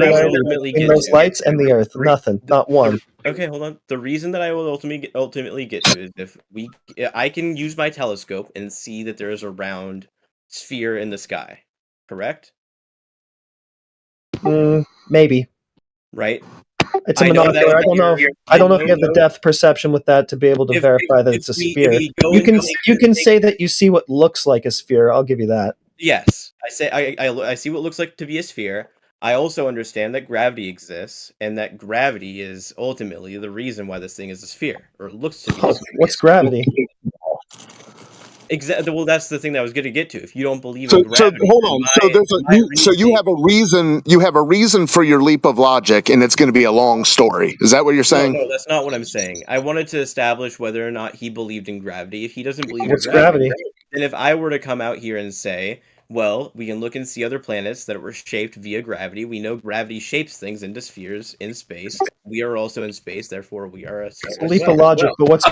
I will similarity ultimately between get those to. lights and the Earth? Nothing. Not one. Okay, hold on. The reason that I will ultimately get to is if I can use my telescope and see that there is a round sphere in the sky, correct? Maybe. Right? It's a I know that monocular. I don't know. I don't know if you have the depth perception with that to be able to If verify that if it's a we sphere. go You and can take you can say that you see what looks like a sphere. I'll give you that. Yes, I say I see what looks like to be a sphere. I also understand that gravity exists, and that gravity is ultimately the reason why this thing is a sphere, or looks to be a Oh, sphere. what's gravity? Exactly. Well, that's the thing that I was going to get to. If you don't believe So, in gravity, hold then on. So so you reasoning- have a reason. You have a reason for your leap of logic, and it's going to be a long story. Is that what you're saying? No, that's not what I'm saying. I wanted to establish whether or not he believed in gravity. If he doesn't believe What's in gravity, gravity? then if I were to come out here and say, well, we can look and see other planets that were shaped via gravity. We know gravity shapes things into spheres in space. We are also in space, therefore we are a sphere It's a as leap well. of logic, but what's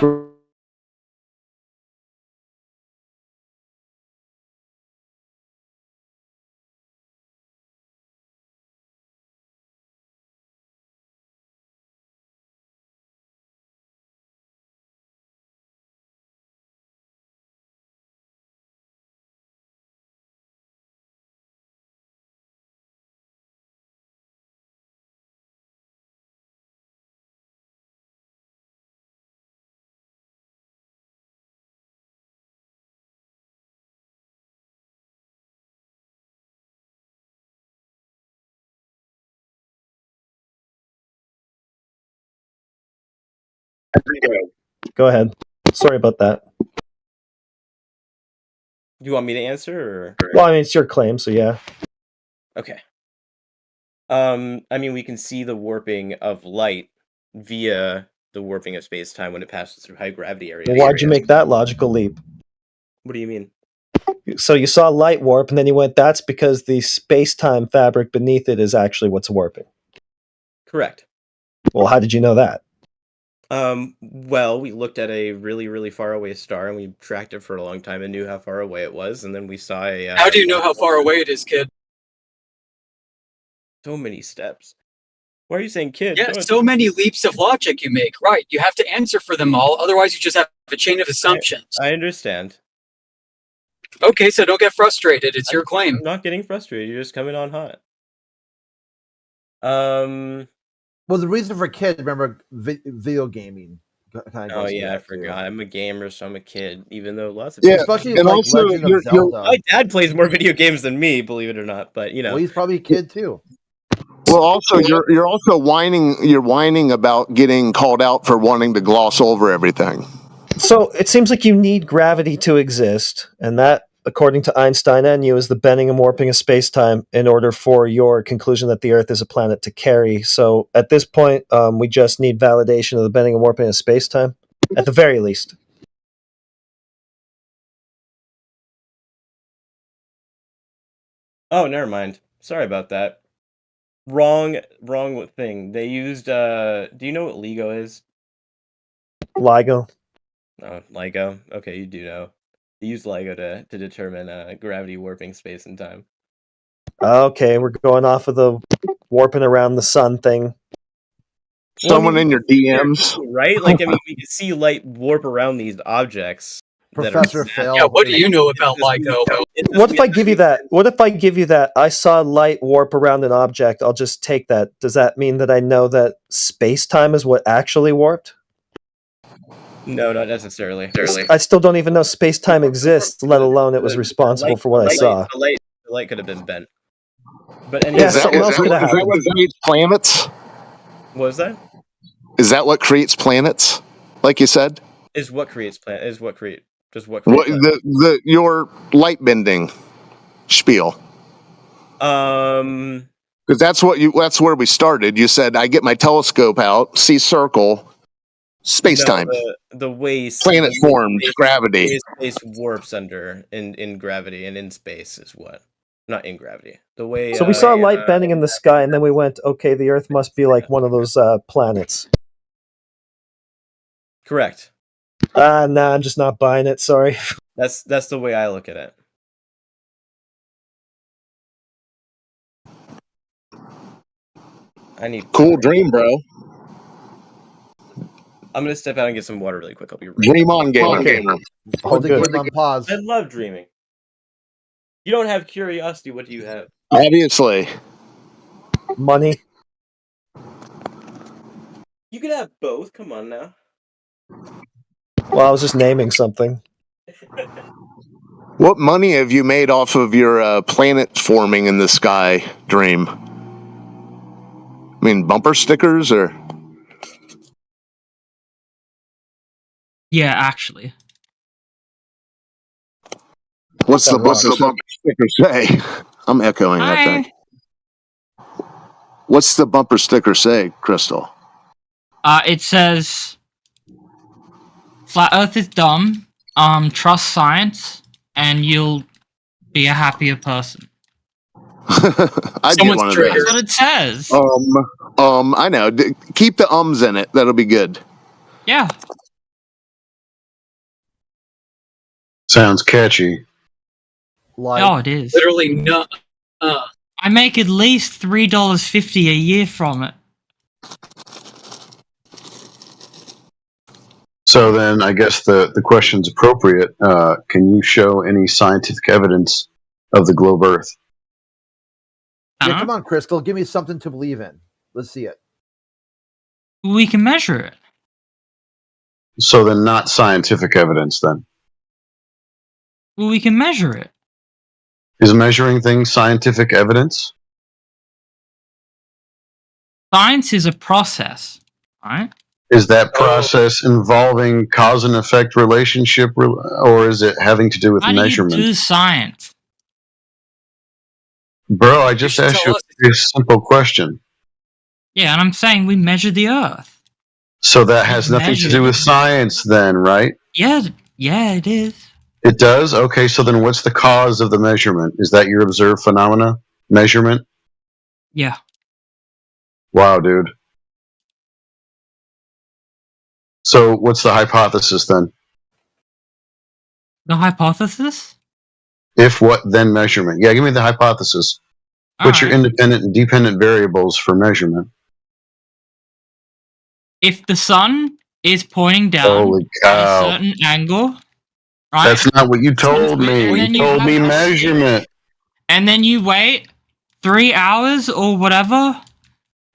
Go ahead. Sorry about that. Do you want me to answer? Or? Well, I mean, it's your claim, so yeah. Okay. I mean, we can see the warping of light via the warping of space-time when it passes through high gravity areas. Well, why'd you make that logical leap? What do you mean? So you saw light warp, and then you went, that's because the space-time fabric beneath it is actually what's warping. Correct. Well, how did you know that? Well, we looked at a really, really far away star, and we tracked it for a long time and knew how far away it was, and then we saw a... How do you know how far away it is, kid? So many steps. Why are you saying kid? Yeah, so many leaps of logic you make. Right, you have to answer for them all, otherwise you just have a chain of assumptions. I understand. Okay, so don't get frustrated. It's your claim. I'm not getting frustrated. You're just coming on hot. Well, the reason for kid, remember, video gaming. Oh yeah, I forgot. I'm a gamer, so I'm a kid. Even though lots of Yeah, especially and like also Legend of Zelda. my dad plays more video games than me, believe it or not. But you know, Well, he's probably a kid too. well, also you're also whining. You're whining about getting called out for wanting to gloss over everything. So it seems like you need gravity to exist, and that, according to Einstein and you, is the bending and warping of space-time in order for your conclusion that the Earth is a planet to carry. So at this point, we just need validation of the bending and warping of space-time, at the very least. oh, never mind. Sorry about that. Wrong thing. They used. Do you know what LIGO is? LIGO. Oh, LIGO. Okay, you do know. They use LIGO to determine gravity warping space and time. Okay, we're going off of the warping around the sun thing. Someone in your DMs, right? Like, I mean, we can see light warp around these objects. Professor Phil. Yeah, what do you know about LIGO? What if I give you that? What if I give you that? I saw light warp around an object. I'll just take that. Does that mean that I know that space-time is what actually warped? No, not necessarily. I still don't even know space-time exists, let alone it was responsible for what I saw. The light could have been bent. But anyway, Yeah, something else could have is that happened. what creates planets? what was that? Is that what creates planets? Like you said, Is what creates planet? Is what create? Just what what creates planet? your light bending spiel? Because that's where we started. You said I get my telescope out, see circle, space time, no, the way planet forms, gravity. Space warps under in gravity and in space is what, not in gravity. The way. So we saw light bending in the sky, and then we went, okay, the Earth must be like one of those planets. Correct. Nah, I'm just not buying it. Sorry. That's the way I look at it. I need. Cool dream, bro. I'm gonna step out and get some water really quick. I'll be right. Dream on, gamer. Okay. Gamer. Put the good. game on pause. I love dreaming. You don't have curiosity. What do you have? Obviously. Money. You can have both. Come on now. Well, I was just naming something. What money have you made off of your planet forming in the sky dream? I mean, bumper stickers or? Yeah, actually. What's the That bumper sticker say? I'm echoing, I think. What's the bumper sticker say, Crystal? It says, "Flat Earth is dumb. Trust science, and you'll be a happier person." I'd get Someone's one of triggered. those. That's what it says. I know. Keep the ums in it. That'll be good. Yeah. Sounds catchy. Like, Oh, it is. Literally no. I make at least $3.50 a year from it. So then I guess the question's appropriate. Can you show any scientific evidence of the globe Earth? yeah, come on, Crystal. Give me something to believe in. Let's see it. We can measure it. So then not scientific evidence then. Well, we can measure it. Is measuring things scientific evidence? Science is a process, right? Is that process involving cause and effect relationship, or is it having to do with How do you measurement? do science? Bro, I just You should asked tell you us. a very simple question. Yeah, and I'm saying we measure the Earth. So that has nothing to do with science then, right? Yeah, it is. It does? Okay, so then what's the cause of the measurement? Is that your observed phenomena? Measurement? Yeah. Wow, dude. So what's the hypothesis then? The hypothesis? If what, then measurement? Yeah, give me the hypothesis. What's your Alright. independent and dependent variables for measurement? If the sun is pointing down Holy at a cow. certain angle, right? That's not what you told me. And then You you told have me a- measurement. And then you wait 3 hours or whatever,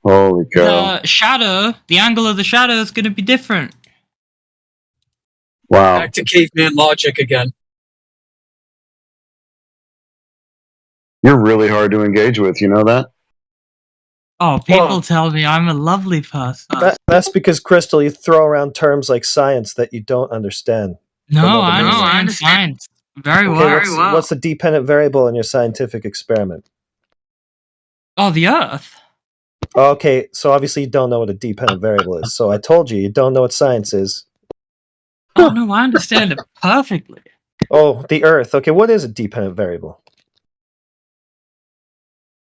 Holy cow. the shadow, the angle of the shadow is going to be different. Wow. Back to caveman logic again. You're really hard to engage with, you know that? Oh, people Well- tell me I'm a lovely person. That's because, Crystal, you throw around terms like science that you don't understand. No, know the I meaning. understand science very Okay, well. what's the dependent variable in your scientific experiment? Oh, the Earth. Okay, so obviously you don't know what a dependent variable is. So I told you don't know what science is. Oh no, I understand it perfectly. Oh, the Earth. Okay, what is a dependent variable?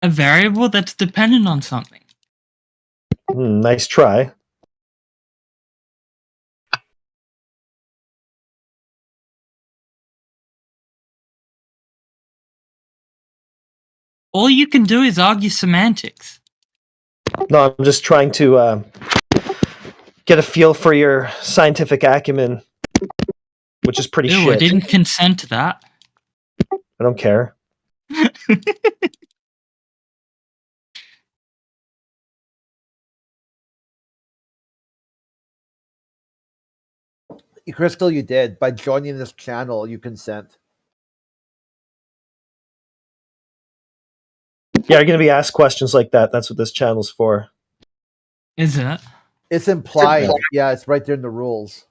A variable that's dependent on something. Nice try. All you can do is argue semantics. No, I'm just trying to get a feel for your scientific acumen, which is pretty Ew, I shit. didn't consent to that. I don't care. Crystal, you did. By joining this channel, you consent. Yeah, you're going to be asked questions like that. That's what this channel's for. Is it? It's implied. Yeah, it's right there in the rules.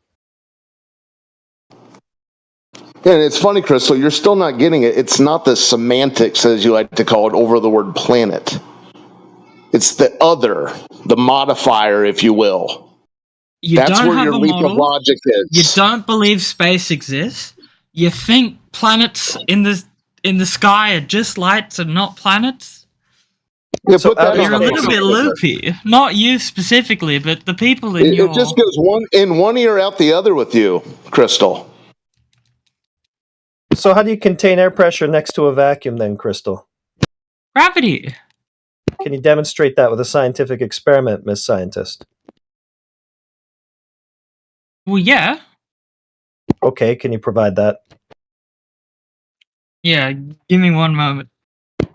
And it's funny, Crystal, you're still not getting it. It's not the semantics, as you like to call it, over the word planet. It's the other, the modifier, if you will. You That's don't where have your a leap of model. logic You is. don't believe space exists. You think planets in the sky are just lights and not planets. Yeah, So put that You're a on little bit loopy. Not you specifically, but the people in your... It just goes one in one ear out the other with you, Crystal. So how do you contain air pressure next to a vacuum then, Crystal? Gravity. Okay, Can you demonstrate that with a scientific experiment, Miss Scientist? Well, yeah. Okay, can you provide that? Yeah, give me one moment.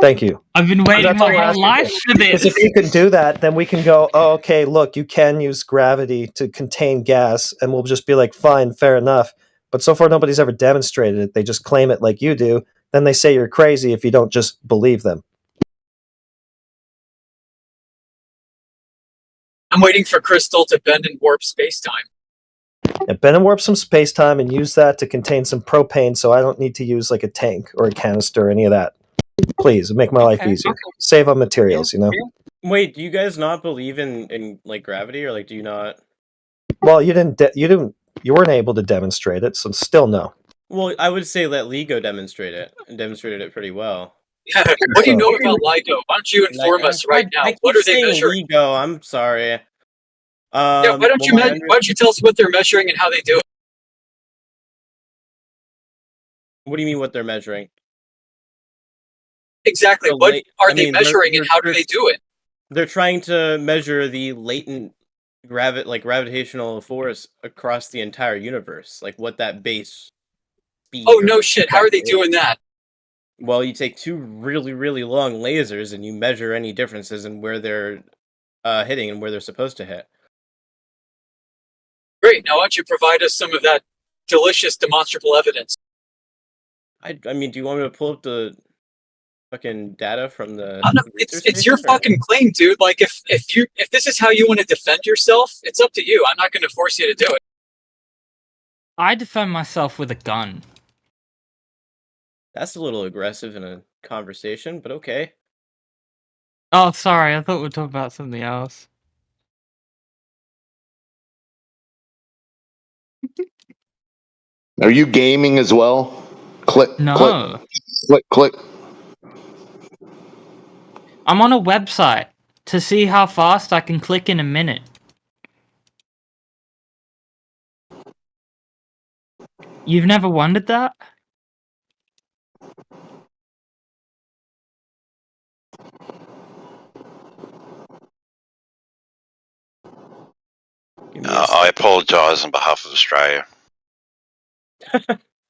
Thank you. I've been waiting That's all my we're whole asking life for Because this. if you can do that, then we can go, oh, okay, look, you can use gravity to contain gas, and we'll just be like, fine, fair enough. But so far, nobody's ever demonstrated it. They just claim it like you do. Then they say you're crazy if you don't just believe them. I'm waiting for Crystal to bend and warp space-time. Yeah, bend and warp some space time and use that to contain some propane, so I don't need to use like a tank or a canister or any of that. Please, it'd make my life Okay. easier. Save on materials, you know. Wait, do you guys not believe in like gravity, or like do you not? Well, you you weren't able to demonstrate it, so still no. Well, I would say let Lee go demonstrate it, and demonstrated it pretty well. Yeah, what do you know about LIGO? Why don't you inform us right now? What are they measuring? Go. I'm sorry. Yeah, why don't you tell us what they're measuring and how they do it? What do you mean what they're measuring? Exactly. What are they measuring and how do they do it? They're trying to measure the latent gravitational force across the entire universe, like what that base speed. Oh no shit! How are they doing that? Well, you take two really, really long lasers and you measure any differences in where they're hitting and where they're supposed to hit. Great. Now, why don't you provide us some of that delicious demonstrable evidence? I mean, do you want me to pull up the fucking data from the? It's your fucking claim, dude. Like, if this is how you want to defend yourself, it's up to you. I'm not going to force you to do it. I defend myself with a gun. That's a little aggressive in a conversation, but okay. Oh, sorry. I thought we were talking about something else. Are you gaming as well? Click, No. click. I'm on a website to see how fast I can click in a minute. You've never wondered that? I apologise on behalf of Australia.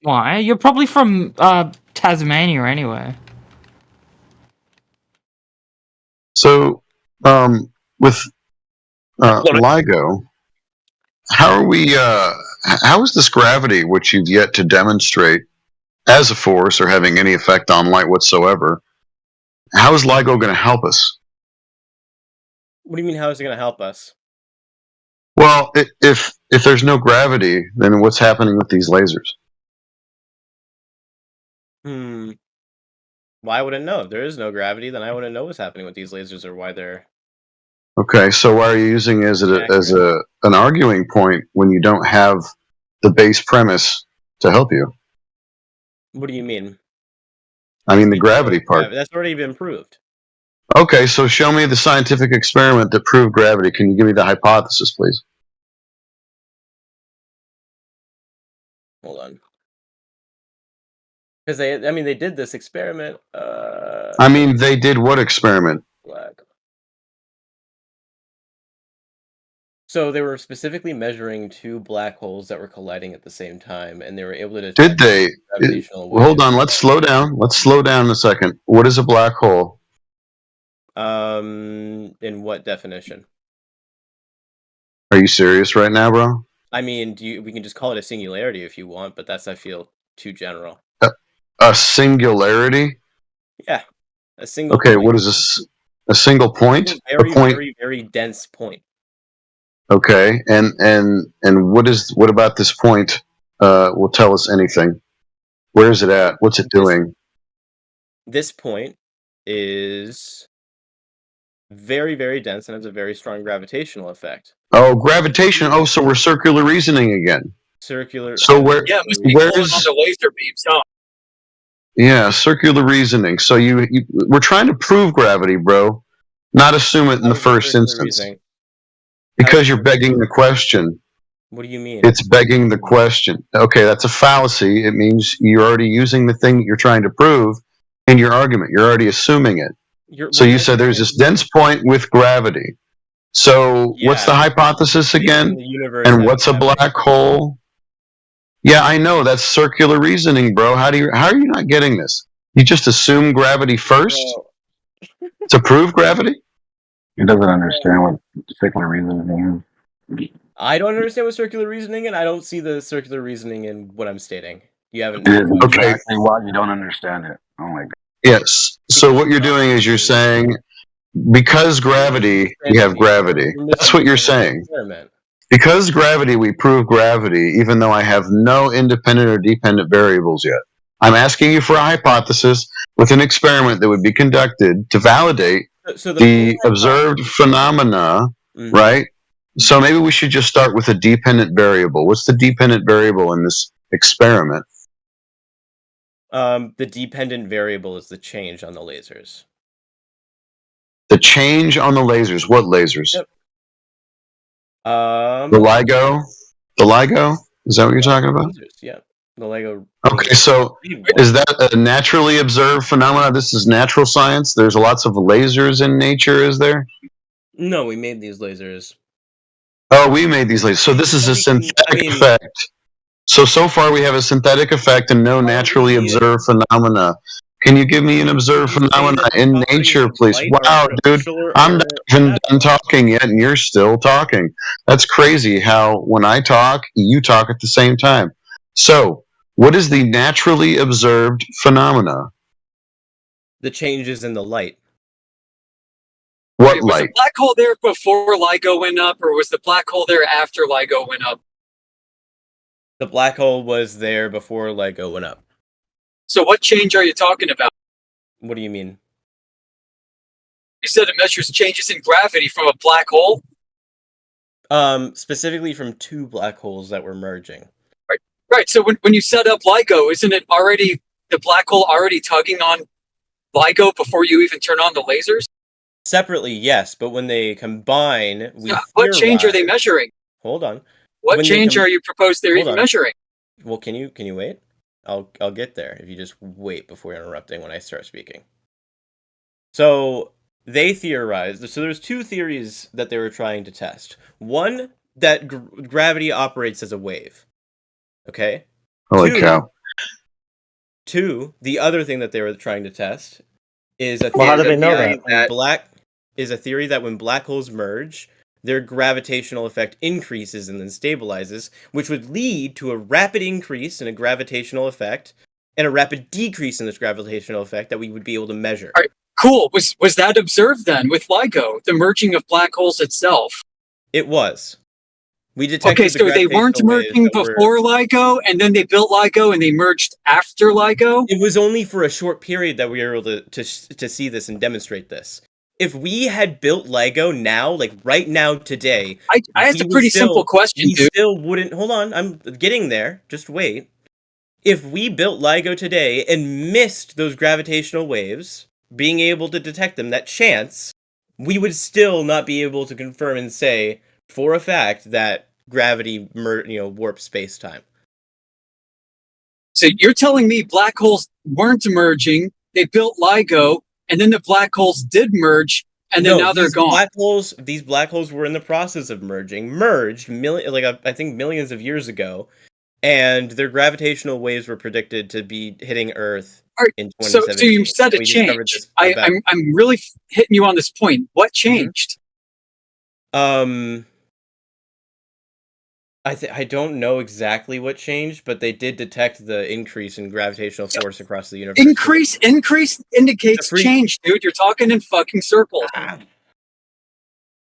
Why? You're probably from Tasmania anyway. So, with LIGO, how are we? How is this gravity, which you've yet to demonstrate as a force or having any effect on light whatsoever? How is LIGO going to help us? What do you mean? How is it going to help us? Well, if there's no gravity, then what's happening with these lasers? Well, I wouldn't know. If there is no gravity, then I wouldn't know what's happening with these lasers or why they're. Okay, so why are you using it as an arguing point when you don't have the base premise to help you? What do you mean? I mean the gravity part. That's already been proved. Okay, so show me the scientific experiment that proved gravity. Can you give me the hypothesis, please? Hold on. Because they did this experiment. I mean, they did what experiment? Black. So they were specifically measuring two black holes that were colliding at the same time, and they were able to detect. Did they? Hold on, let's slow down. Let's slow down a second. What is a black hole? In what definition? Are you serious right now, bro? I mean, we can just call it a singularity if you want, but that's, I feel, too general. A singularity? Yeah, a single. Okay, point. What is this? A single point? A point? Very, very dense point. Okay, and what about this point? Will tell us anything? Where is it at? What's it doing? This point is very, very dense and has a very strong gravitational effect. Oh, gravitation. Oh, so we're circular reasoning again. Circular. So where? Yeah, it must be on the laser beams, huh? Yeah, circular reasoning. So we're trying to prove gravity, bro. Not assume it in the first instance. Because you're begging the question. What do you mean? It's begging the question. Okay, that's a fallacy. It means you're already using the thing that you're trying to prove in your argument. You're already assuming it. So you said there's this dense point with gravity. So what's the Yeah. hypothesis again? The universe And has what's a gravity. black hole? Yeah, I know that's circular reasoning, bro. How are you not getting this? You just assume gravity first Bro, to prove gravity? He doesn't understand what circular reasoning is. I don't understand what circular reasoning, and I don't see the circular reasoning in what I'm stating. You haven't. It is Okay. exactly why you don't understand it. Oh my god. Yes. So what you're doing is you're saying because gravity, we have gravity. That's what you're saying. Experiment. Because gravity, we prove gravity, even though I have no independent or dependent variables yet. I'm asking you for a hypothesis with an experiment that would be conducted to validate So the observed phenomena, Mhm. right? So maybe we should just start with a dependent variable. What's the dependent variable in this experiment? The dependent variable is the change on the lasers. The change on the lasers. What lasers? Yep. The LIGO? The LIGO? Is that what you're talking about? Lasers, yeah. The LIGO. Okay, so is that a naturally observed phenomena? This is natural science? There's lots of lasers in nature, is there? No, we made these lasers. Oh, we made these lasers. So this is a synthetic effect. So far we have a synthetic effect and no naturally observed phenomena. Can you give me an observed phenomena in nature, please? Wow, dude, I'm not even done talking yet, and you're still talking. That's crazy how when I talk, you talk at the same time. So, what is the naturally observed phenomena? The changes in the light. What Wait, was light? the black hole there before LIGO went up, or was the black hole there after LIGO went up? The black hole was there before LIGO went up. So what change are you talking about? What do you mean? You said it measures changes in gravity from a black hole? Specifically from two black holes that were merging. Right, so when you set up LIGO, isn't it already, the black hole already tugging on LIGO before you even turn on the lasers? Separately, yes, but when they combine, we what change are they measuring? Hold on. What When they change are you proposed they're Hold even on. measuring? Well, can you wait? I'll get there if you just wait before interrupting when I start speaking. So they theorized. So there's two theories that they were trying to test. One, that gravity operates as a wave. Okay. Holy cow! Two, the other thing that they were trying to test is a Well, how do theory they know that when black holes merge, their gravitational effect increases and then stabilizes, which would lead to a rapid increase in a gravitational effect and a rapid decrease in this gravitational effect that we would be able to measure. All right, cool. Was that observed then with LIGO, the merging of black holes itself? It was. We detected. Okay, so they weren't merging before LIGO, and then they built LIGO, and they merged after LIGO? It was only for a short period that we were able to see this and demonstrate this. If we had built LIGO now, like right now today, I asked a pretty simple question, we dude. still wouldn't. Hold on, I'm getting there. Just wait. If we built LIGO today and missed those gravitational waves, being able to detect them, that chance, we would still not be able to confirm and say for a fact that gravity, warps space-time. So you're telling me black holes weren't merging, they built LIGO, and then the black holes did merge, and then now they're gone. These black holes were in the process of merged I think millions of years ago, and their gravitational waves were predicted to be hitting Earth in 2017. So you said it changed. I'm really hitting you on this point. What changed? I don't know exactly what changed, but they did detect the increase in gravitational force across the universe. Increase indicates change, dude. You're talking in fucking circles. I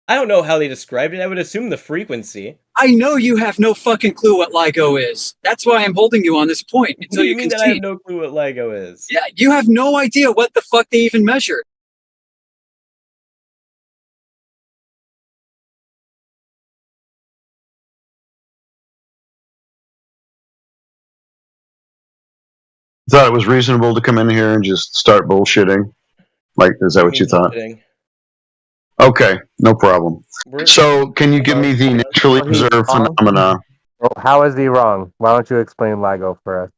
don't know how they described it. I would assume the frequency. I know you have no fucking clue what LIGO is. That's why I'm holding you on this point until you mean can that I have no clue what LIGO is? Yeah, you have no idea what the fuck they even measured. Thought it was reasonable to come in here and just start bullshitting? Like, is that what you thought? Okay, no problem. So, can you give me the naturally observed phenomena? Well, how is he wrong? Why don't you explain LIGO for us?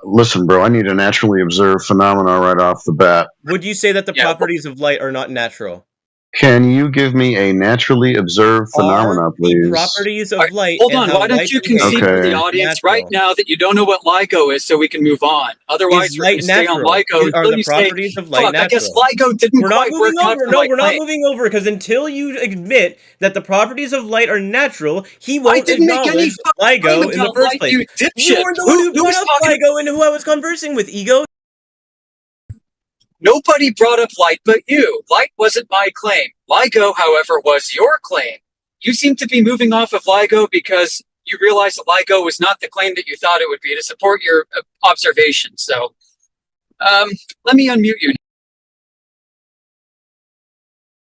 Listen, bro, I need a naturally observed phenomena right off the bat. Would you say that the Yeah. properties of light are not natural? Can you give me a naturally observed phenomena, Are the please? properties of All right, light hold and on. how Why don't light you behaves concede to the Okay. audience natural? right now that you don't know what LIGO is, so we can move on? Otherwise, Is we're going light to stay on natural? LIGO Are until the you say, properties of light "Fuck, I guess natural? LIGO didn't We're not quite work moving out over. for No, my we're not claim." moving over because until you admit that the properties of light are natural, he I won't didn't make any acknowledge fucking claim LIGO in the about first light, place. you You dipshit. were the one who Who brought was up talking? LIGO and who I was conversing with, Ego. Nobody brought up light but you. Light wasn't my claim. LIGO, however, was your claim. You seem to be moving off of LIGO because you realized that LIGO was not the claim that you thought it would be to support your observation. So, let me unmute you.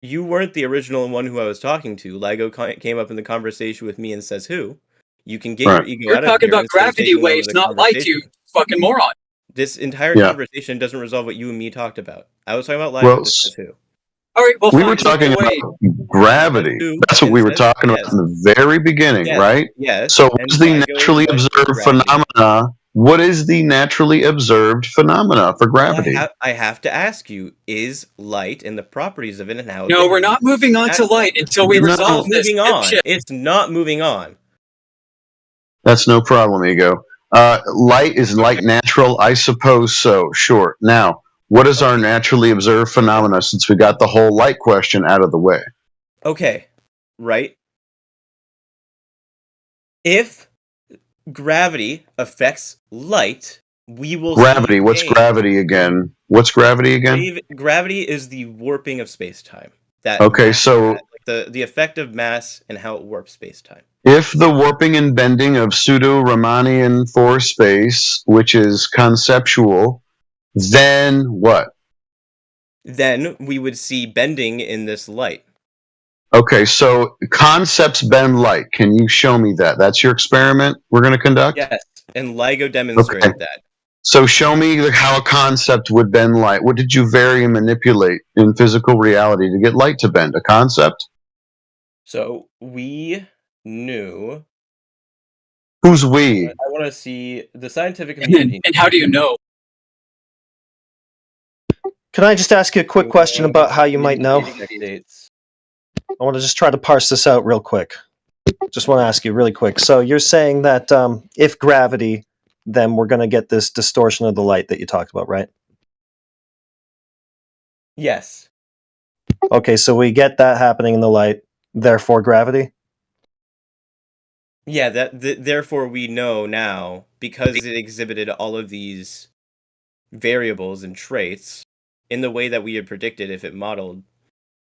You weren't the original one who I was talking to. LIGO came up in the conversation with me and says who. You can get your Right. ego You're out of talking here about instead of gravity taking over waves, the not light, you conversation. fucking moron. This entire Yeah. conversation doesn't resolve what you and me talked about. I was talking about LIGO Well, and says who. All right, well, we fine. were talking Take it away. about gravity. Who That's what and we were says talking yes. about in the very beginning, Yes, right? yes. So, And what's the LIGO is naturally light observed gravity. phenomena? What is the naturally observed phenomena for Well, gravity? I have to ask you: is light and the properties of it and how it No, we're behaves not moving on to natural? light until we No. resolve this. Moving on. Dipshit. It's not moving on. That's no problem, Ego. Light is light natural? I suppose so. Sure. Now, what is our Okay. naturally observed phenomena since we got the whole light question out of the way? Okay, right? If gravity affects light, we will Gravity. see What's change. gravity again? What's gravity again? Gravity is the warping of space-time. That Okay, mass so like the effect of mass and how it warps space-time. if the warping and bending of pseudo-Riemannian force space, which is conceptual, then what? Then we would see bending in this light. Okay, so concepts bend light. Can you show me that? That's your experiment we're going to conduct? Yes, and LIGO demonstrated Okay. that. So show me how a concept would bend light. What did you vary and manipulate in physical reality to get light to bend? A concept? So we knew. Who's we? I want to see the scientific And, community. and how do you know? Can I just ask you a quick question about how you might know? States. I want to just try to parse this out real quick. Just want to ask you really quick. So you're saying that if gravity, then we're going to get this distortion of the light that you talked about, right? Yes. Okay, so we get that happening in the light, therefore gravity? Yeah, therefore we know now, because it exhibited all of these variables and traits in the way that we had predicted if it modeled,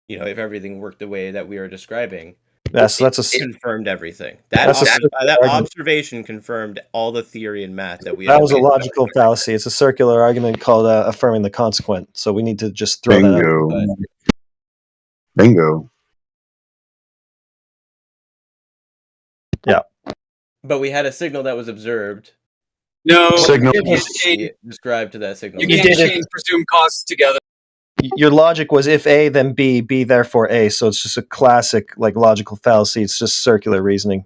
if everything worked the way that we are describing. Yeah, so that's it confirmed everything. That's a circular That argument. observation confirmed all the theory and math that we That had. was a logical fallacy. It's a circular argument called affirming the consequent. So we need to just throw that out. Bingo. Bingo. Yeah. But we had a signal that was observed. No, Signal. you can't chain, Described to that signal. you You can't did it. chain presumed causes together. Your logic was if A, then B, B, therefore A. So it's just a classic logical fallacy. It's just circular reasoning.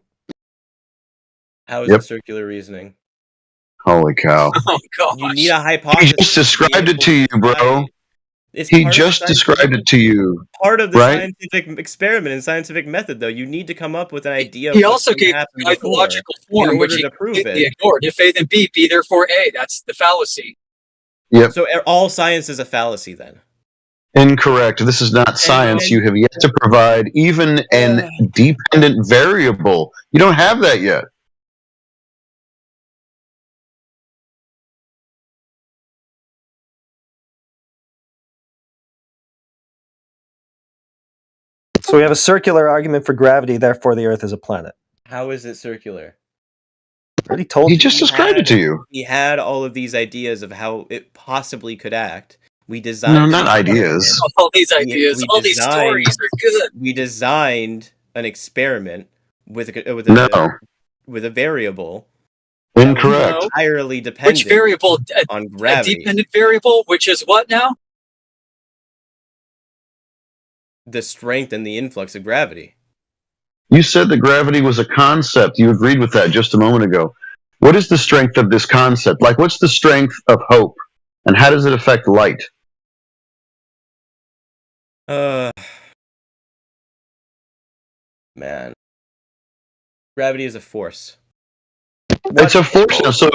How is Yep. it circular reasoning? Holy cow. Oh, gosh. You need a He hypothesis. just described it to you, bro. It's He part of just the described scientific- it to you. Part of the right? scientific experiment and scientific method, though, you need to come up with an idea. He of also what's gave gonna happen the guy the before logical in form, order which he to prove completely it. ignored. If A then B, B therefore A. That's the fallacy. So all science is a fallacy, then. Incorrect. This is not science. You have yet to provide even an dependent variable. You don't have that yet. So we have a circular argument for gravity, therefore the Earth is a planet. How is it circular? I already told He you. just described it to you. We had all of these ideas of how it possibly could act. We designed. No, not ideas. All these ideas, we all these stories designed- are good. We designed an experiment with a No. with a variable that was Incorrect. entirely dependent Which variable? on A gravity. dependent variable, which is what now? The strength and the influx of gravity. You said that gravity was a concept. You agreed with that just a moment ago. What is the strength of this concept? Like, what's the strength of hope, and how does it affect light? Man. Gravity is a force. It's a force now, so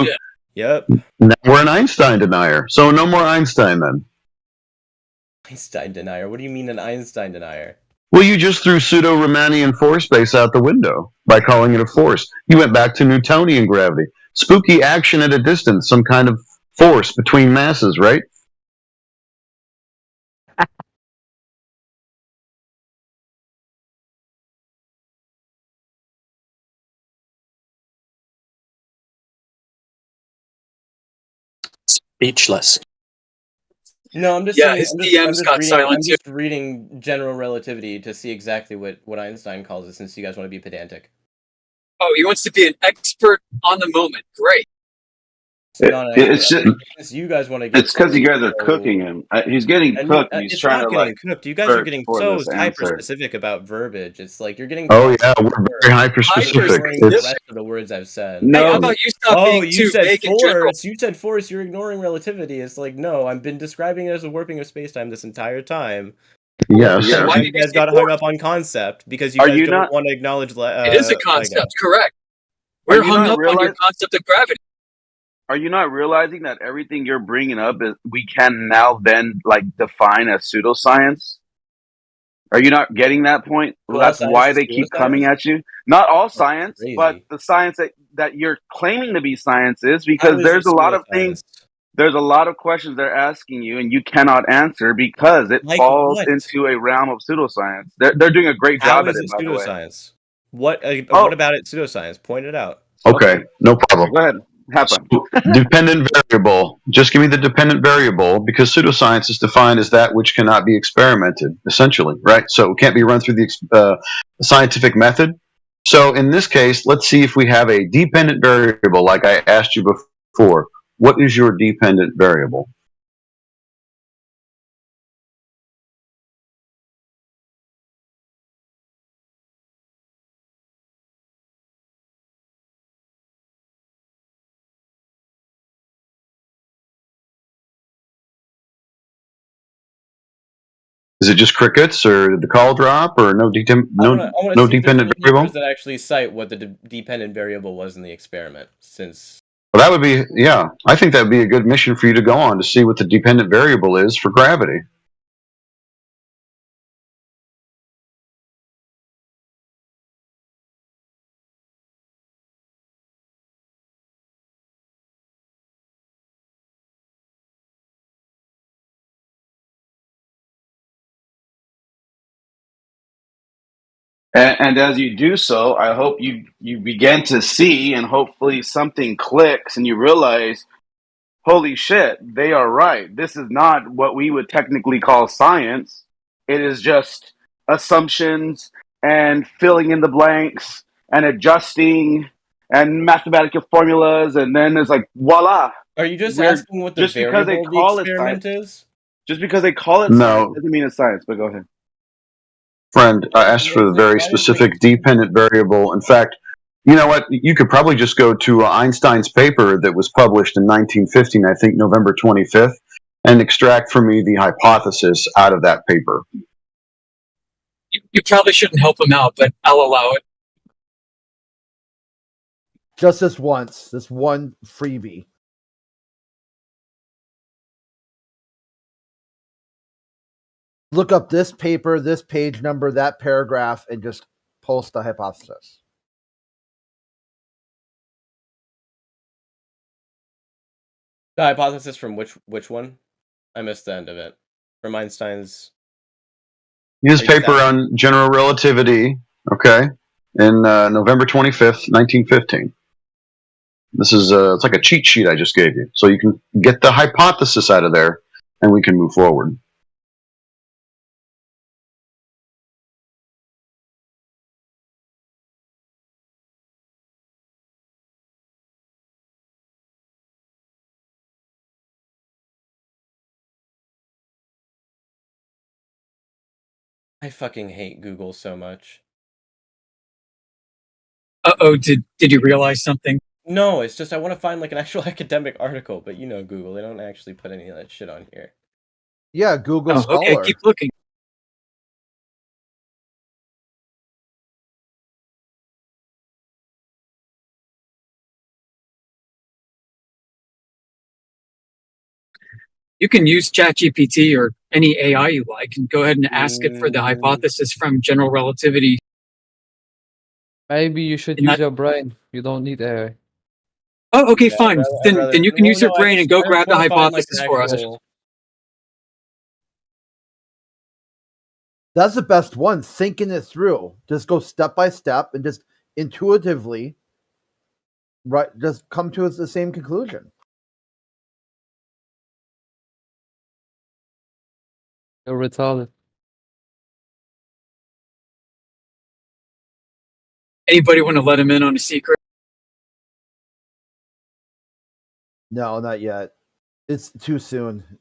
Yep. now we're an Einstein denier. So no more Einstein then. Einstein denier? What do you mean an Einstein denier? Well, you just threw pseudo-Riemannian force space out the window by calling it a force. You went back to Newtonian gravity. Spooky action at a distance, some kind of force between masses, right? Speechless. No, I'm just Yeah, saying. his I'm DMs just got reading, silent I'm too. just reading general relativity to see exactly what Einstein calls it, since you guys want to be pedantic. Oh, he wants to be an expert on the moment. Great. It's just, Since you guys want to get. it's because you guys are cooking him. He's getting cooked, and he's it's trying not to getting like cooked. You guys are search getting for so this hyper answer. specific about verbiage. It's like you're getting. Oh yeah, we're very hyper specific. The rest of the words I've said. No. Hey, how about you stop being you too said vague in general? force. You said force. You're ignoring relativity. It's like, no, I've been describing it as a warping of spacetime this entire time. Yes. Yeah, Why you did you guys say got hung force? up on concept because you Are guys you don't not- want to acknowledge. It is a concept, correct. Are We're you hung not up on your realize- concept of gravity. Are you not realizing that everything you're bringing up is we can now then like define as pseudoscience? Are you not getting that point? Well, That's science why is they keep pseudoscience? coming at you. Not all science, crazy. but the science that you're claiming to be science is, How because is there's it a lot of pseudoscience? things. There's a lot of questions they're asking you, and you cannot answer because it Like falls what? into a realm of pseudoscience. They're doing a great How job at is it, it by the way. pseudoscience? What Oh. what about it pseudoscience? Point it out. Okay, no problem. Go ahead. Have fun. Dependent variable. Just give me the dependent variable, because pseudoscience is defined as that which cannot be experimented, essentially, right? So it can't be run through the scientific method. So in this case, let's see if we have a dependent variable, like I asked you before. What is your dependent variable? Is it just crickets, or did the call drop, or no dependent variable? That actually cite what the dependent variable was in the experiment, since. Well, that would be, yeah. I think that would be a good mission for you to go on, to see what the dependent variable is for gravity. And as you do so, I hope you begin to see, and hopefully something clicks and you realize, holy shit, they are right. This is not what we would technically call science. It is just assumptions and filling in the blanks and adjusting and mathematical formulas, and then it's like, voila. Are you just asking what the just because they variable call of the experiment is? Just because they call it No. science doesn't mean it's science, but go ahead. Friend, I asked for the very specific dependent variable. In fact, you know what? You could probably just go to Einstein's paper that was published in 1915, I think November 25th, and extract for me the hypothesis out of that paper. You probably shouldn't help him out, but I'll allow it. Just this once, this one freebie. Look up this paper, this page number, that paragraph, and just post the hypothesis. The hypothesis from which one? I missed the end of it. From Einstein's. His paper on general relativity, okay, in November 25th, 1915. This is it's like a cheat sheet I just gave you. So you can get the hypothesis out of there, and we can move forward. I fucking hate Google so much. Uh-oh, did you realize something? No, it's just I want to find like an actual academic article, but you know Google, they don't actually put any of that shit on here. Yeah, Google Oh, Scholar. okay, keep looking. You can use ChatGPT or any AI you like and go ahead and ask it for the hypothesis from general relativity. Maybe you should And use that- your brain. You don't need AI. Oh, okay, Yeah, fine. I'd rather- Then you can well, use your no, I brain just- and go I just grab the wanna find, like, hypothesis an for us. actual- That's the best one. Thinking it through. Just go step by step and just intuitively, right? Just come to the same conclusion. You're retarded. Anybody want to let him in on a secret? No, not yet. It's too soon.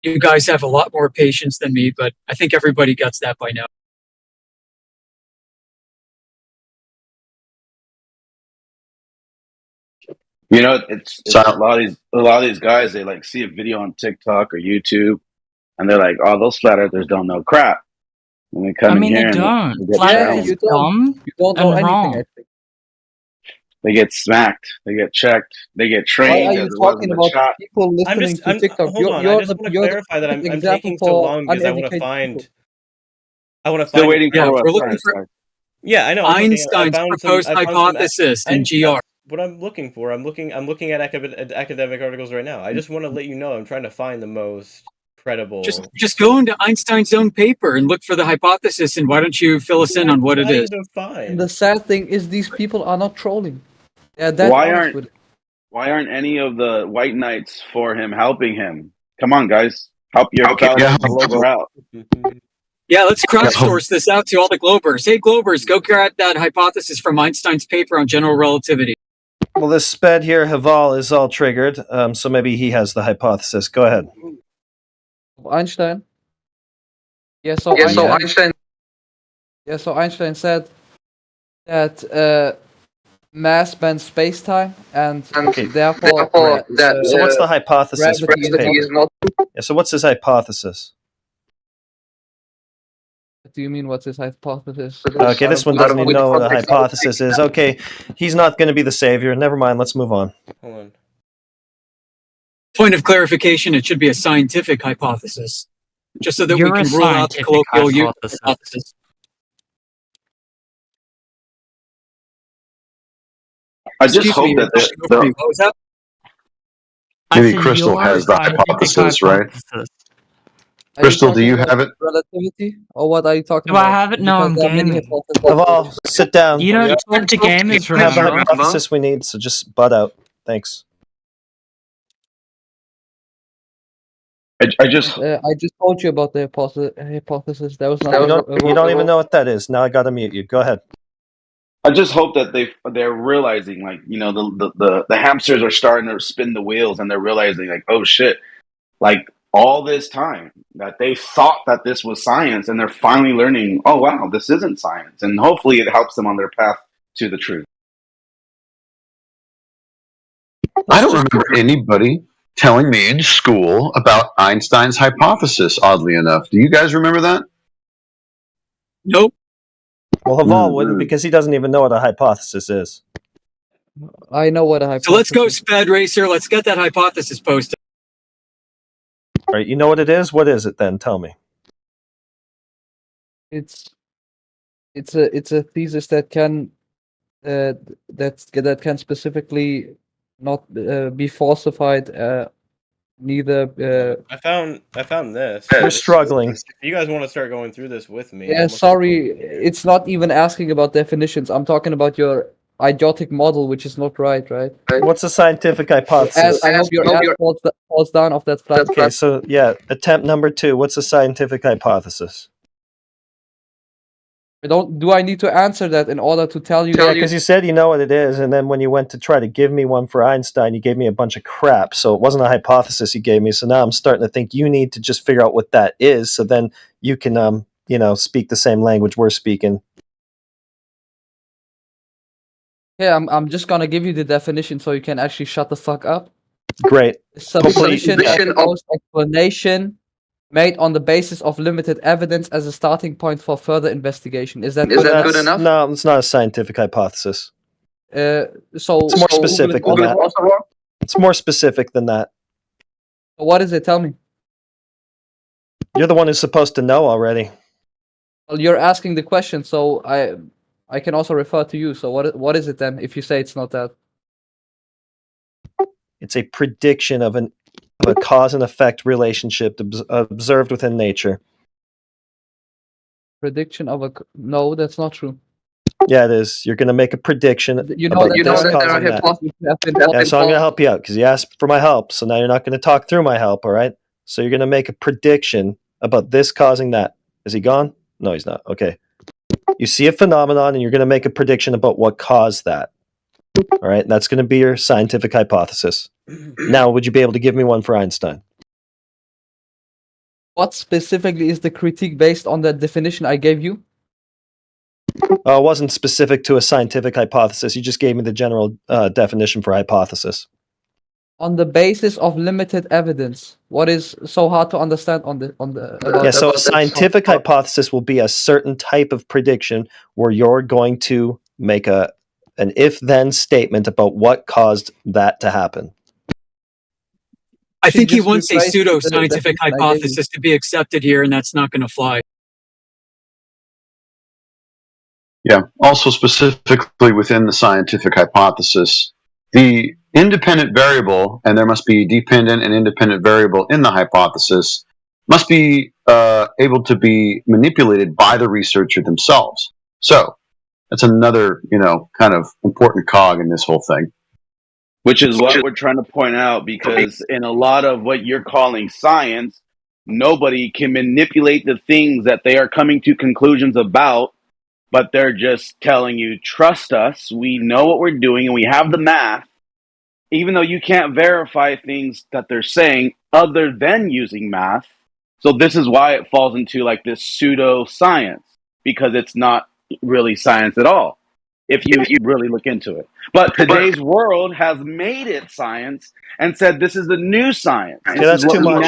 You guys have a lot more patience than me, but I think everybody gets that by now. You know, it's So- a lot of these guys. They like see a video on TikTok or YouTube, and they're like, "Oh, those flat earthers don't know crap." And they come I in mean, here they and don't. they get Flat Earth challenged. is dumb You don't know and anything. wrong. I think. They get smacked. They get checked. They get Why trained. are As you it was in talking the about chat. people listening to TikTok? hold on, I just want to clarify that I'm taking so long because I want to find. I want to Still find. waiting Yeah, for what? we're looking Sorry, for Yeah, I know. I'm looking- I Einstein's found some- proposed I found some- hypothesis in GR. What I'm looking for, I'm looking at academic articles right now. I just want to let you know I'm trying to find the most credible. Just go into Einstein's own paper and look for the hypothesis, and why don't you fill us in on what it is? And the sad thing is, these people are not trolling. They're that Why honest aren't with it. Why aren't any of the white knights for him helping him? Come on, guys, help your fellow Glober out. Yeah, let's crowdsource this out to all the Globers. Hey, Globers, go grab that hypothesis from Einstein's paper on general relativity. Well, this sped here, Haval, is all triggered, so maybe he has the hypothesis. Go ahead. Einstein. Yeah, so Einstein said that mass bends space-time, and therefore so what's the hypothesis for gravity this paper? is not. Yeah, so what's his hypothesis? What do you mean? What's his hypothesis? Okay, this one doesn't even know what a hypothesis is. Okay, he's not going to be the savior. Never mind. Let's move on. Hold on. Point of clarification, it should be a scientific hypothesis. Just so that You're we a can rule out the scientific colloquial use of hypothesis. hypothesis. I just Excuse hope me, that what was that? Maybe Crystal has the hypothesis, right? Crystal, do you have it? Relativity, or what are you talking Do about? I have it? No, Because I'm there are many gaming. hypotheses. Haval, sit down. You don't talk to gamers, We have the remember? hypothesis we need, so just butt out. Thanks. I just I just told you about the hypothesis. There was You nothing. don't, you don't even know what that is. Now I got to mute you. Go ahead. I just hope that they're realizing, like, you know, the hamsters are starting to spin the wheels, and they're realizing, like, oh shit, like all this time that they thought that this was science, and they're finally learning, oh wow, this isn't science, and hopefully it helps them on their path to the truth. I don't remember anybody telling me in school about Einstein's hypothesis, oddly enough. Do you guys remember that? Nope. Well, Haval wouldn't because he doesn't even know what a hypothesis is. I know what a hypothesis. So let's go, Sped Racer. Let's get that hypothesis posted. All right, you know what it is? What is it then? Tell me. It's a thesis that can that can specifically not be falsified. Neither. I found this. We're struggling. If you guys want to start going through this with me, Yeah, sorry, it's not even asking about definitions. I'm talking about your idiotic model, which is not right. What's a scientific hypothesis? I hope your ass falls down off that flat. Okay, so yeah, attempt number 2. What's a scientific hypothesis? Do I need to answer that in order to tell you? Yeah, because you said you know what it is, and then when you went to try to give me one for Einstein, you gave me a bunch of crap. So it wasn't a hypothesis you gave me. So now I'm starting to think you need to just figure out what that is, so then you can, speak the same language we're speaking. Yeah, I'm just gonna give you the definition so you can actually shut the fuck up. Great. Supposition of proposed explanation made on the basis of limited evidence as a starting point for further investigation. Is that good enough? No, it's not a scientific hypothesis. So It's more specific than that. It's more specific than that. What is it? Tell me. You're the one who's supposed to know already. Well, you're asking the question, so I can also refer to you. So what is it then? If you say it's not that, it's a prediction of a cause and effect relationship observed within nature. Prediction of a no, that's not true. Yeah, it is. You're going to make a prediction. You know that there are hypotheses that have been Yeah, so I'm going to help you out because you asked for my help. So now you're not going to talk through my help, all right? So you're going to make a prediction about this causing that. Is he gone? No, he's not. Okay. You see a phenomenon and you're going to make a prediction about what caused that. All right? That's going to be your scientific hypothesis. Now, would you be able to give me one for Einstein? What specifically is the critique based on the definition I gave you? It wasn't specific to a scientific hypothesis. You just gave me the general definition for hypothesis. On the basis of limited evidence. What is so hard to understand on the? So a scientific hypothesis will be a certain type of prediction where you're going to make an if-then statement about what caused that to happen. I think he wants a pseudo-scientific hypothesis to be accepted here, and that's not going to fly. Yeah. Also, specifically within the scientific hypothesis, the independent variable, and there must be dependent and independent variable in the hypothesis, must be able to be manipulated by the researcher themselves. So that's another, kind of important cog in this whole thing. Which is what we're trying to point out, because in a lot of what you're calling science, nobody can manipulate the things that they are coming to conclusions about, but they're just telling you, trust us, we know what we're doing, and we have the math, even though you can't verify things that they're saying other than using math. So this is why it falls into like this pseudo-science, because it's not really science at all, if you really look into it. But today's world has made it science and said this is the new science. Yeah, that's too much.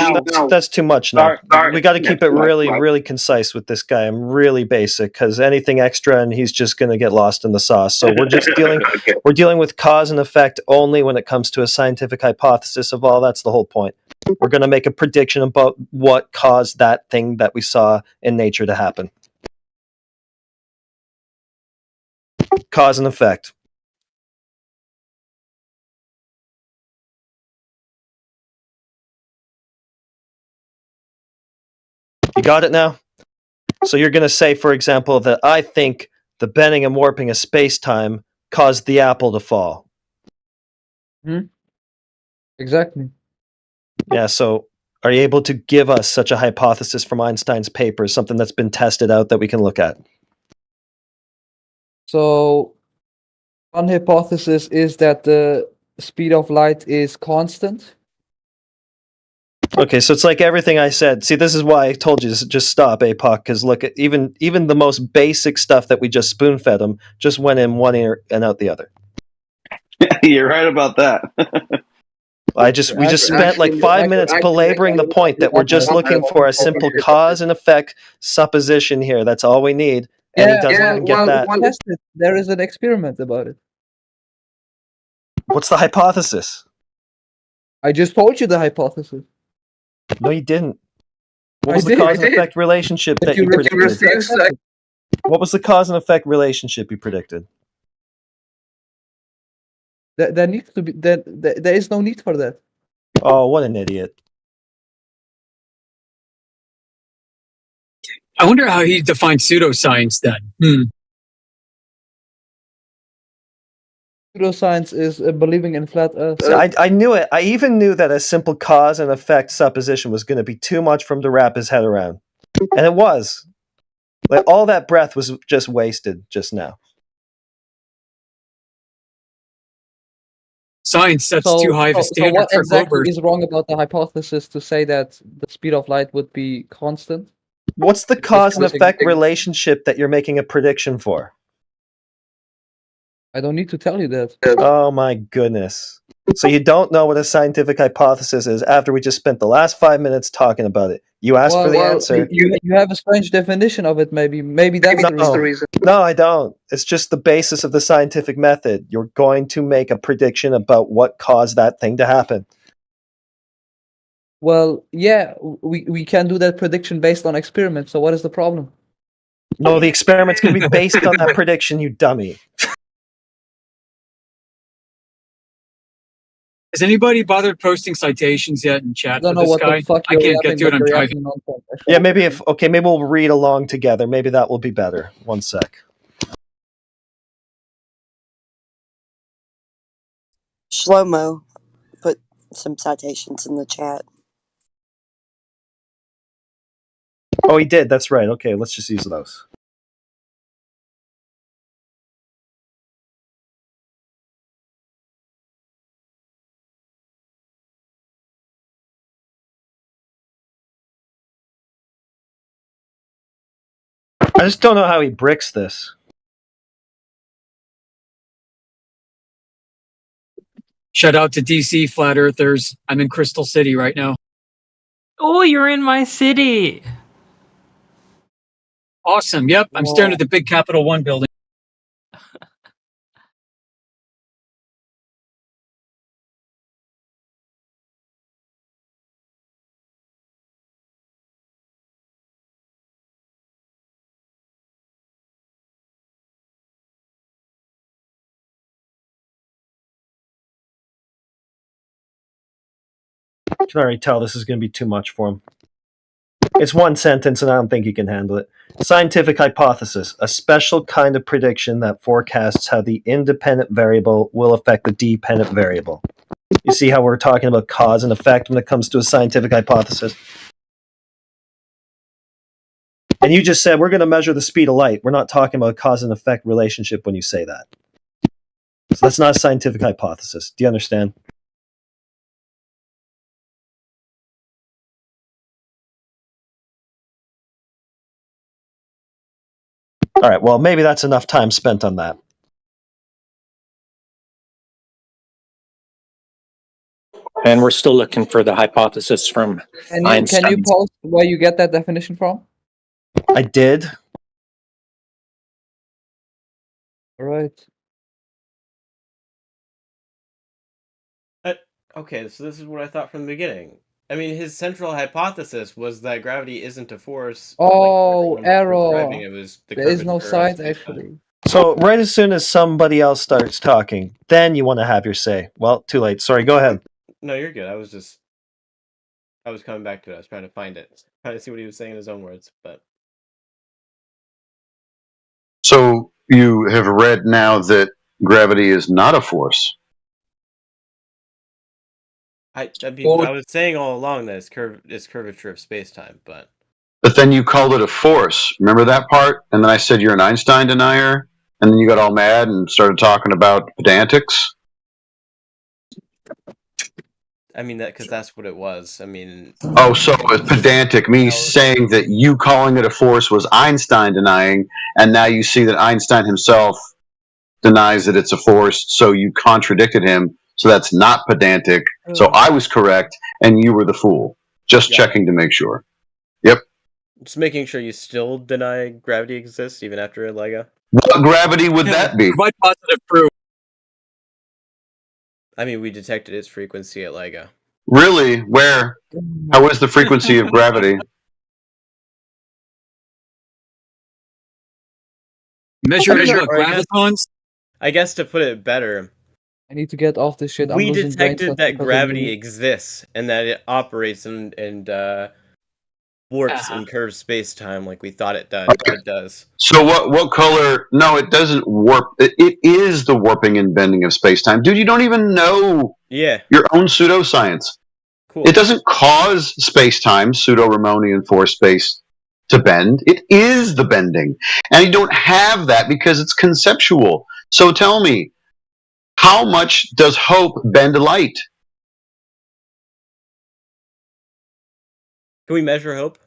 That's too much now. We got to keep it really, really concise with this guy. I'm really basic because anything extra and he's just going to get lost in the sauce. So we're just dealing with cause and effect only when it comes to a scientific hypothesis of all. That's the whole point. We're going to make a prediction about what caused that thing that we saw in nature to happen. Cause and effect. You got it now? So you're going to say, for example, that I think the bending and warping of space-time caused the apple to fall. Exactly. Yeah, so are you able to give us such a hypothesis from Einstein's paper, something that's been tested out that we can look at? So one hypothesis is that the speed of light is constant. Okay, so it's like everything I said. See, this is why I told you to just stop, APOC, because look, even the most basic stuff that we just spoon-fed him just went in one ear and out the other. You're right about that. We just spent like 5 minutes belaboring the point that we're just looking for a simple cause and effect supposition here. That's all we need. And he doesn't even get that. There is an experiment about it. What's the hypothesis? I just told you the hypothesis. No, you didn't. What was the cause and effect relationship that you predicted? What was the cause and effect relationship you predicted? There needs to be there is no need for that. Oh, what an idiot. I wonder how he defines pseudoscience then. Pseudoscience is believing in flat Earth. I knew it. I even knew that a simple cause and effect supposition was going to be too much for him to wrap his head around. And it was. Like, all that breath was just wasted just now. Science sets So, too high of a so standard what for exactly Glober. is wrong about the hypothesis to say that the speed of light would be constant? What's the It's just cause and something- effect relationship that you're making a prediction for? I don't need to tell you that. Oh my goodness. So you don't know what a scientific hypothesis is after we just spent the last 5 minutes talking about it. You asked for the answer. You have a strange definition of it, maybe. Maybe that's the reason. No, I don't. It's just the basis of the scientific method. You're going to make a prediction about what caused that thing to happen. Well, yeah, we can do that prediction based on experiments, so what is the problem? No, the experiment's going to be based on that prediction, you dummy. Has anybody bothered posting citations yet in chat I don't for know this what guy? the fuck I you're can't get yapping, to it. but I'm you're driving. yapping nonsense. Yeah, maybe we'll read along together. Maybe that will be better. One sec. Shlomo put some citations in the chat. Oh, he did. That's right. Okay, let's just use those. I just don't know how he bricks this. Shout out to DC Flat Earthers. I'm in Crystal City right now. Oh, you're in my city. Awesome. Yep, I'm staring at the big Capital One building. I can already tell this is going to be too much for him. It's one sentence, and I don't think he can handle it. Scientific hypothesis, a special kind of prediction that forecasts how the independent variable will affect the dependent variable. You see how we're talking about cause and effect when it comes to a scientific hypothesis? And you just said we're going to measure the speed of light. We're not talking about cause and effect relationship when you say that. So that's not a scientific hypothesis. Do you understand? All right, well, maybe that's enough time spent on that. And we're still looking for the hypothesis from Einstein. Can you post where you get that definition from? I did. All right. Okay, so this is what I thought from the beginning. I mean, his central hypothesis was that gravity isn't a force. Oh, error. Describing it was the There is no curvature of science, space-time. actually. So right as soon as somebody else starts talking, then you want to have your say. Well, too late. Sorry, go ahead. No, you're good. I was coming back to it. I was trying to find it, trying to see what he was saying in his own words. But So you have read now that gravity is not a force. I mean, I was saying all along that it's curvature of space-time, but But then you called it a force. Remember that part? And then I said you're an Einstein denier, and then you got all mad and started talking about pedantics. I mean that because that's what it was. I mean, Oh, so it's pedantic. Me saying that you calling it a force was Einstein denying, and now you see that Einstein himself denies that it's a force, so you contradicted him. So that's not pedantic. So I was correct, and you were the fool. Just checking to make sure. Yep. just making sure you still deny gravity exists even after LIGO. What gravity would that be? Provide positive proof. I mean, we detected its frequency at LIGO. Really? Where? How is the frequency of gravity? Measured in Or I guess- gravitons. I guess to put it better, I need to get off this shit. I'm we losing brain detected cells that because of gravity you. exists and that it operates and warps and curves space-time like we thought it does. Okay. It does. So what color? No, it doesn't warp. It is the warping and bending of space-time. Dude, you don't even know Yeah. your own pseudoscience. Cool. It doesn't cause space-time, pseudo-Ramonian force space to bend. It is the bending. And you don't have that because it's conceptual. So tell me, how much does hope bend light? Can we measure hope?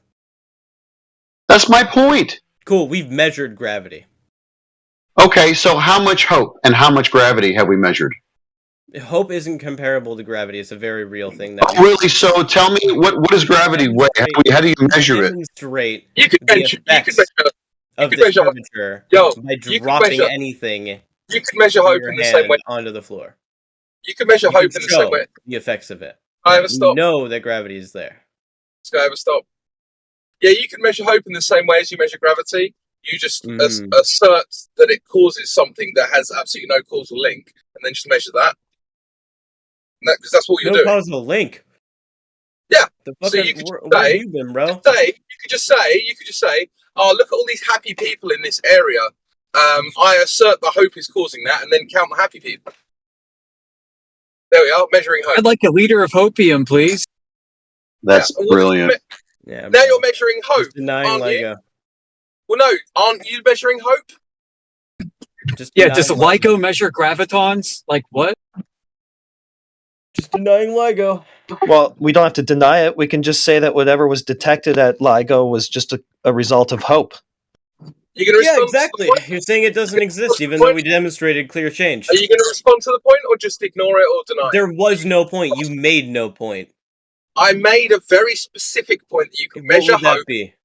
That's my point. Cool, we've measured gravity. Okay, so how much hope and how much gravity have we measured? Hope isn't comparable to gravity. It's a very real thing. That Really? So tell me, what does gravity weigh? How do you measure it? Demonstrate You could the measure. effects of could the measure- curvature Yo, by you could dropping measure- anything You could measure from hope your in the same hand way. onto the floor. You could measure You hope can in the same show way. the effects of it. I ever We stop. know that gravity is there. This guy ever stop. Yeah, you can measure hope in the same way as you measure gravity. You just assert that it causes something that has absolutely no causal link, and then just measure that. Because that's what you're No doing. causal link. Yeah. The So fucking, you could where say, have you been, bro? you could just say, oh, look at all these happy people in this area. I assert that hope is causing that, and then count the happy people. There we are, measuring hope. I'd like a liter of hopium, please. That's Yeah. brilliant. Yeah, Now you're measuring hope, just denying aren't you? LIGO. Well, no, aren't you measuring hope? Just Yeah, does denying LIGO measure gravitons? Like what? Just denying LIGO. Well, we don't have to deny it. We can just say that whatever was detected at LIGO was just a result of hope. You're gonna Yeah, respond exactly. To the point? You're saying it doesn't exist, even though we demonstrated clear change. Are you going to respond to the point, or just ignore it or deny it? There was no point. You made no point. I made a very specific point that you can What measure would that hope. be?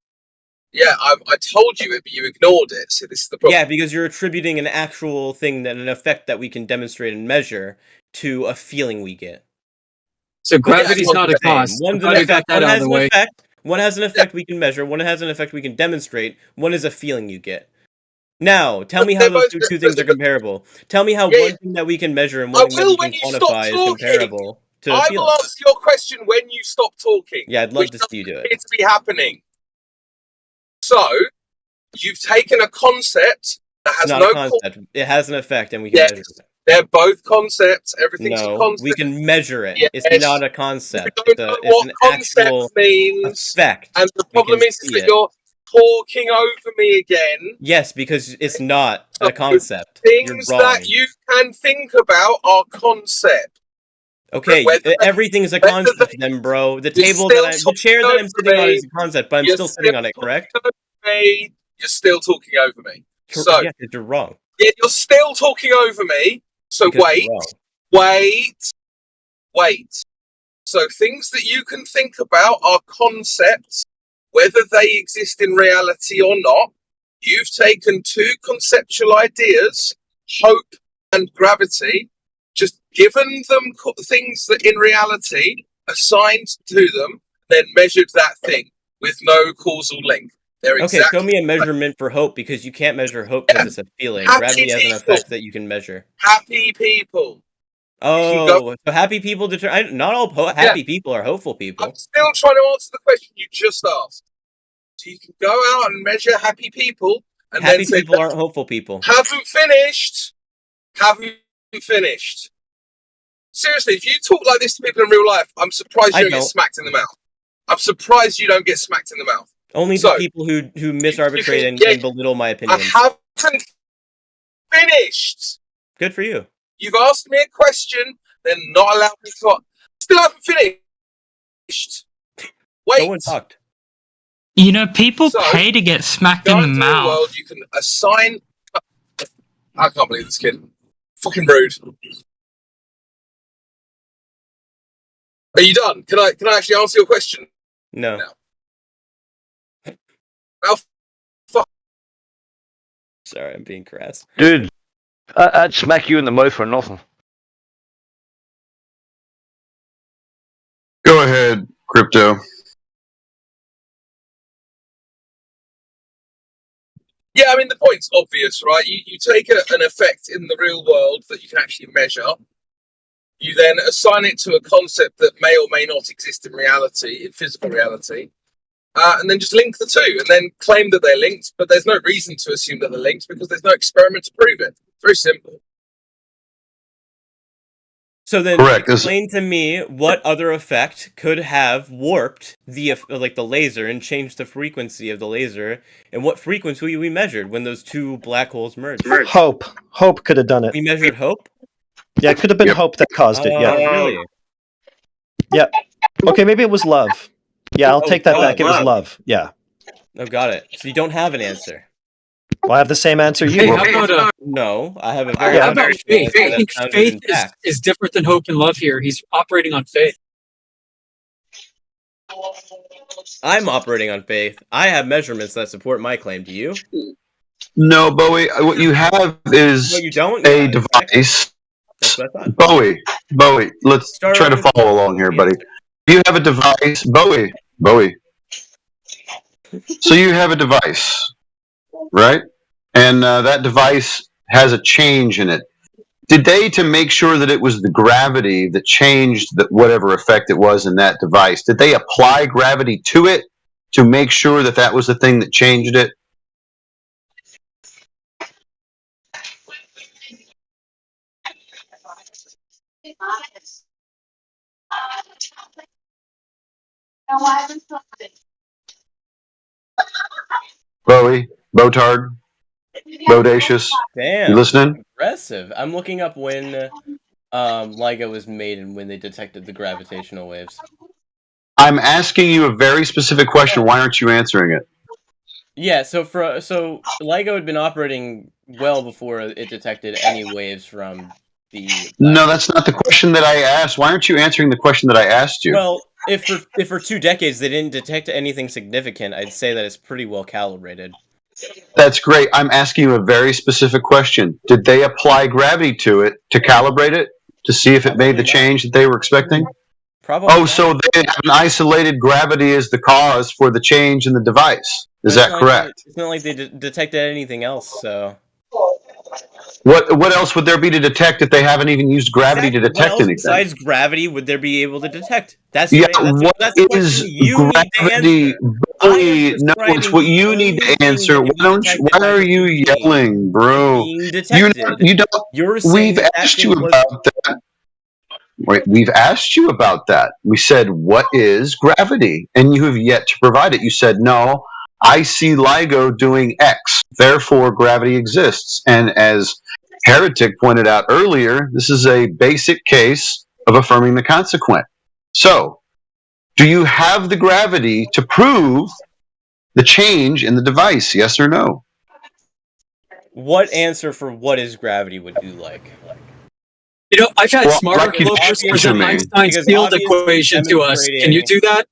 Yeah, I told you it, but you ignored it. So this is the problem. Yeah, because you're attributing an actual thing, that an effect that we can demonstrate and measure, to a feeling we get. So gravity's not a cause. One's Glad an we got effect. that One out of has the an way. effect. One has an effect we can measure. One has an effect we can demonstrate. One is a feeling you get. Now, tell me how those two things are comparable. Tell me how one thing that we can measure and one thing that we can quantify is comparable to a I feeling. will answer your question when you stop talking. Yeah, I'd love to see you do it. It's be happening. So, you've taken a concept that has It's not no a concept. It has an effect, and we can Yes, measure it. they're both concepts. Everything's a No, concept. we can measure it. Yes. It's not a concept. You don't know It's what an concept actual means, effect. and the We problem can is see that it. you're talking over me again. Yes, because it's not a concept. You're Things wrong. that you can think about are concept. Okay, everything's a concept then, bro. The table that the chair that I'm sitting on is a concept, but I'm still sitting on it, correct? You're still talking over me. So yeah, you're wrong. yeah, you're still talking over me. So Because wait, you're wrong. wait. So things that you can think about are concepts, whether they exist in reality or not. You've taken two conceptual ideas, hope and gravity, just given them things that in reality assigned to them, then measured that thing with no causal link. They're Okay, exactly show me a measurement for hope, because you can't measure hope because it's a feeling. Happy Gravity has an people. effect that you can measure. happy people. Oh, so happy people not all happy people are hopeful people. I'm still trying to answer the question you just asked. So you can go out and measure happy people, and Happy then say, people aren't hopeful people. Haven't finished. Seriously, if you talk like this to people in real life, I'm surprised I you don't get don't. smacked in the mouth. I'm surprised you don't get smacked in the mouth. Only So, the people who misarbitrate and belittle my I opinions. haven't finished. Good for you. You've asked me a question, then not allowed me to. Still haven't finished. Wait. No one talked. You know, people So, pay to get smacked Go in the into mouth. world, you can assign. I can't believe this kid. Fucking rude. Are you done? Can I actually answer your question? No. Oh, fuck. Sorry, I'm being crass. Dude, I'd smack you in the mouth for nothing. Go ahead, Crypto. Yeah, I mean, the point's obvious, right? You take an effect in the real world that you can actually measure. You then assign it to a concept that may or may not exist in reality, in physical reality. And then just link the two and then claim that they're linked, but there's no reason to assume that they're linked because there's no experiment to prove it. Very simple. So then, Correct. explain to me what other effect could have warped the laser and changed the frequency of the laser, and what frequency we measured when those two black holes merged. Hope. Hope could have done it. We measured hope. Yeah, it could have been hope that caused it. Yeah. Really? Yeah. Okay, maybe it was love. Yeah, I'll take that God, back. It was love. Yeah. Oh, got it. So you don't have an answer. Well, I have the same answer you Hey, do. how about No, I have a very. how about faith? I that think sounded faith intact. is different than hope and love here. He's operating on faith. I'm operating on faith. I have measurements that support my claim. Do you? No, Bowie. What you have is No, you don't. a device. That's what I thought. Bowie. Let's Start try to over. follow along here, buddy. You have a device, Bowie. So you have a device, right? And that device has a change in it. Did they, to make sure that it was the gravity that changed whatever effect it was in that device, did they apply gravity to it to make sure that that was the thing that changed it? Bowie, Botard, Bodacious, Damn. you listening? Impressive. I'm looking up when LIGO was made and when they detected the gravitational waves. I'm asking you a very specific question. Why aren't you answering it? Yeah, so LIGO had been operating well before it detected any waves from the. No, that's not the question that I asked. Why aren't you answering the question that I asked you? Well, if for 2 decades they didn't detect anything significant, I'd say that it's pretty well calibrated. That's great. I'm asking you a very specific question. Did they apply gravity to it to calibrate it to see if it made the change that they were expecting? Probably. Oh, so they have an isolated gravity as the cause for the change in the device. Is that correct? It's not like they detected anything else, so. What else would there be to detect if they haven't even used gravity to detect What else anything? besides gravity would there be able to detect? That's Yeah, the question you need to gravity? answer. Bowie, no, it's what you need to answer. Why are you yelling, bro? You don't. You're saying We've asked you about that. Wait, we've asked you about that. We said, what is gravity? And you have yet to provide it. You said, no, I see LIGO doing X, therefore gravity exists. And as Heretic pointed out earlier, this is a basic case of affirming the consequent. So, do you have the gravity to prove the change in the device, yes or no? What answer for what is gravity would you like? You know, I've had smarter like you to folks answer present me. Einstein's Because field obviously equation to us. Can you do that?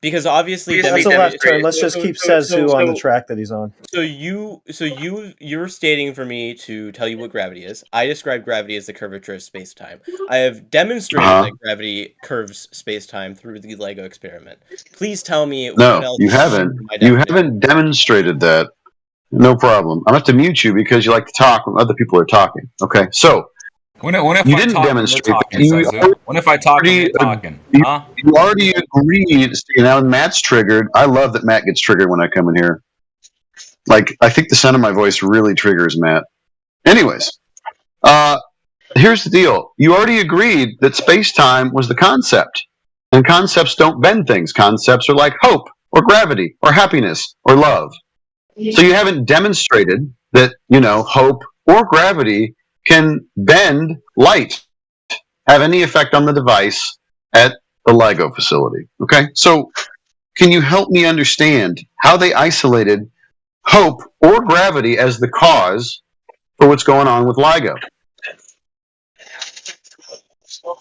Because obviously That's a left turn. Let's just keep Sezu on the track that he's on. So you're stating for me to tell you what gravity is. I describe gravity as the curvature of space-time. I have demonstrated that gravity curves space-time through the LIGO experiment. Please tell me what No, else. you haven't. You haven't demonstrated that. No problem. I'm going to have to mute you because you like to talk when other people are talking. Okay, so When if you I didn't talk, demonstrate you're that. talking, You Sezu? When if I talk, you're talking? Huh? You already agreed. See, now Matt's triggered. I love that Matt gets triggered when I come in here. Like, I think the sound of my voice really triggers Matt. Anyways, here's the deal. You already agreed that space-time was the concept. And concepts don't bend things. Concepts are like hope, or gravity, or happiness, or love. So you haven't demonstrated that, hope or gravity can bend light, have any effect on the device at the LIGO facility. Okay? So can you help me understand how they isolated hope or gravity as the cause for what's going on with LIGO?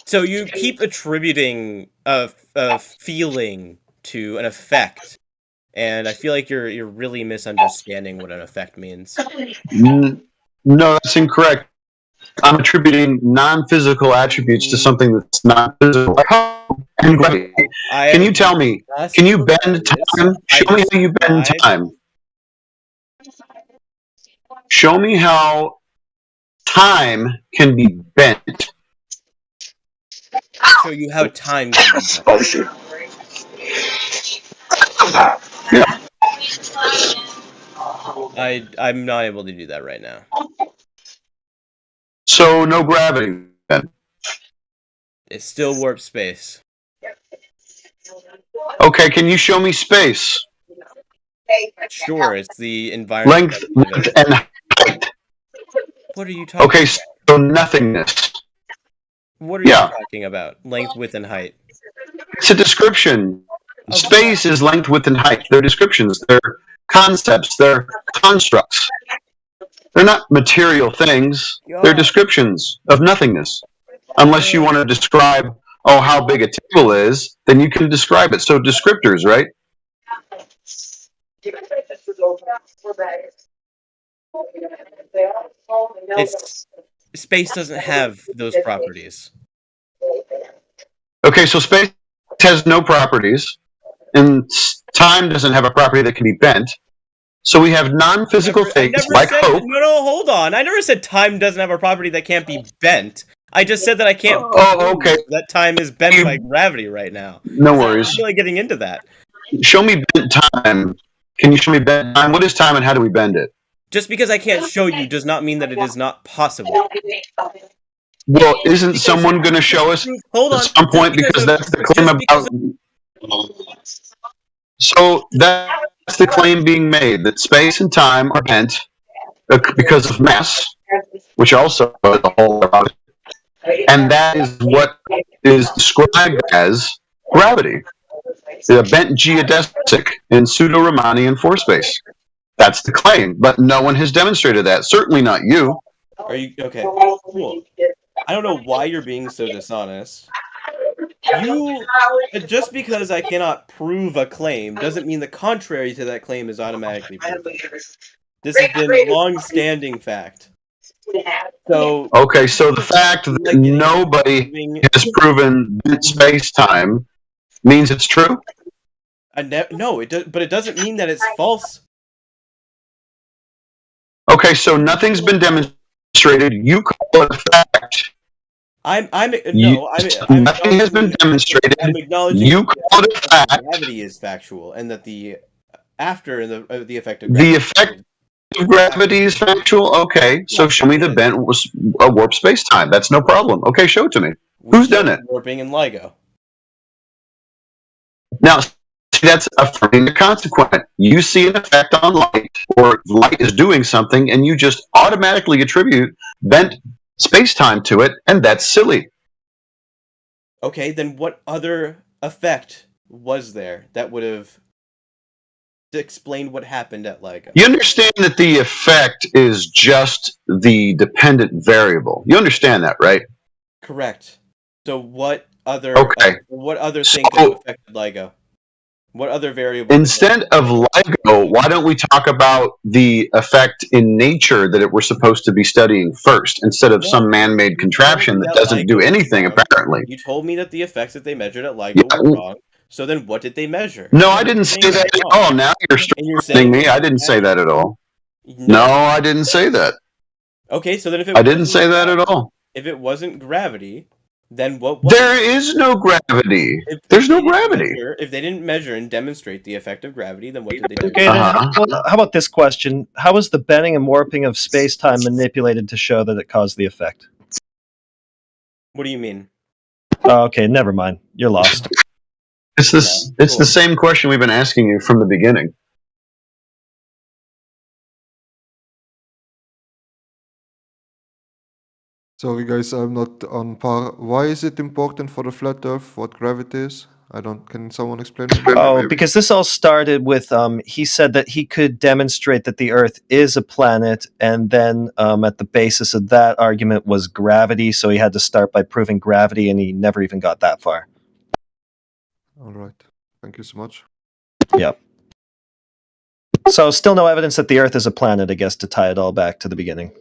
So you keep attributing a feeling to an effect, and I feel like you're really misunderstanding what an effect means. No, that's incorrect. I'm attributing non-physical attributes to something that's not physical. And gravity. Can you tell me? Can you bend time? Show me how you bend time. Show me how time can be bent. Show you how time can be bent. Yeah. I'm not able to do that right now. So no gravity then. It's still warp space. Okay, can you show me space? Sure, it's the environment. Length, width, and height. What are you talking Okay, about? so nothingness. What are Yeah. you talking about? Length, width, and height. It's a description. Space is length, width, and height. They're descriptions. They're concepts. They're constructs. They're not material things. They're descriptions of nothingness. Unless you want to describe, how big a table is, then you can describe it. So descriptors, right? Space doesn't have those properties. Okay, so space has no properties, and time doesn't have a property that can be bent. So we have non-physical things like hope. No, hold on. I never said time doesn't have a property that can't be bent. I just said that I can't okay. that time is bent by gravity right now. No worries. I'm really getting into that. Show me bent time. Can you show me bent time? What is time and how do we bend it? Just because I can't show you does not mean that it is not possible. Well, isn't someone going to show us at some point, because that's the claim about... So that's the claim being made, that space and time are bent because of mass, which also is a whole lot about it. And that is what is described as gravity. The bent geodesic in pseudo-Riemannian force space. That's the claim, but no one has demonstrated that. Certainly not you. Are you okay? Cool. I don't know why you're being so dishonest. Just because I cannot prove a claim doesn't mean the contrary to that claim is automatically proven. This has been long-standing fact. So okay, so the fact that nobody has proven space-time means it's true? No, but it doesn't mean that it's false. Okay, so nothing's been demonstrated. You call it a fact. Nothing has been demonstrated. I'm acknowledging you call it a fact. Gravity is factual, and that the effect of gravity. The effect of gravity is factual. Okay, so show me the bent was a warp space-time. That's no problem. Okay, show it to me. Who's done it? Warping in LIGO. Now, see, that's affirming the consequent. You see an effect on light, or light is doing something, and you just automatically attribute bent space-time to it, and that's silly. Okay, then what other effect was there that would have explained what happened at LIGO? You understand that the effect is just the dependent variable. You understand that, right? Correct. So what other thing could have affected LIGO? What other variable? Instead of LIGO, why don't we talk about the effect in nature that we're supposed to be studying first, instead of some man-made contraption that doesn't do anything, apparently? You told me that the effects that they measured at LIGO were wrong. So then what did they measure? No, I didn't say that at all. Now you're strengthening me. I didn't say that at all. No, I didn't say that. Okay, so then if it I didn't say that at all. If it wasn't gravity, then what? There is no gravity. There's no gravity. If they didn't measure and demonstrate the effect of gravity, then what did they do? Okay, then how about this question? How was the bending and warping of space-time manipulated to show that it caused the effect? What do you mean? Oh, okay, never mind. You're lost. It's the same question we've been asking you from the beginning. Sorry guys, I'm not on par. Why is it important for the flat earth what gravity is? Can someone explain it? Oh, because this all started with he said that he could demonstrate that the Earth is a planet, and then at the basis of that argument was gravity, so he had to start by proving gravity, and he never even got that far. Alright. Thank you so much. Yep. So still no evidence that the Earth is a planet, I guess, to tie it all back to the beginning.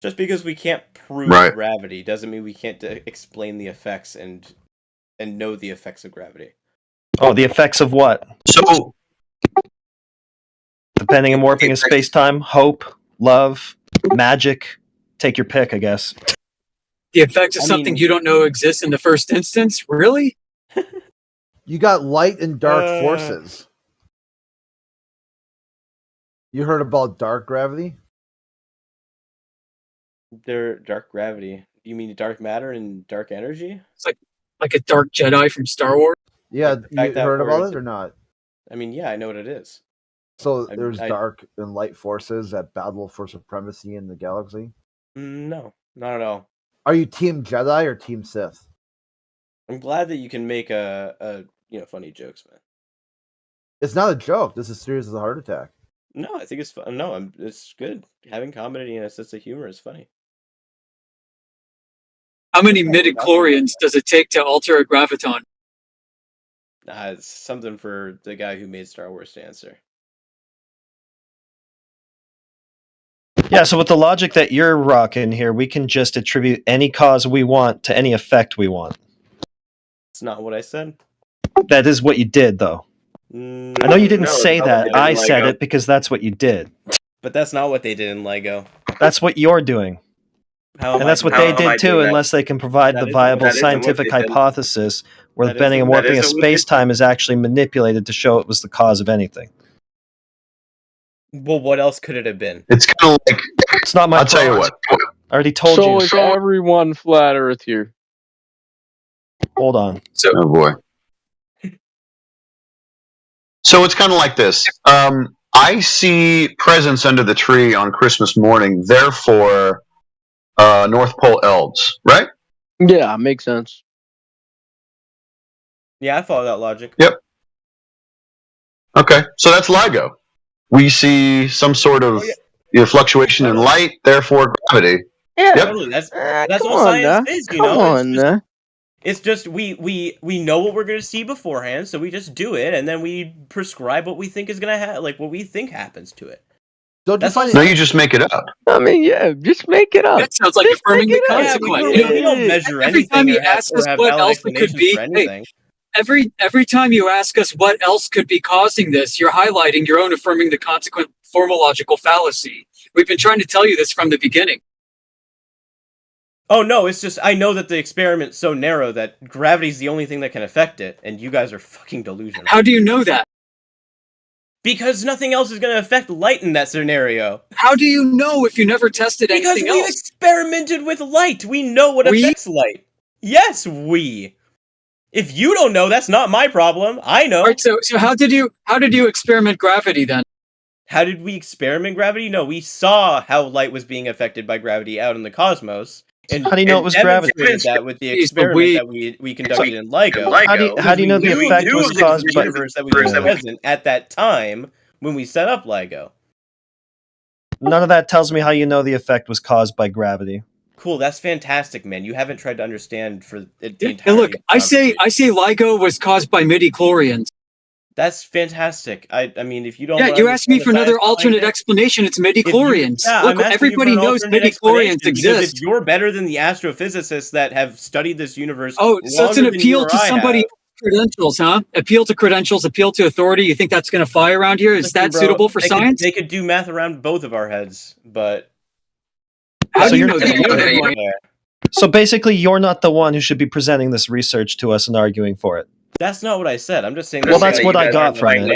Just because we can't prove gravity doesn't mean we can't explain the effects and know the effects of gravity. Oh, the effects of what? So, the bending and warping of space-time, hope, love, magic. Take your pick, I guess. The effects of something you don't know exists in the first instance? Really? You got light and dark forces. You heard about dark gravity? Dark gravity. You mean dark matter and dark energy? It's like a dark Jedi from Star Wars. Yeah, Like the fact you that heard we're- about it or not? I mean, yeah, I know what it is. So I- there's I- dark and light forces that battle for supremacy in the galaxy. No, not at all. Are you Team Jedi or Team Sith? I'm glad that you can make a funny jokes, man. It's not a joke. This is serious as a heart attack. No, I think it's fun. No, it's good. Having comedy and a sense of humor is funny. How many midichlorians does it take to alter a graviton? It's something for the guy who made Star Wars to answer. Yeah, so with the logic that you're rocking here, we can just attribute any cause we want to any effect we want. It's not what I said. That is what you did, though. I know you didn't say that. I said it because that's what you did. But that's not what they did in LEGO. That's what you're doing. And that's what they did too, unless they can provide the viable scientific hypothesis where the bending and warping of space-time is actually manipulated to show it was the cause of anything. Well, what else could it have been? It's kind of like it's not my. I'll tell you what. I already told so you. is everyone flat Earth here? Hold on. Oh boy. So it's kind of like this. I see presents under the tree on Christmas morning. Therefore, North Pole elves, right? Yeah, makes sense. Yeah, I follow that logic. Yep. Okay, so that's LIGO. We see some sort of fluctuation in light, therefore gravity. Yeah, Yep. Totally. That's come all on science now. is, you Come know. on It's just we know what we're gonna see beforehand, so we just do it, and then we prescribe what we think is gonna happen, like what we think happens to it. That's all. No, you just make it up. I mean, yeah, just make it up. That sounds like Just affirming make the it up. consequence. We don't measure Every time anything you or have, ask or us have what valid else it could explanations be, for hey, anything. every time you ask us what else could be causing this, you're highlighting your own affirming the consequent formological fallacy. We've been trying to tell you this from the beginning. Oh no, it's just I know that the experiment's so narrow that gravity's the only thing that can affect it, and you guys are fucking delusional. How do you know that? Because nothing else is gonna affect light in that scenario. How do you know if you never tested Because anything we've else? experimented with light. We know what affects light. Yes, we. If you don't know, that's not my problem. I know. All right, so how did you experiment gravity then? How did we experiment gravity? No, we saw how light was being affected by gravity out in the cosmos. And How do you know it was gravity? demonstrated that with the Jeez, but experiment that we conducted in LIGO. How do you know the We effect knew was that caused the by? universe that we were present at that time when we set up LIGO. None of that tells me how you know the effect was caused by gravity. Cool, that's fantastic, man. You haven't tried to understand for the And entire. look, I say LIGO was caused by midichlorians. That's fantastic. I mean, if you don't. Yeah, you asked me for another alternate explanation. It's midichlorians. Look, everybody knows midichlorians exist. If you're better than the astrophysicists that have studied this universe. Oh, so it's an longer than appeal you or to I somebody's have. credentials, huh? Appeal to credentials, appeal to authority. You think that's going to fly around here? Is Listen, that bro, suitable for they science? they could do math around both of our heads, but. How do you you're- know that? You don't know. So basically, you're not the one who should be presenting this research to us and arguing for it. That's not what I said. I'm just saying. Well, that's what I got from it.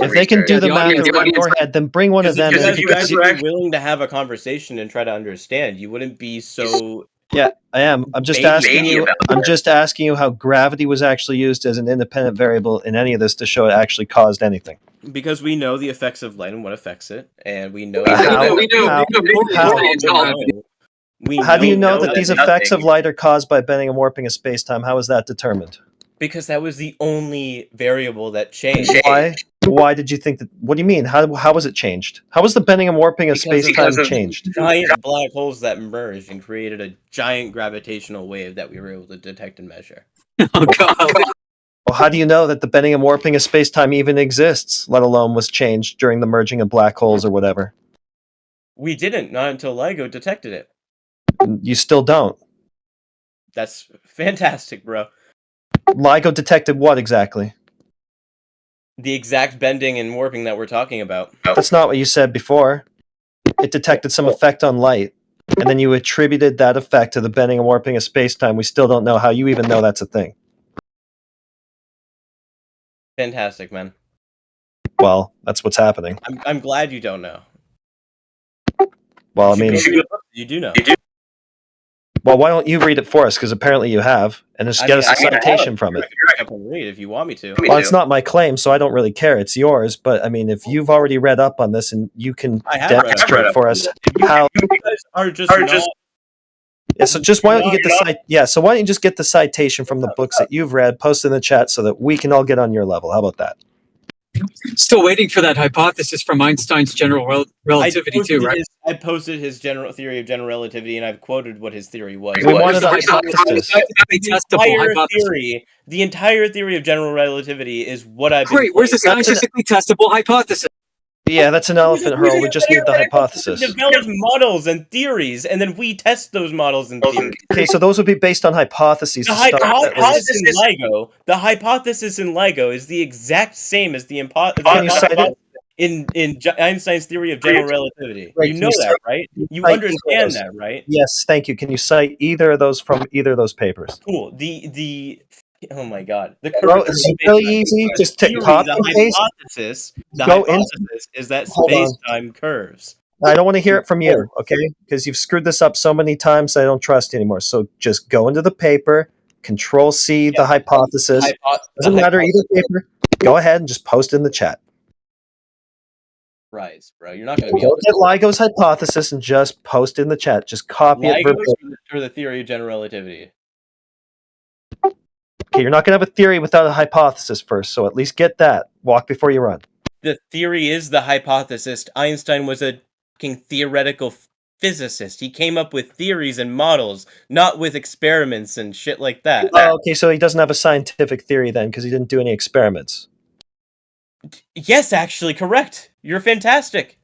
If they can do the math in your head, then bring one of them. Because and if you you can guys see- were willing to have a conversation and try to understand, you wouldn't be so. Yeah, I am. I'm just asking you. I'm just asking you how gravity was actually used as an independent variable in any of this to show it actually caused anything. Because we know the effects of light and what affects it, and we know. How do you know that these effects of light are caused by bending and warping of space-time? How is that determined? Because that was the only variable that changed. Why? Why did you think that? What do you mean? How was it changed? How was the bending and warping of space-time changed? Giant black holes that merged and created a giant gravitational wave that we were able to detect and measure. Oh god. Well, how do you know that the bending and warping of space-time even exists, let alone was changed during the merging of black holes or whatever? We didn't, not until LIGO detected it. You still don't. That's fantastic, bro. LIGO detected what exactly? The exact bending and warping that we're talking about. That's not what you said before. It detected some effect on light, and then you attributed that effect to the bending and warping of space-time. We still don't know how you even know that's a thing. Fantastic, man. Well, that's what's happening. I'm glad you don't know. Well, I mean, You do know. Well, why don't you read it for us? Because apparently you have, and just get us a citation from it. You're not going to read if you want me to. Well, it's not my claim, so I don't really care. It's yours. But I mean, if you've already read up on this and you can demonstrate for us how. You guys are just not. Yeah, so just why don't you get the so why don't you just get the citation from the books that you've read, post in the chat so that we can all get on your level. How about that? Still waiting for that hypothesis from Einstein's general relativity too, right? I posted his general theory of general relativity, and I've quoted what his theory was. We wanted a hypothesis. The entire theory of general relativity is what I've. Great. Where's the scientifically testable hypothesis? Yeah, that's an elephant hurl. We just need the hypothesis. We develop models and theories, and then we test those models and theories. Okay, so those would be based on hypotheses. The hypothesis in LIGO is the exact same as the hypothesis in Einstein's theory of general relativity. Right, you know that, right? You understand that, right? Yes, thank you. Can you cite either of those from either of those papers? Cool. Oh my god. It's really easy. Just take copy the paste. hypothesis. The hypothesis is that space-time curves. I don't want to hear it from you, okay? Because you've screwed this up so many times I don't trust you anymore. So just go into the paper, Control-C the hypothesis. Doesn't matter either paper. Go ahead and just post it in the chat. Right, bro. You're not going to be able Go get LIGO's hypothesis and just post it in the chat. Just copy it verbatim. or the theory of general relativity. Okay, you're not going to have a theory without a hypothesis first, so at least get that. Walk before you run. The theory is the hypothesis. Einstein was a fucking theoretical physicist. He came up with theories and models, not with experiments and shit like that. Oh, okay, so he doesn't have a scientific theory then, because he didn't do any experiments. Yes, actually, correct. You're fantastic.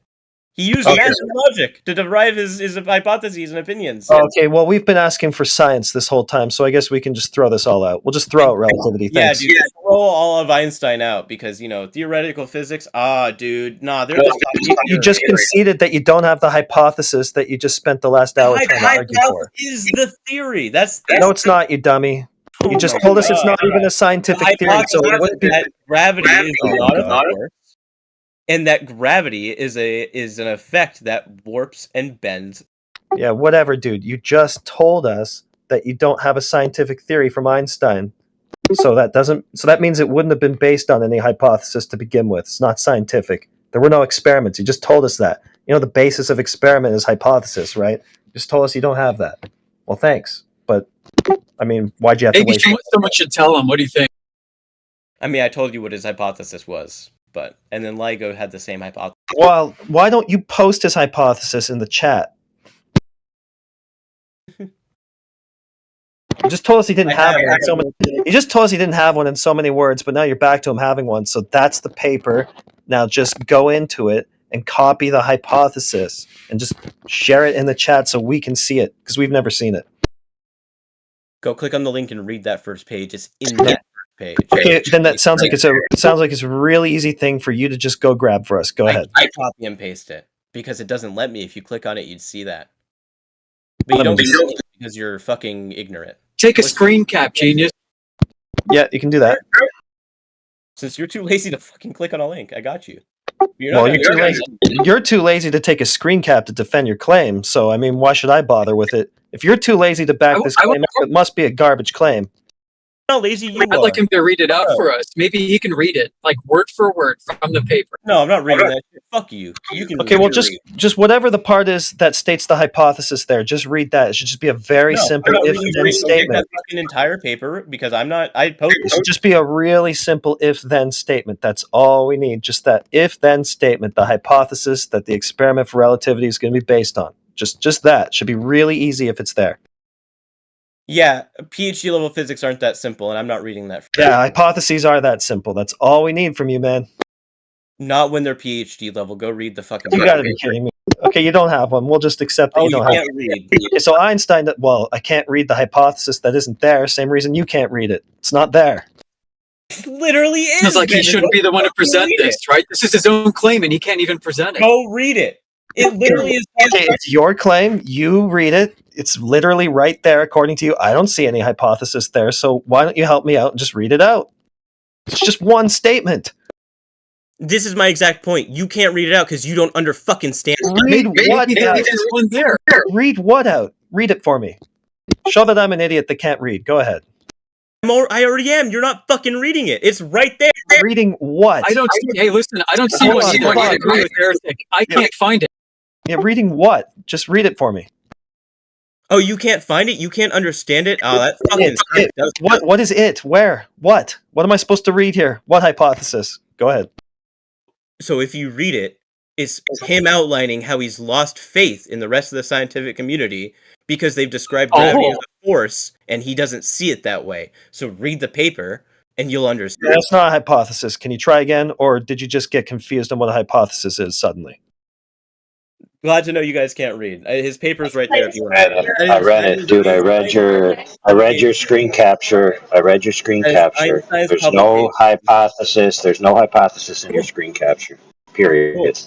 He used math and logic to derive his hypotheses and opinions. Okay, well, we've been asking for science this whole time, so I guess we can just throw this all out. We'll just throw out relativity. Thanks. Yeah, dude, throw all of Einstein out because, theoretical physics, dude, nah, they're just... You just conceded that you don't have the hypothesis that you just spent the last hour trying to argue for. Is the theory. That's No, it's not, you dummy. You just told us it's not even a scientific theory, so it wouldn't be... that gravity is not a force. And that gravity is an effect that warps and bends. Yeah, whatever, dude. You just told us that you don't have a scientific theory from Einstein. So that means it wouldn't have been based on any hypothesis to begin with. It's not scientific. There were no experiments. You just told us that. The basis of experiment is hypothesis, right? You just told us you don't have that. Well, thanks. But, I mean, why'd you have to waste... Maybe someone should tell him. What do you think? I mean, I told you what his hypothesis was. And then LIGO had the same hypothesis. Well, why don't you post his hypothesis in the chat? You just told us he didn't have one. You just told us he didn't have one in so many words, but now you're back to him having one. So that's the paper. Now just go into it and copy the hypothesis and just share it in the chat so we can see it because we've never seen it. Go click on the link and read that first page. It's in that page. Okay, then that sounds like it's a really easy thing for you to just go grab for us. Go ahead. I copy and paste it because it doesn't let me. If you click on it, you'd see that. But you don't see it because you're fucking ignorant. Take a screen cap, genius. Yeah, you can do that. Since you're too lazy to fucking click on a link, I got you. You're too lazy to take a screen cap to defend your claim. So I mean, why should I bother with it? If you're too lazy to back this claim, it must be a garbage claim. How lazy you are. I'd like him to read it out for us. Maybe he can read it, like word for word from the paper. No, I'm not reading that shit. Fuck you. You can. Okay, well, just whatever the part is that states the hypothesis there, just read that. It should just be a very simple if-then statement. That fucking entire paper because I'm not. It should just be a really simple if-then statement. That's all we need. Just that if-then statement. The hypothesis that the experiment for relativity is going to be based on. Just that should be really easy if it's there. Yeah, PhD level physics aren't that simple, and I'm not reading that. Yeah, hypotheses are that simple. That's all we need from you, man. Not when they're PhD level. Go read the fucking. You gotta be kidding me. Okay, you don't have one. We'll just accept that you don't have one. Read. Okay, so Einstein, I can't read the hypothesis that isn't there. Same reason you can't read it. It's not there. It literally is. It's like he shouldn't be the one to present this, right? This is his own claim, and he can't even present it. Go read it. It literally is. Okay, it's your claim. You read it. It's literally right there, according to you. I don't see any hypothesis there, so why don't you help me out and just read it out? It's just one statement. This is my exact point. You can't read it out because you don't fucking stand. Read what out? Read what out? Read it for me. Show that I'm an idiot that can't read. Go ahead. I already am. You're not fucking reading it. It's right there. Reading what? I don't see. Hey, listen, I don't see Hold what on, you hold want on. to agree with Heretic. I Yeah. can't find it. Yeah, reading what? Just read it for me. Oh, you can't find it? You can't understand it? Oh, that fucking sucks. What is it? Where? What? What am I supposed to read here? What hypothesis? Go ahead. So if you read it, it's him outlining how he's lost faith in the rest of the scientific community because they've described gravity as a force and he doesn't see it that way. So read the paper and you'll understand. That's not a hypothesis. Can you try again, or did you just get confused on what a hypothesis is suddenly? Glad to know you guys can't read. His paper's right there if you want to read it. I read it, dude. I read your screen capture. I read your screen capture. There's no hypothesis. There's no hypothesis in your screen capture. Period.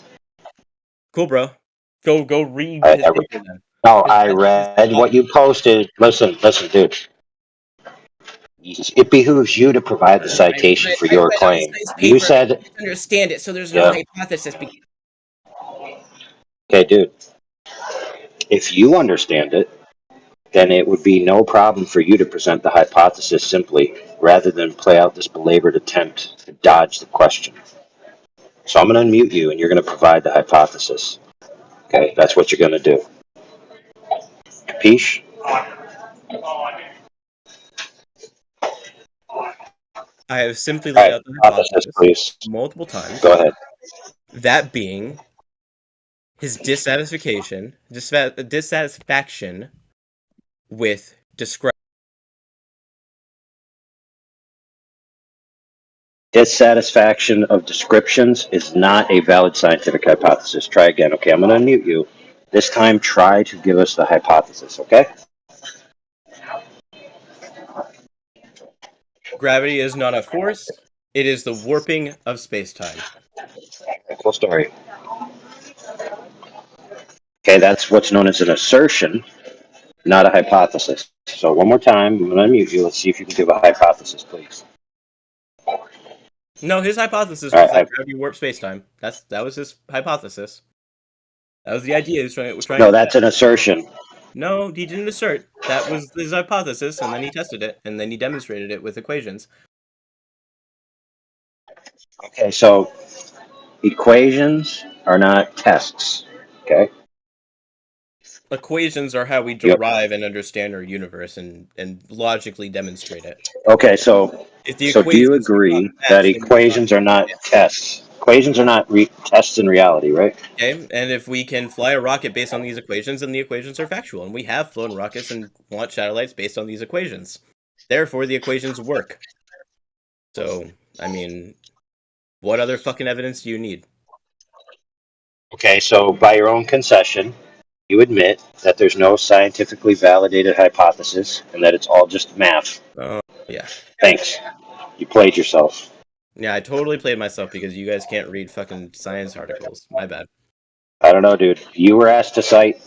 Cool, bro. Go read I his paper then. No, I read what you posted. Listen, dude. It behooves you to provide the citation for your claim. You said, Understand it, so there's no hypothesis. okay, dude. If you understand it, then it would be no problem for you to present the hypothesis simply, rather than play out this belabored attempt to dodge the question. So I'm going to unmute you, and you're going to provide the hypothesis. Okay, that's what you're going to do. Capiche? I have simply laid out the hypothesis please. multiple times. Go ahead. That being his dissatisfaction with describing. Dissatisfaction of descriptions is not a valid scientific hypothesis. Try again. Okay, I'm going to unmute you. This time, try to give us the hypothesis, okay? Gravity is not a force. It is the warping of space-time. Cool story. Okay, that's what's known as an assertion, not a hypothesis. So one more time, I'm going to unmute you. Let's see if you can give a hypothesis, please. No, his hypothesis was that gravity warps space-time. That was his hypothesis. That was the idea he was trying No, that's an assertion. No, he didn't assert. That was his hypothesis, and then he tested it, and then he demonstrated it with equations. Okay, so equations are not tests, okay? Equations are how we derive and understand our universe and logically demonstrate it. Okay, so do you agree that equations are not tests? Equations are not tests in reality, right? Okay, and if we can fly a rocket based on these equations, then the equations are factual, and we have flown rockets and launched satellites based on these equations. Therefore, the equations work. So, I mean, what other fucking evidence do you need? Okay, so by your own concession, you admit that there's no scientifically validated hypothesis and that it's all just math. Oh, yeah. Thanks. You played yourself. Yeah, I totally played myself because you guys can't read fucking science articles. My bad. I don't know, dude. You were asked to cite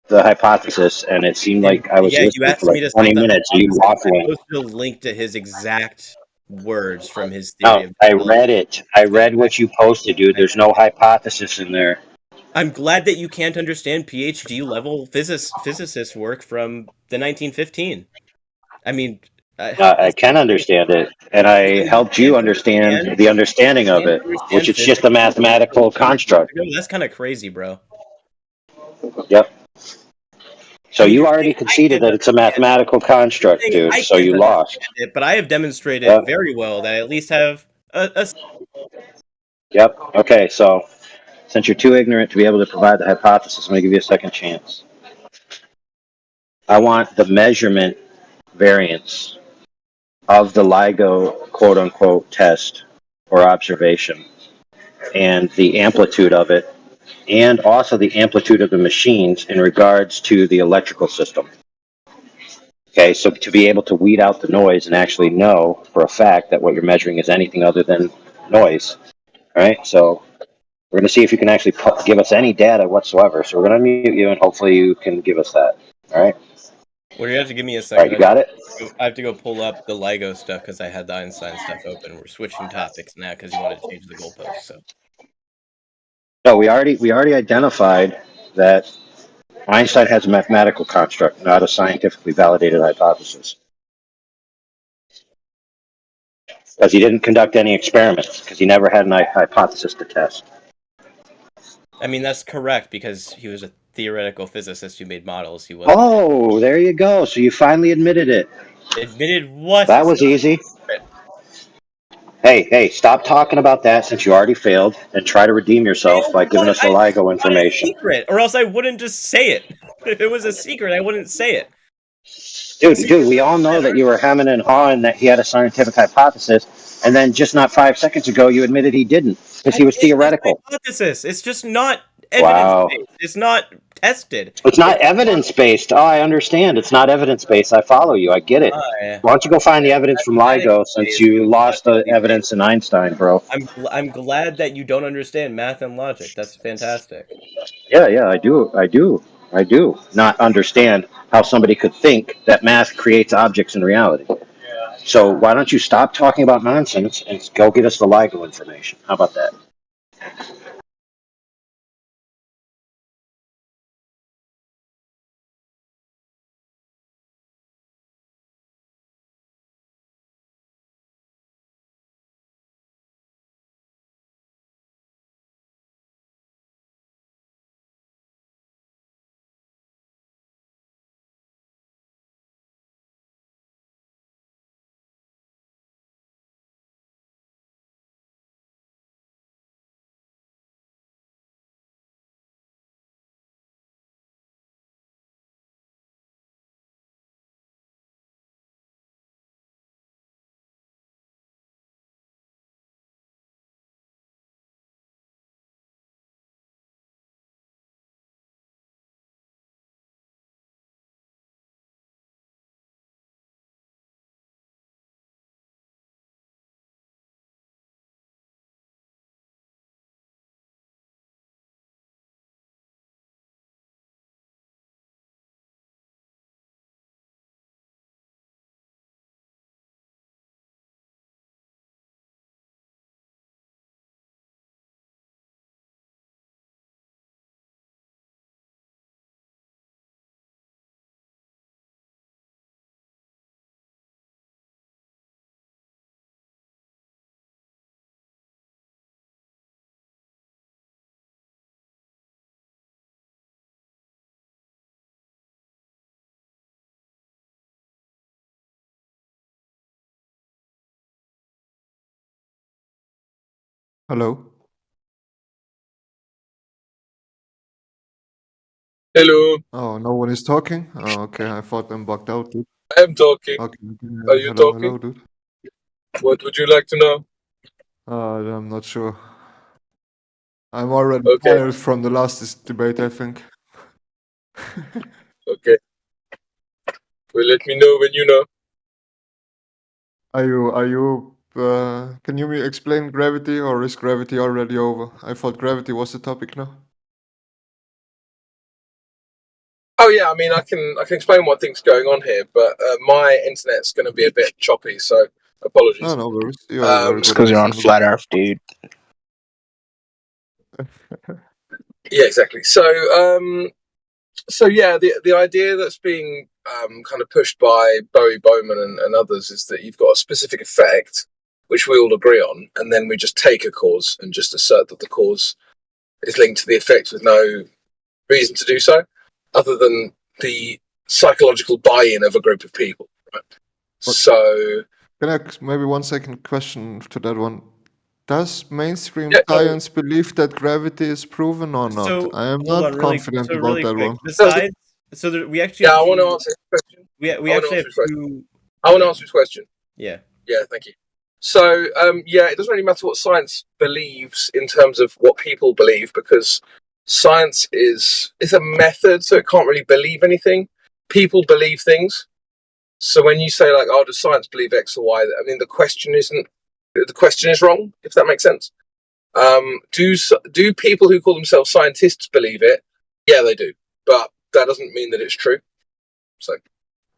the hypothesis, and it seemed like I was listening for like 20 minutes, and you waffling. I posted a link to his exact words from his theory. No, I read it. I read what you posted, dude. There's no hypothesis in there. I'm glad that you can't understand PhD level physicist work from the 1915. I mean, I can understand it, and I helped you understand the understanding of it, which is just a mathematical construct. That's kind of crazy, bro. Yep. So you already conceded that it's a mathematical construct, dude, so you lost. But I have demonstrated very well that I at least have a... Yep. Okay, so since you're too ignorant to be able to provide the hypothesis, I'm going to give you a second chance. I want the measurement variance of the LIGO quote-unquote test or observation and the amplitude of it, and also the amplitude of the machines in regards to the electrical system. Okay, so to be able to weed out the noise and actually know for a fact that what you're measuring is anything other than noise. All right, so we're going to see if you can actually give us any data whatsoever. So we're going to unmute you, and hopefully you can give us that. All right? Well, you have to give me a second. All right, you got it? I have to go pull up the LIGO stuff because I had the Einstein stuff open. We're switching topics now because you wanted to change the goalpost. So. No, we already identified that Einstein has a mathematical construct, not a scientifically validated hypothesis. Because he didn't conduct any experiments, because he never had an hypothesis to test. I mean, that's correct because he was a theoretical physicist who made models. He was Oh, there you go. So you finally admitted it. admitted what? That was easy. Hey, stop talking about that since you already failed and try to redeem yourself by giving us the LIGO information. Secret, or else I wouldn't just say it. If it was a secret, I wouldn't say it. Dude, we all know that you were hemming and hawing that he had a scientific hypothesis, and then just not 5 seconds ago you admitted he didn't because he was theoretical. Hypothesis. It's just not Wow. evidence-based. It's not tested. It's not evidence-based. Oh, I understand. It's not evidence-based. I follow you. I get it. Why don't you go find the evidence from LIGO since you lost the evidence in Einstein, bro? I'm glad that you don't understand math and logic. That's fantastic. Yeah, I do not understand how somebody could think that math creates objects in reality. So why don't you stop talking about nonsense and go get us the LIGO information? How about that? Hello. Hello. Oh, no one is talking? Oh, okay. I thought I'm bugged out, dude. I am talking. Okay. Are you Hello, talking? hello, dude. What would you like to know? I'm not sure. I'm already Okay. tired from the last debate, I think. Okay. Well, let me know when you know. Can you explain gravity, or is gravity already over? I thought gravity was the topic now. Oh yeah, I mean, I can explain what things going on here, but my internet's going to be a bit choppy, so apologies. Oh, no worries. You are very It's good because you're on understandable. flat Earth, dude. Yeah, exactly. So yeah, the idea that's being kind of pushed by Bowie Bowman and others is that you've got a specific effect, which we all agree on, and then we just take a cause and just assert that the cause is linked to the effect with no reason to do so, other than the psychological buy-in of a group of people. Right? So, can I maybe 1 second question to that one? Does mainstream science believe that gravity is proven or not? So I am hold not on, really, confident so about really that quick. one. Besides, so there, we actually yeah, have I want to two- answer this question. we actually have two. I want to answer this question. Yeah. Yeah, thank you. So, yeah, it doesn't really matter what science believes in terms of what people believe, because science is a method, so it can't really believe anything. People believe things. So when you say like, "Oh, does science believe X or Y?" I mean, the question is wrong. If that makes sense. Do people who call themselves scientists believe it? Yeah, they do, but that doesn't mean that it's true. So.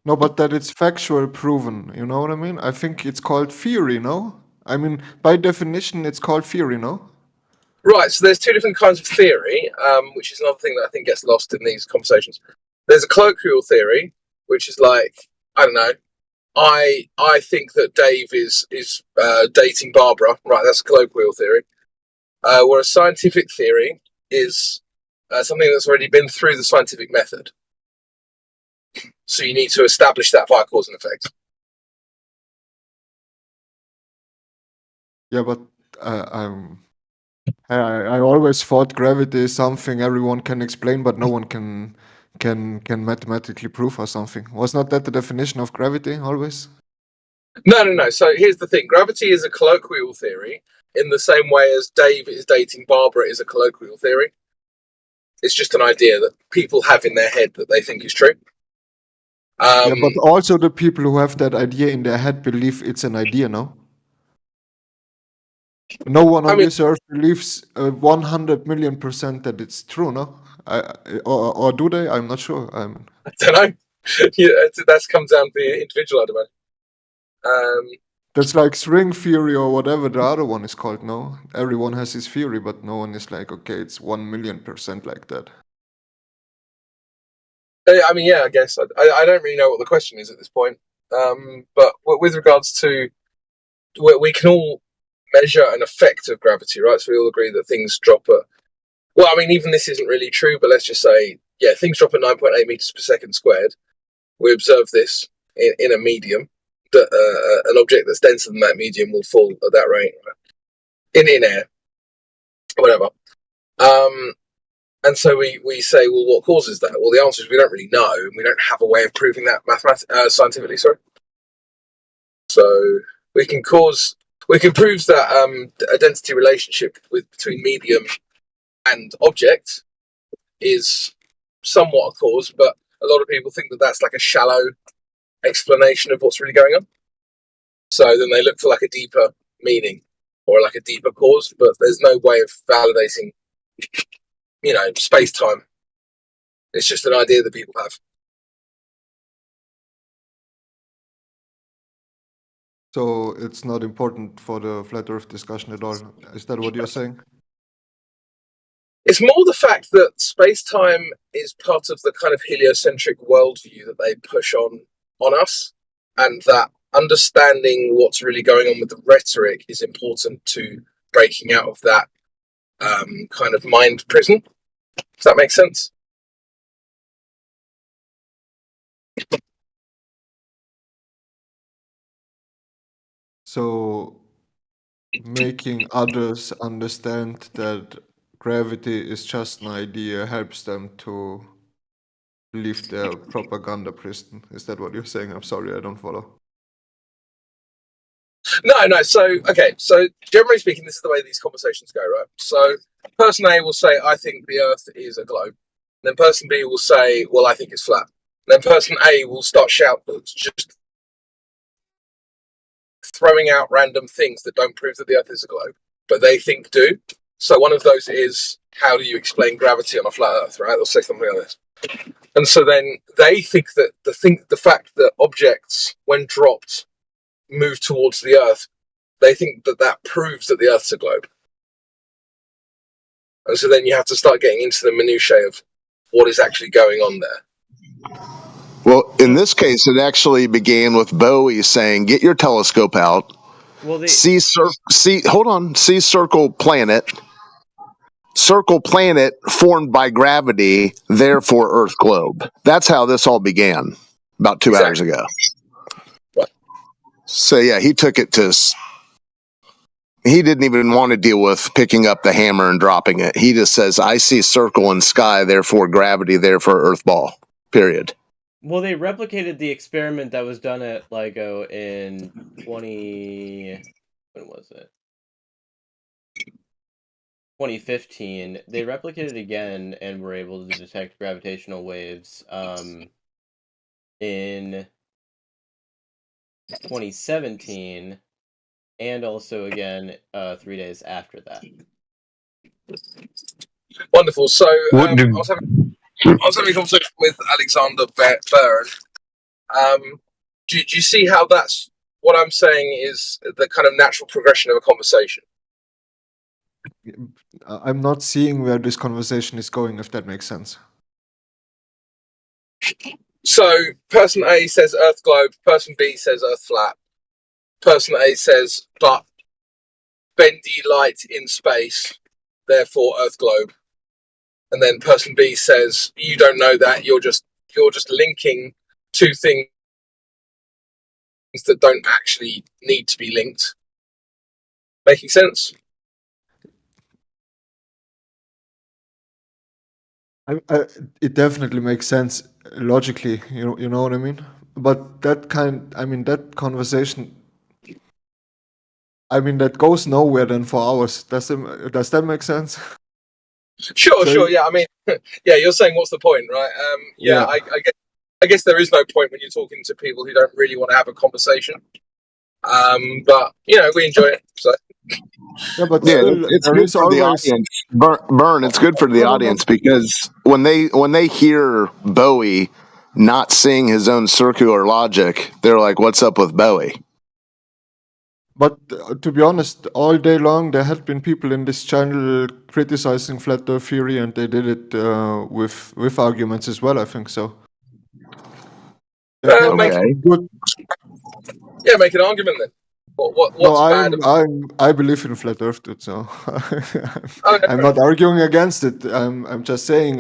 No, but that it's factual proven, you know what I mean? I think it's called theory, no? I mean, by definition, it's called theory, no? Right, so there's two different kinds of theory, which is another thing that I think gets lost in these conversations. There's a colloquial theory, which is like, I don't know, I think that Dave is dating Barbara. Right, that's a colloquial theory. Whereas scientific theory is something that's already been through the scientific method. So you need to establish that via cause and effect. Yeah, but I always thought gravity is something everyone can explain, but no one can mathematically prove or something. Was not that the definition of gravity always? No. So here's the thing: gravity is a colloquial theory, in the same way as Dave is dating Barbara is a colloquial theory. It's just an idea that people have in their head that they think is true. Yeah, but also the people who have that idea in their head believe it's an idea, no? No one on this earth believes 100 million% that it's true, no? Or do they? I'm not sure. I don't know. Yeah, that comes down to the individual, I'd imagine. That's like string theory or whatever the other one is called, no? Everyone has his theory, but no one is like, okay, it's 1,000,000% like that. I mean, yeah, I guess. I don't really know what the question is at this point. But with regards to, we can all measure an effect of gravity, right? So we all agree that things drop at, well, I mean, even this isn't really true, but let's just say, yeah, things drop at 9.8 meters per second squared. We observe this in a medium, that an object that's denser than that medium will fall at that rate, right? In air, whatever. And so we say, well, what causes that? Well, the answer is we don't really know, and we don't have a way of proving that scientifically. Sorry. So we can prove that a density relationship between medium and object is somewhat a cause, but a lot of people think that that's like a shallow explanation of what's really going on. So then they look for like a deeper meaning or like a deeper cause, but there's no way of validating, space-time. It's just an idea that people have. So it's not important for the flat Earth discussion at all. Is that what you're saying? It's more the fact that space-time is part of the kind of heliocentric worldview that they push on us, and that understanding what's really going on with the rhetoric is important to breaking out of that kind of mind prison. Does that make sense? So making others understand that gravity is just an idea helps them to leave their propaganda prison. Is that what you're saying? I'm sorry, I don't follow. No. So generally speaking, this is the way these conversations go, right? So person A will say, I think the Earth is a globe. Then person B will say, well, I think it's flat. Then person A will start shouting, just throwing out random things that don't prove that the Earth is a globe, but they think do. So one of those is, how do you explain gravity on a flat Earth, right? They'll say something like this. And so then they think that the fact that objects, when dropped, move towards the Earth, they think that proves that the Earth's a globe. And so then you have to start getting into the minutiae of what is actually going on there. Well, in this case, it actually began with Bowie saying, "Get your telescope out. Well, see circle planet. Circle planet formed by gravity, therefore Earth globe." That's how this all began about 2 hours ago. Right. So yeah, he took it to. He didn't even want to deal with picking up the hammer and dropping it. He just says, "I see circle in sky, therefore gravity, therefore Earth ball." Period. Well, they replicated the experiment that was done at LIGO in when was it? 2015. They replicated it again and were able to detect gravitational waves in 2017, and also again 3 days after that. Wonderful. So I was having a conversation with Alexander Byrne. Do you see how that's what I'm saying is the kind of natural progression of a conversation? I'm not seeing where this conversation is going, if that makes sense. So person A says Earth globe, person B says Earth flat. Person A says, but bendy light in space, therefore Earth globe. And then person B says, you don't know that, you're just linking two things that don't actually need to be linked. Making sense? It definitely makes sense logically, you know what I mean? But that conversation, that goes nowhere then for hours. Does that make sense? Sure. Yeah, I mean, yeah, you're saying what's the point, right? Yeah. I guess there is no point when you're talking to people who don't really want to have a conversation. But we enjoy it. So. Yeah, but it's good for the audience. Burn, it's good for the audience because when they hear Bowie not seeing his own circular logic, they're like, "What's up with Bowie?" But to be honest, all day long there had been people in this channel criticizing flat Earth theory, and they did it with arguments as well. I think so. Okay. Yeah, make an argument then. What's bad? I believe in flat Earth, dude. So I'm not arguing against it. I'm just saying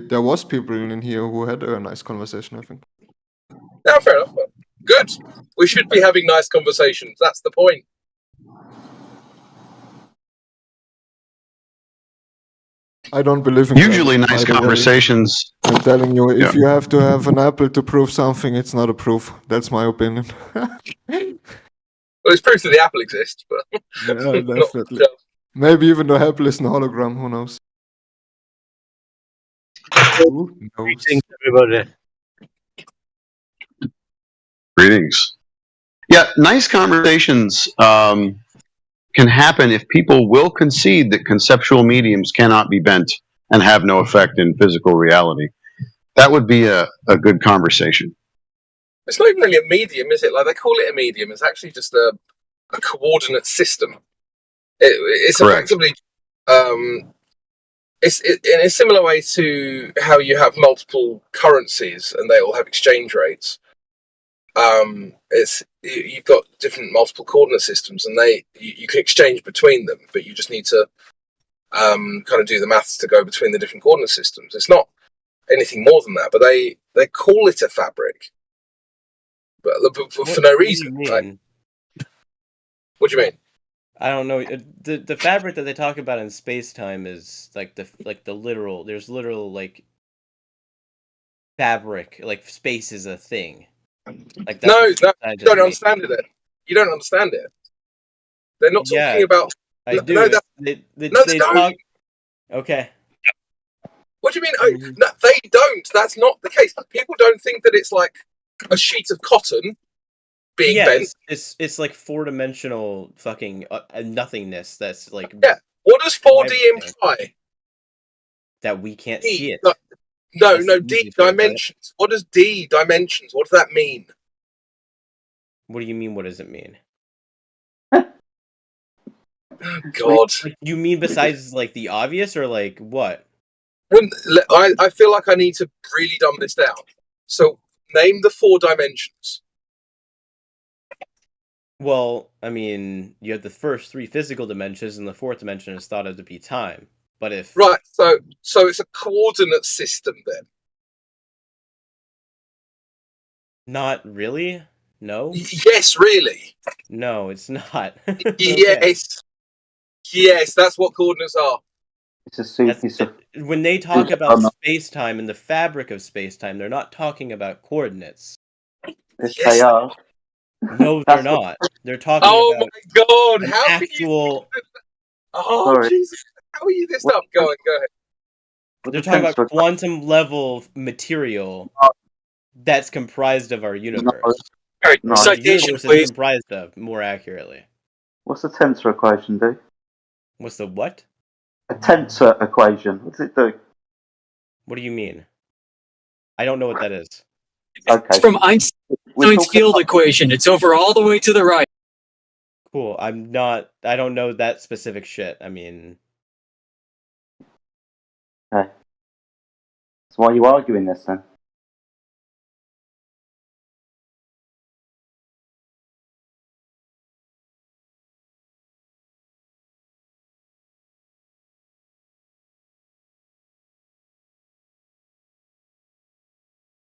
there was people in here who had a nice conversation. I think. Yeah, fair enough. Good. We should be having nice conversations. That's the point. I don't believe in usually nice conversations. I'm telling you, if you have to have an apple to prove something, it's not a proof. That's my opinion. Well, it's proof that the apple exists, but yeah, definitely. Maybe even the apple is a hologram. Who knows? Greetings, everybody. Greetings. Yeah, nice conversations can happen if people will concede that conceptual mediums cannot be bent and have no effect in physical reality. That would be a good conversation. It's not even really a medium, is it? Like they call it a medium. It's actually just a coordinate system. It's Correct. effectively it's in a similar way to how you have multiple currencies and they all have exchange rates. You've got different multiple coordinate systems, and you can exchange between them, but you just need to kind of do the maths to go between the different coordinate systems. It's not anything more than that, but they call it a fabric, but for no reason. Right? What do you mean? I don't know. The fabric that they talk about in space-time is like the literal. There's literal like fabric. Like space is a thing. Like no, you don't understand it. Then. You don't understand it. They're not talking about. I do. No, they talk. Okay. What do you mean? No, they don't. That's not the case. People don't think that it's like a sheet of cotton being bent. It's like 4-dimensional fucking nothingness. That's like What does 4D imply? That we can't see it. No, D dimensions. What does D dimensions? What does that mean? What do you mean? What does it mean? God. Like, you mean besides like the obvious, or like what? I feel like I need to really dumb this down. So name the 4 dimensions. Well, I mean, you have the first 3 physical dimensions, and the 4th dimension is thought of to be time. But if right, so it's a coordinate system then. Not really. No. Yes, really. No, it's not. Yes, that's what coordinates are. When they talk about space-time and the fabric of space-time, they're not talking about coordinates. They are. No, they're not. They're talking about my God! How actual. Oh, Jesus! How are you this up? Go ahead. They're talking about quantum level material that's comprised of our universe. Citation, the universe is comprised of, more accurately. What's the tensor equation do? What's the what? A tensor equation. What does it do? What do you mean? I don't know what that is. Okay. It's from Einstein's field equation. It's over all the way to the right. Cool. I don't know that specific shit. I mean, Okay. So why are you arguing this then?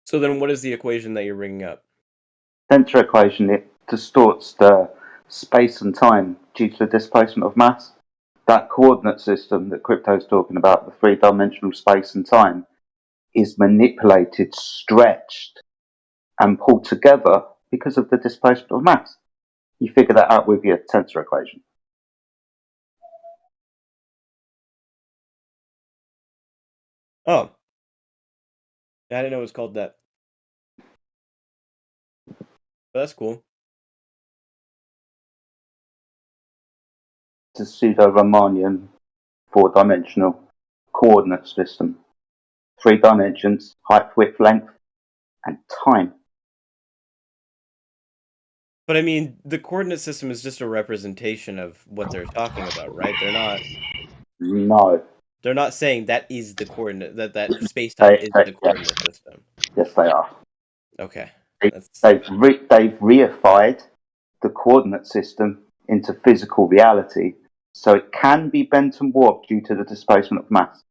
So then what is the equation that you're bringing up? Tensor equation, it distorts the space and time due to the displacement of mass. That coordinate system that Crypto's talking about, the three-dimensional space and time, is manipulated, stretched, and pulled together because of the displacement of mass. You figure that out with your tensor equation. Oh. I didn't know it was called that. But that's cool. It's a pseudo-Riemannian four-dimensional coordinate system. 3 dimensions, height, width, length, and time. But I mean, the coordinate system is just a representation of what they're talking about, right? No. They're not saying that is the coordinate, that space-time is the coordinate system. Yes, they are. Okay. They've reified the coordinate system into physical reality, so it can be bent and warped due to the displacement of mass.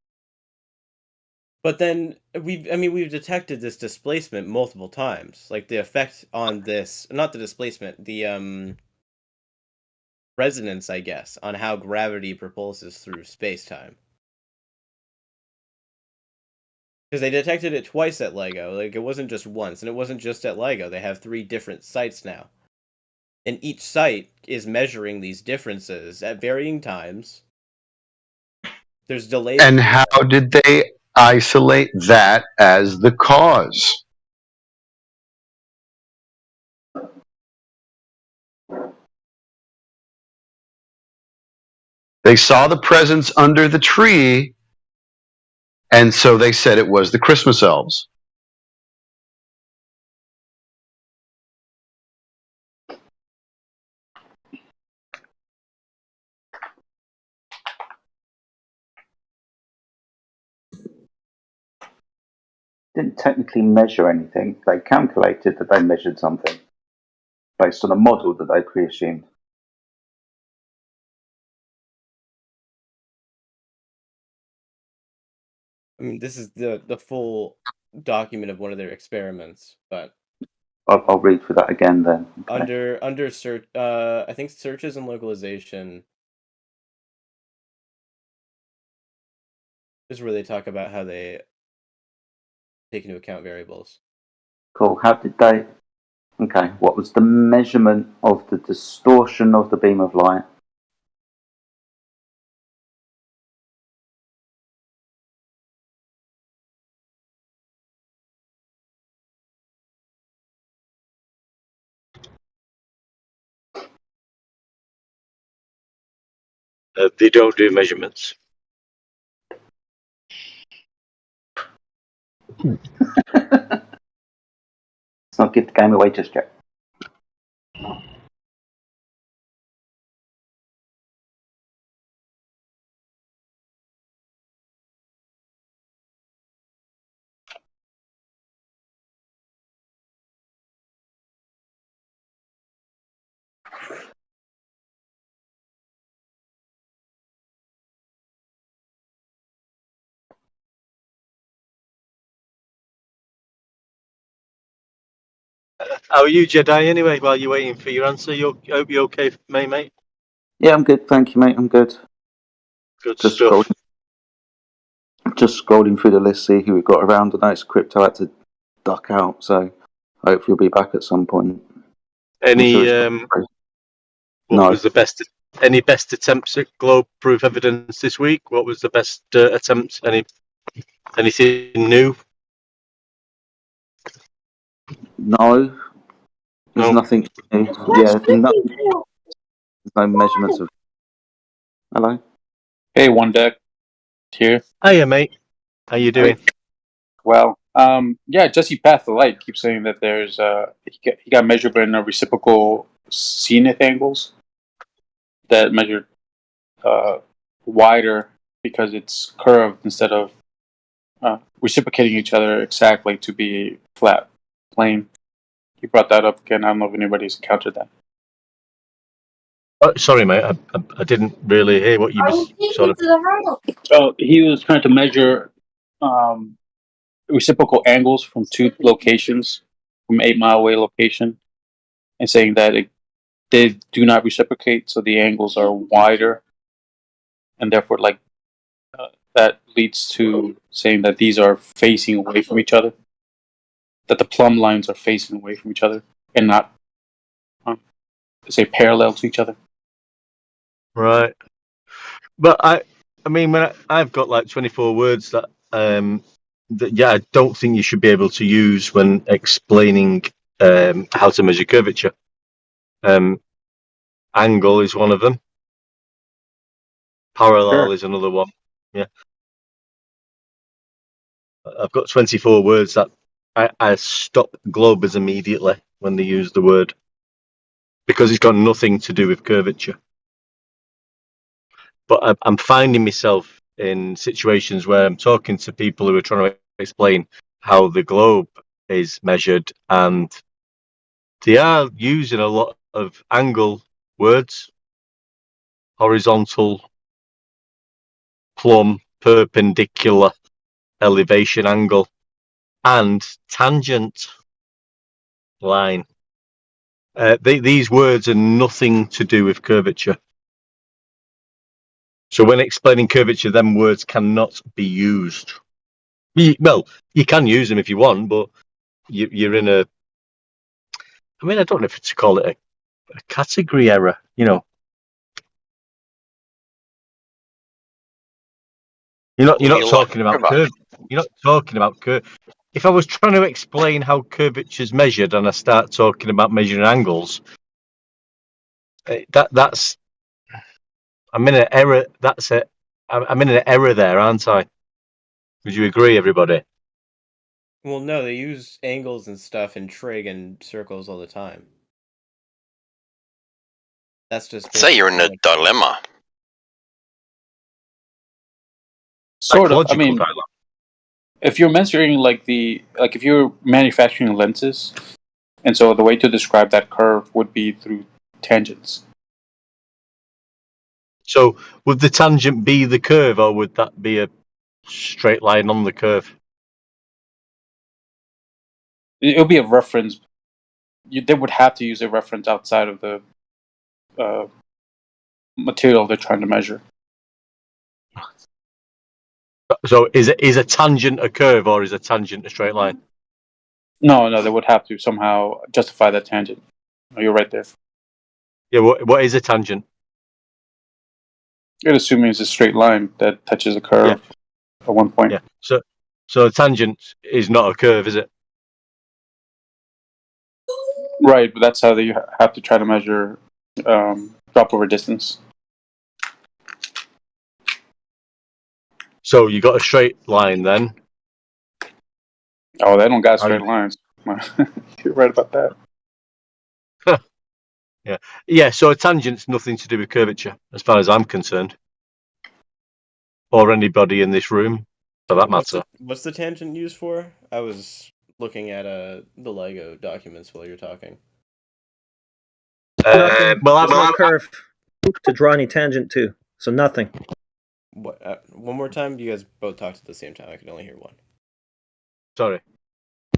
But then we've detected this displacement multiple times. Like the effect on this, not the displacement, the resonance, I guess, on how gravity propulses through space-time. Because they detected it twice at LEGO. Like, it wasn't just once, and it wasn't just at LEGO. They have 3 different sites now. And each site is measuring these differences at varying times. There's delays. And how did they isolate that as the cause? They saw the presents under the tree, and so they said it was the Christmas elves. Didn't technically measure anything. They calculated that they measured something based on a model that they pre-assumed. I mean, this is the full document of one of their experiments, but I'll read through that again then. Okay. Under search, I think searches and localization is where they talk about how they take into account variables. Cool. How did they... Okay, what was the measurement of the distortion of the beam of light? They don't do measurements. Let's not give the game away just yet. How are you, Jedi, anyway, while you're waiting for your answer? Hope you're okay, mate? Yeah, I'm good. Thank you, mate. I'm good. Good stuff. Just scrolling through the list, see who we've got around. I noticed Crypto had to duck out, so hopefully he'll be back at some point. Any, No. was the best? Any best attempts at globe proof evidence this week? What was the best attempts? Anything new? No. There's nothing. Yeah, no measurements of. Hello. Hey, One Deck here. Hiya, mate. How you doing? Well, yeah, Jesse Path the Light keeps saying that there's he got measured in reciprocal zenith angles that measured wider because it's curved instead of reciprocating each other exactly to be flat, plane. You brought that up again. I don't know if anybody's encountered that. Sorry, mate. I didn't really hear what you was sort of. So he was trying to measure reciprocal angles from two locations, from 8 Mile away location, and saying that they do not reciprocate, so the angles are wider, and therefore, that leads to saying that these are facing away from each other, that the plumb lines are facing away from each other and not, say, parallel to each other. Right. But I mean, when I've got like 24 words that I don't think you should be able to use when explaining how to measure curvature. Angle is one of them. Parallel is another one. Yeah. I've got 24 words that I stop globers immediately when they use the word, because it's got nothing to do with curvature. But I'm finding myself in situations where I'm talking to people who are trying to explain how the globe is measured, and they are using a lot of angle words: horizontal, plumb, perpendicular, elevation angle, and tangent line. These words are nothing to do with curvature. So when explaining curvature, them words cannot be used. Well, you can use them if you want, but you're in a... I mean, I don't know if to call it a category error, you know. You're not talking about curve. You're not talking about curve. If I was trying to explain how curvature is measured and I start talking about measuring angles, that's... I'm in an error. That's it. I'm in an error there, aren't I? Would you agree, everybody? Well, no, they use angles and stuff in trig and circles all the time. That's just... Say you're in a dilemma. Sort of. I mean, if you're measuring if you're manufacturing lenses, and so the way to describe that curve would be through tangents. So would the tangent be the curve, or would that be a straight line on the curve? It'll be a reference. They would have to use a reference outside of the material they're trying to measure. So is a tangent a curve, or is a tangent a straight line? No, they would have to somehow justify that tangent. Oh, you're right there. Yeah, what is a tangent? You're assuming it's a straight line that touches a curve at one point. Yeah. So a tangent is not a curve, is it? Right, but that's how they have to try to measure drop over distance. So you got a straight line then? Oh, they don't got straight lines. You're right about that. Yeah. So a tangent's nothing to do with curvature, as far as I'm concerned, or anybody in this room, for that matter. What's the tangent used for? I was looking at the LIGO documents while you're talking. Well, no curve to draw any tangent to, so nothing. What? One more time? You guys both talked at the same time. I could only hear one. Sorry.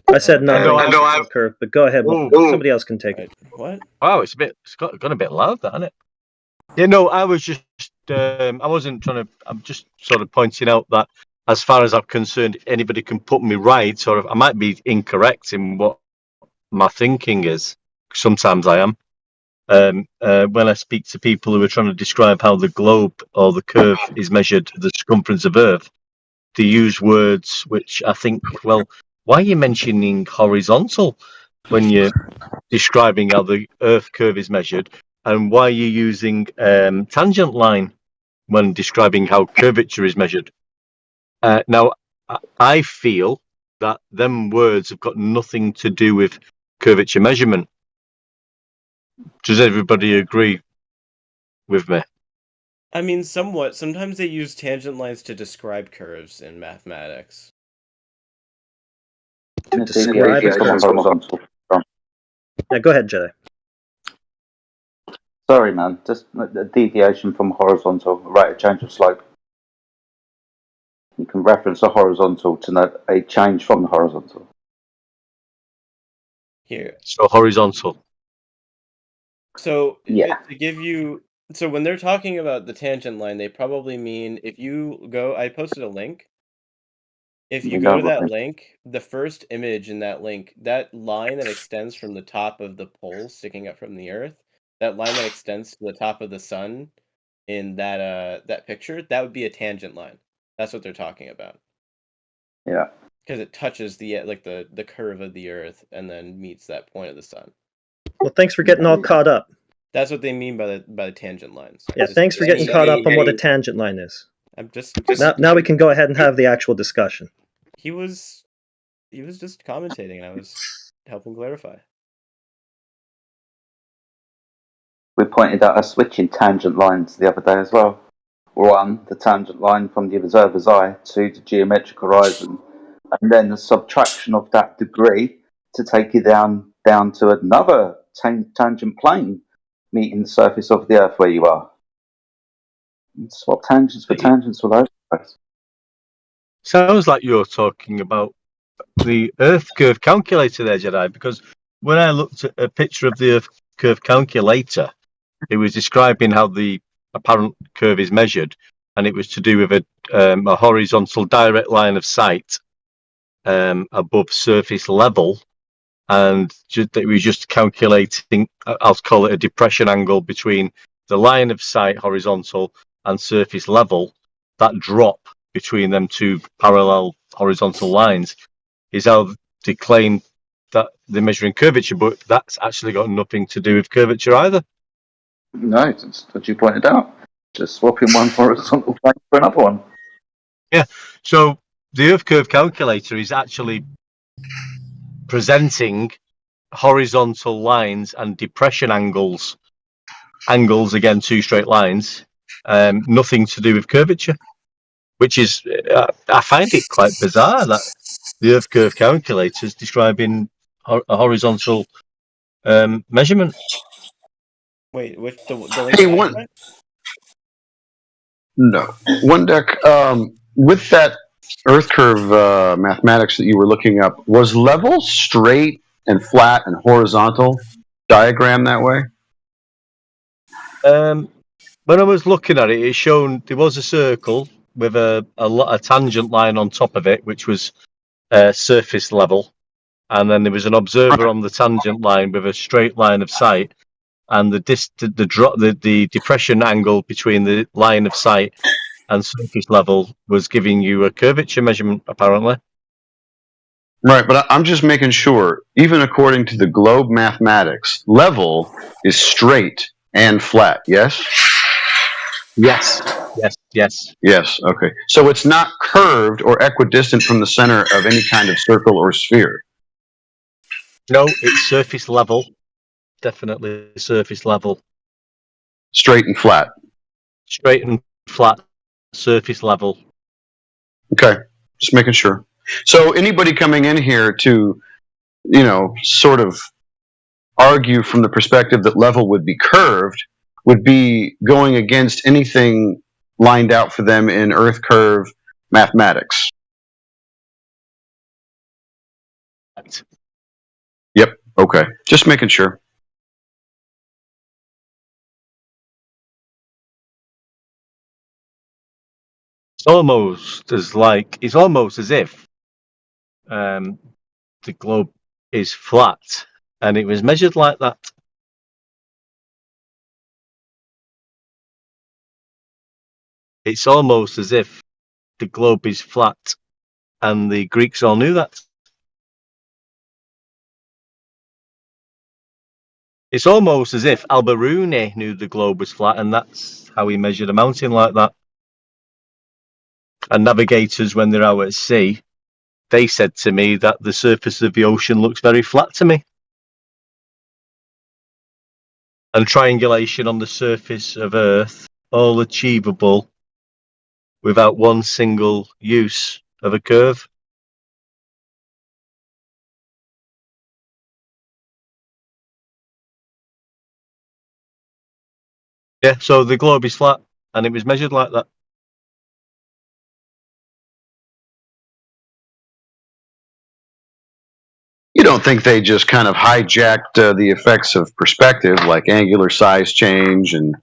I said nothing. No curve, but go ahead. Somebody else can take it. What? Oh, it's gone a bit loud, that, isn't it? Yeah, no, I was just, I wasn't trying to, I'm just sort of pointing out that as far as I'm concerned, anybody can put me right, or I might be incorrect in what my thinking is. Sometimes I am. When I speak to people who are trying to describe how the globe or the curve is measured, the circumference of Earth, they use words which I think, well, why are you mentioning horizontal when you're describing how the Earth curve is measured? And why are you using tangent line when describing how curvature is measured? Now, I feel that them words have got nothing to do with curvature measurement. Does everybody agree with me? I mean, somewhat. Sometimes they use tangent lines to describe curves in mathematics. To describe a curve. horizontal. Yeah, go ahead, Jedi. Sorry, man. Just a deviation from horizontal, a rate of change of slope. You can reference a horizontal to note a change from the horizontal. Here. So horizontal. So Yeah. to give you, so when they're talking about the tangent line, they probably mean if you go. I posted a link. If you go to that link, the first image in that link, that line that extends from the top of the pole sticking up from the Earth, that line that extends to the top of the sun in that picture, that would be a tangent line. That's what they're talking about. Yeah. Because it touches the curve of the Earth and then meets that point of the sun. Well, thanks for getting all caught up. That's what they mean by the tangent lines. Yeah, thanks for getting caught up on what a tangent line is. I'm just now we can go ahead and have the actual discussion. He was just commentating, and I was helping clarify. We pointed out a switch in tangent lines the other day as well. 1, the tangent line from the observer's eye, 2, the geometric horizon, and then the subtraction of that degree to take you down to another tangent plane meeting the surface of the Earth where you are. Swap tangents for tangents all over the place. Sounds like you're talking about the Earth curve calculator there, Jedi, because when I looked at a picture of the Earth curve calculator, it was describing how the apparent curve is measured, and it was to do with a horizontal direct line of sight above surface level, and it was just calculating, I'll call it a depression angle between the line of sight horizontal and surface level. That drop between them two parallel horizontal lines is how they claim that they're measuring curvature, but that's actually got nothing to do with curvature either. No, that's what you pointed out. Just swapping one horizontal plane for another one. Yeah, so the Earth curve calculator is actually presenting horizontal lines and depression angles again, two straight lines, nothing to do with curvature, which is, I find it quite bizarre that the Earth curve calculator is describing a horizontal measurement. Wait, which the Hey, one deck. With that Earth curve mathematics that you were looking up, was level straight and flat and horizontal diagram that way? When I was looking at it, it shown there was a circle with a tangent line on top of it, which was surface level, and then there was an observer on the tangent line with a straight line of sight, and the depression angle between the line of sight and surface level was giving you a curvature measurement, apparently. Right, but I'm just making sure, even according to the globe mathematics, level is straight and flat, yes? Yes. Yes, okay. So it's not curved or equidistant from the center of any kind of circle or sphere? No, it's surface level. Definitely surface level. Straight and flat? Straight and flat, surface level. Okay, just making sure. So anybody coming in here to, sort of argue from the perspective that level would be curved would be going against anything lined out for them in Earth curve mathematics. Yep, okay. Just making sure. It's almost as if the globe is flat, and it was measured like that. It's almost as if the globe is flat, and the Greeks all knew that. It's almost as if Alberuni knew the globe was flat, and that's how he measured a mountain like that. And navigators, when they're out at sea, they said to me that the surface of the ocean looks very flat to me. And triangulation on the surface of Earth, all achievable without one single use of a curve. Yeah, so the globe is flat, and it was measured like that. You don't think they just kind of hijacked the effects of perspective, like angular size change and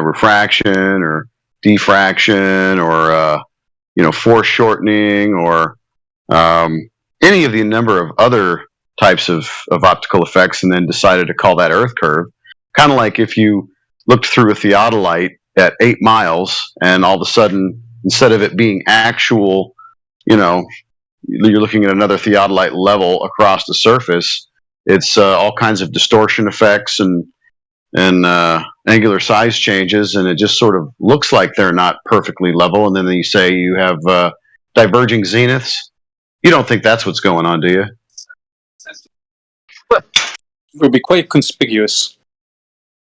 refraction or diffraction or foreshortening or any of the number of other types of optical effects, and then decided to call that Earth curve? Kind of like if you looked through a theodolite at 8 miles, and all of a sudden, instead of it being actual, you're looking at another theodolite level across the surface. It's all kinds of distortion effects and angular size changes, and it just sort of looks like they're not perfectly level. And then you say you have diverging zeniths. You don't think that's what's going on, do you? It would be quite conspicuous.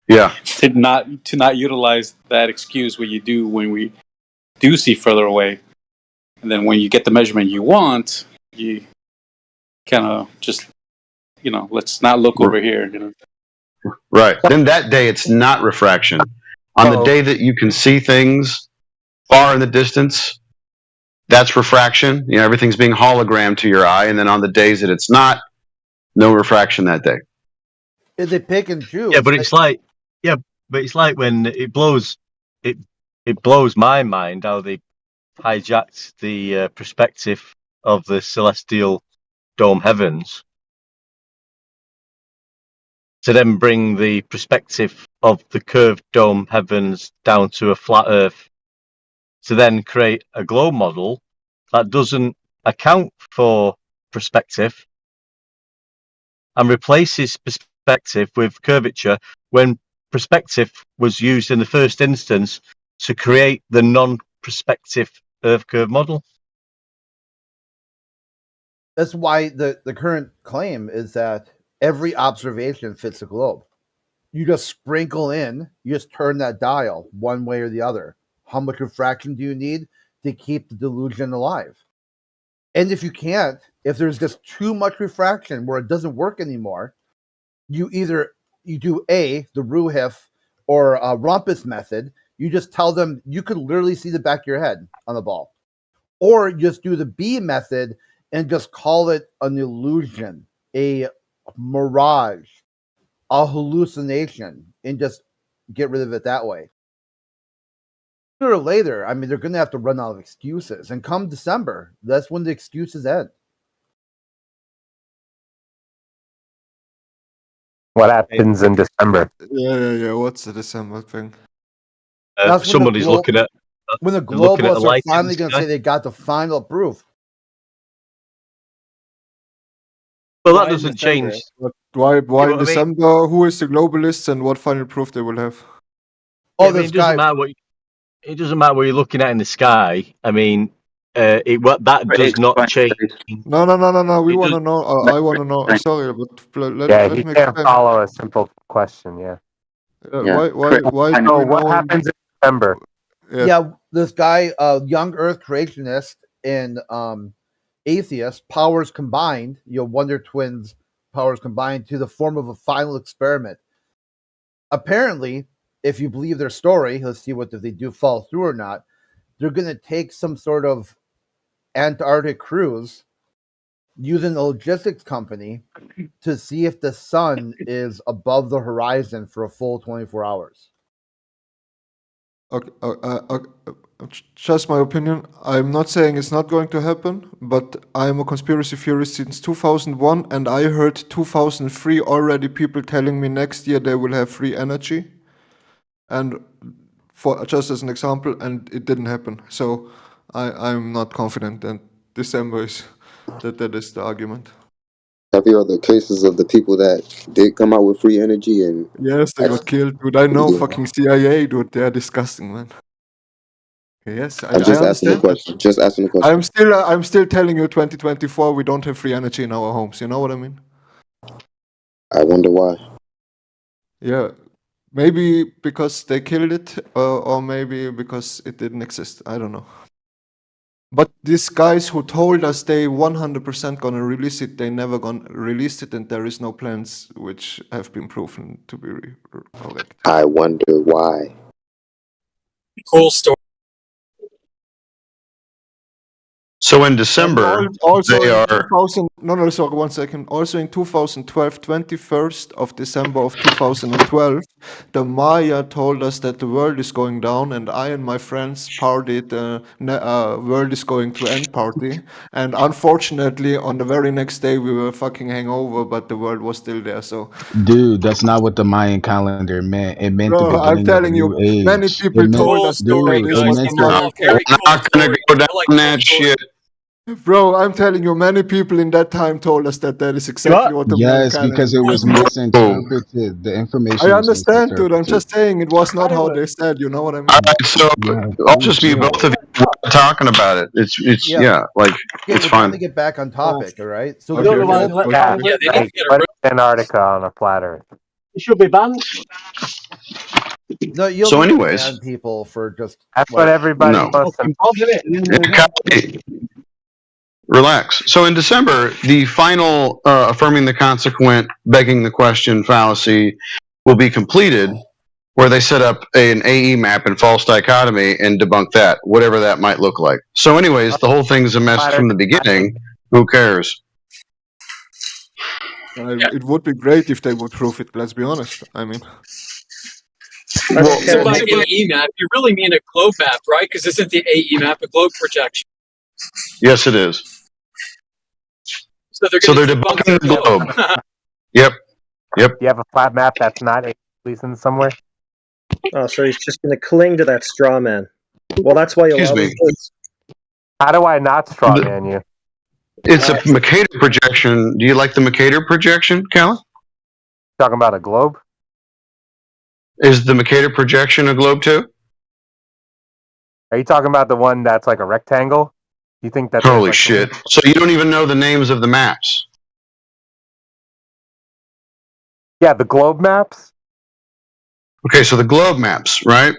Yeah. To not utilize that excuse what you do when we do see further away. And then when you get the measurement you want, you kind of just, let's not look over here. Right. Then that day it's not refraction. On the day that you can see things far in the distance, that's refraction. Everything's being hologrammed to your eye. And then on the days that it's not, no refraction that day. If they pick and choose. Yeah, but it's like when it blows my mind how they hijacked the perspective of the celestial dome heavens to then bring the perspective of the curved dome heavens down to a flat Earth, to then create a globe model that doesn't account for perspective and replaces perspective with curvature, when perspective was used in the first instance to create the non-perspective Earth curve model. That's why the current claim is that every observation fits a globe. You just sprinkle in, you just turn that dial one way or the other. How much refraction do you need to keep the delusion alive? And if you can't, if there's just too much refraction where it doesn't work anymore, you do the Ruhif or Rumpus method. You just tell them you could literally see the back of your head on the ball. Or you just do the B method and just call it an illusion, a mirage, a hallucination, and just get rid of it that way. Sooner or later, they're going to have to run out of excuses. And come December, that's when the excuses end. What happens in December? Yeah. What's the December thing? Somebody's looking at when the looking at globalists the are light in finally the going to sky. say they got the final proof. Well, that doesn't change. Why what I in mean? December? Who is the globalists and what final proof they will have? It doesn't matter what you're looking at in the sky. That does not change. No. We want to know. I want to know. Sorry, but let he me can't explain. follow a simple question. Yeah. Why do So we what know? happens in December? Yeah, this guy, young Earth creationist and atheist, powers combined, Wonder Twins powers combined to the form of a final experiment. Apparently, if you believe their story, let's see if they do fall through or not. They're going to take some sort of Antarctic cruise using a logistics company to see if the sun is above the horizon for a full 24 hours. Okay, just my opinion. I'm not saying it's not going to happen, but I'm a conspiracy theorist since 2001, and I heard 2003 already people telling me next year they will have free energy, and for just as an example, and it didn't happen. So I'm not confident that December is that is the argument. Have you other cases of the people that did come out with free energy and Yes, they got killed, dude. I know, fucking CIA, dude. They're disgusting, man. Yes, I I'm just asking the understand. question. Just asking the question. I'm still telling you, 2024, we don't have free energy in our homes. You know what I mean? I wonder why. Yeah, maybe because they killed it, or maybe because it didn't exist. I don't know. But these guys who told us they 100% gonna release it, they never gonna release it, and there is no plans which have been proven to be correct. I wonder why. Cool story. So in December, Also they in are 2000, no, sorry, 1 second. Also in 2012, 21st of December of 2012, the Maya told us that the world is going down, and I and my friends partied world is going to end party. And unfortunately, on the very next day, we were fucking hangover, but the world was still there. So, Dude, that's not what the Mayan calendar meant. It meant the bro, I'm beginning of a telling you, new age. many people It meant, told us dude, this it was meant the the, Mayan we're not gonna go down that shit. Bro, I'm telling you, many people in that time told us that that is exactly what the Mayan yes, calendar because it was meant. misinterpreted. The information I was understand, dude. I'm misinterpreted. just saying it was not how they said. You know what I mean? All right, so I'll just be both of you talking about it. It's Yeah. like Okay, it's we're trying fine. to get back on topic, all right? So Okay, the okay, global, Yeah, Yeah, they need like, to get what a is Antarctica on a flat Earth? It should be banned. no, you'll So need to anyways- ban people for just That's what everybody No. wants to. Relax. So in December, the final affirming the consequent, begging the question fallacy will be completed, where they set up an AE map and false dichotomy and debunk that, whatever that might look like. So anyways, the whole thing's a mess from the beginning. Who cares? It would be great if they would prove it. Let's be honest. I mean, So by AE map, you really mean a globe map, right? Because isn't the AE map a globe projection? Yes, it is. So they're So going they're to debunk debunking the globe. Yep. You have a flat map that's not Gleason somewhere? Oh, so he's just going to cling to that straw man. Well, that's why you Excuse me. How do I not strawman you? It's a Mercator projection. Do you like the Mercator projection, Callan? Talking about a globe? Is the Mercator projection a globe too? Are you talking about the one that's like a rectangle? You think that? Holy shit. So you don't even know the names of the maps? Yeah, the globe maps? Okay, so the globe maps, right?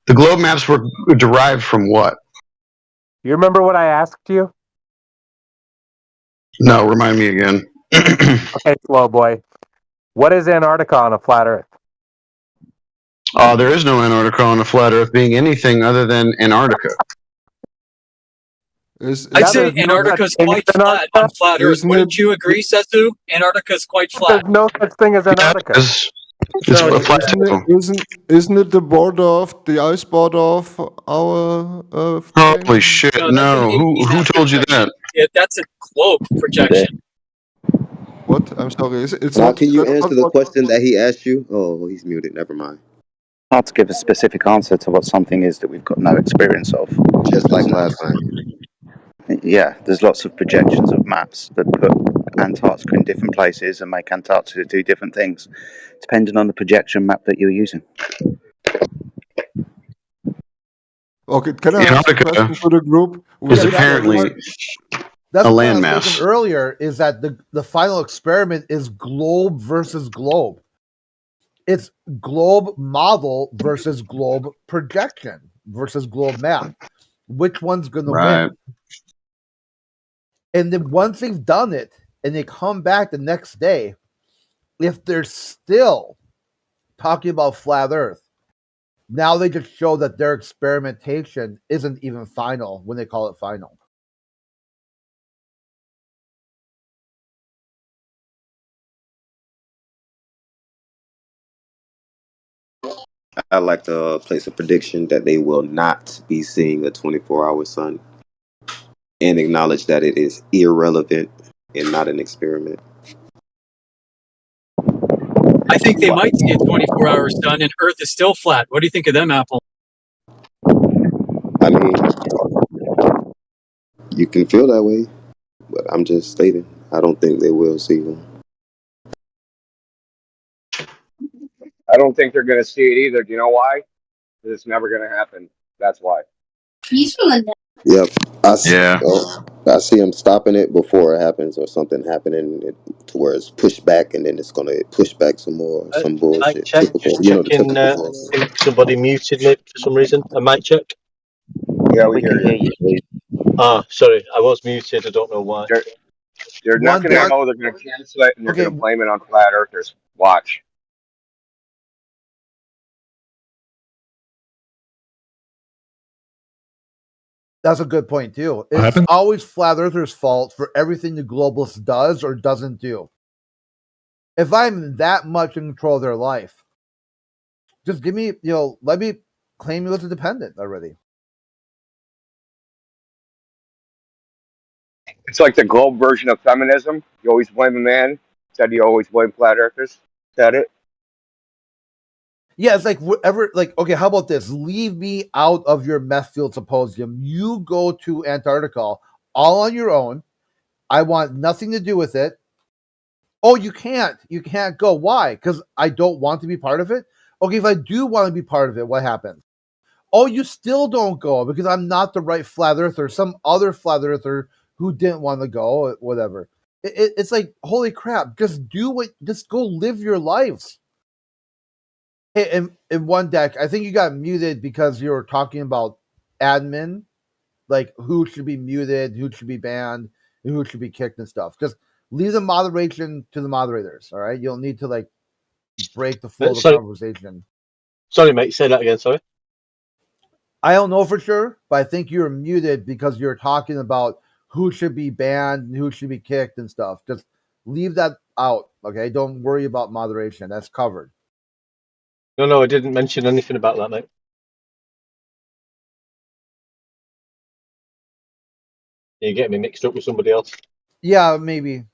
The globe maps were derived from what? You remember what I asked you? No, remind me again. Okay, slow boy. What is Antarctica on a flat Earth? There is no Antarctica on the flat Earth being anything other than Antarctica. I'd say Antarctica's quite flat on flat Earth. Wouldn't you agree, Setsu? Antarctica's quite flat. There's no such thing as Antarctica. It's a plateau. Isn't it the border of the ice border of our? Holy shit! No, who told you that? Yeah, that's a globe projection. What? I'm sorry. It's Now, not. can you that's answer not the what- question that he asked you? Oh, he's muted. Never mind. Hard to give a specific answer to what something is that we've got no experience of. Just like last time. Yeah, there's lots of projections of maps that put Antarctica in different places and make Antarctica do different things, depending on the projection map that you're using. Okay, can I ask a question to the group? Is apparently That's a what I was landmass. thinking earlier, is that the final experiment is globe versus globe. It's globe model versus globe projection versus globe map. Which one's going to Right. win? And then once they've done it and they come back the next day, if they're still talking about flat Earth, now they just show that their experimentation isn't even final when they call it final. I like to place a prediction that they will not be seeing a 24-hour sun and acknowledge that it is irrelevant and not an experiment. I think they might see it 24 hours done, and Earth is still flat. What do you think of them, Apple? I mean, you can feel that way, but I'm just stating, I don't think they will see one. I don't think they're going to see it either. Do you know why? Because it's never going to happen. That's why. Yep, I see, Yeah. I see them stopping it before it happens or something happening to where it's pushed back and then it's going to push back some more, some bullshit. Mic check. Typical, Just you know, the checking. typical I think somebody muted me for some reason. A mic check. Yeah, we can hear you. Sorry, I was muted. I don't know why. They're not One going to deck. know. They're going to cancel it, and they're Okay. going to blame it on flat earthers. Watch. That's a good point too. What It's happened? always flat earthers' fault for everything the globalist does or doesn't do. If I'm that much in control of their life, just give me, let me claim you as a dependent already. It's like the globe version of feminism. You always blame a man. Instead, you always blame flat earthers. Is that it? Yeah, it's like whatever. Like, okay, how about this? Leave me out of your meth field symposium. You go to Antarctica all on your own. I want nothing to do with it. Oh, you can't. You can't go. Why? Because I don't want to be part of it. Okay, if I do want to be part of it, what happens? Oh, you still don't go because I'm not the right flat earther. Some other flat earther who didn't want to go, whatever. It's like, holy crap! Just go live your lives. Hey, in one deck, I think you got muted because you were talking about admin, like who should be muted, who should be banned, and who should be kicked and stuff. Just leave the moderation to the moderators. All right, you'll need to like break the flow of the conversation. Sorry, mate. Say that again. Sorry. I don't know for sure, but I think you're muted because you're talking about who should be banned and who should be kicked and stuff. Just leave that out. Okay, don't worry about moderation. That's covered. No, I didn't mention anything about that, mate. You're getting me mixed up with somebody else. Yeah, maybe.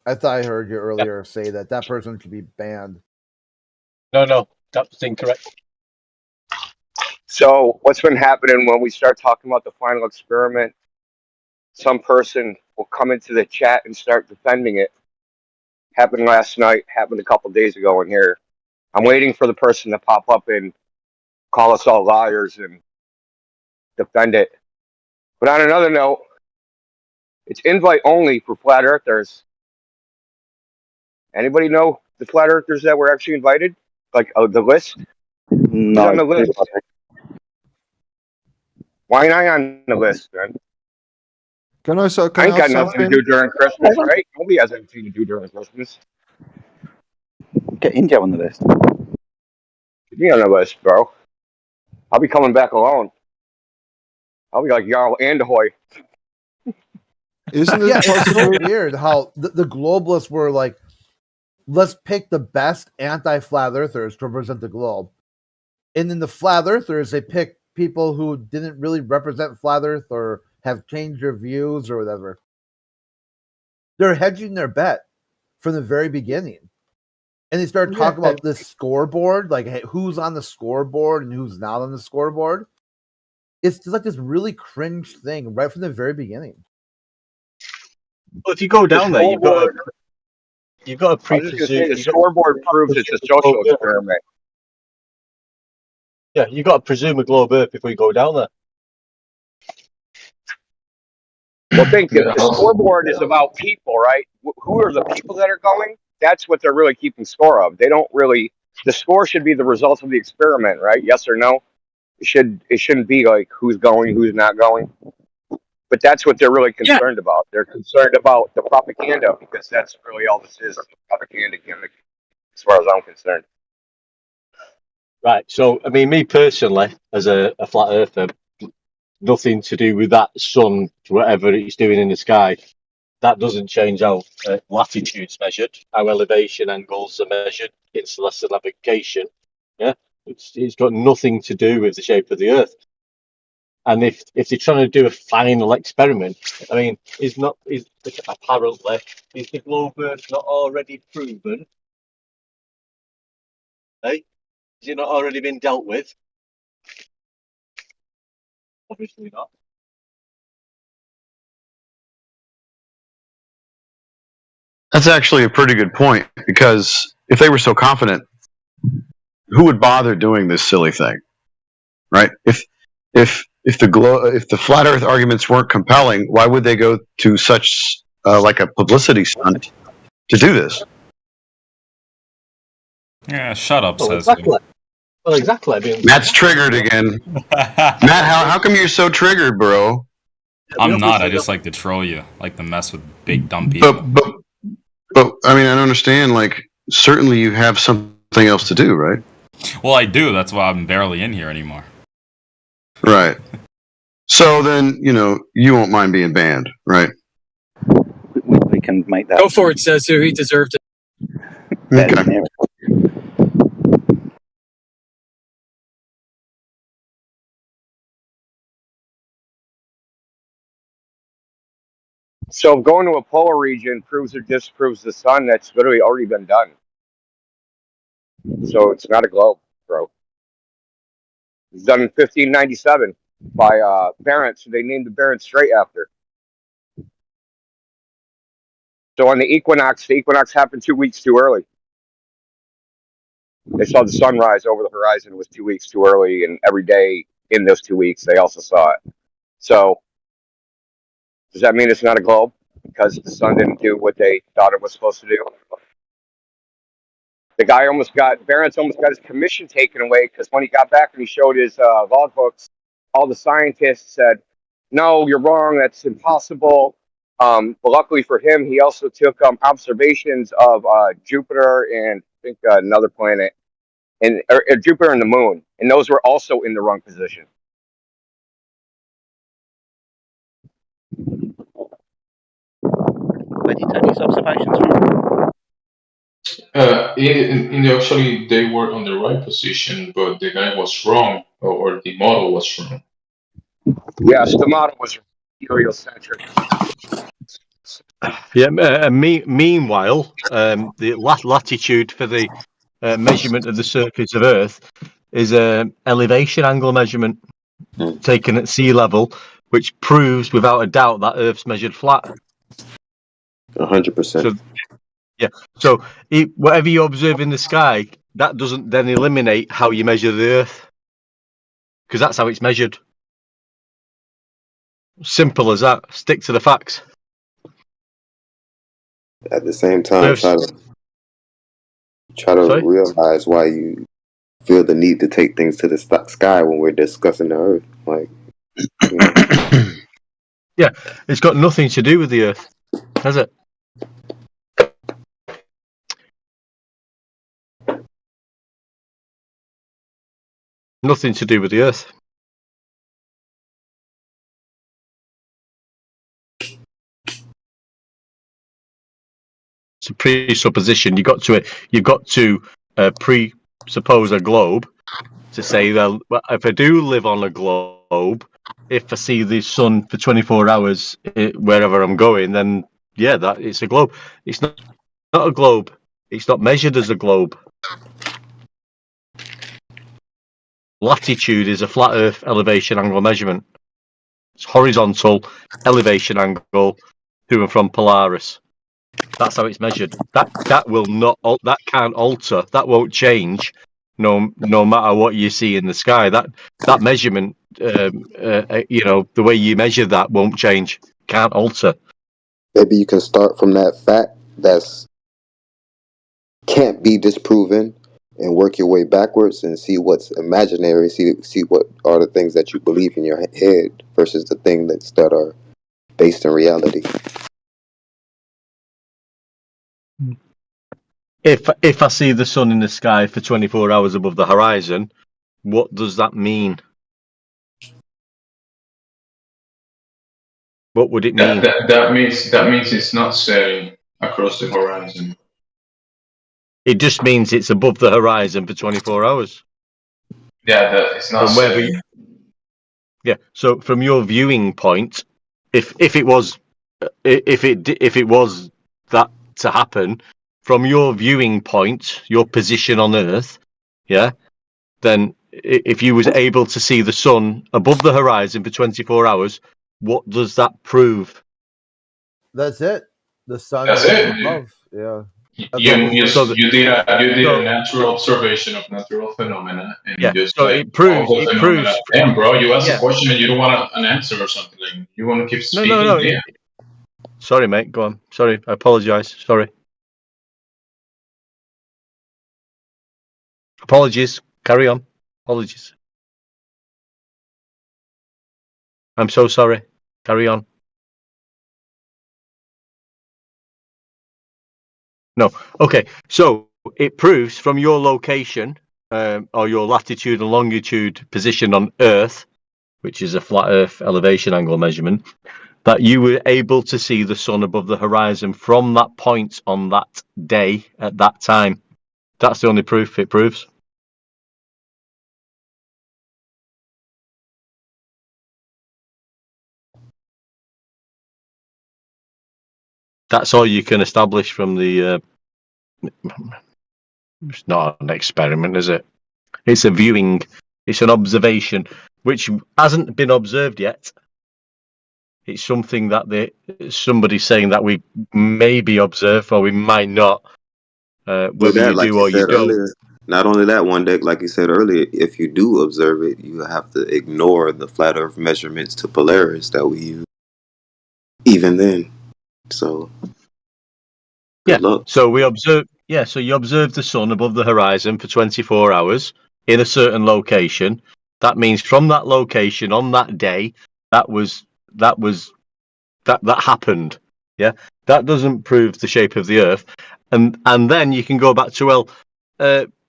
I thought I heard you earlier say that person should be banned. No, that's incorrect. So what's been happening when we start talking about the final experiment? Some person will come into the chat and start defending it. Happened last night, happened a couple days ago in here. I'm waiting for the person to pop up and call us all liars and defend it. But on another note, it's invite only for flat earthers. Anybody know the flat earthers that were actually invited? Like the list? Who's on the list? Why ain't I on the list, man? Can I I ain't got nothing to do during Christmas, right? Nobody has anything to do during Christmas. Get India on the list. Get me on the list, bro. I'll be coming back alone. I'll be like Jarl Andahoy. Isn't it Yeah, it's so possible? weird how the globalists were like, let's pick the best anti-flat earthers to represent the globe. And then the flat earthers, they pick people who didn't really represent flat earth or have changed their views or whatever. They're hedging their bet from the very beginning. And they start talking about this scoreboard, like hey, who's on the scoreboard and who's not on the scoreboard. It's just like this really cringe thing right from the very beginning. Well, if you go down there, you've got to presume the scoreboard proves it's a social experiment. Yeah, you got to presume a globe Earth before you go down there. Well, think the scoreboard is about people, right? Who are the people that are going? That's what they're really keeping score of. They don't really. The score should be the results of the experiment, right? Yes or no? It shouldn't be like who's going, who's not going. But that's what they're really concerned about. They're concerned about the propaganda because that's really all this is, a propaganda gimmick, as far as I'm concerned. Right. So, I mean, me personally, as a flat earther, nothing to do with that sun, whatever it's doing in the sky. That doesn't change how latitude's measured, how elevation angles are measured in celestial navigation. Yeah, it's got nothing to do with the shape of the Earth. And if they're trying to do a final experiment, I mean, apparently is the globe Earth not already proven? Hey, has it not already been dealt with? Obviously not. That's actually a pretty good point, because if they were so confident, who would bother doing this silly thing, right? If the flat Earth arguments weren't compelling, why would they go to such like a publicity stunt to do this? Yeah, shut up, Well, says exactly. Well, exactly. I mean, Matt's triggered again. Matt, how come you're so triggered, bro? I'm not. I just like to troll you, like to mess with big dumb people. But I mean, I don't understand. Like, certainly you have something else to do, right? Well, I do. That's why I'm barely in here anymore. Right. So then, you won't mind being banned, right? We can make that. Go for it, Sezu. He deserved it. Okay. So going to a polar region proves or disproves the sun. That's literally already been done. So it's not a globe, bro. It was done in 1597 by Barents, who they named the Barents Strait after. So on the equinox happened 2 weeks too early. They saw the sunrise over the horizon. It was 2 weeks too early, and every day in those 2 weeks, they also saw it. So does that mean it's not a globe because the sun didn't do what they thought it was supposed to do? The guy Barents almost got his commission taken away because when he got back and he showed his log books, all the scientists said, "No, you're wrong. That's impossible." But luckily for him, he also took observations of Jupiter and I think another planet, and Jupiter and the Moon, and those were also in the wrong position. Where did you take these observations from? Actually, they were on the right position, but the guy was wrong, or the model was wrong. Yes, the model was heliocentric. Yeah. Meanwhile, the latitude for the measurement of the surface of Earth is a elevation angle measurement taken at sea level, which proves without a doubt that Earth's measured flat. 100%. So whatever you observe in the sky, that doesn't then eliminate how you measure the Earth, because that's how it's measured. Simple as that. Stick to the facts. At the same time, try to realize why you feel the need to take things to the sky when we're discussing the Earth. Like, yeah, it's got nothing to do with the Earth, has it? Nothing to do with the Earth. It's a presupposition. You've got to presuppose a globe to say that if I do live on a globe, if I see the sun for 24 hours wherever I'm going, then yeah, that it's a globe. It's not a globe. It's not measured as a globe. Latitude is a flat Earth elevation angle measurement. It's horizontal elevation angle to and from Polaris. That's how it's measured. That will not. That can't alter. That won't change. No matter what you see in the sky. That measurement, the way you measure that won't change. Can't alter. maybe you can start from that fact that's can't be disproven and work your way backwards and see what's imaginary, see what are the things that you believe in your head versus the things that are based in reality. If I see the sun in the sky for 24 hours above the horizon, what does that mean? What would it mean? That means it's not setting across the horizon. It just means it's above the horizon for 24 hours. Yeah, it's not setting. Yeah. So from your viewing point, if it was that to happen, from your viewing point, your position on Earth, yeah, then if you was able to see the sun above the horizon for 24 hours, what does that prove? That's it. The sun That's is it. above. Yeah. You did a natural observation of natural phenomena, and yeah, you just so it proves. Damn, bro, you ask a question and you don't want an answer or something. Like, you want to keep speaking. No. Yeah. Sorry, mate. Go on. Sorry, I apologise. Sorry. Apologies. Carry on. Apologies. I'm so sorry. Carry on. No. Okay. So it proves from your location or your latitude and longitude position on Earth, which is a flat Earth elevation angle measurement, that you were able to see the sun above the horizon from that point on that day at that time. That's the only proof it proves. That's all you can establish from the. It's not an experiment, is it? It's a viewing. It's an observation, which hasn't been observed yet. It's something that somebody's saying that we maybe observe or we might not. Whether you do or you don't. Earlier, not only that, one deck, like you said earlier, if you do observe it, you have to ignore the flat Earth measurements to Polaris that we use. Even then, so yeah. So we observe. Yeah. So you observe the sun above the horizon for 24 hours in a certain location. That means from that location on that day, that happened. Yeah. That doesn't prove the shape of the Earth. And then you can go back to,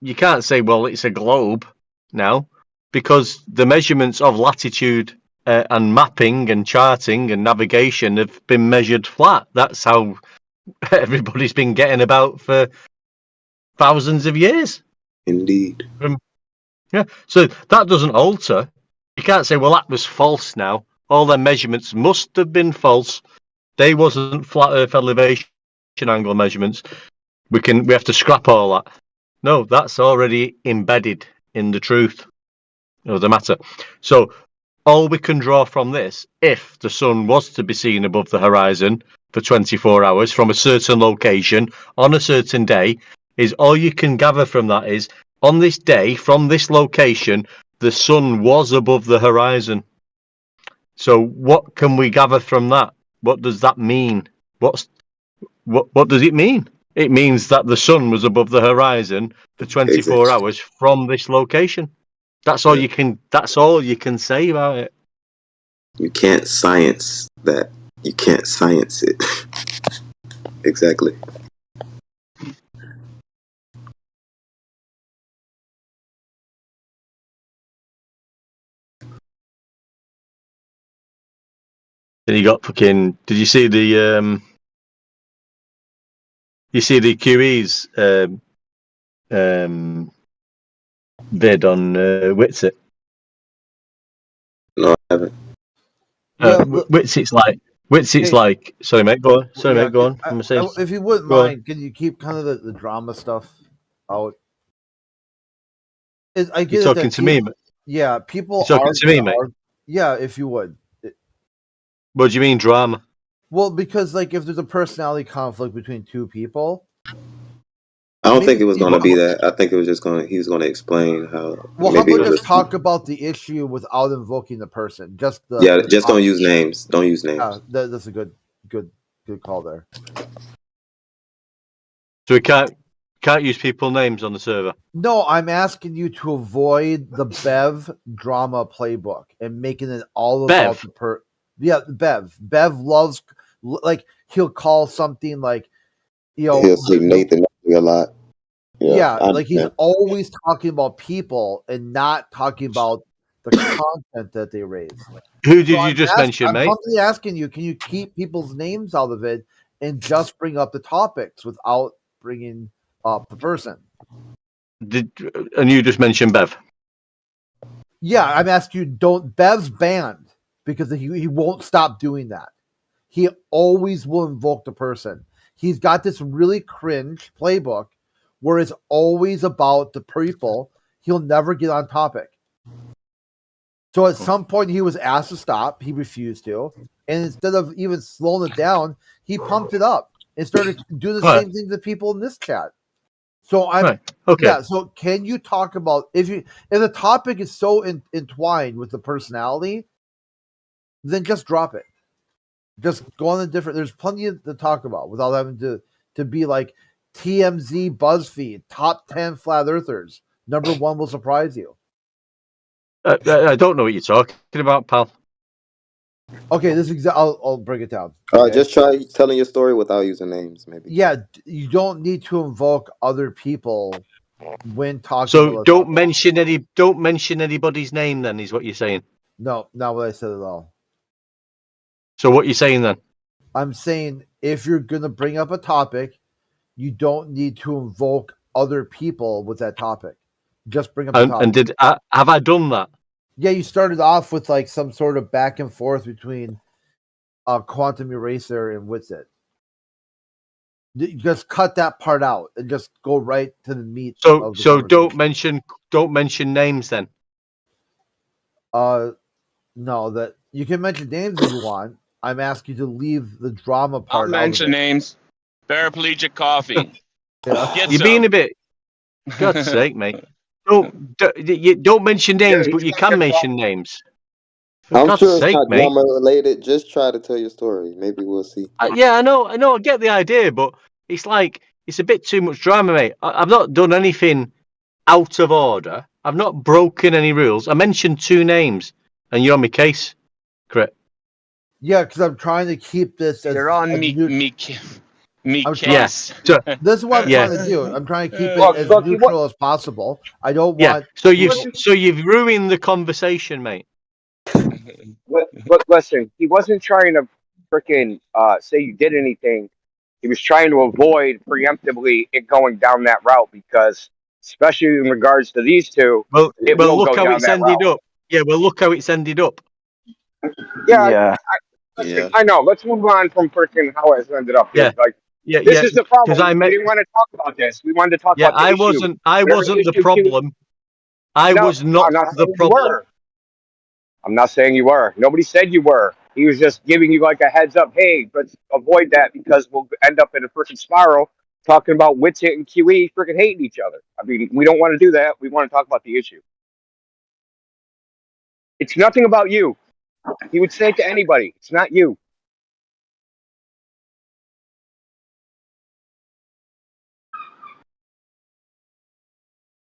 you can't say, well, it's a globe now, because the measurements of latitude and mapping and charting and navigation have been measured flat. That's how everybody's been getting about for thousands of years. Indeed. Yeah. So that doesn't alter. You can't say, well, that was false now. All their measurements must have been false. They wasn't flat Earth elevation angle measurements. We have to scrap all that. No, that's already embedded in the truth of the matter. So all we can draw from this, if the sun was to be seen above the horizon for 24 hours from a certain location on a certain day, is all you can gather from that is on this day from this location the sun was above the horizon. So what can we gather from that? What does that mean? What does it mean? It means that the sun was above the horizon for 24 hours from this location. That's all you can. That's all you can say about it. You can't science that. You can't science it. Exactly. Then you got fucking. Did you see the? You see the QE's vid on Witsit? No, I haven't. Witsit's like. Sorry, mate. Go on. Sorry, mate. Go on. I'm saying. If you wouldn't mind, can you keep kind of the drama stuff out? I get You're talking to me, mate. Yeah, people. You're talking to me, mate. Yeah, if you would. What do you mean drama? Well, because like if there's a personality conflict between two people, I don't think it was going to be that. I think it was just he was going to explain how. Well, how about just talk about the issue without invoking the person? Just don't use names. Don't use names. That's a good call there. So we can't use people names on the server. No, I'm asking you to avoid the Bev drama playbook and making it all about the Yeah, Bev. Bev loves, like, he'll call something like, he'll say Nathan a lot. Yeah, like he's always talking about people and not talking about the content that they raise. Who did you just mention, mate? I'm humbly asking you, can you keep people's names out of it and just bring up the topics without bringing up the person? And you just mentioned Bev? Yeah, I'm asking you, Bev's banned because he won't stop doing that. He always will invoke the person. He's got this really cringe playbook where it's always about the people. He'll never get on topic. So at some point he was asked to stop. He refused to. And instead of even slowing it down, he pumped it up and started doing the same thing to people in this chat. So so can you talk about if the topic is so entwined with the personality, then just drop it. Just go on a different. There's plenty to talk about without having to be like TMZ, BuzzFeed, top 10 flat earthers. Number 1 will surprise you. I don't know what you're talking about, pal. Okay, I'll break it down. All right, Okay? just try telling your story without using names, maybe. Yeah, you don't need to invoke other people when talking So about don't mention anybody's name. Then is what you're saying. No, not what I said at all. So what you're saying then? I'm saying if you're gonna bring up a topic, you don't need to invoke other people with that topic. Just bring up the topic. And have I done that? Yeah, you started off with like some sort of back and forth between Quantum Eraser and Witsit. Just cut that part out and just go right to the meat. So don't mention names then. No, that you can mention names if you want. I'm asking you to leave the drama part. I'll mention names. Paraplegic Coffee. You're being a bit. God's sake, mate. Don't mention names, but you can mention names. For I'm God's sure it's sake, not mate. drama related. Just try to tell your story. Maybe we'll see. Yeah, I know, I get the idea, but it's like it's a bit too much drama, mate. I've not done anything out of order. I've not broken any rules. I mentioned 2 names, and you're on my case, correct? Yeah, because I'm trying to keep this. You're on me case. This is what I'm trying to do. I'm trying to keep it as neutral as possible. I don't want. Yeah. So you've ruined the conversation, mate. But listen, he wasn't trying to freaking say you did anything. He was trying to avoid preemptively it going down that route because, especially in regards to these two, well will look go how down it's that ended route. up. Yeah, well, look how it's ended up. Yeah. I know. Let's move on from freaking how it's ended up. Dude. Yeah. This is the problem. I We didn't want to talk about this. We wanted to talk about the I issue. wasn't Whatever the issue problem. I was not the problem. I'm not saying you were. Nobody said you were. He was just giving you like a heads up. Hey, let's avoid that because we'll end up in a freaking spiral talking about Witsit and QE freaking hating each other. I mean, we don't want to do that. We want to talk about the issue. It's nothing about you. He would say it to anybody. It's not you.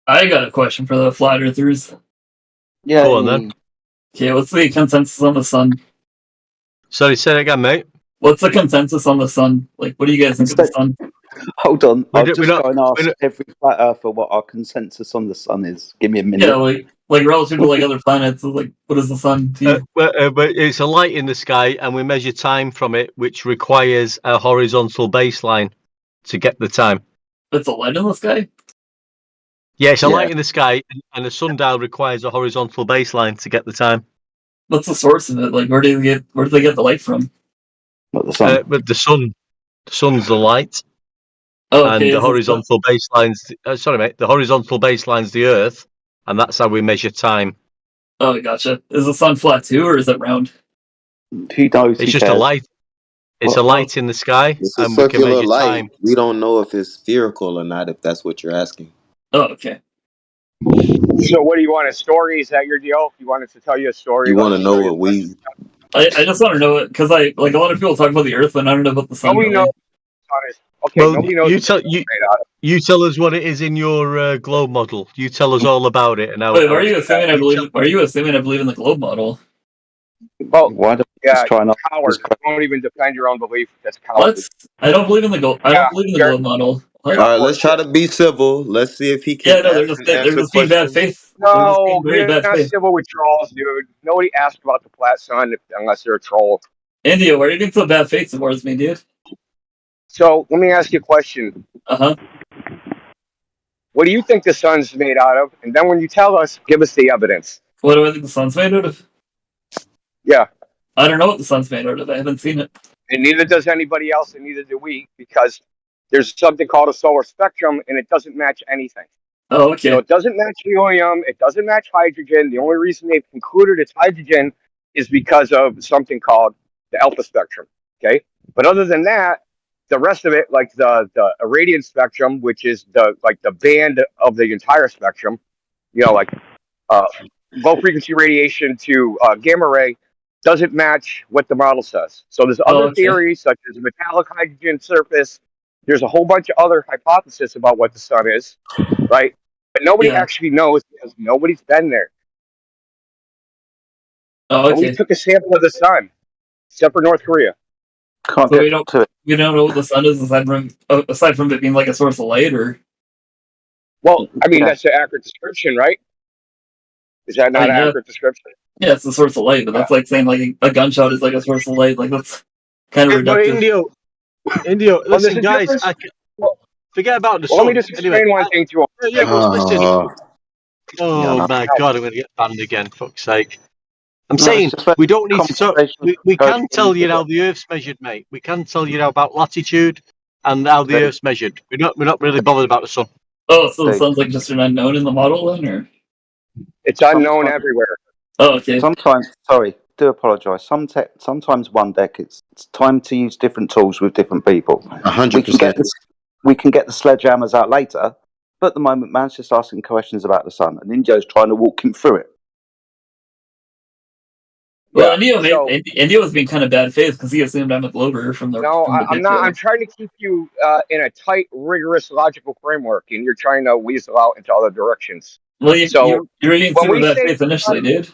I got a question for the flat earthers. Yeah. Go on then. Okay, what's the consensus on the sun? Sorry, say it again, mate. What's the consensus on the sun? Like, what do you guys think of the sun? Hold on, We're I'll not- just we're not- go and ask we're not- every flat earther what our consensus on the sun is. Give me a minute. Yeah, like relative to like other planets, like what is the sun to you? But it's a light in the sky, and we measure time from it, which requires a horizontal baseline to get the time. It's a light in the sky? Yeah, it's a Yeah. light in the sky, and a sundial requires a horizontal baseline to get the time. What's the source of it? Like, where do they get the light from? What, the sun? But the sun's the light, Oh, and okay, the is it- horizontal baseline's sorry, mate. The horizontal baseline's the Earth, and that's how we measure time. Oh, gotcha. Is the sun flat too, or is it round? Who knows? It's Who just a cares? light. It's a light in the sky, It's a and we can circular measure light. time. We don't know if it's spherical or not. If that's what you're asking. Oh, okay. So, what do you want? A story? Is that your deal? You wanted to tell you a story? You want to Like, know show you- what we? I just want to know it because I like a lot of people talk about the Earth, but I don't know about the sun. Nobody really. knows. Okay, Well, nobody knows. you tell us what it is in your globe model. You tell us all about it, and how. Wait, are you assuming I believe? Are you assuming I believe in the globe model? Well, Why don't we yeah, just try and ask coward. this question? Don't even defend your own belief. That's coward. What? I don't believe in the globe. I don't believe in the globe model. All right, let's try to be civil. Let's see if he can. Yeah, no, they're just being bad faith. No, Very you're bad not faith. civil with trolls, dude. Nobody asked about the flat sun unless they're a troll. India, why are you being so bad faith towards me, dude? So let me ask you a question. Uh-huh. What do you think the sun's made out of? And then when you tell us, give us the evidence. What do I think the sun's made out of? Yeah. I don't know what the sun's made out of. I haven't seen it. And neither does anybody else, and neither do we, because there's something called a solar spectrum, and it doesn't match anything. Oh, okay. So it doesn't match helium. It doesn't match hydrogen. The only reason they've concluded it's hydrogen is because of something called the alpha spectrum. Okay. But other than that, the rest of it, like the irradiance spectrum, which is the band of the entire spectrum, you know, like low frequency radiation to gamma ray, doesn't match what the model says. So there's other theories such as metallic hydrogen surface. There's a whole bunch of other hypotheses about what the sun is, right? But nobody actually knows because nobody's been there. Oh, okay. Nobody took a sample of the sun. except for North Korea. Can't So get we don't to it. we don't know what the sun is aside from it being like a source of light, or Well, I mean that's an accurate description, right? Is that not an accurate description? yeah, it's a source of light, but that's like saying like a gunshot is like a source of light. Like that's kind of But reductive. Indio, Well, there's listen, a guys. difference. Forget about the Well, sun. let me just explain Anyway, one thing to him. yeah, listen. Oh no. my God, I'm going to get banned again. Fuck's sake. I'm No, saying it's just like we don't need to talk. conversation We goes can tell you into how it. the Earth's measured, mate. We can tell you about latitude and how the Steve, Earth's measured. We're not really bothered about the sun. Oh, so it Steve, sounds like just an unknown in the model then, or It's unknown sometimes, everywhere. oh, okay. sometimes, sorry, do apologise. Sometimes one deck, it's time to use different tools with different people. 100%. We can get the sledgehammers out later, but at the moment, man's just asking questions about the sun, and Ninja's trying to walk him through it. Well, Indio was being kind of bad faith because he assumed I'm a Glober from the No, I'm get-go. not. I'm trying to keep you in a tight, rigorous, logical framework, and you're trying to weasel out into other directions. Well, you're being when super we bad say faith initially, dude.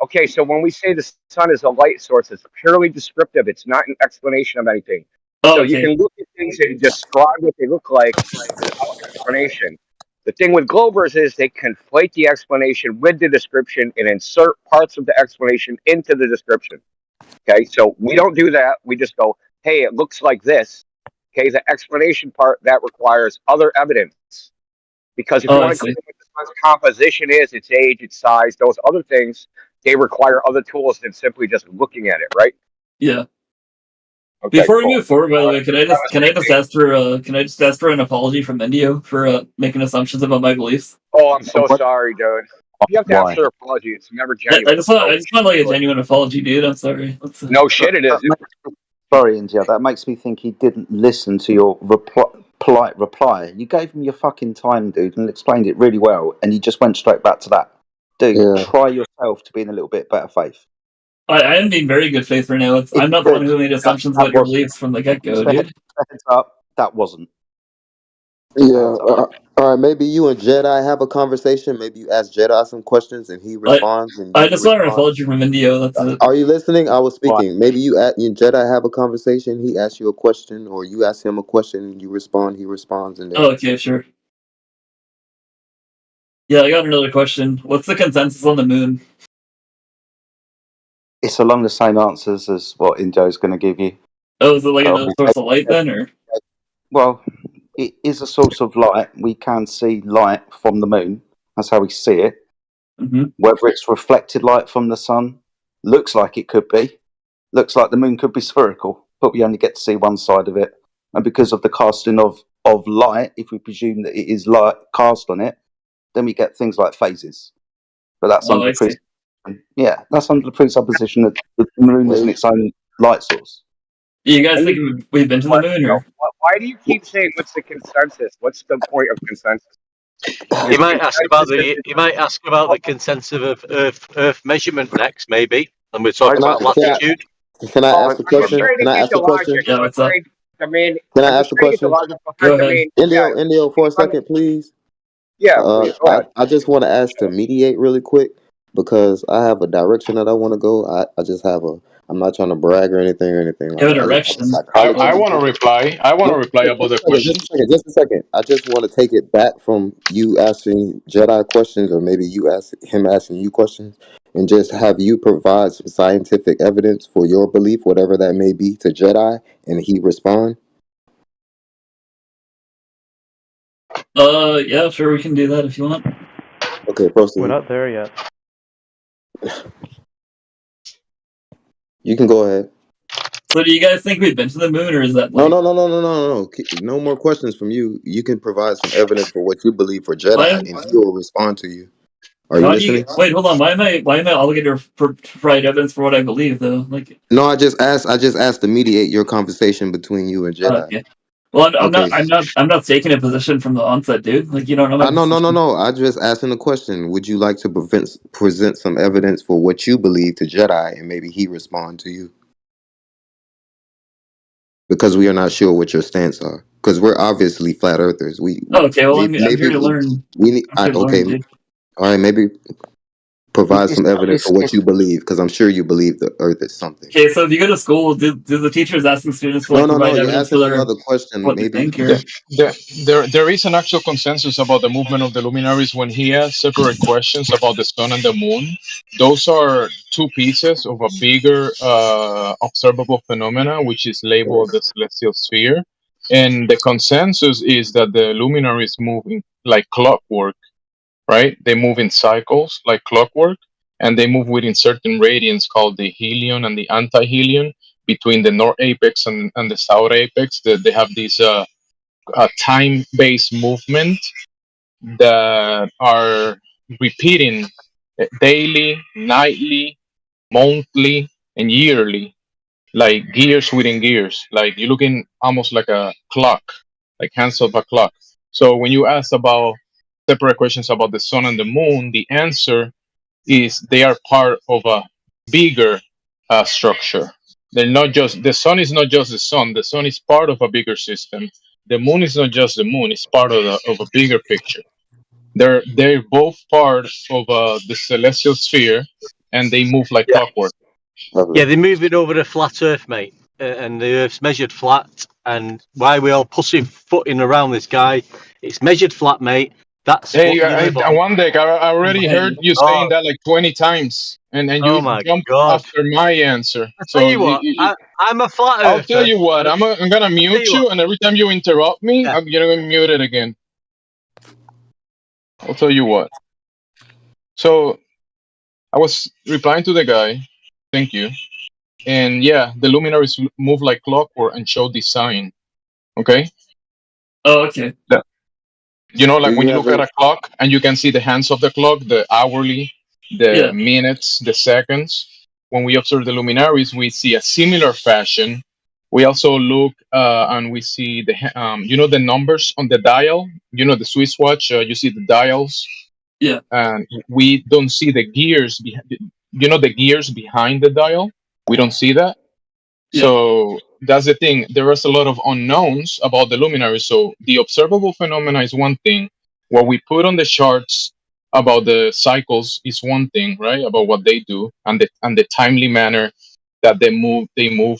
Okay, so when we say the sun is a light source, it's purely descriptive. It's not an explanation of anything. Oh, so you okay. can look at things and describe what they look like without explanation. The thing with Globers is they conflate the explanation with the description and insert parts of the explanation into the description. Okay, so we don't do that. We just go, hey, it looks like this. Okay, the explanation part, that requires other evidence. Because if you want to claim what the sun's composition is, its age, its size, those other things, they require other tools than simply just looking at it, right? Yeah. Okay, Before we cool. move forward, by the way, can I just ask for an apology from Indio for making assumptions about my beliefs? Oh, I'm so sorry, dude. You have to ask for an apology. It's never genuine. I just want like a genuine apology, dude. I'm sorry. No shit, it is. Sorry, India. That makes me think he didn't listen to your polite reply. You gave him your fucking time, dude, and explained it really well, and you just went straight back to that. Dude, try yourself to be in a little bit better faith. I am being very good faith right now. I'm not the one who made assumptions about your beliefs from the get-go, dude. Heads up, that wasn't. Yeah. All right. Maybe you and Jedi have a conversation. Maybe you ask Jedi some questions and he responds. I just want an apology from Indio. That's it. Are you listening? I was speaking. Maybe you and Jedi have a conversation. He asks you a question, or you ask him a question. You respond. He responds, and then. Oh, okay, sure. Yeah, I got another question. What's the consensus on the moon? It's along the same answers as what Indio's going to give you. Oh, is it like another source of light then, or? Well, it is a source of light. We can see light from the moon. That's how we see it. Mm-hmm. Whether it's reflected light from the sun, looks like it could be. Looks like the moon could be spherical, but we only get to see one side of it. And because of the casting of light, if we presume that it is light cast on it, then we get things like phases. But that's under the that's under the presupposition that the moon isn't its own light source. You guys think we've been to the moon, or? Why do you keep saying what's the consensus? What's the point of consensus? You might ask about the consensus of Earth measurement next, maybe, and we're talking about latitude. Can I ask a question? Can I ask a question? Yeah, what's up? Can I ask a question? Go ahead. Indio, for a second, please. Yeah, please, go ahead. I just want to ask to mediate really quick because I have a direction that I want to go. I'm not trying to brag or anything like that. Have a direction. I want to reply. I want to reply about the question. Just a second. I just want to take it back from you asking Jedi questions, or maybe him asking you questions, and just have you provide some scientific evidence for your belief, whatever that may be, to Jedi, and he respond. Yeah, sure, we can do that if you want. Okay, proceed. We're not there yet. You can go ahead. So, do you guys think we've been to the moon, or is that No. No more questions from you. You can provide some evidence for what you believe for Jedi, and he will respond to you. Are you listening? Wait, hold on. Why am I obligated to provide evidence for what I believe, though? Like, no, I just asked to mediate your conversation between you and Jedi. Okay. Well, I'm not taking a position from the onset, dude. Like, you don't know. No. I just asking a question. Would you like to present some evidence for what you believe to Jedi, and maybe he respond to you? Because we are not sure what your stance are. Because we're obviously flat earthers. I'm here to learn. Okay. All right. Maybe Provide some evidence for what you believe, because I'm sure you believe the Earth is something. Okay, so if you go to school, do the teachers asking students to No, like no, no. provide You're evidence for asking their another question. what they Maybe you think? can Or? just. There is an actual consensus about the movement of the luminaries when he asks separate questions about the sun and the moon. Those are two pieces of a bigger observable phenomena, which is labeled the celestial sphere. And the consensus is that the luminaries move in, like clockwork, right? They move in cycles like clockwork, and they move within certain radians called the helion and the anti-helion between the north apex and the south apex. They have these time-based movement that are repeating daily, nightly, monthly, and yearly, like gears within gears. Like you're looking almost like a clock, like hands of a clock. So when you ask about separate questions about the sun and the moon, the answer is they are part of a bigger structure. They're not just the sun is not just the sun. The sun is part of a bigger system. The moon is not just the moon. It's part of a bigger picture. They're both part of the celestial sphere, and they move like clockwork. Yeah, they move it over the flat Earth, mate, and the Earth's measured flat. And why we all pussyfooting around this guy? It's measured flat, mate. That's Hey, what you live on. one day I already heard you saying that like 20 times, and Oh you my jumped God. after my answer. I tell you what, I'm a flat earther. I'll tell you what, I'm gonna mute you, and every time you interrupt me, I'm gonna mute it again. I'll tell you what. So I was replying to the guy, thank you, and yeah, the luminaries move like clockwork and show design. Okay. Oh, okay. You know, like Do when you you have look at a? a clock and you can see the hands of the clock, the hourly, the minutes, the seconds. When we observe the luminaries, we see a similar fashion. We also look and we see you know, the numbers on the dial. You know, the Swiss watch. You see the dials. Yeah. And we don't see the gears. You know, the gears behind the dial. We don't see that. So that's the thing. There is a lot of unknowns about the luminaries. So the observable phenomena is one thing. What we put on the charts about the cycles is one thing, right? About what they do and the timely manner that they move,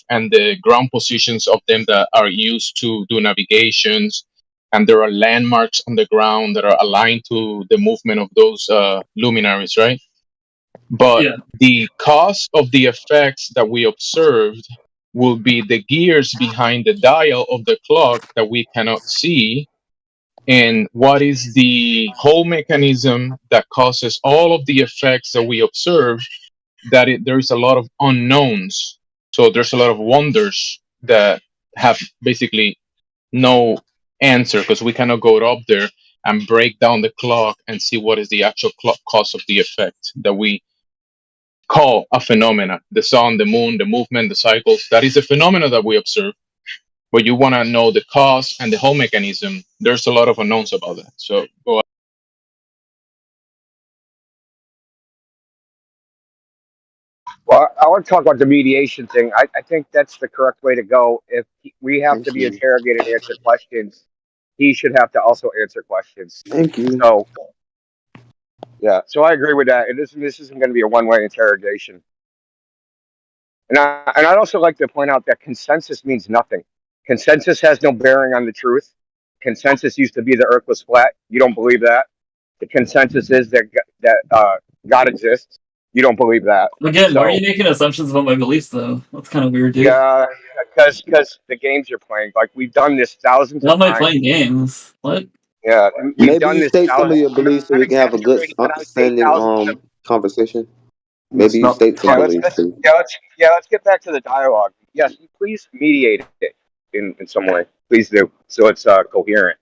and the ground positions of them that are used to do navigations. And there are landmarks on the ground that are aligned to the movement of those luminaries, right? But the cause of the effects that we observed will be the gears behind the dial of the clock that we cannot see, and what is the whole mechanism that causes all of the effects that we observe. There is a lot of unknowns, so there's a lot of wonders that have basically no answer, because we cannot go up there and break down the clock and see what is the actual cause of the effect that we call a phenomena. The sun, the moon, the movement, the cycles, that is a phenomena that we observe. But you want to know the cause and the whole mechanism. There's a lot of unknowns about that. So go ahead. Well, I want to talk about the mediation thing. I think that's the correct way to go. If we have Thank to be you. interrogated and answer questions, he should have to also answer questions. Thank you. So, yeah, so I agree with that. This isn't going to be a one-way interrogation. And I'd also like to point out that consensus means nothing. Consensus has no bearing on the truth. Consensus used to be the Earth was flat. You don't believe that. The consensus is that God exists. You don't believe that. Again, why are you making assumptions about my beliefs, though? That's kind of weird, dude. Yeah, because the games you're playing, like we've done this thousands How of am I times. playing games? What? Yeah, we've Maybe done you this state some of your thousands of beliefs so we can have a good times. understanding Thousands of conversation. Maybe you not- state some beliefs too. let's get back to the dialogue. Yes, please mediate it in some way. Please do, so it's coherent.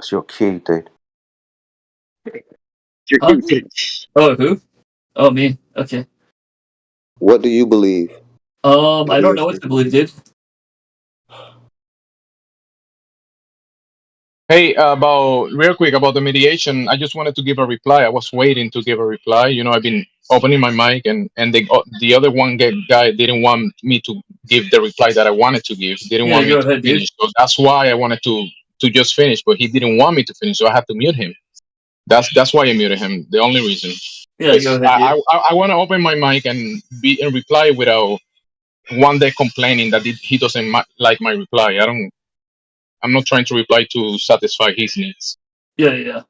It's your cue, dude. Oh, who? Oh, me. Okay. What do you believe? I don't know what to believe, dude. Hey, real quick about the mediation. I just wanted to give a reply. I was waiting to give a reply. You know, I've been opening my mic, and the other guy didn't want me to give the reply that I wanted to give. Didn't want me go to ahead, dude. finish. So that's why I wanted to to just finish, but he didn't want me to finish, so I had to mute him. That's why I muted him. The only reason. Yeah, go ahead, dude. I want to open my mic and be and reply without one day complaining that he doesn't like my reply. I'm not trying to reply to satisfy his needs. Yeah.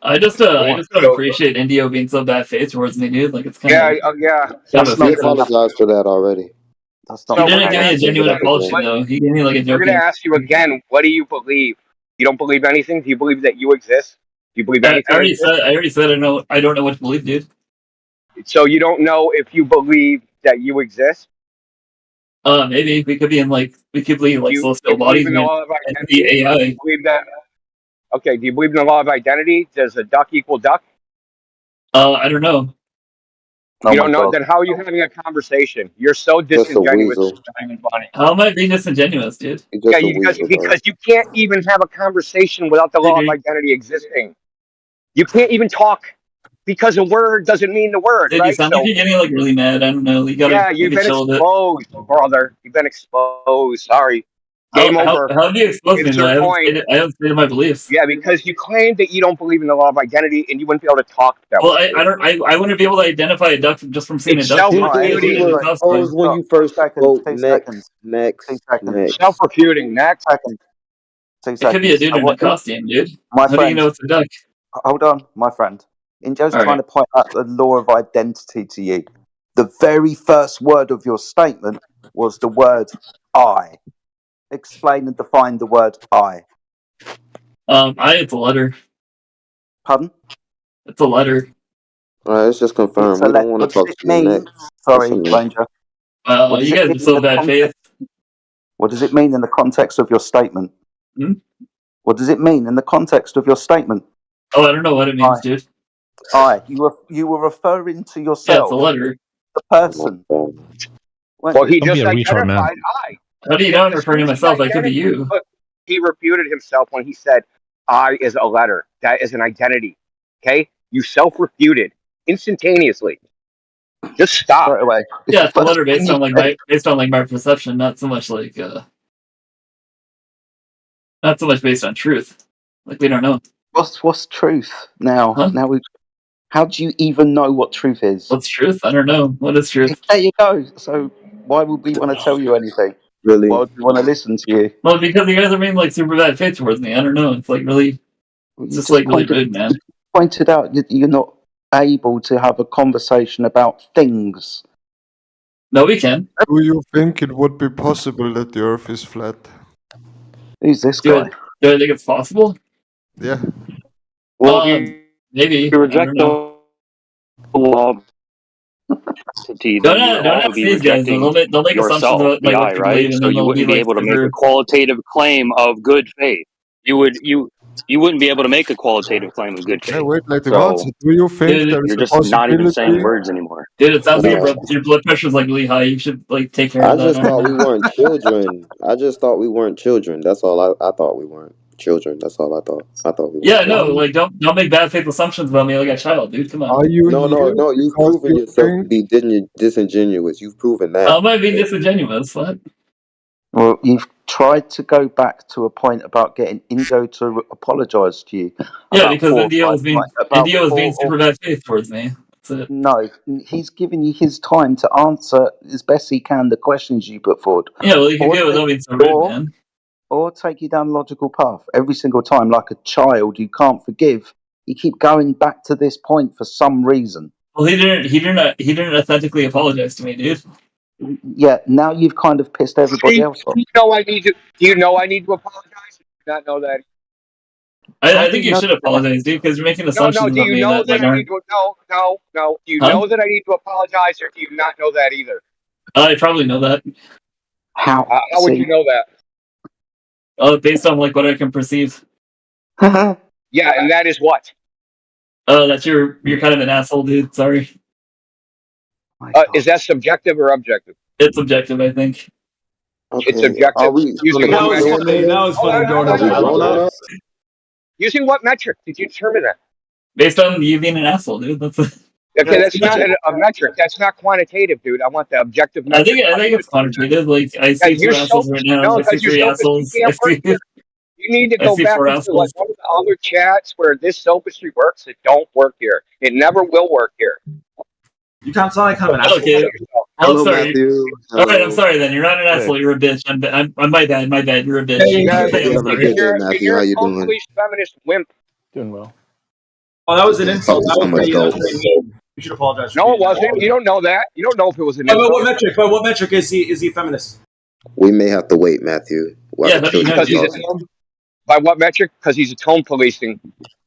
I just don't appreciate Indio being so bad faith towards me, dude. Like it's kind of yeah. He apologized for that already. He didn't give me a genuine apology though. He gave me like a We're joking. gonna ask you again. What do you believe? You don't believe anything? Do you believe that you exist? Do you believe I anything? already said I don't know what to believe, dude. So you don't know if you believe that you exist? Maybe we could be celestial bodies. Believe in the law of identity? The AI. Do you believe that? Okay. Do you believe in the law of identity? Does a duck equal duck? I don't know. You don't know? Then how are you having a conversation? You're so disingenuous. How am I being disingenuous, dude? Yeah, because you can't even have a conversation without the law of identity existing. You can't even talk because a word doesn't mean the word, Dude, right? you sound like you're getting like really mad. I don't know. You gotta. Yeah, you've been exposed, brother. You've been exposed. Sorry. Game over. How do you expose me? I haven't stated my beliefs. Yeah, because you claim that you don't believe in the law of identity, and you wouldn't be able to talk that Well, way. I wouldn't be able to identify a duck just from seeing It's a duck. self-refuting. You were exposed when you first spoke. Next. Self-refuting. Next. It could be a dude in a costume, dude. My How do you know it's a duck? Hold on, my friend. Injo's All trying to point out the law of identity to you. The very first word of your statement was the word I. Explain and define the word I. It's a letter. Pardon? It's a letter. All right, let's just confirm. It's a We don't want to talk to you next. Sorry, Ranger. What does You it guys mean are so in the bad faith. What does it mean in the context of your statement? What does it mean in the context of your statement? Oh, I don't know what it means, dude. You were referring to Yeah, yourself. it's a letter. The person. Well, he Don't just be a retard, man. identified I. How do you know I'm referring to myself? I could be you. But he refuted himself when he said, I is a letter. That is an identity. Okay? You self-refuted instantaneously. Just stop. Straight away. Yeah, it's a letter based on my perception, not so much not so much based on truth. Like we don't know. What's truth now? Huh? How do you even know what truth is? What's truth? I don't know. What is truth? There you go. So why would we want to tell you anything? Really? Why would we want to listen to you? Well, because you guys are being like super bad faith towards me. I don't know. It's like really, it's just like really rude, man. Pointed out that you're not able to have a conversation about things. No, we can. Do you think it would be possible that the Earth is flat? Who's this guy? Do I think it's possible? Yeah. Well, maybe. You reject the law. Don't ask these guys. They'll make assumptions about like what you believe, and So then you they'll wouldn't be be like able to make super- a qualitative claim of good faith. You wouldn't be able to make a qualitative claim of good faith. Yeah, wait, let him So, answer. Do you think there's you're a just not even saying possibility? words anymore. Dude, it sounds like your blood pressure is like really high. You should like take care I of that. just thought we weren't children. I just thought we weren't children. That's all I thought we weren't children. That's all I thought. I thought we were. Yeah, no, like don't make bad faith assumptions about me like a child, dude. Come on. Are you No. You've proven yourself to be disingenuous. You've proven that. How am I being disingenuous? What? Well, you've tried to go back to a point about getting Ingo to apologise to you. Yeah, because Indio was being super bad faith towards me. That's it. No, he's giving you his time to answer as best he can the questions you put forward. Yeah, well, you can do it without being so rude, man. Or take you down a logical path. Every single time, like a child you can't forgive, you keep going back to this point for some reason. Well, he didn't authentically apologize to me, dude. Yeah, now you've kind of pissed everybody else off. Do you know I need to apologize? Do you not know that? I think you should apologize, dude, because you're making assumptions do about you me know that I aren't. need to? No. Do you know that I need to apologize, or do you not know that either? I probably know that. How? How would you know that? Based on like what I can perceive. Yeah, and that is what? That you're kind of an asshole, dude. Sorry. Is that subjective or objective? It's objective, I think. It's objective. Using what metric did you determine that? Based on you being an asshole, dude. That's Okay, that's not a metric. That's not quantitative, dude. I want the objective I metric. think it's quantitative. Like I see two You're assholes right now. no, I see because you're 3 selfish. You assholes. I can't work see here. You need to I go see back 4 into like assholes. one of the other chats where this sophistry works. It don't work here. It never will work here. You can't sound like kind of an asshole. Okay. Oh, Hello, sorry. Matthew. All right, I'm Hello. sorry then. You're not an asshole. You're a bitch. I'm my bad. My bad. You're a bitch. Yeah, Okay, I'm You're having a sorry. good day, Matthew. You're How a you tone doing? police feminist wimp. Doing well. Oh, that was an Yeah, insult. talk to That was some pretty adults. mean. You should apologize. No, it wasn't. You don't know that. You don't know if it was an But insult. what metric? But what metric is he a feminist? We may have to wait, Matthew, while Yeah, the how do you know? children Because he's a talk. tone. By what metric? Because he's a tone policing.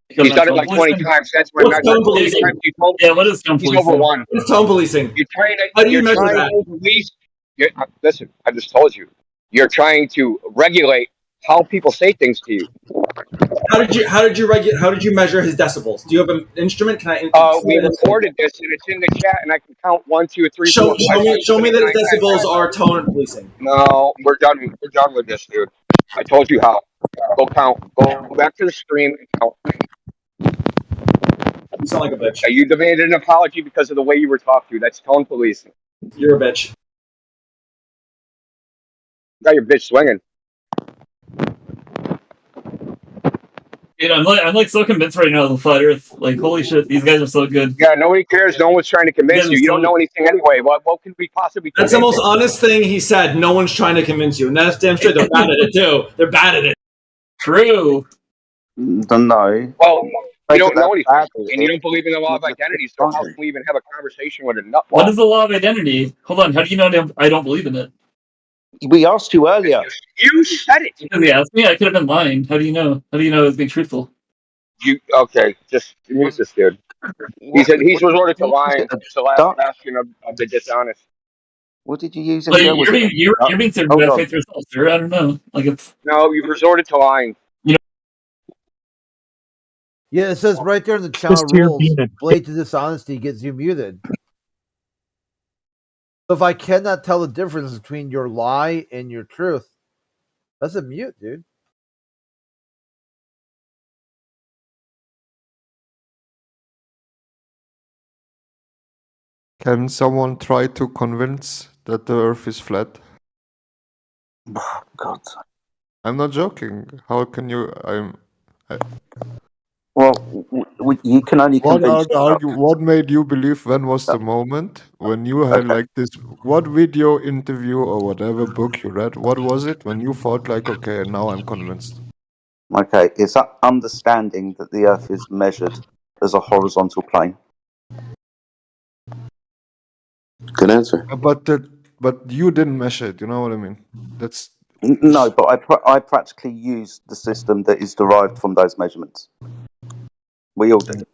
Because He's I'm done it tone like 20 policing? times. That's my What's metric. tone How many policing? times you tone Yeah, what is tone He's over policing? one. It's tone policing. You're trying to. How do you You're measure trying that? to police. Listen, I just told you. You're trying to regulate how people say things to you. How did you measure his decibels? Do you have an instrument? Can I? We recorded this and it's in the chat, and I can count 1, 2, 3, Show 4, 5, 6, me 7, 8, that 9, 10. his decibels are tone policing. No, we're done. We're done with this, dude. I told you how. Go count. Go back to the stream and count. You sound like a bitch. You demanded an apology because of the way you were talked to. That's tone policing. You're a bitch. Got your bitch swinging. Dude, I'm like so convinced right now of the flat Earth. Like, holy shit, these guys are so good. Yeah, nobody cares. No one's trying to convince you. You don't know anything anyway. What can we possibly? That's the most honest thing he said. No one's trying to convince you, and that's damn straight. They're bad at it too. They're bad at it. True. Don't know. Well, you don't know anything, bad and you don't believe in the law of identity. So how can we even have a conversation with a nut? What is the law of identity? Hold on. How do you know I don't believe in it? We asked you earlier. You said it. Because he asked me. I could have been lying. How do you know? How do you know it's being truthful? You okay? Just mute this dude. He's resorted to lying. It's the last bastion of the dishonest. What did you use? Like, you're being too bad faith yourself, sir. I don't know. Like it's no, you've resorted to lying. Yeah, it says right there in the channel rules, blatant dishonesty gets you muted. So if I cannot tell the difference between your lie and your truth, that's a mute, dude. Can someone try to convince that the Earth is flat? Oh, God. I'm not joking. How can you? Well, you can only convince. What made you believe? When was the moment when you had like this? What video interview or whatever book you read? What was it when you thought like, okay, now I'm convinced? Okay, it's understanding that the Earth is measured as a horizontal plane. Good answer. But you didn't measure it. You know what I mean? That's no. But I practically use the system that is derived from those measurements. We all do.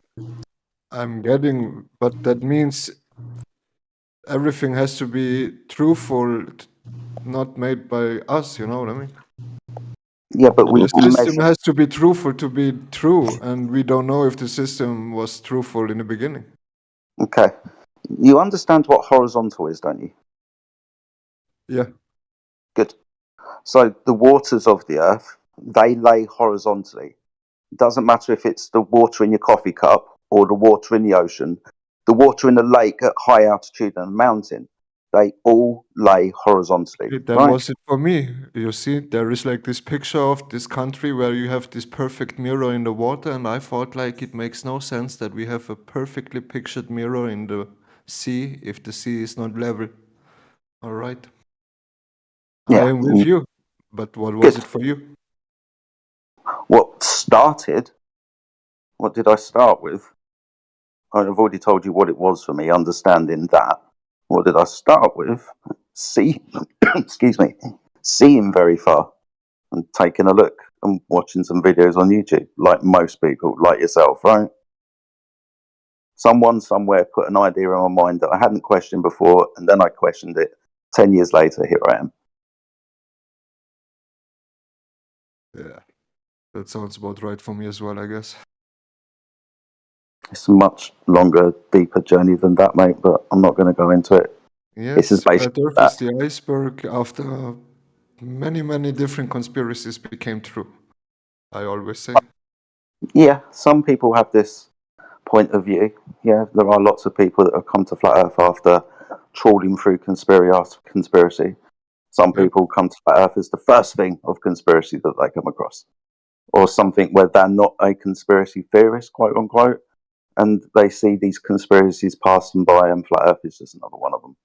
I'm getting, but that means everything has to be truthful, not made by us. You know what I mean? Yeah, but the system has to be truthful to be true, and we don't know if the system was truthful in the beginning. Okay, you understand what horizontal is, don't you? Yeah. Good. So the waters of the Earth, they lay horizontally. It doesn't matter if it's the water in your coffee cup or the water in the ocean, the water in the lake at high altitude and a mountain. They all lay horizontally. That right? was it for me. You see, there is like this picture of this country where you have this perfect mirror in the water, and I thought like it makes no sense that we have a perfectly pictured mirror in the sea if the sea is not level. All right. Yeah. I am with you. But what was it for you? What did I start with? I've already told you what it was for me, understanding that. What did I start with? Excuse me, seeing very far and taking a look and watching some videos on YouTube, like most people, like yourself, right? Someone somewhere put an idea in my mind that I hadn't questioned before, and then I questioned it. 10 years later, here I am. Yeah, that sounds about right for me as well, I guess. It's a much longer, deeper journey than that, mate, but I'm not going to go into it. Yes, this is basically Earth is the iceberg after many, many different conspiracies became true. I always say. Yeah, some people have this point of view, yeah, there are lots of people that have come to Flat Earth after trawling through conspiracy. Some people come to Flat Earth as the first thing of conspiracy that they come across, or something where they're not a conspiracy theorist, quote unquote, and they see these conspiracies pass them by, and Flat Earth is just another one of them.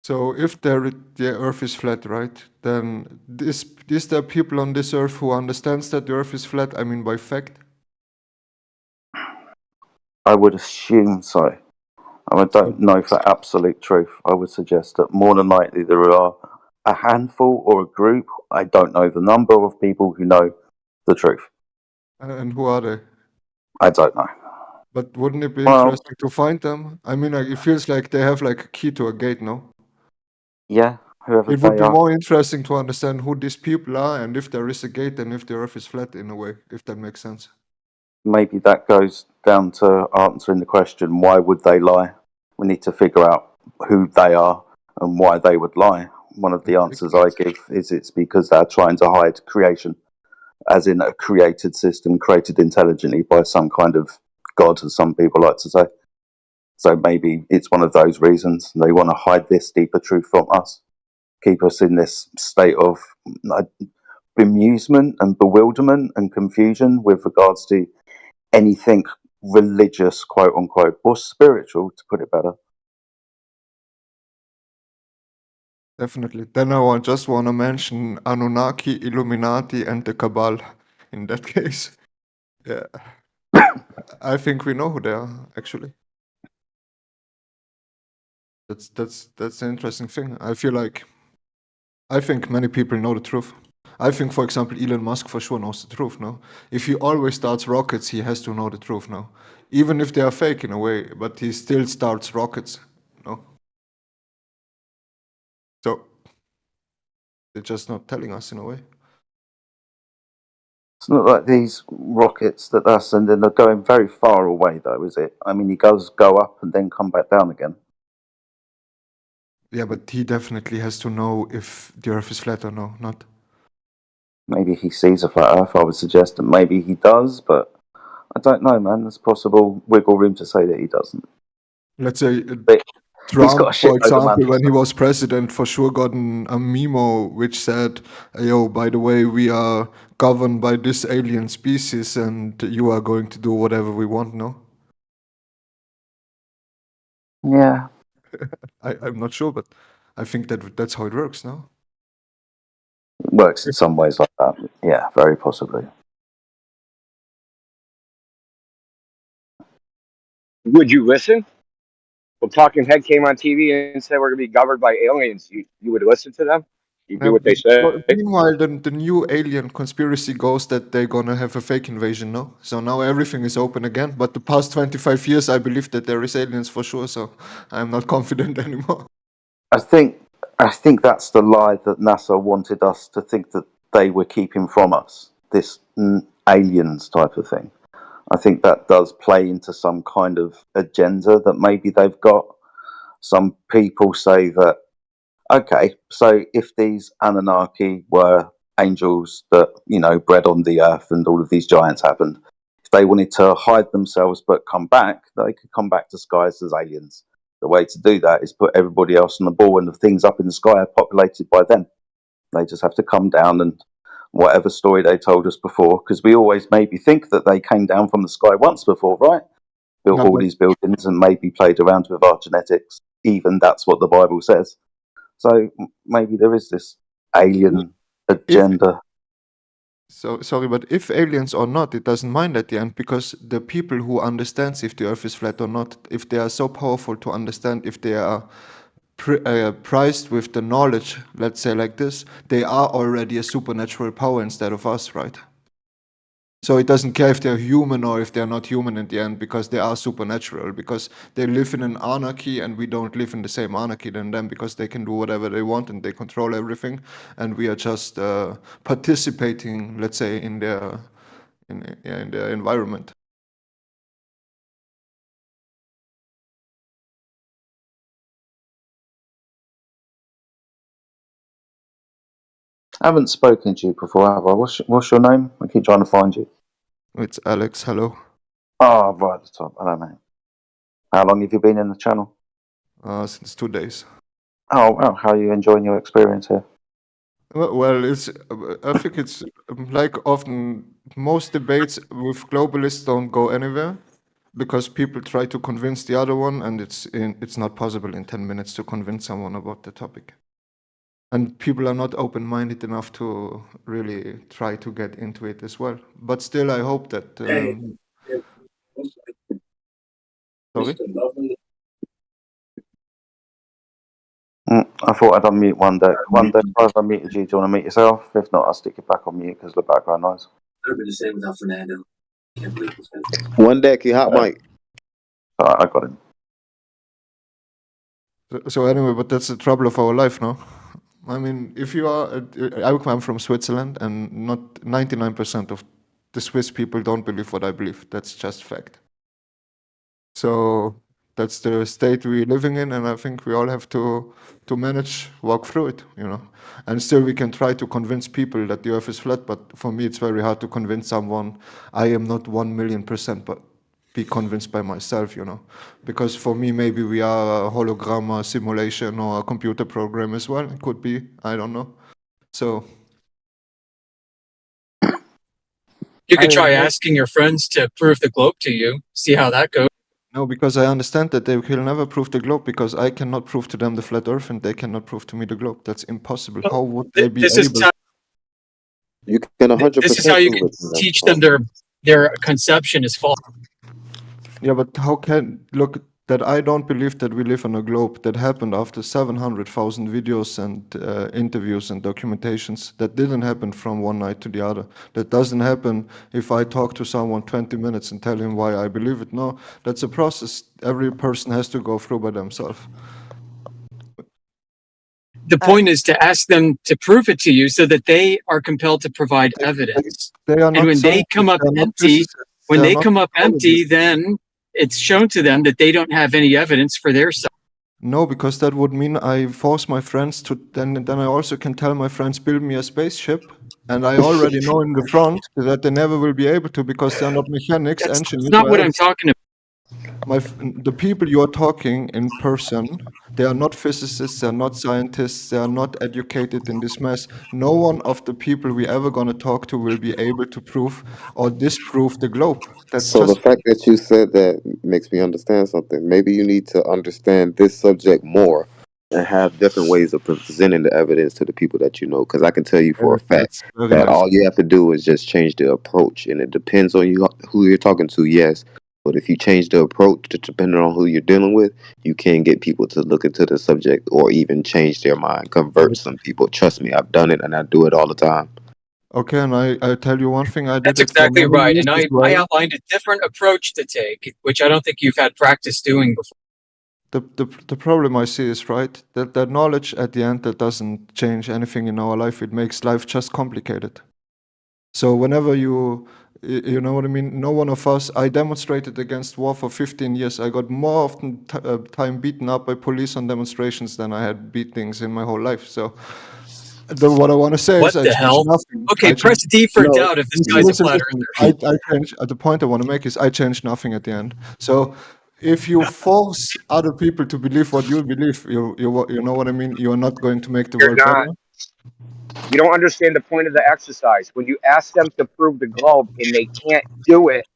So if the Earth is flat, right, then is there people on this Earth who understands that the Earth is flat? I mean, by fact. I would assume so. I don't know for absolute truth. I would suggest that more than likely there are a handful or a group. I don't know the number of people who know the truth. And who are they? I don't know. But wouldn't it be Well, interesting to find them? I mean, like, it feels like they have like a key to a gate, no? yeah, whoever It would they be are. more interesting to understand who these people are and if there is a gate and if the Earth is flat in a way, if that makes sense. Maybe that goes down to answering the question, why would they lie? We need to figure out who they are and why they would lie. One of the answers I give is it's because they're trying to hide creation, as in a created system created intelligently by some kind of god, as some people like to say. So maybe it's one of those reasons. They want to hide this deeper truth from us, keep us in this state of bemusement and bewilderment and confusion with regards to anything religious, quote unquote, or spiritual, to put it better. Definitely. Then I just want to mention Anunnaki, Illuminati, and the Cabal. In that case, yeah, I think we know who they are. Actually, that's an interesting thing. I think many people know the truth. I think, for example, Elon Musk for sure knows the truth. No, if he always starts rockets, he has to know the truth. No, even if they are fake in a way, but he still starts rockets. No, so they're just not telling us in a way. It's not like these rockets that they're sending are going very far away, though, is it? I mean, he goes go up and then come back down again. Yeah, but he definitely has to know if the Earth is flat or no, not. Maybe he sees a flat Earth. I would suggest that maybe he does, but I don't know, man. There's possible wiggle room to say that he doesn't. Let's say But he's got Trump, a for shitload of example, when he money. was president, for sure got a memo which said, "Yo, by the way, we are governed by this alien species, and you are going to do whatever we want." No. Yeah. I'm not sure, but I think that's how it works. No. It works in some ways like that. Yeah, very possibly. Would you listen? If Talking Head came on TV and said we're going to be governed by aliens, you would listen to them? You do what they say? Meanwhile, the new alien conspiracy goes that they're gonna have a fake invasion, no? So now everything is open again. But the past 25 years, I believe that there is aliens for sure. So I'm not confident anymore. I think that's the lie that NASA wanted us to think that they were keeping from us. This aliens type of thing. I think that does play into some kind of agenda that maybe they've got. Some people say that, okay, so if these Anunnaki were angels that, bred on the earth and all of these giants happened, if they wanted to hide themselves but come back, they could come back disguised as aliens. The way to do that is put everybody else on the ball, and the things up in the sky are populated by them. They just have to come down and whatever story they told us before, because we always maybe think that they came down from the sky once before, right? Built all these buildings and maybe played around with our genetics. Even that's what the Bible says. So maybe there is this alien agenda. So sorry, but if aliens or not, it doesn't mind at the end, because the people who understands if the Earth is flat or not, if they are so powerful to understand, if they are prized with the knowledge, let's say like this, they are already a supernatural power instead of us, right? So it doesn't care if they're human or if they're not human in the end, because they are supernatural, because they live in an anarchy and we don't live in the same anarchy than them, because they can do whatever they want and they control everything, and we are just participating, let's say, in their environment. I haven't spoken to you before, have I? What's your name? I keep trying to find you. It's Alex. Hello. Oh, right at the top. Hello, mate. How long have you been in the channel? Since 2 days. Oh, well, how are you enjoying your experience here? Well, it's. I think it's like often most debates with globalists don't go anywhere because people try to convince the other one, and it's not possible in 10 minutes to convince someone about the topic. And people are not open-minded enough to really try to get into it as well. But still, I hope that. Sorry. I thought I'd unmute one day. One day, if I've unmuted you, do you want to mute yourself? If not, I'll stick it back on mute because of the background noise. Would have been the same without Fernando. Can't believe this. One deck, you hot mic. I got him. So anyway, but that's the trouble of our life, no? I mean, if you are, I come from Switzerland, and not 99% of the Swiss people don't believe what I believe. That's just fact. So that's the state we're living in, and I think we all have to manage, walk through it, you know. And still, we can try to convince people that the Earth is flat. But for me, it's very hard to convince someone I am not 1,000,000%, but be convinced by myself, you know. Because for me, maybe we are a hologram, a simulation, or a computer program as well. It could be. I don't know. So you could try asking your friends to prove the globe to you. See how that goes. No, because I understand that they will never prove the globe, because I cannot prove to them the flat Earth, and they cannot prove to me the globe. That's impossible. How would they be able? You can 100%. This is how you can teach them their conception is false. Yeah, but how can look that I don't believe that we live on a globe that happened after 700,000 videos and interviews and documentations. That didn't happen from one night to the other. That doesn't happen if I talk to someone 20 minutes and tell him why I believe it. No, that's a process every person has to go through by themselves. The point is to ask them to prove it to you so that they are compelled to provide evidence. And when they come up empty, then it's shown to them that they don't have any evidence for their side. No, because that would mean I force my friends to, then I also can tell my friends, build me a spaceship. And I already know in the front that they never will be able to, because they're not mechanics, engineers. That's not what I'm talking about. The people you are talking in person, they are not physicists, they are not scientists, they are not educated in this mess. No one of the people we ever going to talk to will be able to prove or disprove the globe. That's so the fact that you said that makes me understand something. Maybe you need to understand this subject more and have different ways of presenting the evidence to the people that you know. Because I can tell you for a fact that all you have to do is just change the approach, and it depends on you who you're talking to. Yes. But if you change the approach, depending on who you're dealing with, you can get people to look into the subject or even change their mind, convert some people. Trust me, I've done it, and I do it all the time. Okay, and I tell you one thing, I did. That's exactly right. And I outlined a different approach to take, which I don't think you've had practice doing before. The problem I see is, right, that knowledge at the end, that doesn't change anything in our life. It makes life just complicated. So whenever you know what I mean? No one of us, I demonstrated against war for 15 years. I got more often time beaten up by police on demonstrations than I had beatings in my whole life. So what I want to say is, what the hell? Nothing. Okay, press D for doubt if this guy's a flat earther. I change, the point I want to make is I change nothing at the end. So if you force other people to believe what you believe, you know what I mean? You're not going to make the world better. You don't understand the point of the exercise. When you ask them to prove the globe and they can't do it,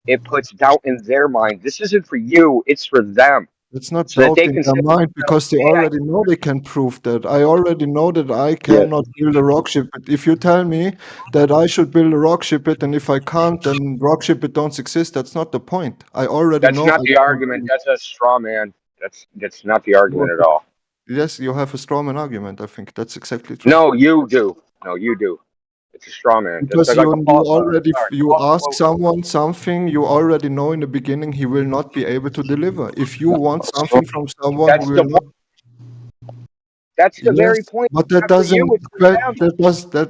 it puts doubt in their mind. This isn't for you, it's for them. It's not doubt in their mind, because they already know they can prove that. I already know that I cannot build a rock ship. But if you tell me that I should build a rock ship, and if I can't, then rock ship don't exist, that's not the point. I already know. That's not the argument. That's a straw man. That's not the argument at all. Yes, you have a straw man argument. I think that's exactly true. No, you do. No, you do. It's a straw man. Because you ask someone something you already know in the beginning he will not be able to deliver. If you want something from someone who will not. That's the very point. But that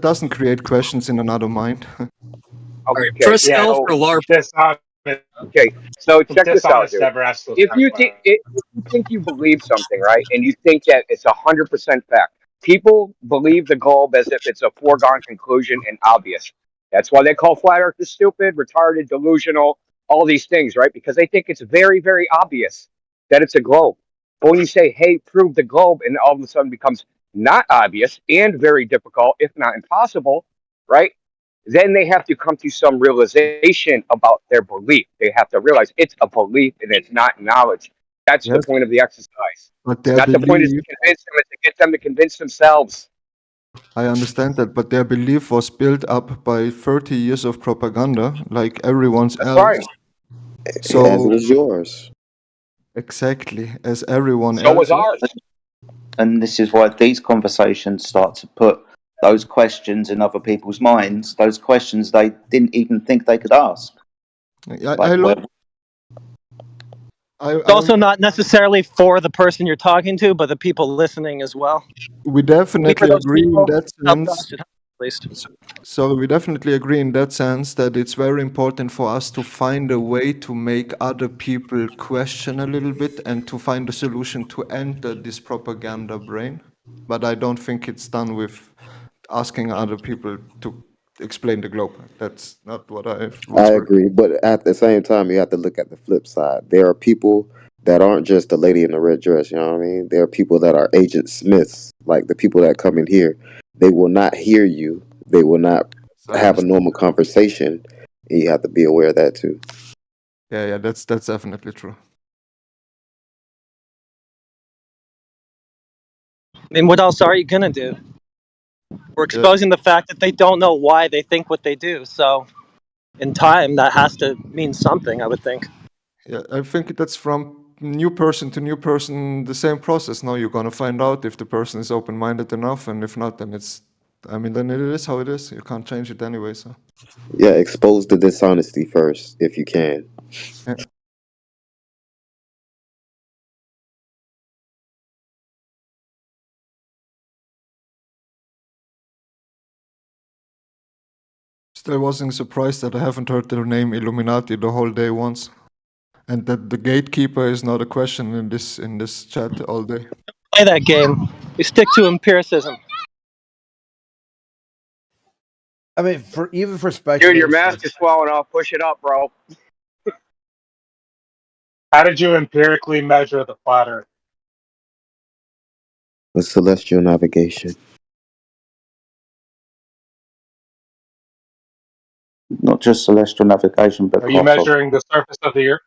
doesn't create questions in another mind. Okay. Press L for LARP. Okay, so check this out, dude. If you think you believe something, right, and you think that it's 100% fact, people believe the globe as if it's a foregone conclusion and obvious. That's why they call flat earthers stupid, retarded, delusional, all these things, right? Because they think it's very, very obvious that it's a globe. But when you say, hey, prove the globe, and all of a sudden becomes not obvious and very difficult, if not impossible, right? Then they have to come to some realization about their belief. They have to realize it's a belief and it's not knowledge. That's the Yes, point of the exercise. but their Not the point is to belief, convince them, it's to get them to convince themselves. I understand that, but their belief was built up by 30 years of propaganda, like everyone's That's else. right. As So, was yours. exactly, as everyone So was else. ours. And this is why these conversations start to put those questions in other people's minds, those questions they didn't even think they could ask. I love. It's also not necessarily for the person you're talking to, but the people listening as well. We For definitely those agree in people, that help sense. us, should help, at least. So we definitely agree in that sense that it's very important for us to find a way to make other people question a little bit and to find a solution to enter this propaganda brain. But I don't think it's done with asking other people to explain the globe. That's not what I would I say. agree, but at the same time, you have to look at the flip side. There are people that aren't just the lady in the red dress. You know what I mean? There are people that are Agent Smiths, like the people that come in here. They will not hear you. They will not have a normal conversation. And you have to be aware of that too. Yeah, that's definitely true. I mean, what else are you gonna do? We're exposing the fact that they don't know why they think what they do. So, in time, that has to mean something, I would think. Yeah, I think that's from new person to new person, the same process. Now you're gonna find out if the person is open-minded enough, and if not, then then it is how it is. You can't change it anyway. So Yeah, expose the dishonesty first if you can. yeah. Still wasn't surprised that I haven't heard the name Illuminati the whole day once, and that the gatekeeper is not a question in this chat all day. Play that game. We stick to empiricism. I mean, even for Dude, speculation. your mask is swelling off. Push it up, bro. How did you empirically measure the flat Earth? With celestial navigation. Not just celestial navigation, but Are you measuring the surface of the Earth?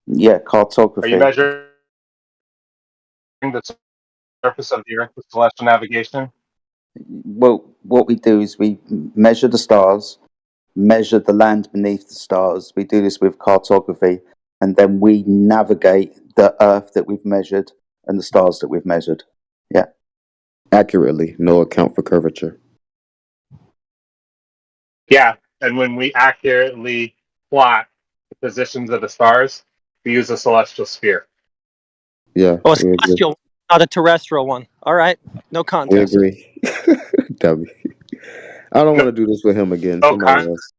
Yeah, cartography. Are you measuring the surface of the Earth with celestial navigation? Well, what we do is we measure the stars, measure the land beneath the stars. We do this with cartography, and then we navigate the Earth that we've measured and the stars that we've measured. Yeah. Accurately, no account for curvature. Yeah, and when we accurately plot the positions of the stars, we use a celestial sphere. Yeah, Oh, a we agree. celestial, not a terrestrial one. All right, no We contest. agree. W. I don't want to do this with him again. No Somebody else.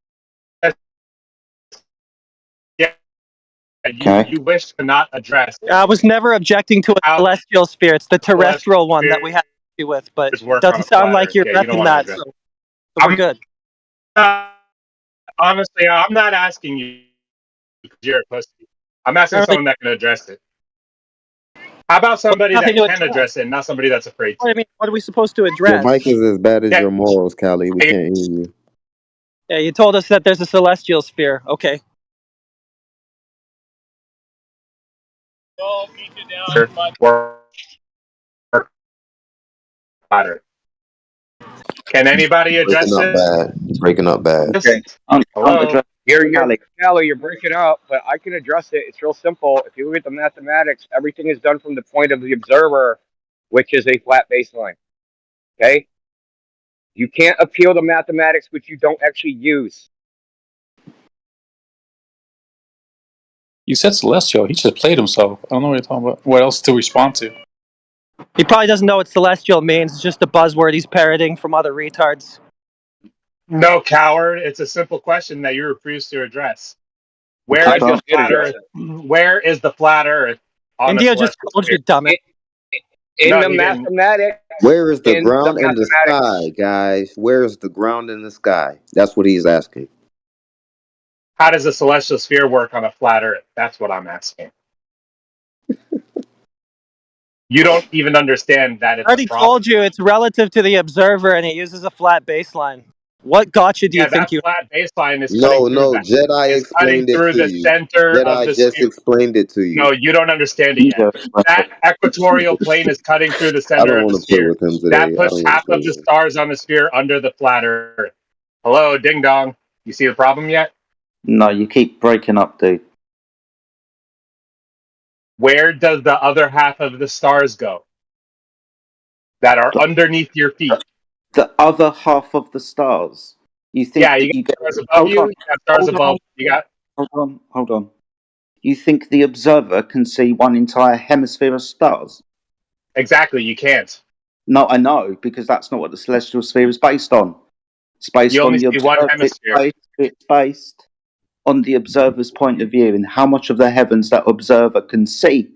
Yeah, you wish to not address. I was never objecting to a celestial sphere. It's the terrestrial one that we have to be with, but it doesn't sound like you're repping that, so we're good. Honestly, I'm not asking you because you're a pussy. I'm asking someone that can address it. How about somebody that can address it, not somebody that's afraid to? I mean, what are we supposed to Your address? mic is as bad as your morals, Callie. We can't hear you. Yeah, you told us that there's a celestial sphere. Okay. Can anybody address Breaking up this? bad. You're breaking up bad. Okay. Hello? Callie, you're breaking up, but I can address it. It's real simple. If you look at the mathematics, everything is done from the point of the observer, which is a flat baseline. Okay? You can't appeal to mathematics which you don't actually use. You said celestial. He just played himself. I don't know what you're talking about. What else to respond to? He probably doesn't know what celestial means. It's just a buzzword he's parroting from other retards. No, coward. It's a simple question that you refuse to address. Where is the flat Earth? Where is the flat Earth? India just told you, dumb it. In the mathematics. Where is the in ground the in the mathematics. sky, guys? Where is the ground in the sky? That's what he's asking. How does a celestial sphere work on a flat Earth? That's what I'm asking. You don't even understand that I it's a already problem. told you it's relative to the observer and it uses a flat baseline. What gotcha do you Yeah, think that you flat baseline is cutting No, through no. that. Jedi It's cutting explained it through to the you. center of Jedi the just sphere. explained it to you. No, you don't understand it yet. That equatorial plane is cutting through the I center don't of the want to play sphere. with him That today. I puts don't want to half play of the with him. stars on the sphere under the flat Earth. Hello, ding dong. You see the problem yet? No, you keep breaking up, dude. Where does the other half of the stars go that are underneath your feet? The other half of the stars. You think Yeah, you that you got get. stars above you, you got stars above. You got Hold on. You think the observer can see one entire hemisphere of stars? exactly. You can't. No, I know, because that's not what the celestial sphere is based on. It's based You on only the see one observer. hemisphere. It's based on the observer's point of view and how much of the heavens that observer can see.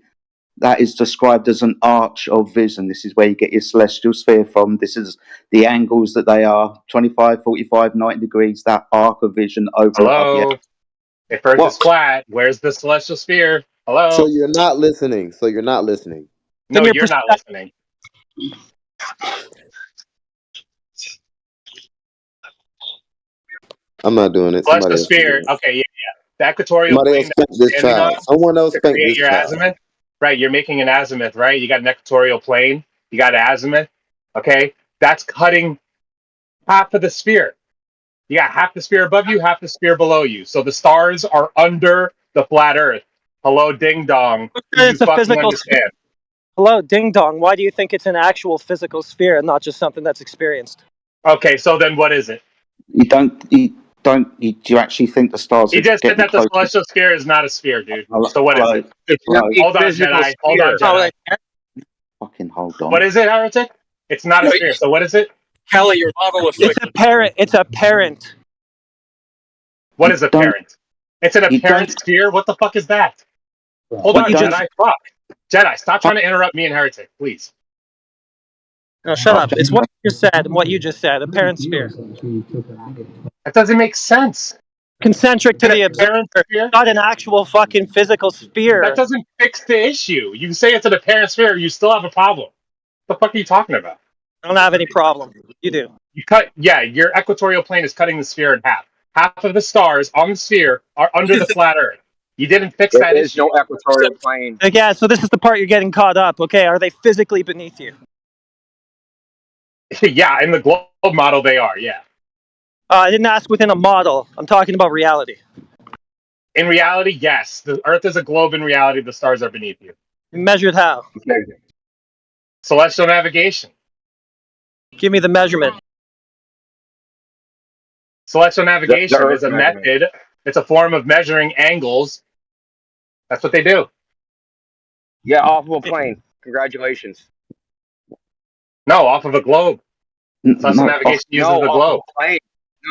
That is described as an arch of vision. This is where you get your celestial sphere from. This is the angles that they are 25, 45, 90 degrees, that arc of vision over and above. Hello. If Earth is flat, where's the celestial sphere? So Hello. you're not listening. So you're not listening. No, you're not listening. I'm not doing it. Somebody Celestial else can do sphere. it. Okay, yeah. The equatorial Somebody else plane that spank you're this standing on child. Someone else to spank create this your child. azimuth. Right, you're making an azimuth, right? You got an equatorial plane. You got an azimuth. Okay, that's cutting half of the sphere. You got half the sphere above you, half the sphere below you. So the stars are under the flat Earth. Hello, ding dong. Do you It's a fucking physical sphere. understand? Hello, ding dong. Why do you think it's an actual physical sphere and not just something that's experienced? Okay, so then what is it? Do you actually think the stars He are just said getting that the closer? celestial sphere is not a sphere, dude. Hello? So what is it? It's not a Hold on, physical Jedi. Hold on, sphere. Jedi. Fucking hold on. What is it, heretic? It's not a sphere. So what is it? Kelly, your model It's afflicted. apparent. It's apparent. What is apparent? It's an apparent sphere? What the fuck is that? Hold on, Jedi. Fuck. Jedi, stop trying to interrupt me and heretic, please. No, shut up. It's what you said and what you just said. Apparent sphere. That doesn't make sense. Concentric to An the apparent observer. sphere? Not an actual fucking physical sphere. That doesn't fix the issue. You can say it's an apparent sphere, you still have a problem. What the fuck are you talking about? I don't have any problem. You do. Your equatorial plane is cutting the sphere in half. Half of the stars on the sphere are under the flat Earth. You didn't fix There that is issue. no equatorial plane. Again, so this is the part you're getting caught up. Okay, are they physically beneath you? Yeah, in the globe model they are, yeah. I didn't ask within a model. I'm talking about reality. In reality, yes. The Earth is a globe. In reality, the stars are beneath you. Measured how? Celestial navigation. Give me the measurement. Celestial navigation Earth is a measurement. method. It's a form of measuring angles. That's what they do. Yeah, off of a plane. Congratulations. No, off of a globe. Celestial navigation uses the off globe. of a plane.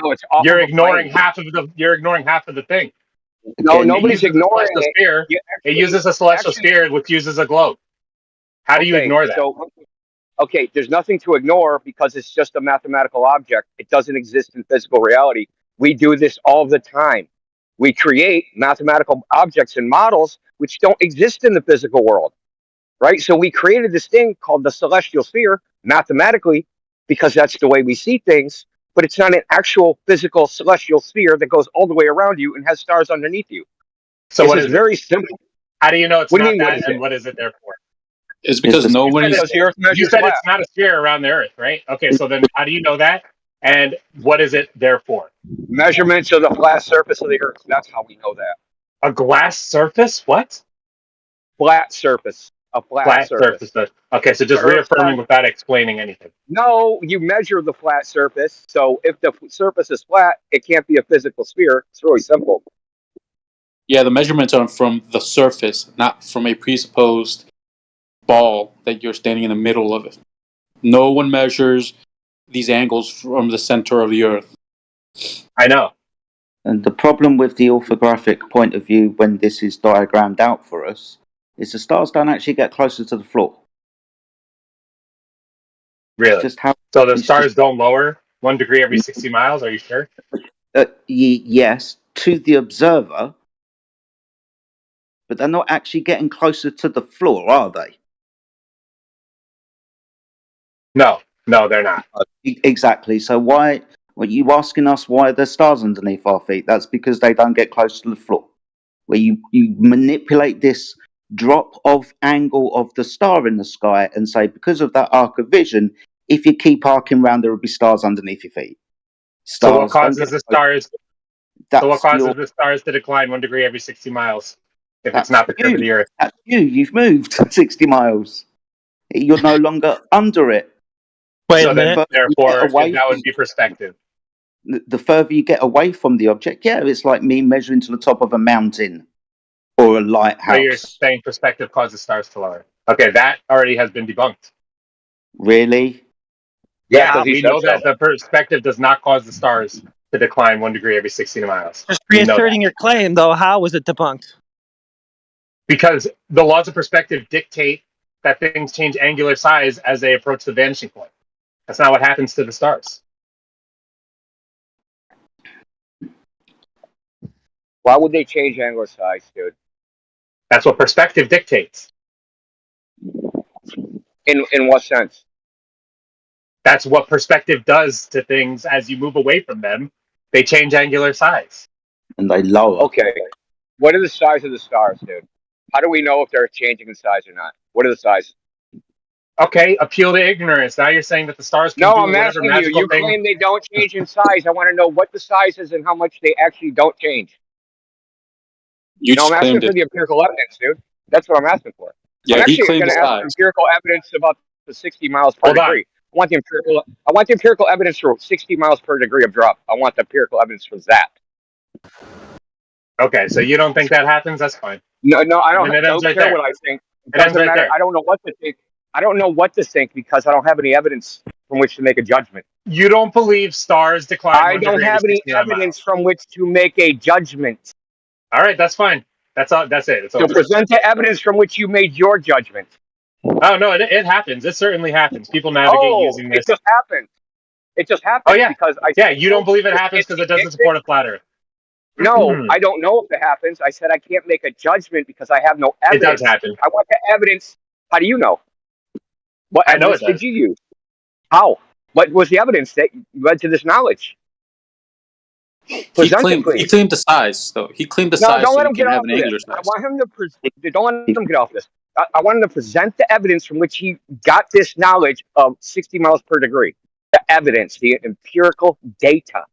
No, it's off You're of a ignoring plane. half of the. You're ignoring half of the thing. No, It nobody's uses a ignoring celestial it. sphere. You It uses a celestial sphere, which uses a globe. How do you ignore that? So, okay, there's nothing to ignore because it's just a mathematical object. It doesn't exist in physical reality. We do this all the time. We create mathematical objects and models which don't exist in the physical world, right? So we created this thing called the celestial sphere mathematically because that's the way we see things, but it's not an actual physical celestial sphere that goes all the way around you and has stars underneath you. So this what is is very it? simple. How do you know it's What do you not mean, what that? is And it? what is it therefore? It's because nobody's. Because the Earth You measures said flat. it's not a sphere around the Earth, right? Okay, so then how do you know that? And what is it therefore? Measurements of the flat surface of the Earth. That's how we know that. A glass surface? What? Flat surface. A flat surface. Okay, so just The Earth's reaffirming not- without explaining anything. No, you measure the flat surface. So if the surface is flat, it can't be a physical sphere. It's really simple. Yeah, the measurements are from the surface, not from a presupposed ball that you're standing in the middle of it. No one measures these angles from the center of the Earth. I know. And the problem with the orthographic point of view when this is diagrammed out for us is the stars don't actually get closer to the floor. Really? Just how So the stars don't lower 1 degree every 60 miles? Are you sure? yes, to the observer, but they're not actually getting closer to the floor, are they? No, they're not. Exactly. So why were you asking us why there's stars underneath our feet? That's because they don't get close to the floor. Where you manipulate this drop of angle of the star in the sky and say, because of that arc of vision, if you keep arcing around, there will be stars underneath your feet. So what Stars don't causes get the close. stars? That's So what causes your. the stars to decline 1 degree every 60 miles if it's That's not the curve of you. the Earth? That's you. You've moved 60 miles. You're no longer under it. Wait So a then, minute. You get therefore, away that would from be perspective. the further you get away from the object. Yeah, it's like me measuring to the top of a mountain or a So you're lighthouse. saying perspective causes stars to lower. Okay, that already has been debunked. Really? Yeah, because he we said know so. that the perspective does not cause the stars to decline 1 degree every 60 miles. Just We know that. reasserting your claim, though. How was it debunked? Because the laws of perspective dictate that things change angular size as they approach the vanishing point. That's not what happens to the stars. Why would they change angular size, dude? That's what perspective dictates. In what sense? That's what perspective does to things as you move away from them. They change angular size. And they lower. Okay. What are the size of the stars, dude? How do we know if they're changing in size or not? What are the sizes? Okay, appeal to ignorance. Now you're saying that the stars can No, do I'm whatever asking you. magical You thing. claim they don't change in size. I want to know what the size is and how much they actually don't change. You No, just I'm asking claimed for it. the empirical evidence, dude. That's what I'm asking for. Yeah, I'm he actually claimed going the to ask for size. empirical evidence about the 60 miles per Hold on. degree. I want the empirical evidence for 60 miles per degree of drop. I want the empirical evidence for that. Okay, so you don't think that happens? That's fine. No, I And it don't ends right care there. what I think. It It ends doesn't right matter. there. I don't know what to think. I don't know what to think because I don't have any evidence from which to make a judgment. You don't believe stars decline I 1 don't degree have every any 69 evidence miles. from which to make a judgment. All right, that's fine. That's all. That's it. It's So over. present the evidence from which you made your judgment. Oh no, it happens. It certainly happens. People navigate Oh, using it this. just happened. It just happened Oh yeah, because I yeah. said, You don't believe it it's happens because it doesn't support a flat Earth. No, I don't know if it happens. I said I can't make a judgment because I have no It evidence. does happen. I want the evidence. How do you know? What I know evidence it did does. you use? How? What was the evidence that led to this knowledge? He Present it, claimed please. the size though. He claimed the No, size don't so let you him get can have off an of this. angular I size. want him to don't let him get off this. I want him to present the evidence from which he got this knowledge of 60 miles per degree. The evidence, the empirical data.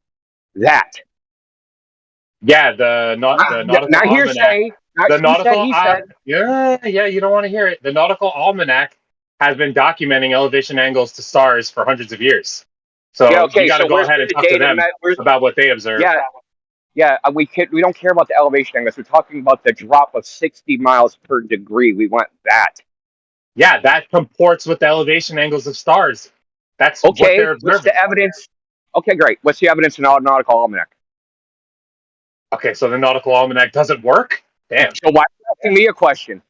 That. Yeah, the nautical Not almanac. hearsay. Not The he nautical. said, he said. Yeah. You don't want to hear it. The nautical almanac has been documenting elevation angles to stars for hundreds of years. So Yeah, okay, you got to so go where's ahead and the talk to data them where's about what they observe. Yeah, we don't care about the elevation angles. We're talking about the drop of 60 miles per degree. We want that. Yeah, that comports with the elevation angles of stars. That's what Okay, they're what's observing. the evidence? Okay, great. What's the evidence in the nautical almanac? Okay, so the nautical almanac doesn't work? Damn. So why are you asking me a question?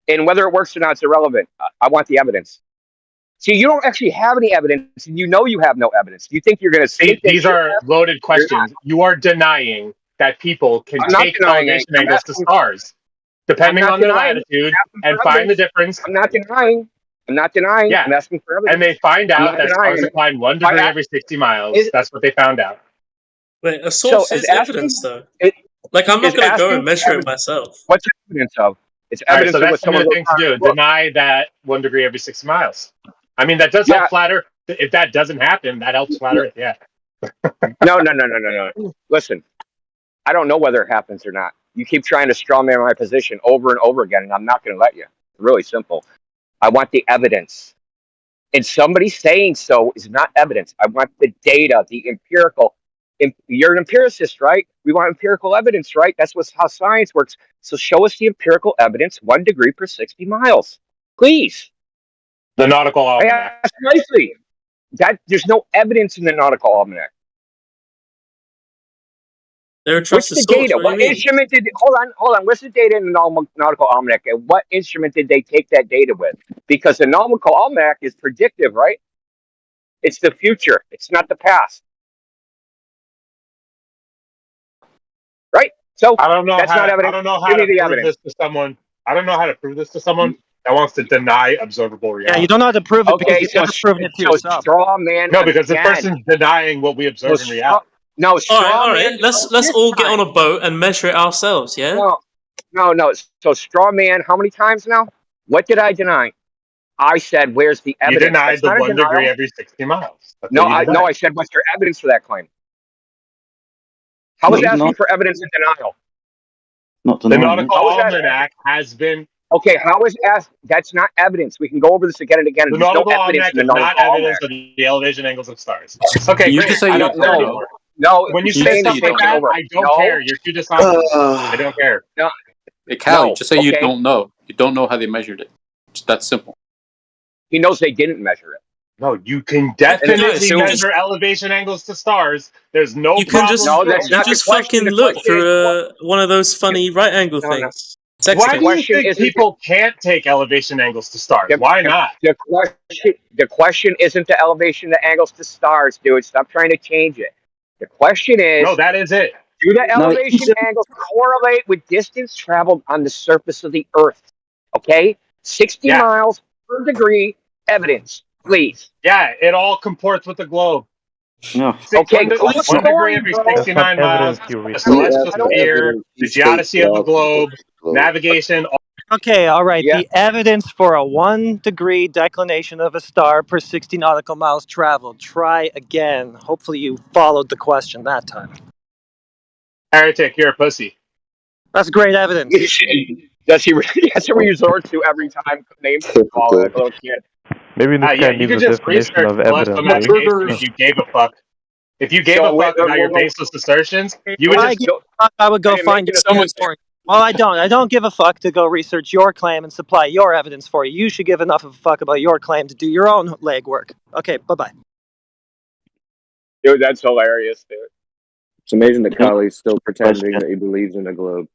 And whether it works or not is irrelevant. I want the evidence. See, you don't actually have any evidence, and you know you have no evidence. You think you're going to See, state that these shit are up? loaded questions. You are denying that people can I'm not take denying elevation it. angles to stars, depending I'm not on their denying. latitude, I'm asking and for find the evidence. difference. I'm not denying. I'm not denying. Yeah. I'm asking for evidence. And they find I'm out not that denying stars it. decline 1 degree every 60 miles. Is- That's what they found out. Wait, a source is asking- evidence, though. it- Like, I'm not is going to go asking and measure it evidence. myself. What's the evidence of? It's All right, evidence so of what that's someone the wrote thing to down in do. a book. Deny that 1 degree every 60 miles. I mean, that does help flat Earth. If that doesn't happen, that helps flat Earth, yeah. No. Listen, I don't know whether it happens or not. You keep trying to straw man my position over and over again, and I'm not going to let you. Really simple. I want the evidence. And somebody saying so is not evidence. I want the data, the empirical. You're an empiricist, right? We want empirical evidence, right? That's how science works. So show us the empirical evidence, 1 degree per 60 miles. Please. The nautical almanac. Precisely. There's no evidence in the nautical almanac. They're a What's trusted the source. data? What do What you mean? instrument did? Hold on. What's the data in the nautical almanac? And what instrument did they take that data with? Because the nautical almanac is predictive, right? It's the future. It's not the past. So I don't know that's how not to, I evidence. don't know how Give me to the prove evidence. this to someone. I don't know how to prove this to someone that wants to deny observable reality. Yeah, you don't know how to prove it because Okay, you've so never proven it to so yourself. straw man No, because this again. person's denying what we observe in reality. No, All straw right. man. Let's all get on a boat and measure it ourselves. Yeah. No. So straw man. How many times now? What did I deny? I said, "Where's the You evidence?" denied That's the not a 1 degree denial. every 60 miles. That's No, what you denied. I said, "What's your evidence for that claim?" How was asking for evidence in denial? Not The denying Nautical How was that? Almanac has been. Okay, how is asked? That's not evidence. We can go over this again and again. The There's no Nautical evidence Almanac in the is not Nautical evidence Almanac. of the elevation angles of stars. Okay, Can you great. just say I you don't don't care know? anymore. No, When you Can you say just say stuff you like don't that, know? I don't care. You're too dishonest. I don't care. No. Hey, Callie, just say you okay. don't know. You don't know how they measured it. It's that simple. He knows they didn't measure it. No, you can Guys, definitely you measure elevation angles to stars. There's no You can problem. just No, that's you not the just question. fucking The look question is, through one of those funny right angle No, no. things. Text Why it. do you question think isn't- people can't take elevation angles to stars? Why not? The question isn't the elevation, the angles to stars, dude. Stop trying to change it. The question is, No, that is it. do the No, elevation angles correlate with distance traveled on the surface of the Earth? Okay, 60 Yeah. miles per degree. Evidence, please. Yeah, it all comports with the globe. No. Okay, One degree every 69 miles, a celestial sphere, the geodesy of the globe, navigation. Okay, all right. Yeah. The evidence for a 1 degree declination of a star per 60 nautical miles traveled. Try again. Hopefully, you followed the question that time. Heretic, you're a pussy. That's great evidence. That's what we resort to every time names call like a little kid. Maybe this guy Yeah, you needs could a just definition research of celestial evidence. navigation if you gave a fuck. If you gave a fuck about your baseless assertions, you would If I just gave a fuck, I would go find someone's for you. Well, I don't. I don't give a fuck to go research your claim and supply your evidence for you. You should give enough of a fuck about your claim to do your own legwork. Okay, bye-bye. Dude, that's hilarious, dude. It's amazing that Kylie's still pretending that he believes in the globe.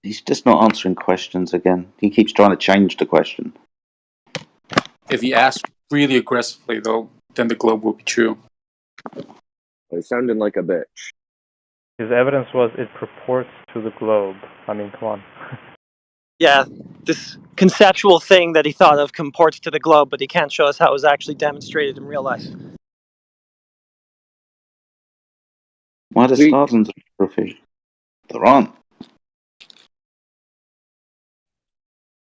He's just not answering questions again. He keeps trying to change the question. If you ask really aggressively, though, then the globe will be true. He's sounding like a bitch. His evidence was it purports to the globe. I mean, come on. Yeah, this conceptual thing that he thought of comports to the globe, but he can't show us how it was actually demonstrated in real life. Why does stars and trophy? There aren't.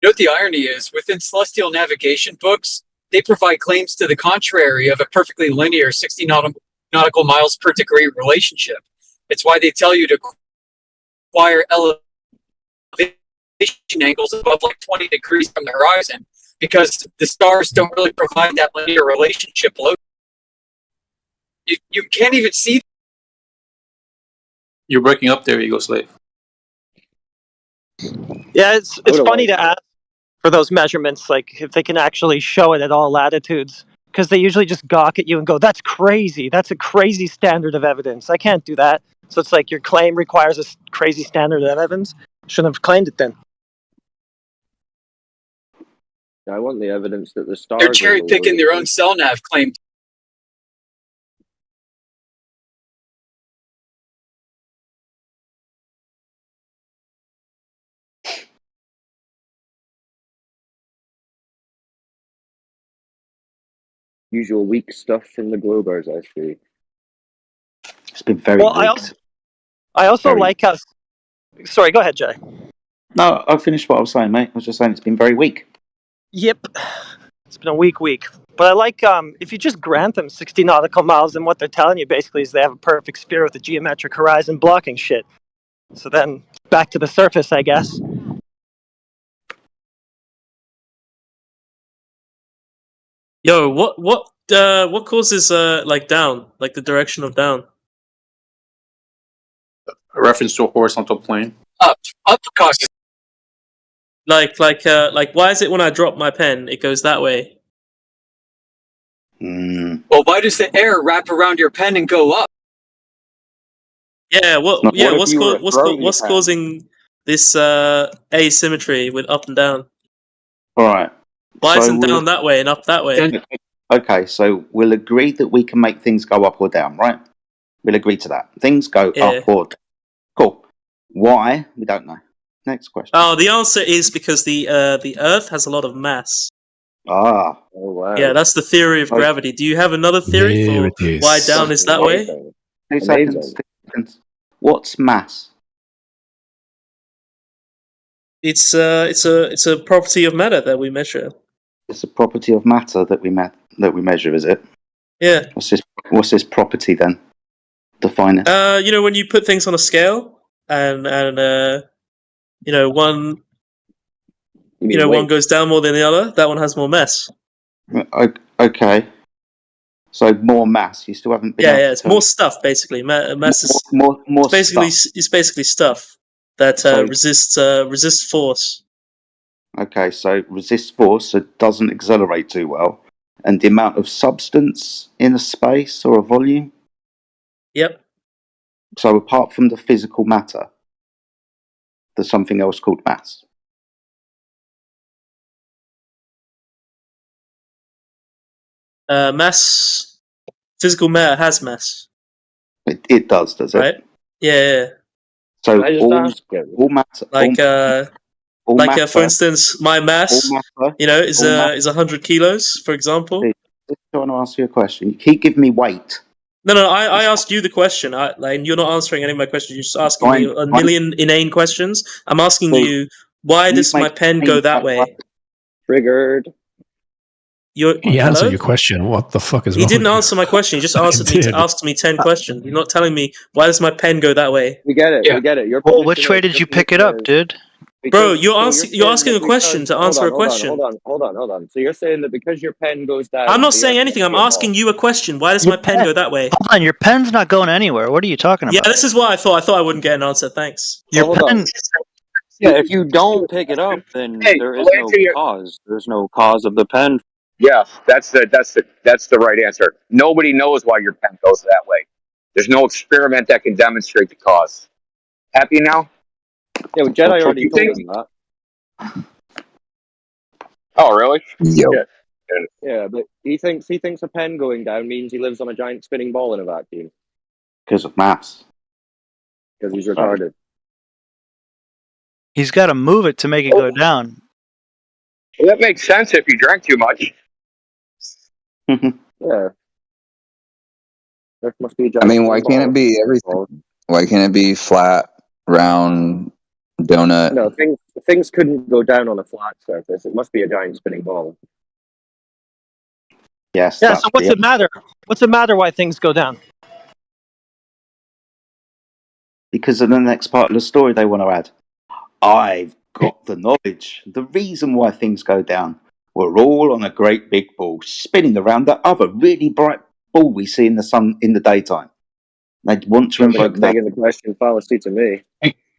You know what the irony is? Within celestial navigation books, they provide claims to the contrary of a perfectly linear 60 nautical miles per degree relationship. It's why they tell you to acquire elevation angles above like 20 degrees from the horizon, because the stars don't really provide that linear relationship below. You can't even see. You're breaking up there, Ego Slave. Yeah, it's funny to ask for those measurements, like if they can actually show it at all latitudes, because they usually just gawk at you and go, "That's crazy. That's a crazy standard of evidence. I can't do that." So it's like your claim requires a crazy standard of evidence. Shouldn't have claimed it then. I want the evidence that the stars. They're cherry picking their own cell nav claim. Usual weak stuff from the Globers, I see. It's been very Well, weak. I also like how. Sorry, go ahead, Jay. No, I finished what I was saying, mate. I was just saying it's been very weak. Yep. It's been a weak week. But I like if you just grant them 60 nautical miles, then what they're telling you basically is they have a perfect sphere with a geometric horizon blocking shit. So then back to the surface, I guess. Yo, what causes like down, like the direction of down? A reference to a horizontal plane. Up causes. Like why is it when I drop my pen it goes that way? Well, why does the air wrap around your pen and go up? Yeah, what's pen? causing this asymmetry with up and down? All right. Why So isn't we'll- down that way and up that way? Okay, so we'll agree that we can make things go up or down, right? We'll agree to that. Things go Yeah. up or down. Cool. Why? We don't know. Next question. Oh, the answer is because the Earth has a lot of mass. Ah. Oh wow. Yeah, that's the theory of gravity. Do you have another theory There for it is. why down is that way? 2 seconds. 2 seconds. What's mass? It's a property of matter that we measure. It's a property of matter that we measure, is it? Yeah. What's this property then? Define it. You know, when you put things on a scale and you know, one one goes down more than the other, that one has more mass. Okay. So more mass. You still haven't been. Yeah, it's more stuff basically. Mass is more it's basically stuff that resists force. Okay, so resists force, so doesn't accelerate too well, and the amount of substance in a space or a volume. Yep. So apart from the physical matter, there's something else called mass. Mass, physical matter has mass. It does it? Right? Yeah. So all matter, for instance, my mass, is 100 kilos, for example. I'm trying to ask you a question. You keep giving me weight. No, I asked you the question, and you're not answering any of my questions. You're just asking me a million inane questions. I'm asking you, why does my pen go that way? Triggered. He answered your question. What the fuck is He wrong didn't with you? answer my question. He just asked me 10 questions. You're not telling me, why does my pen go that way? We get it. We get it. Well, which way did you pick it up, dude? Bro, you're asking a question to answer a question. Hold on. So you're saying that because your pen goes down. I'm not saying anything. I'm asking you a question. Why does my pen go that way? Hold on, your pen's not going anywhere. What are you talking about? Yeah, this is what I thought. I thought I wouldn't get an answer. Thanks. Your pen. Yeah, if you don't pick it up, then there is no cause. There's no cause of the pen. Yes, that's the right answer. Nobody knows why your pen goes that way. There's no experiment that can demonstrate the cause. Happy now? Yeah, well, Jedi already told him that. Oh, really? Yeah, but he thinks a pen going down means he lives on a giant spinning ball in a vacuum. Because of mass. Because he's retarded. He's got to move it to make it go down. Well, that makes sense if you drank too much. Yeah. There must be a giant. I mean, why can't it be everything? Why can't it be flat, round, donut? No, things couldn't go down on a flat surface. It must be a giant spinning ball. Yes. Yeah. So what's it matter? What's it matter why things go down? Because in the next part of the story they want to add, I've got the knowledge. The reason why things go down. We're all on a great big ball, spinning around that other really bright ball we see in the sun in the daytime. They want to invoke that. Making the question fallacy to me.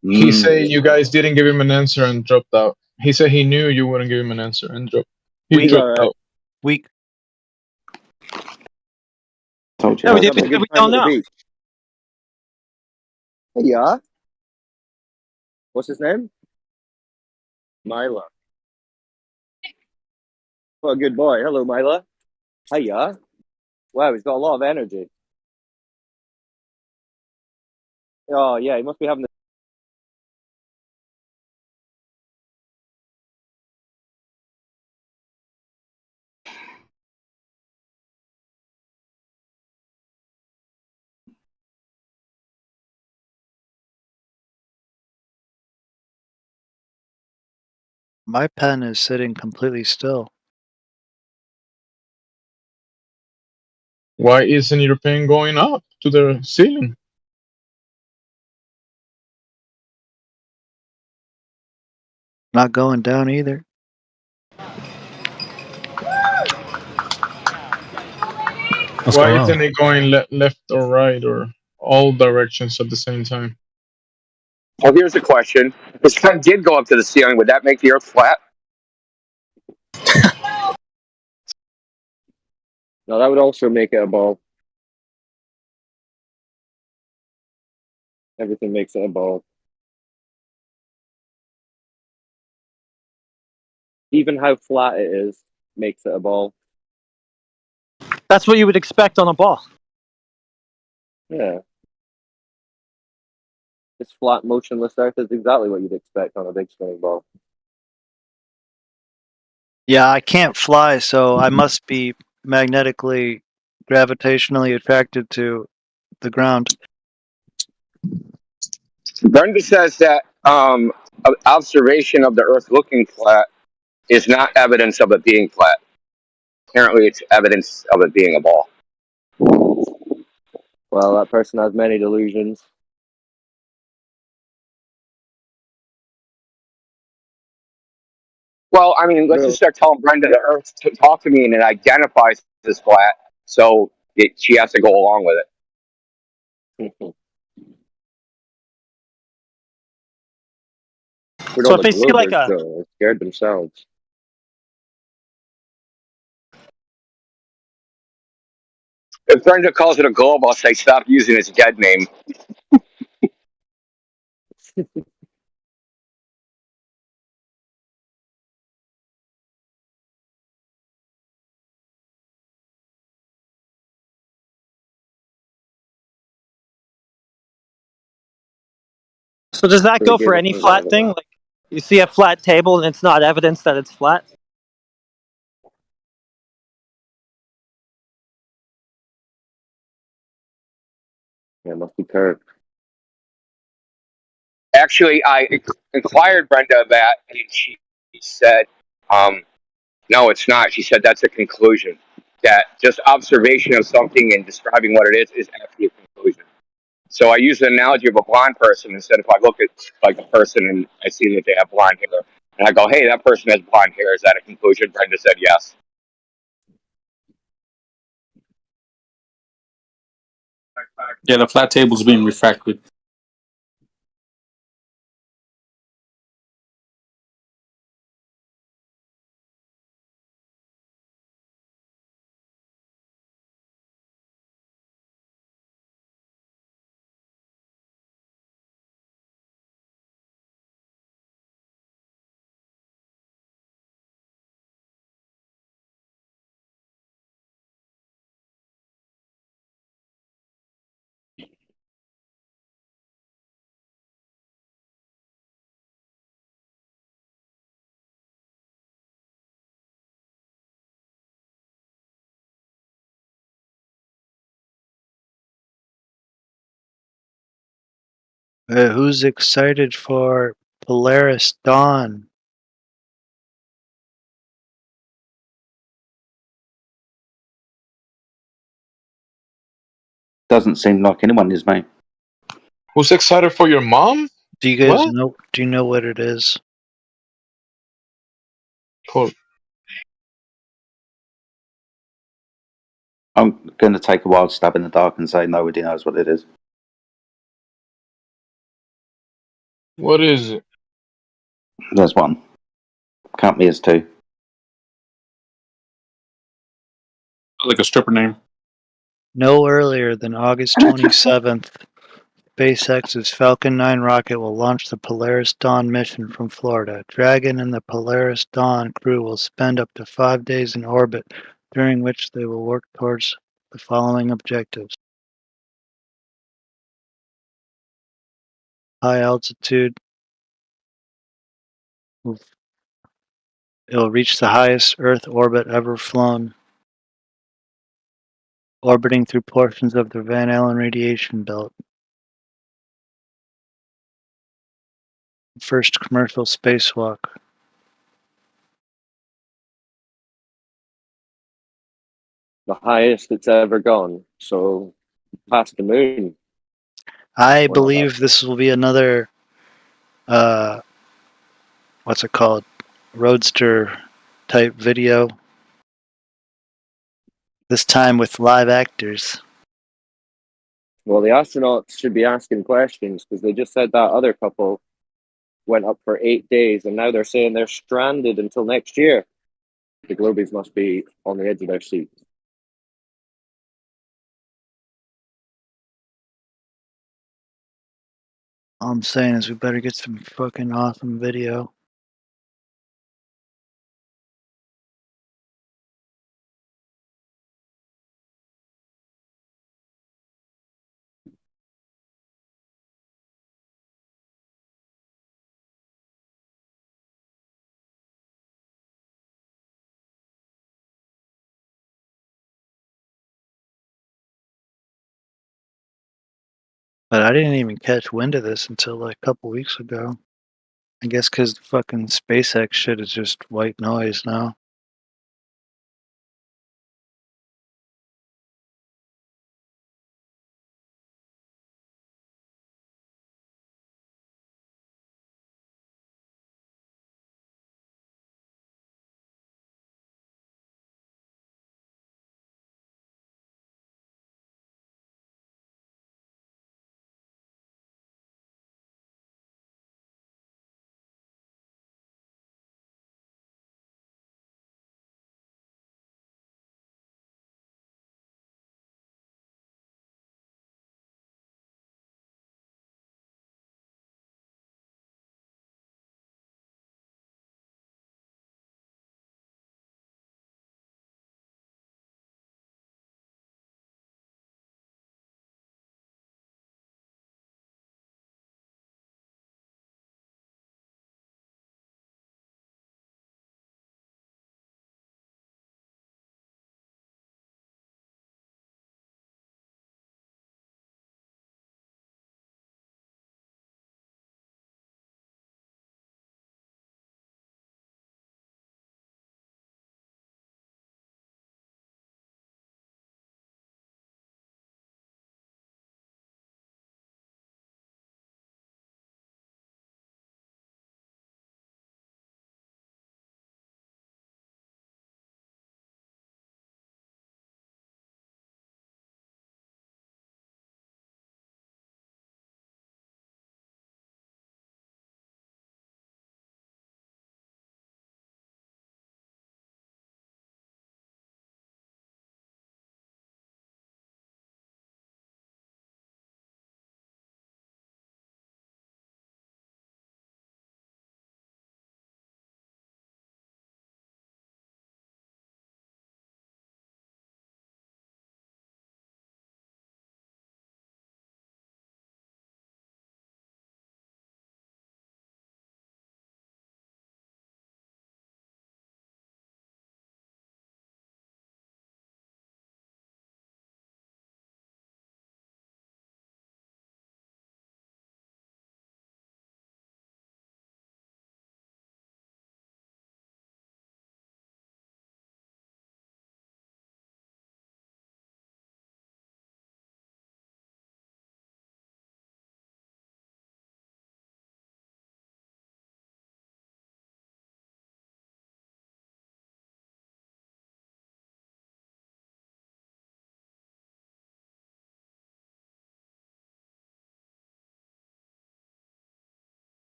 He said you guys didn't give him an answer and dropped out. He said he knew you wouldn't give him an answer and dropped. He dropped out. Weak. Told you. Yeah, we don't know. Yeah. What's his name? Mila. Well, good boy. Hello, Mila. Hiya. Wow, he's got a lot of energy. Oh, yeah, he must be having My pen is sitting completely still. Why isn't your pen going up to the ceiling? Not going down either. Why isn't it going left or right or all directions at the same time? Well, here's the question. If his pen did go up to the ceiling, would that make the Earth flat? No, that would also make it a ball. Everything makes it a ball. Even how flat it is makes it a ball. That's what you would expect on a ball. Yeah. This flat, motionless Earth is exactly what you'd expect on a big spinning ball. Yeah, I can't fly, so I must be magnetically, gravitationally attracted to the ground. Brenda says that observation of the Earth looking flat is not evidence of it being flat. Apparently, it's evidence of it being a ball. Well, that person has many delusions. Well, I mean, let's just start telling Brenda the Earth to talk to me and it identifies as flat, so she has to go along with it. But So all if the they see like Globers, a though, are scared themselves. If Brenda calls it a globe, I'll say stop using its dead name. So does that go Pretty for good any for flat thing? that. Like you see a flat table and it's not evidence that it's flat? Yeah, it must be curved. Actually, I inquired Brenda of that, and she said, no, it's not. She said that's a conclusion. That just observation of something and describing what it is actually a conclusion. So I use the analogy of a blind person instead. If I look at like a person and I see that they have blonde hair, and I go, "Hey, that person has blonde hair," is that a conclusion? Brenda said yes. Yeah, the flat table's being refracted. Who's excited for Polaris Dawn? Doesn't seem like anyone is, mate. Who's excited for your mom? Do you guys What? know? Do you know what it is? Cool. I'm going to take a wild stab in the dark and say nobody knows what it is. What is it? There's one. Count me as two. Like a stripper name. No earlier than August 27th, SpaceX's Falcon 9 rocket will launch the Polaris Dawn mission from Florida. Dragon and the Polaris Dawn crew will spend up to 5 days in orbit, during which they will work towards the following objectives. High altitude. It'll reach the highest Earth orbit ever flown, orbiting through portions of the Van Allen radiation belt. First commercial spacewalk. The highest it's ever gone. So, past the moon. I believe this will be another, what's it called? Roadster type video. This time with live actors. Well, the astronauts should be asking questions because they just said that other couple went up for 8 days and now they're saying they're stranded until next year. The Globies must be on the edge of their seats. All I'm saying is we better get some fucking awesome video. But I didn't even catch wind of this until like a couple weeks ago. I guess because the fucking SpaceX shit is just white noise now.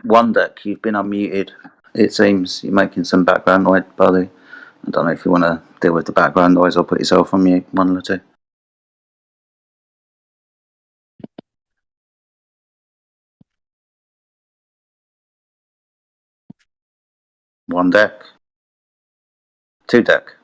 One deck, you've been unmuted. It seems you're making some background noise, buddy. I don't know if you want to deal with the background noise or put yourself on mute. One or two. One deck. Two deck.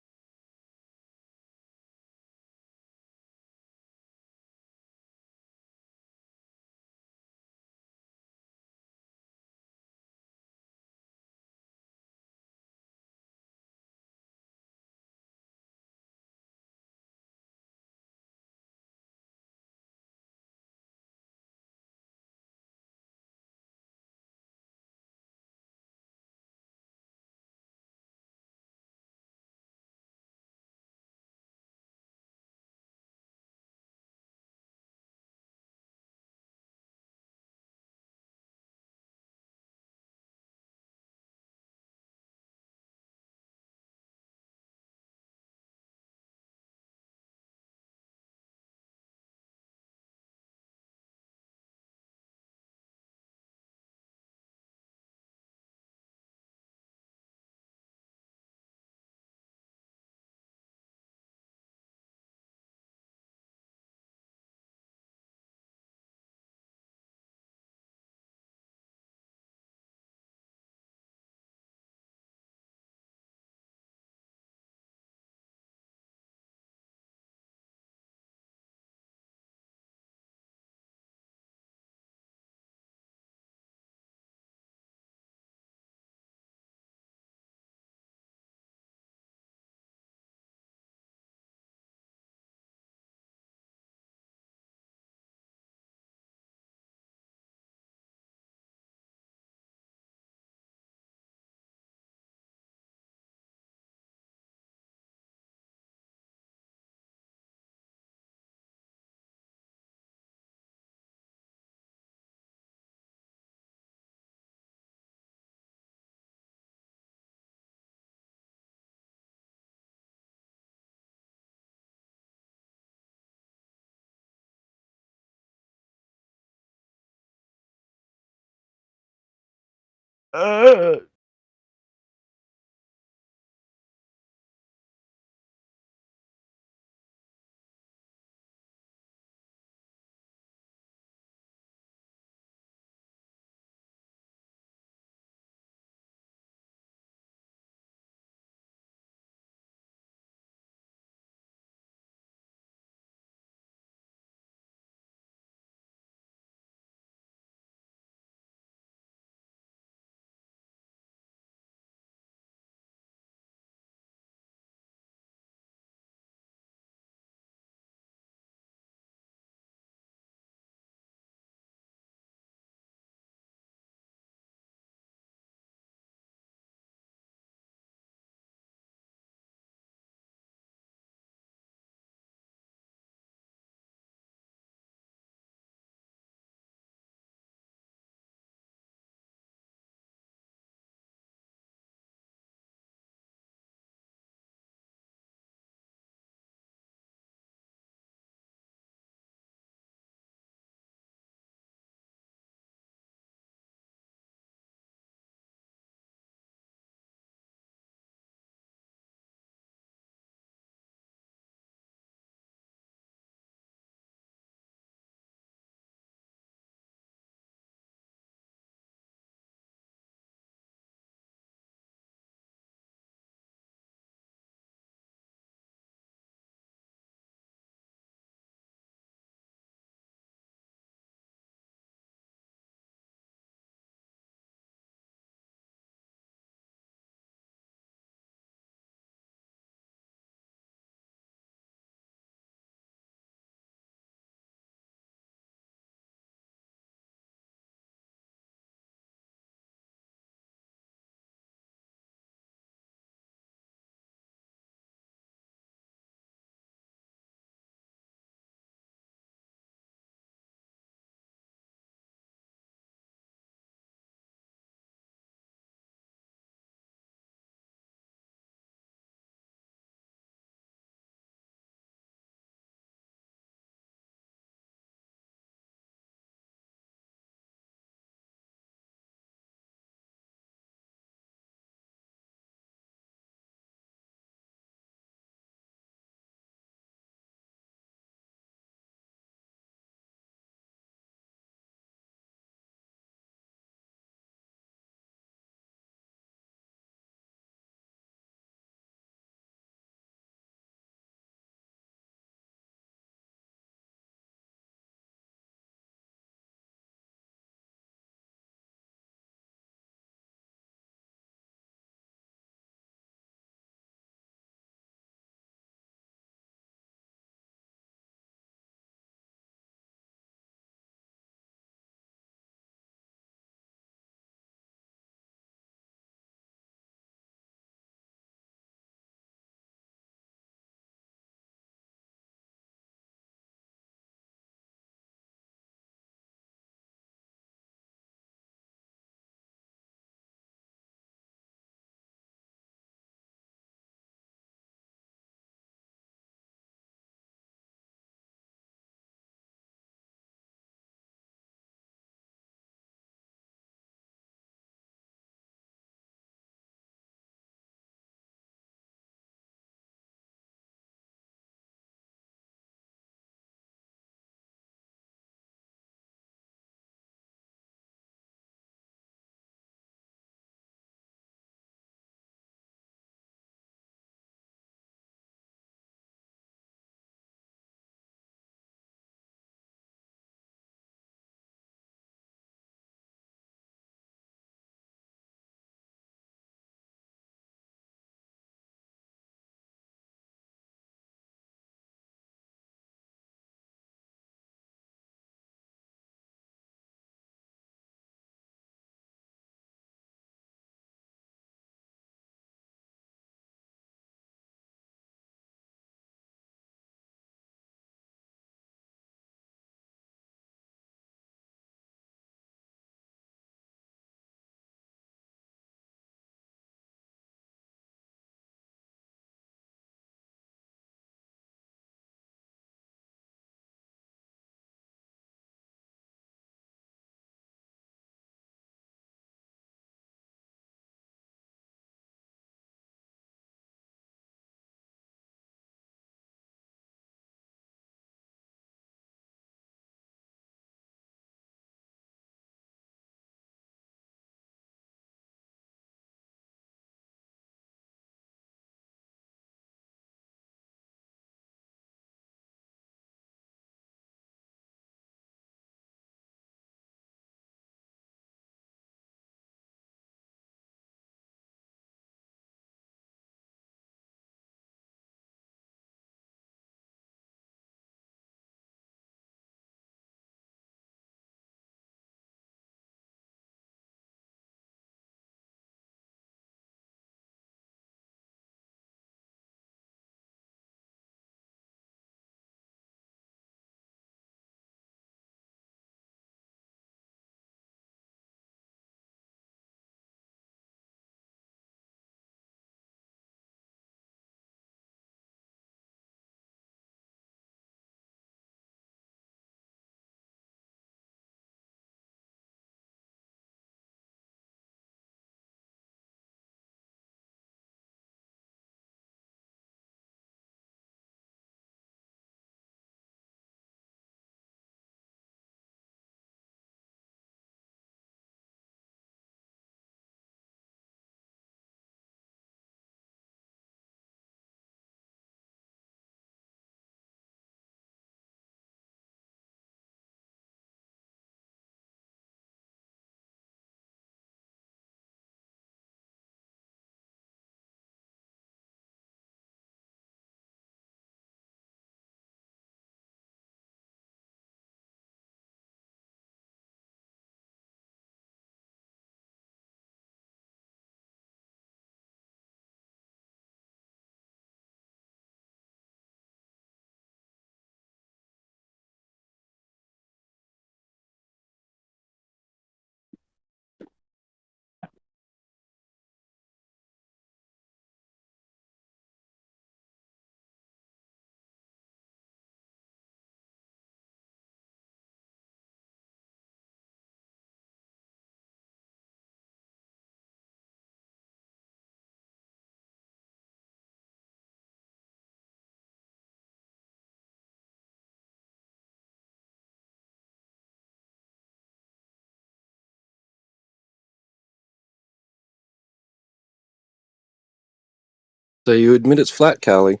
So you admit it's flat, Callie?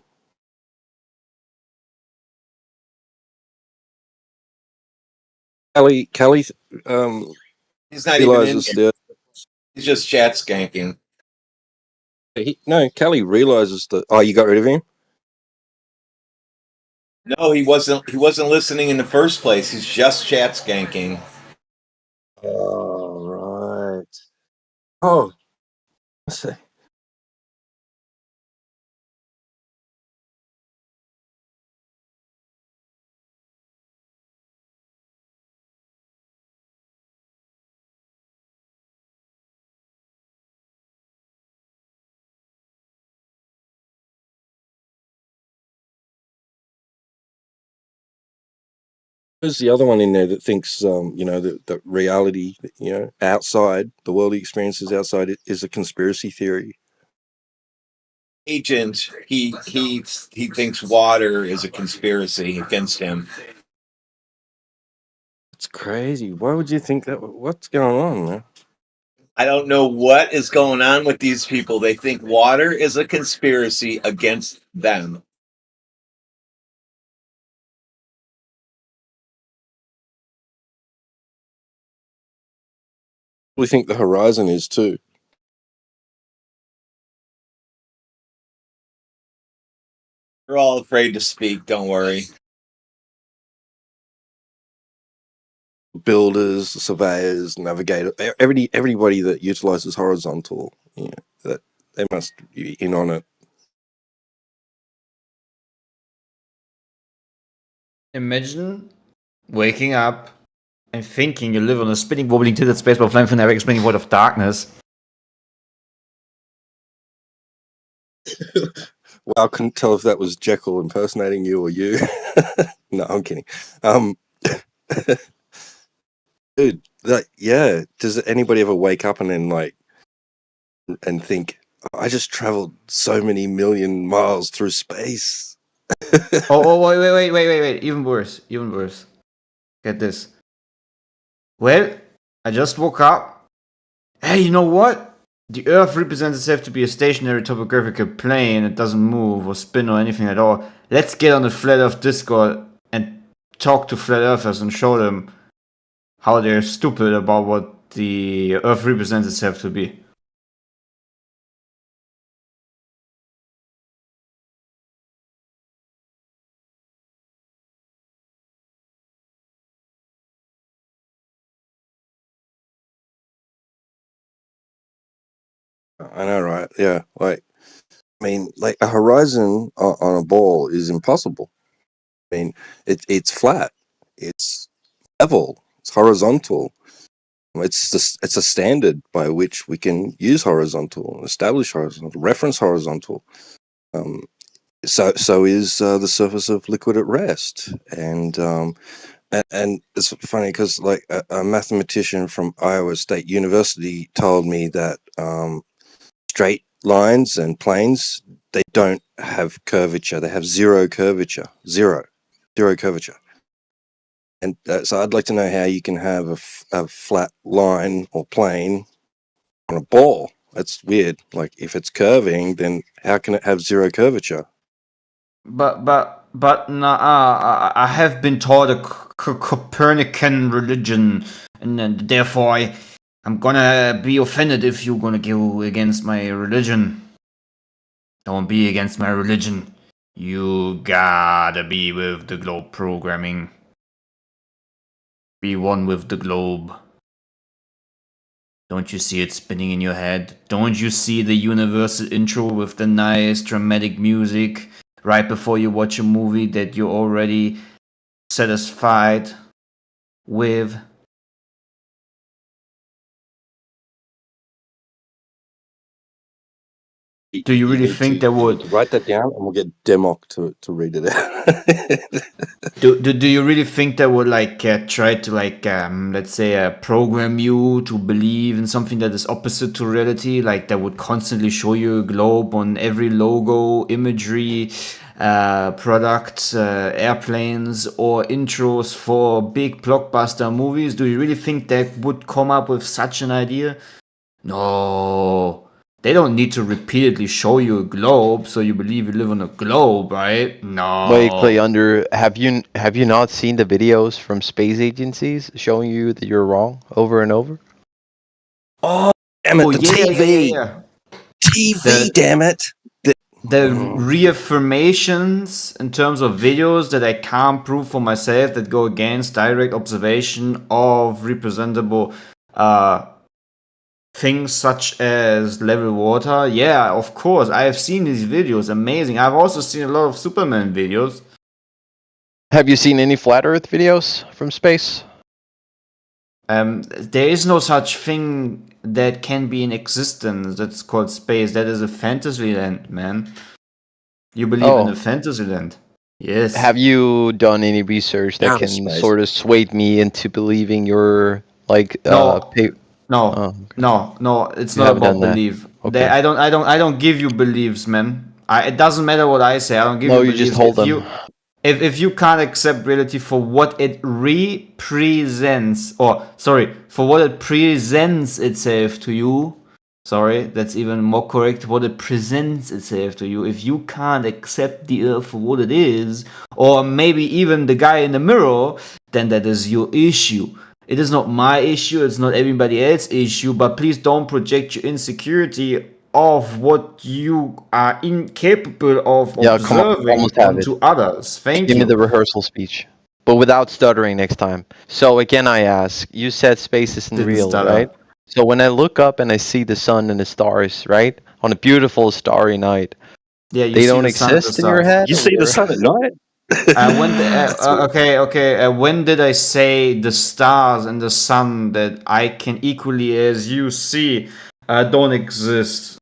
Callie, He's not even in realizes here. that. He's just chat skanking. No, Callie realizes that. Oh, you got rid of him? No, he wasn't. He wasn't listening in the first place. He's just chat skanking. Oh, right. Oh, let's see. There's the other one in there that thinks, that reality, outside the world he experiences outside it is a conspiracy theory. Agent, he thinks water is a conspiracy against him. It's crazy. Why would you think that? What's going on, man? I don't know what is going on with these people. They think water is a conspiracy against them. We think the horizon is too. We're all afraid to speak. Don't worry. Builders, surveyors, navigators, everybody that utilizes horizontal, that they must be in on it. Imagine waking up and thinking you live on a spinning, wobbling, tilted space while flying for an ever-expanding void of darkness. Well, I couldn't tell if that was Jekyll impersonating you or you. No, I'm kidding. Dude, does anybody ever wake up and then and think, I just traveled so many million miles through space? Wait. Even worse. Get this. Well, I just woke up. Hey, you know what? The Earth represents itself to be a stationary topographical plane. It doesn't move or spin or anything at all. Let's get on the Flat Earth Discord and talk to Flat Earthers and show them how they're stupid about what the Earth represents itself to be. I know, right? Yeah, a horizon on a ball is impossible. I mean, it's flat, it's level, it's horizontal. It's a standard by which we can use horizontal, establish horizontal, reference horizontal. So is the surface of liquid at rest, and it's funny because a mathematician from Iowa State University told me that straight lines and planes, they don't have curvature; they have zero curvature, zero curvature. And so I'd like to know how you can have a flat line or plane on a ball. That's weird. Like if it's curving, then how can it have zero curvature? But I have been taught a Copernican religion, and therefore I'm gonna be offended if you're gonna go against my religion. Don't be against my religion. You gotta be with the globe programming. Be one with the globe. Don't you see it spinning in your head? Don't you see the universal intro with the nice dramatic music right before you watch a movie that you're already satisfied with? Do you really think that would write that down, and we'll get Demok to read it out? do you really think that would try to let's say program you to believe in something that is opposite to reality, like that would constantly show you a globe on every logo, imagery, products, airplanes, or intros for big blockbuster movies? Do you really think that would come up with such an idea? No. They don't need to repeatedly show you a globe so you believe you live on a globe, right? No. Wait, Clay, have you not seen the videos from space agencies showing you that you're wrong over and over? Oh, damn it, the TV. Yeah. TV, damn it. The reaffirmations in terms of videos that I can't prove for myself that go against direct observation of representable things such as level water. Yeah, of course. I have seen these videos. Amazing. I've also seen a lot of Superman videos. Have you seen any flat Earth videos from space? There is no such thing that can be in existence that's called space. That is a fantasy land, man. You believe in a fantasy land. Yes. Have you done any research that can sort of sway me into believing you're like No, it's not about belief. Okay. I don't give you beliefs, man. It doesn't matter what I say. I don't give you beliefs. You just hold them. If you can't accept reality for what it represents, for what it presents itself to you, that's even more correct, what it presents itself to you. If you can't accept the Earth for what it is, or maybe even the guy in the mirror, then that is your issue. It is not my issue, it's not everybody else's issue, but please don't project your insecurity of what you are incapable of observing onto others. Thank you. Give me the rehearsal speech, but without stuttering next time. So again, I ask, you said space isn't real, right? So when I look up and I see the sun and the stars, right, on a beautiful starry night, they don't exist in your head? You see the sun at night? When did I say the stars and the sun that I can equally as you see don't exist?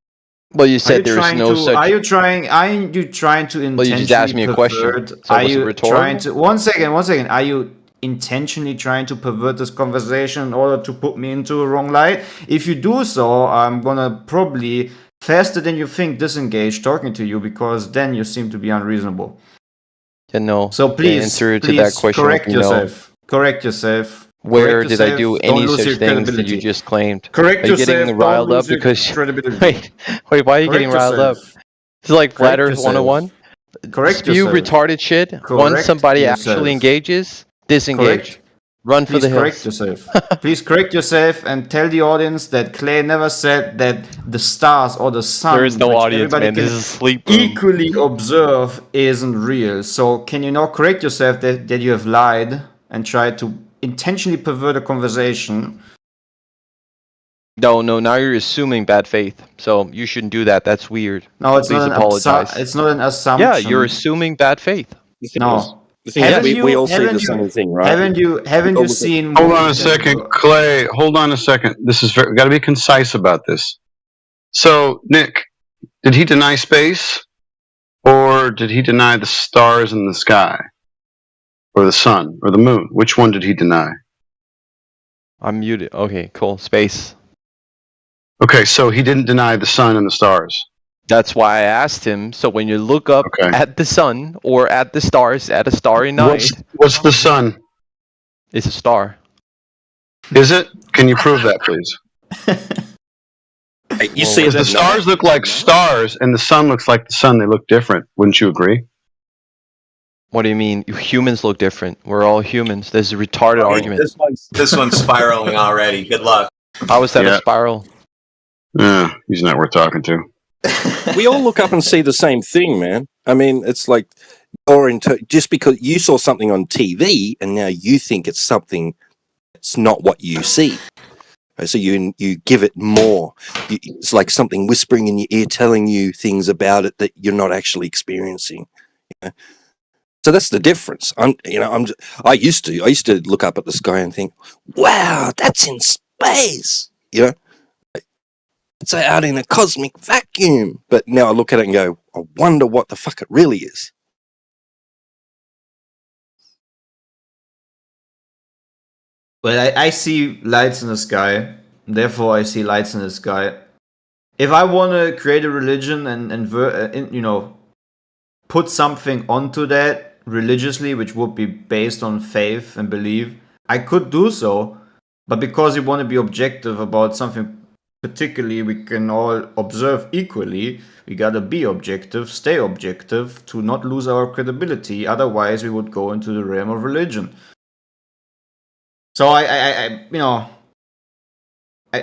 Well, you said there is no such. Are you trying to intentionally? Well, you just asked me a question. So are was it you rhetorical? trying to? One second. Are you intentionally trying to pervert this conversation in order to put me into a wrong light? If you do so, I'm gonna probably faster than you think disengage talking to you, because then you seem to be unreasonable. Yeah, no. So please, answer to that question. Correct yourself. Correct yourself. Where did I do any such things that you just claimed? Correct yourself. Are you getting riled up because? Wait, why are you getting riled up? It's like Flat Earth 101. Correct Spew retarded shit. Once somebody actually engages, disengage. Run for the hills. Correct yourself. Please correct yourself and tell the audience that Clay never said that the stars or the sun. There is no audience, man. This is a sleep room. Equally observe isn't real. So can you not correct yourself that you have lied and tried to intentionally pervert a conversation? No. Now you're assuming bad faith. So you shouldn't do that. That's weird. No, it's Please not apologize. It's not an assumption. Yeah, you're assuming bad faith. No. The thing is, we all see the same thing, right? Haven't you seen? Hold on a second, Clay. Hold on a second. This is got to be concise about this. So, Nick, did he deny space, or did he deny the stars in the sky, or the sun, or the moon? Which one did he deny? I'm muted. Okay, cool. Space. Okay, so he didn't deny the sun and the stars. That's why I asked him. So when you look up at the sun or at the stars at a starry night, what's the sun? It's a star. Is it? Can you prove that, please? You see, the stars look like stars, and the sun looks like the sun. They look different. Wouldn't you agree? What do you mean? Humans look different. We're all humans. This is a retarded argument. This one's spiraling already. Good luck. How is that a spiral? Yeah, he's not worth talking to. We all look up and see the same thing, man. I mean, it's like, just because you saw something on TV and now you think it's something that's not what you see. So you give it more. It's like something whispering in your ear, telling you things about it that you're not actually experiencing. You know? So that's the difference. I used to look up at the sky and think, wow, that's in space. You know. It's out in a cosmic vacuum. But now I look at it and go, I wonder what the fuck it really is. Well, I see lights in the sky. Therefore, I see lights in the sky. If I want to create a religion and put something onto that religiously, which would be based on faith and belief, I could do so. But because you want to be objective about something particularly we can all observe equally. We gotta be objective, stay objective to not lose our credibility. Otherwise, we would go into the realm of religion. So I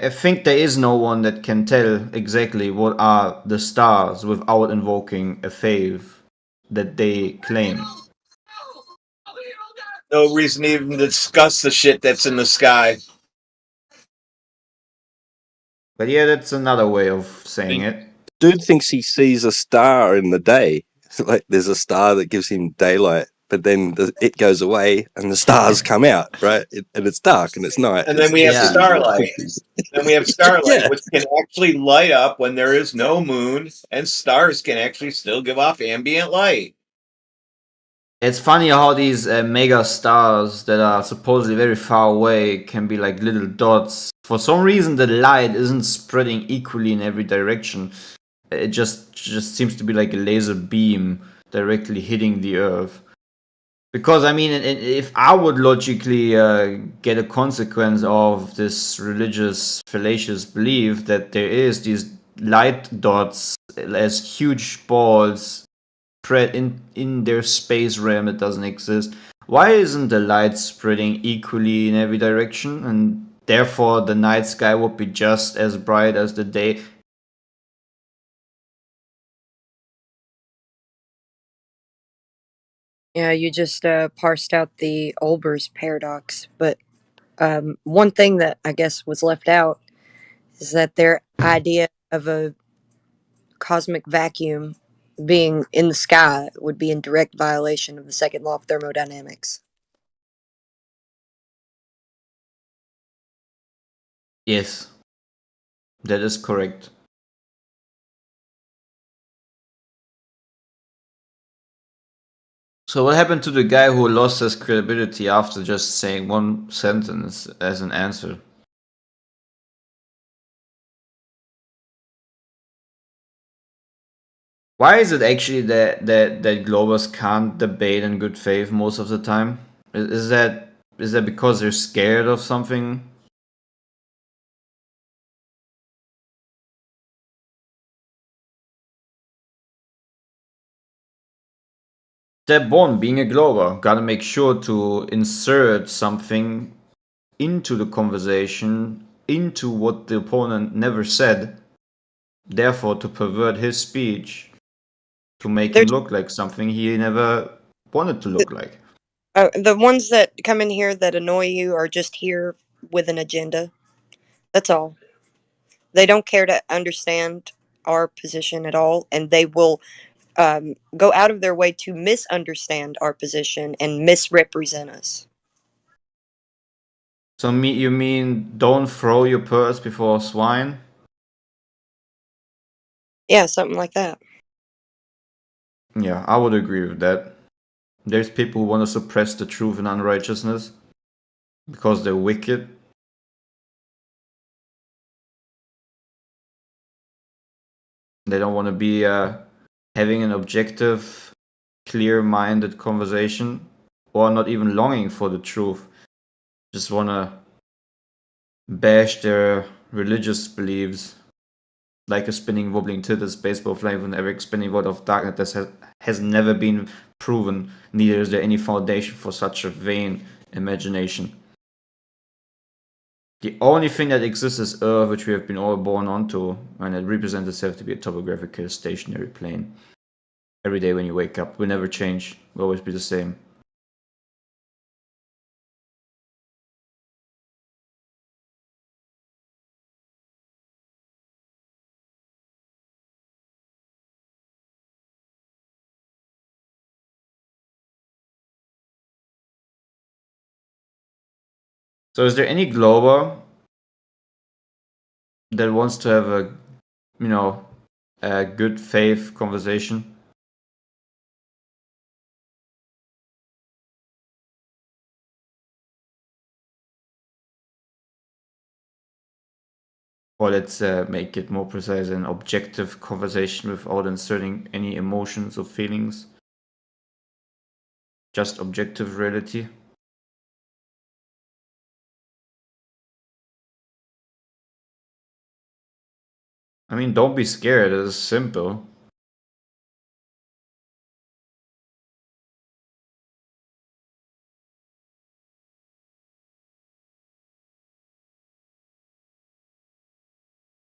think there is no one that can tell exactly what are the stars without invoking a faith that they claim. No reason to even discuss the shit that's in the sky. But yeah, that's another way of saying it. Dude thinks he sees a star in the day. Like there's a star that gives him daylight, but then it goes away and the stars come out, right? And it's dark and it's night. And then we have starlight. Then we have starlight, Yeah. which can actually light up when there is no moon, and stars can actually still give off ambient light. It's funny how these mega stars that are supposedly very far away can be like little dots. For some reason, the light isn't spreading equally in every direction. It just seems to be like a laser beam directly hitting the Earth. Because I mean, if I would logically get a consequence of this religious fallacious belief that there is these light dots as huge balls spread in their space realm that doesn't exist, why isn't the light spreading equally in every direction, and therefore the night sky would be just as bright as the day? Yeah, you just parsed out the Olbers paradox, but one thing that I guess was left out is that their idea of a cosmic vacuum being in the sky would be in direct violation of the second law of thermodynamics. Yes, that is correct. So what happened to the guy who lost his credibility after just saying one sentence as an answer? Why is it actually that Globers can't debate in good faith most of the time? Is that because they're scared of something? Step one, being a Glober, gotta make sure to insert something into the conversation, into what the opponent never said, therefore to pervert his speech, to make him look like something he never wanted to look like. The ones that come in here that annoy you are just here with an agenda. That's all. They don't care to understand our position at all, and they will go out of their way to misunderstand our position and misrepresent us. So you mean don't throw your purse before swine? Yeah, something like that. Yeah, I would agree with that. There's people who want to suppress the truth and unrighteousness because they're wicked. They don't want to be having an objective, clear-minded conversation, or not even longing for the truth. Just want to bash their religious beliefs like a spinning, wobbling Titus baseball flame from every spinning world of darkness that has never been proven. Neither is there any foundation for such a vain imagination. The only thing that exists is Earth, which we have been all born onto, and it represents itself to be a topographical stationary plane. Every day when you wake up, will never change, will always be the same. So is there any Glober that wants to have a good faith conversation? Or let's make it more precise, an objective conversation without inserting any emotions or feelings. Just objective reality. I mean, don't be scared. It's simple.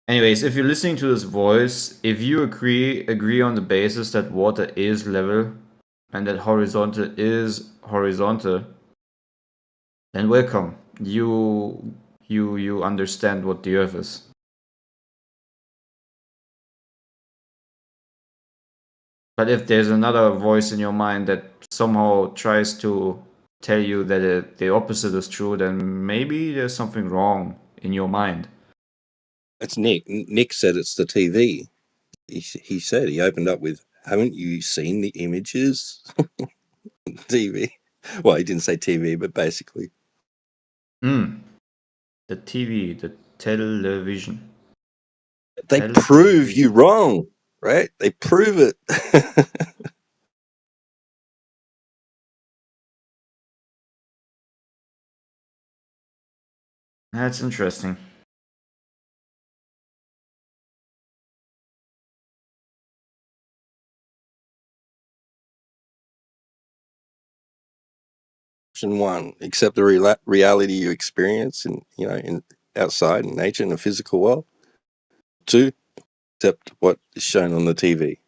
Anyways, if you're listening to this voice, if you agree on the basis that water is level and that horizontal is horizontal, then welcome. You understand what the Earth is. But if there's another voice in your mind that somehow tries to tell you that the opposite is true, then maybe there's something wrong in your mind. It's Nick. Nick said it's the TV. He said, he opened up with, haven't you seen the images? TV. Well, he didn't say TV, but basically. The TV, the television. They prove you wrong, right? They prove it. That's interesting. Option one, accept the reality you experience in outside in nature in the physical world. Two, accept what is shown on the TV.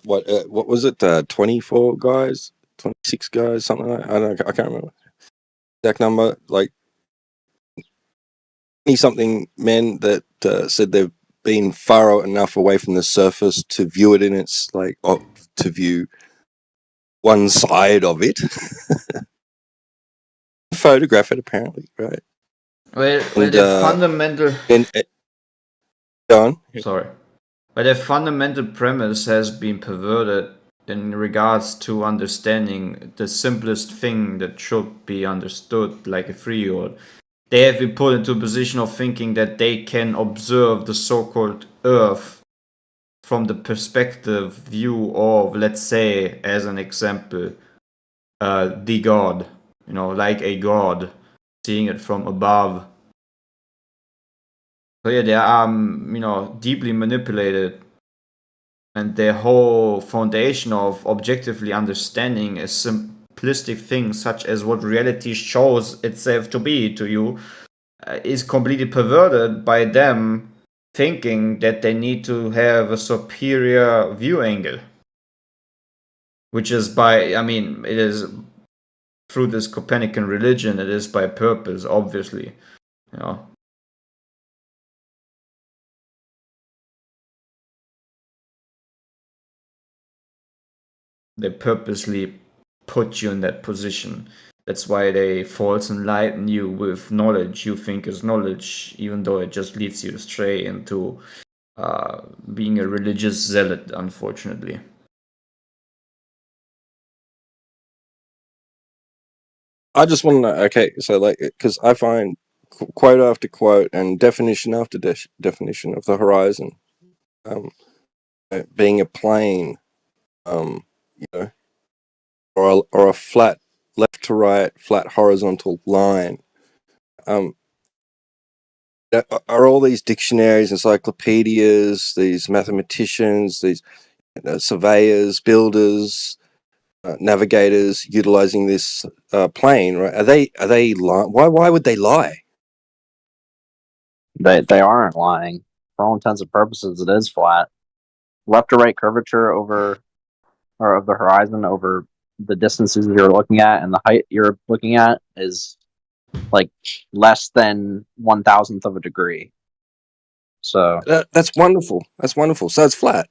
What was it? 24 guys, 26 guys, something like that. I can't remember exact number. Like 20-something men that said they've been far enough away from the surface to view it in its to view one side of it. Photograph it, apparently, right? Well, the fundamental. Go on. Sorry. But the fundamental premise has been perverted in regards to understanding the simplest thing that should be understood, like a 3-year-old. They have been put into a position of thinking that they can observe the so-called Earth from the perspective view of, let's say, as an example, the God, like a God, seeing it from above. So yeah, they are, deeply manipulated, and their whole foundation of objectively understanding a simplistic thing such as what reality shows itself to be to you is completely perverted by them thinking that they need to have a superior view angle, which is it is through this Copernican religion, it is by purpose, obviously, They purposely put you in that position. That's why they false enlighten you with knowledge you think is knowledge, even though it just leads you astray into being a religious zealot, unfortunately. I just want to know, okay, so because I find quote after quote and definition after definition of the horizon being a plane, or a flat left to right, flat horizontal line. Are all these dictionaries, encyclopedias, these mathematicians, these surveyors, builders, navigators utilizing this plane? Right? Are they lying? Why would they lie? They aren't lying. For all intents and purposes, it is flat. Left to right curvature of the horizon over the distances you're looking at and the height you're looking at is like less than 1,000th of a degree. So that's wonderful. That's wonderful. So it's flat.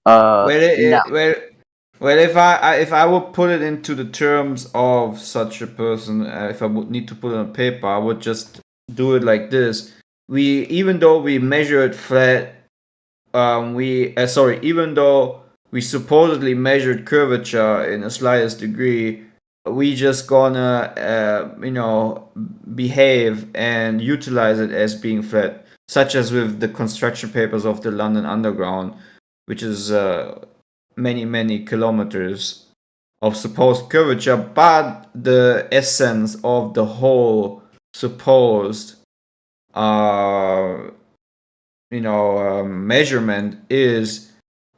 Well, if I would put it into the terms of such a person, if I would need to put it on paper, I would just do it like this. Even though we measure it flat even though we supposedly measured curvature in the slightest degree, we just gonna behave and utilize it as being flat, such as with the construction papers of the London Underground, which is many kilometers of supposed curvature, but the essence of the whole supposed measurement is,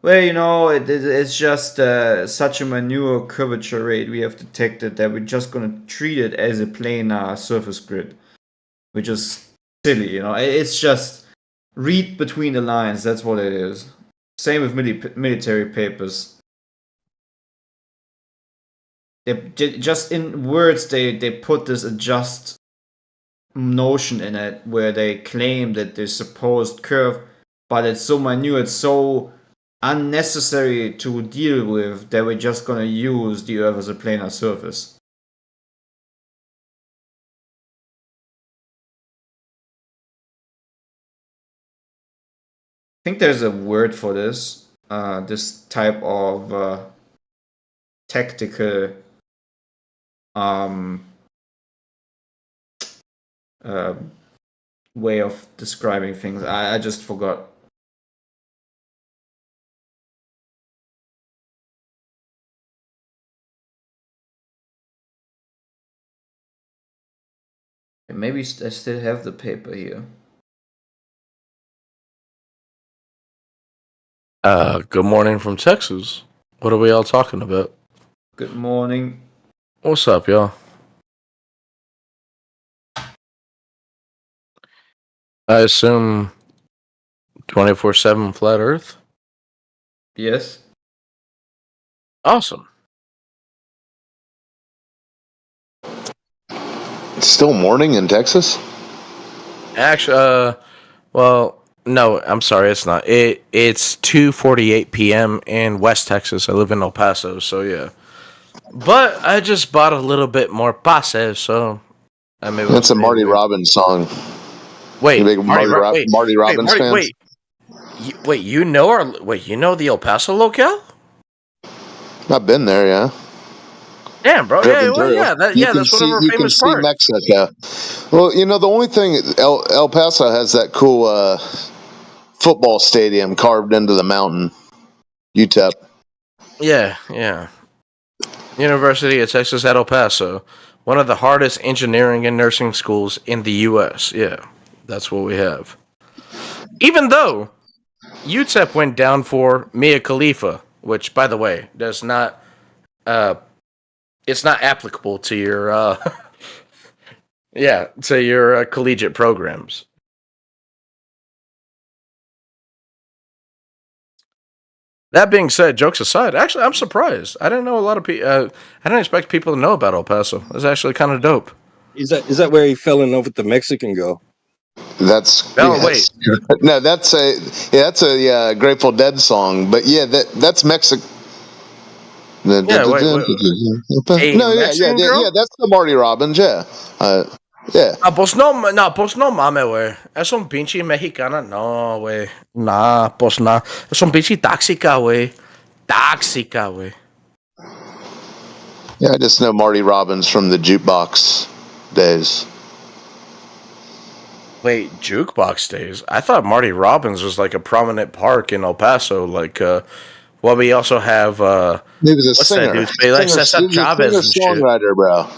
well, it's just such a minute curvature rate we have detected that we're just going to treat it as a planar surface grid, which is silly. It's just read between the lines. That's what it is. Same with military papers. Just in words, they put this adjust notion in it where they claim that there's supposed curve, but it's so minute, it's so unnecessary to deal with that we're just going to use the Earth as a planar surface. I think there's a word for this. This type of tactical way of describing things. I just forgot. Maybe I still have the paper here. Good morning from Texas. What are we all talking about? Good morning. What's up, y'all? I assume 24/7 flat Earth? Yes. Awesome. It's still morning in Texas? Actually, well, no, I'm sorry, it's not. It's 2:48 p.m. in West Texas. I live in El Paso, so yeah. But I just bought a little bit more passe, so I may. That's a Marty Robbins song. Wait, you Marty Robbins fan? Wait, you know the El Paso locale? I've been there, yeah. Damn, bro. That's one of our famous parts. Mexico. Well, the only thing, El Paso has that cool football stadium carved into the mountain. UTEP. Yeah. University of Texas at El Paso. One of the hardest engineering and nursing schools in the U.S. Yeah, that's what we have. Even though UTEP went down for Mia Khalifa, which, by the way, does not... it's not applicable to your collegiate programs. That being said, jokes aside, actually, I'm surprised. I didn't know a lot of people. I didn't expect people to know about El Paso. It's actually kind of dope. Is that where he fell in love with the Mexican girl? Wait. No, that's a Grateful Dead song. But yeah, that's Mexico. Hey, that's the Marty Robbins, yeah. Pues no mames, güey. Es un pinche mexicana, no, güey. Nah, pues nah. Es un pinche tóxica, güey. Tóxica, güey. Yeah, I just know Marty Robbins from the jukebox days. Wait, jukebox days? I thought Marty Robbins was like a prominent park in El Paso, like, well, we also have, he was a singer. Like Cesar Chavez and shit. Songwriter, bro.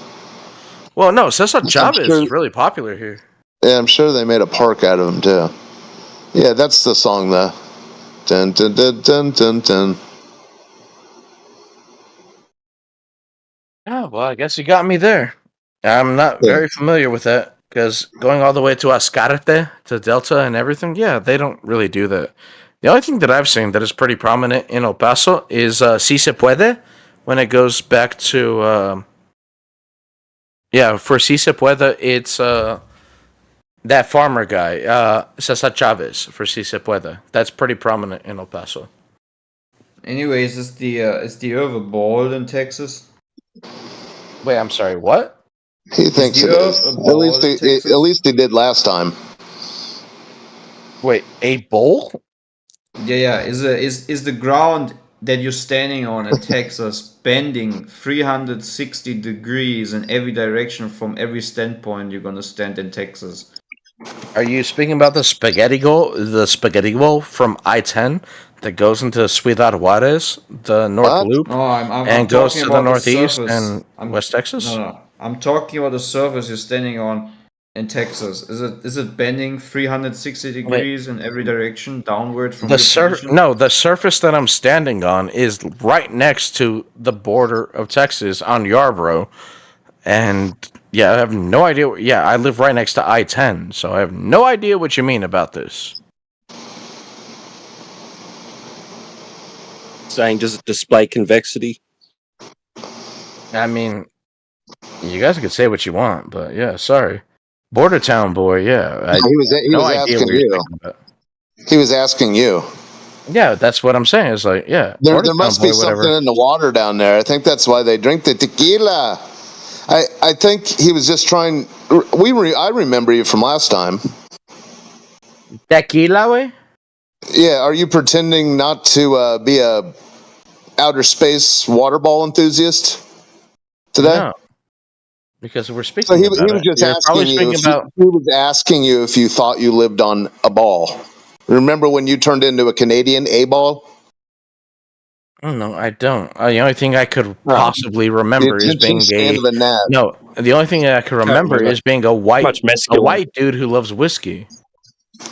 Well, no, Cesar Chavez is really popular here. Yeah, I'm sure they made a park out of him, too. Yeah, that's the song, though. Dun, dun, dun, dun, dun, dun. Oh, well, I guess you got me there. I'm not very familiar with that, because going all the way to Ascarte, to Delta and everything, yeah, they don't really do that. The only thing that I've seen that is pretty prominent in El Paso is Si Se Puede, when it goes back to, for Si Se Puede, it's that farmer guy, Cesar Chavez, for Si Se Puede. That's pretty prominent in El Paso. Anyways, is the Earth a ball in Texas? Wait, I'm sorry, what? He thinks it is. At least he did last time. Wait, a bowl? Yeah. Is the ground that you're standing on in Texas bending 360 degrees in every direction from every standpoint you're gonna stand in Texas? Are you speaking about the spaghetti bowl from I-10 that goes into Ciudad Juarez, the North Loop, No, I'm and goes talking to the about Northeast surface. and West Texas? No. I'm talking about the surface you're standing on in Texas. Is it bending 360 degrees in every direction downward from your position? The surface that I'm standing on is right next to the border of Texas on Yarborough, and yeah, I have no idea. Yeah, I live right next to I-10, so I have no idea what you mean about this. Saying, does it display convexity? I mean, you guys can say what you want, but yeah, sorry. Border town boy, yeah. He was asking you. He was asking you. Yeah, that's what I'm saying. It's like, yeah. There must be something in the water down there. I think that's why they drink the tequila. I think he was just trying. I remember you from last time. Tequila way? Yeah. Are you pretending not to be a outer space water ball enthusiast today? No. Because we're speaking. So he about was it. just You're asking you. about... He was asking you if you thought you lived on a ball. Remember when you turned into a Canadian A-ball? No, I don't. The only thing I could possibly remember is being No, the only thing I can remember is being a white dude who loves whiskey,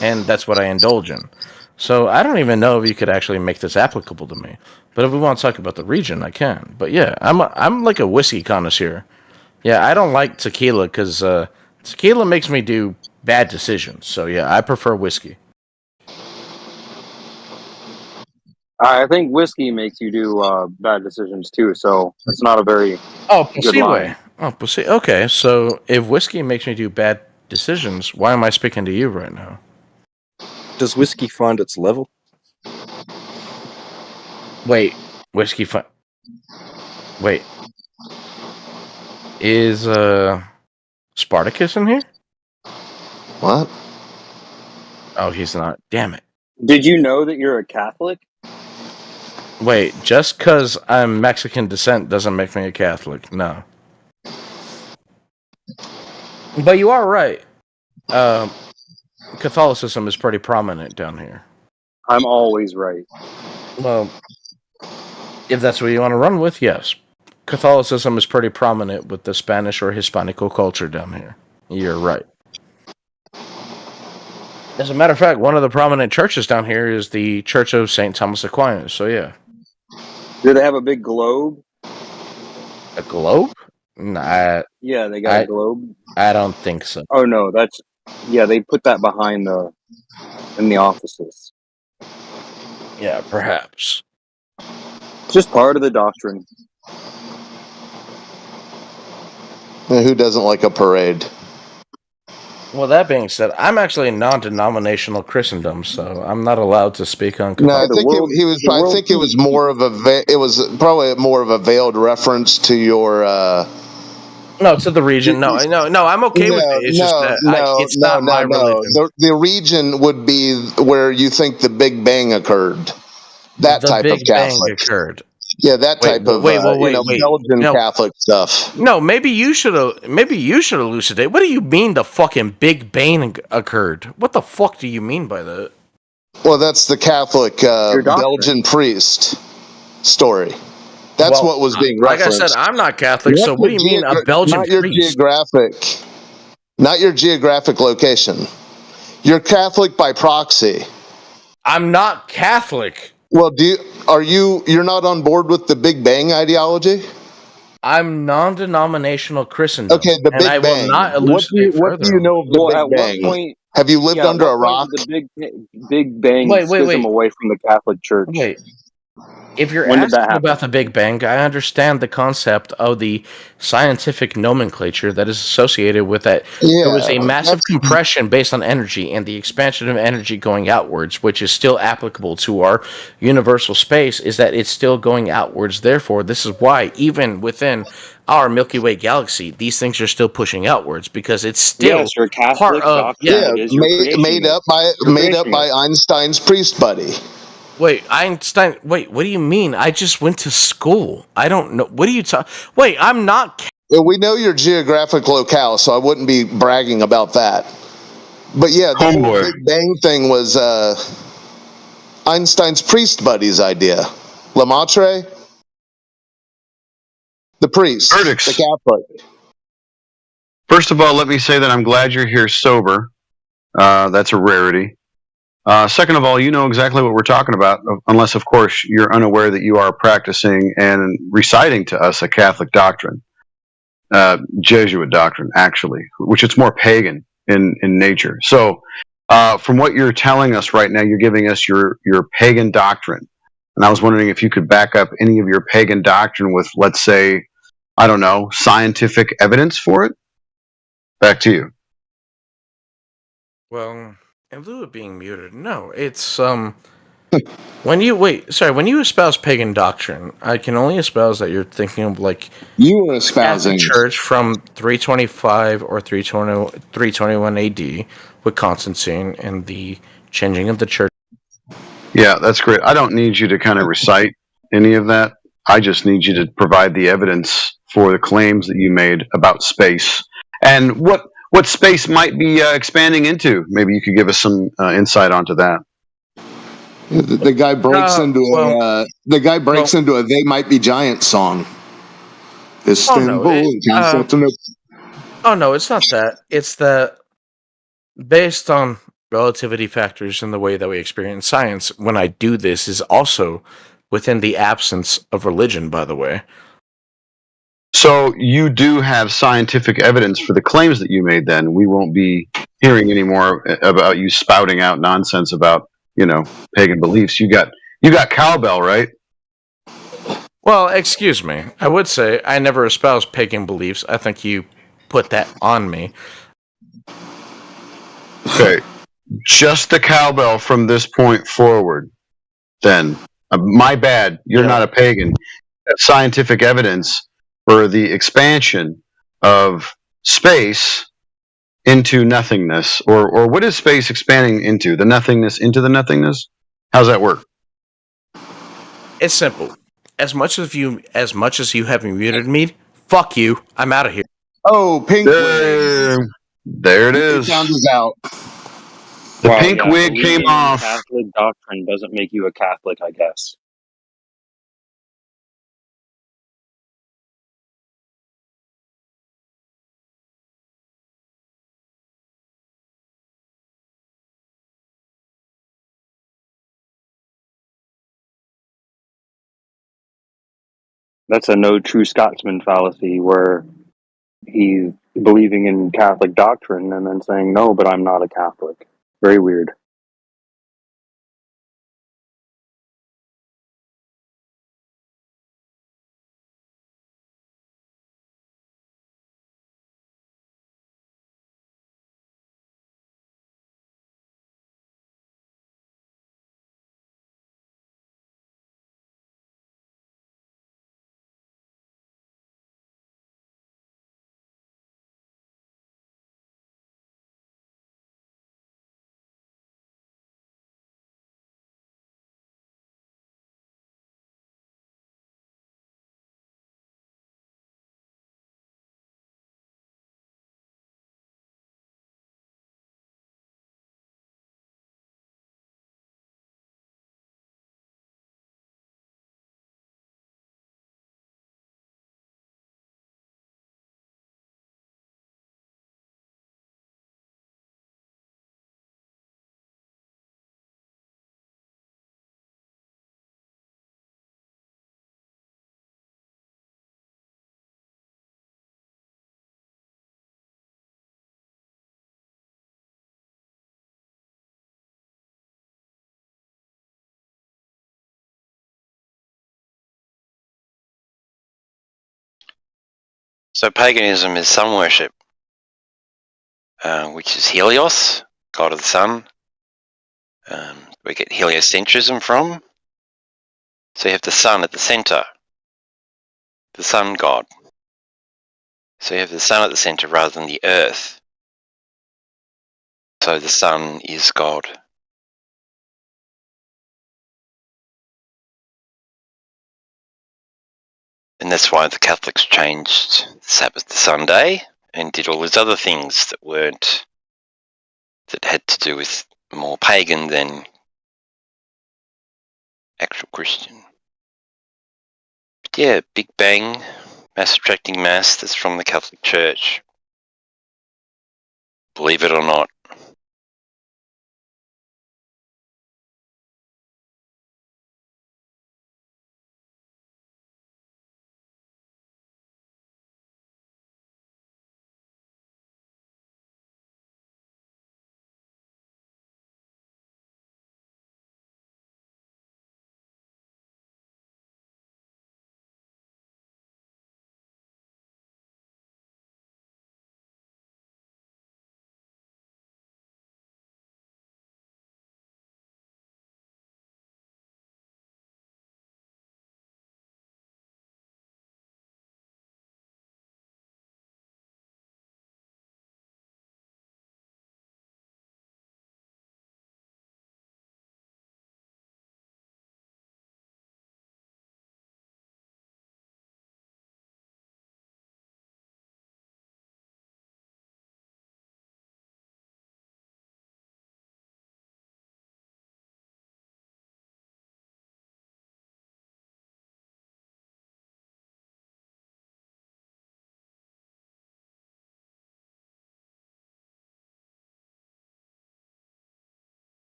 and that's what I indulge in. So I don't even know if you could actually make this applicable to me. But if we want to talk about the region, I can. But yeah, I'm like a whiskey connoisseur. Yeah, I don't like tequila because tequila makes me do bad decisions. So yeah, I prefer whiskey. I think whiskey makes you do bad decisions too, so it's not a very good line. Okay, so if whiskey makes me do bad decisions, why am I speaking to you right now? Does whiskey find its level? Wait, whiskey Wait. Is Spartacus in here? What? Oh, he's not. Damn it. Did you know that you're a Catholic? Wait, just because I'm Mexican descent doesn't make me a Catholic. No. But you are right. Catholicism is pretty prominent down here. I'm always right. Well, if that's what you want to run with, yes. Catholicism is pretty prominent with the Spanish or Hispanico culture down here. You're right. As a matter of fact, one of the prominent churches down here is the Church of St. Thomas Aquinas, so yeah. Do they have a big globe? A globe? Nah. Yeah, they got a globe. I don't think so. Oh no, they put that behind in the offices. Yeah, perhaps. Just part of the doctrine. Who doesn't like a parade? Well, that being said, I'm actually non-denominational Christendom, so I'm not allowed to speak on. No, I think I think it was more of it was probably more of a veiled reference to your. No, to the region. No, I'm okay with it. It's just that it's not my religion. The region would be where you think the Big Bang occurred. That type of Catholic occurred. Yeah, that type of Belgian Catholic stuff. No, maybe you should elucidate. What do you mean the fucking Big Bang occurred? What the fuck do you mean by that? Well, that's the Catholic Belgian priest story. That's what was being referenced. Like I said, I'm not Catholic, so what do you mean a Belgian priest? Not your geographic location. You're Catholic by proxy. I'm not Catholic. Well, you're not on board with the Big Bang ideology? I'm non-denominational Christendom. Okay, the Big Bang. Will not elucidate what do you know of the Big Bang? What point, have you lived under a rock? The Big Bang schism away from the Catholic Church. Wait. If you're asking about the Big Bang, I understand the concept of the scientific nomenclature that is associated with that. Yeah, there was a massive compression based on energy and the expansion of energy going outwards, which is still applicable to our universal space, is that it's still going outwards. Therefore, this is why even within our Milky Way galaxy, these things are still pushing outwards because it's still part of made up by Einstein's priest buddy. Wait, Einstein. Wait, what do you mean? I just went to school. I don't know. What are you talking? Wait, I'm not. Well, we know your geographic locale, so I wouldn't be bragging about that. But yeah, the whole Homeboy. Big Bang thing was Einstein's priest buddy's idea. Lemaitre, the priest, Verdicts. the Catholic. First of all, let me say that I'm glad you're here sober. That's a rarity. Second of all, you know exactly what we're talking about, unless, of course, you're unaware that you are practicing and reciting to us a Catholic doctrine, Jesuit doctrine, actually, which it's more pagan in nature. So, from what you're telling us right now, you're giving us your pagan doctrine. And I was wondering if you could back up any of your pagan doctrine with, let's say, I don't know, scientific evidence for it? Back to you. Well, in lieu of being muted, no, it's when you espouse pagan doctrine, I can only espouse that you're thinking of like you were espousing church from 325 or 321 AD with Constantine and the changing of the church. Yeah, that's great. I don't need you to kind of recite any of that. I just need you to provide the evidence for the claims that you made about space and what space might be expanding into. Maybe you could give us some insight onto that. The guy breaks into a "They Might Be Giants" song. Istanbul, Oh no, it's not that. It's that based on relativity factors and the way that we experience science, when I do this is also within the absence of religion, by the way. So you do have scientific evidence for the claims that you made then. We won't be hearing any more about you spouting out nonsense about, pagan beliefs. You got cowbell, right? Well, excuse me. I would say I never espoused pagan beliefs. I think you put that on me. Okay. Just the cowbell from this point forward, then. My bad. You're not a pagan. That's scientific evidence for the expansion of space into nothingness. Or what is space expanding into? The nothingness into the nothingness? How's that work? It's simple. As much as you have muted me, fuck you. I'm out of here. Oh, pink wig. There it is. Sound is out. The pink wig came off. Catholic doctrine doesn't make you a Catholic, I guess. That's a no true Scotsman fallacy where he's believing in Catholic doctrine and then saying, no, but I'm not a Catholic. Very weird. So paganism is sun worship, which is Helios, god of the sun. We get heliocentrism from. So you have the sun at the center, the sun god. So you have the sun at the center rather than the earth. So the sun is God. And that's why the Catholics changed Sabbath to Sunday and did all these other things that had to do with more pagan than actual Christian. But yeah, Big Bang, mass attracting mass, that's from the Catholic Church. Believe it or not.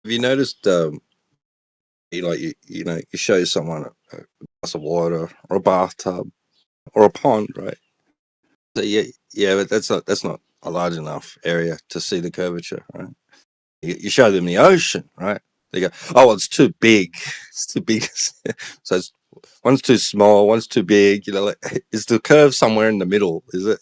Have you noticed, you show someone a glass of water or a bathtub or a pond, right? So yeah, but that's not a large enough area to see the curvature, right? You show them the ocean, right? They go, oh, well, it's too big. It's too big. So one's too small, one's too big. Is the curve somewhere in the middle? Is it?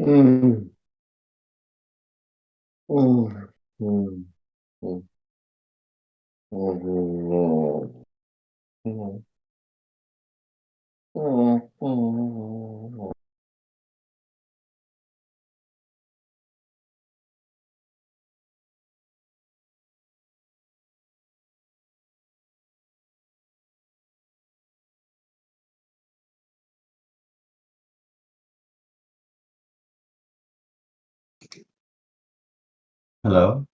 Mm, mm, mm, mm, mm, mm, mm. Hello?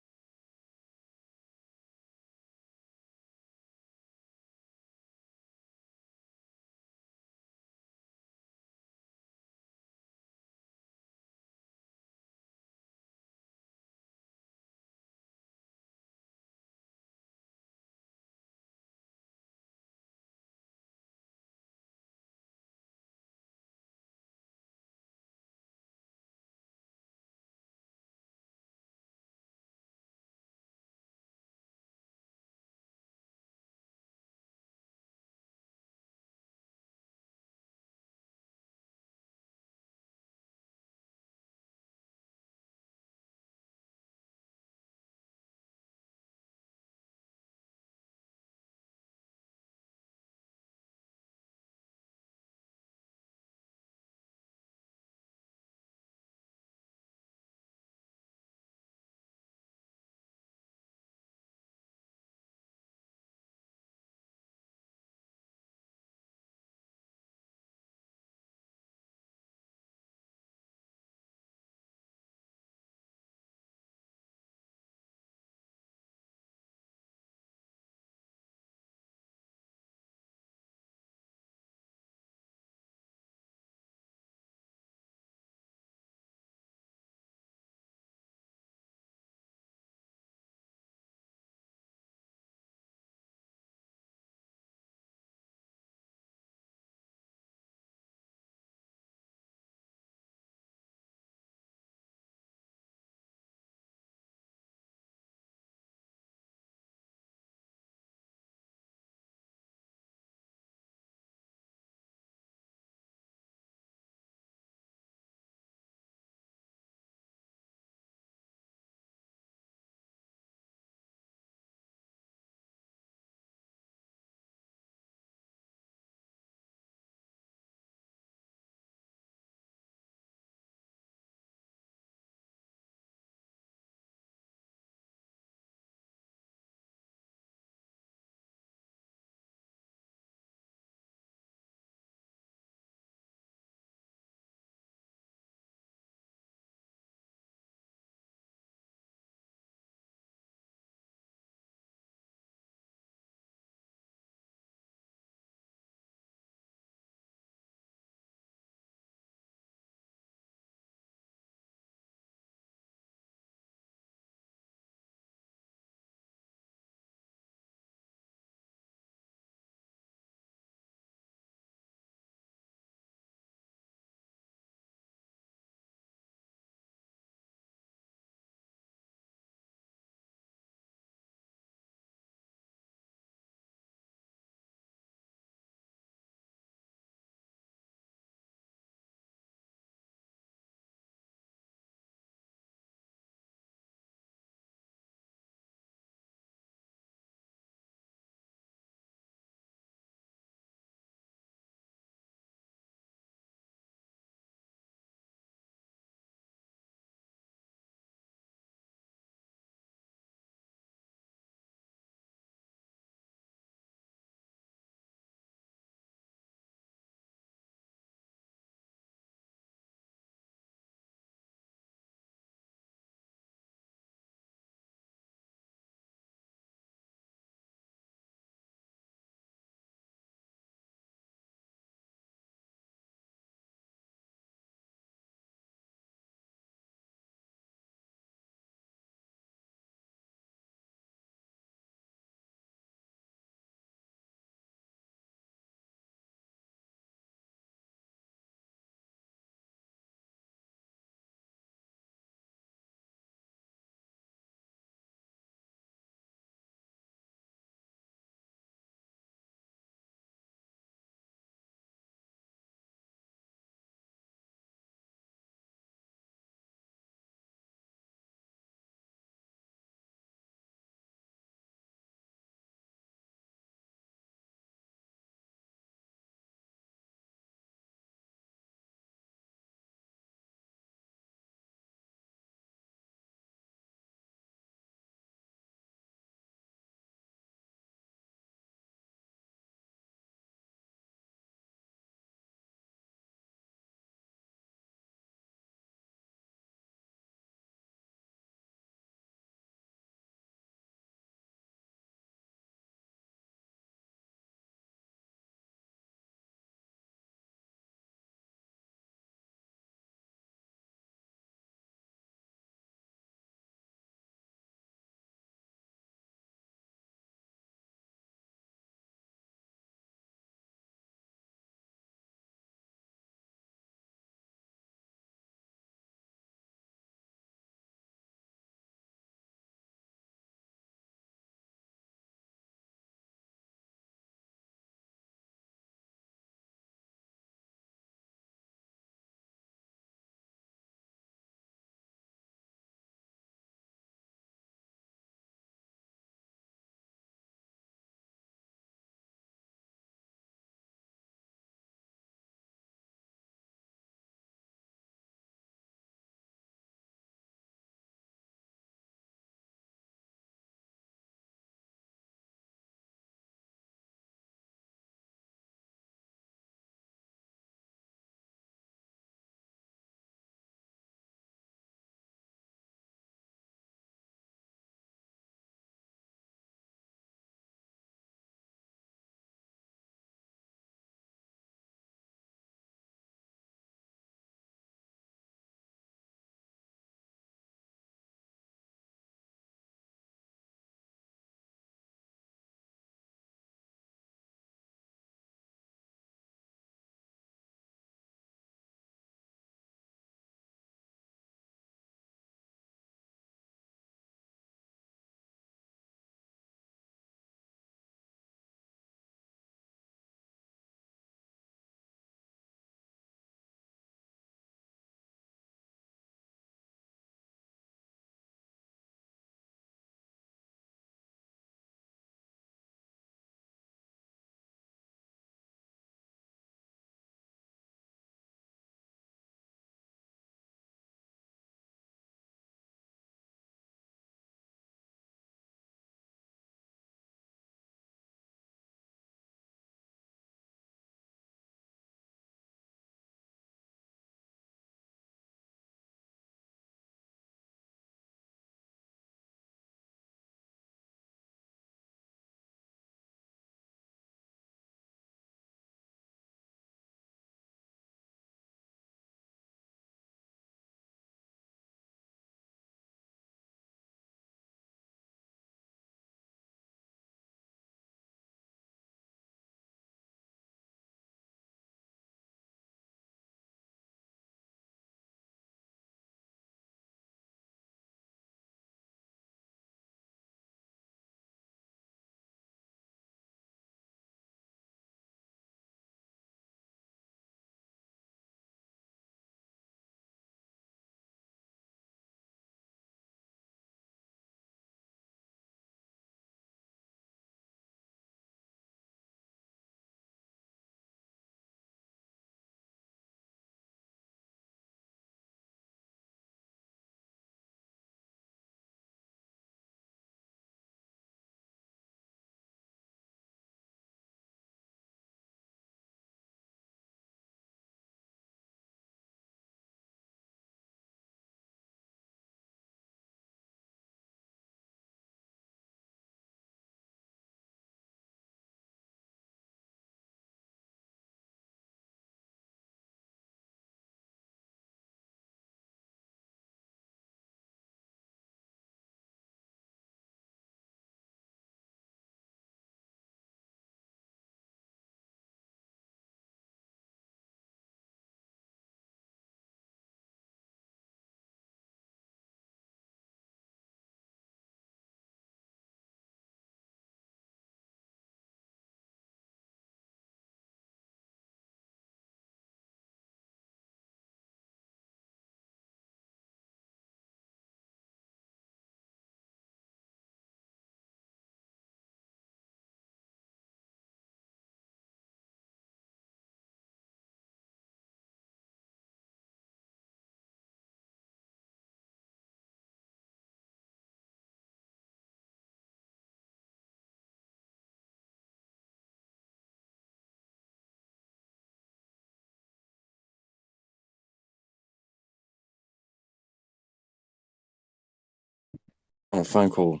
on a phone call.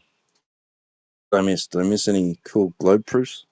Did I miss any cool globe proofs?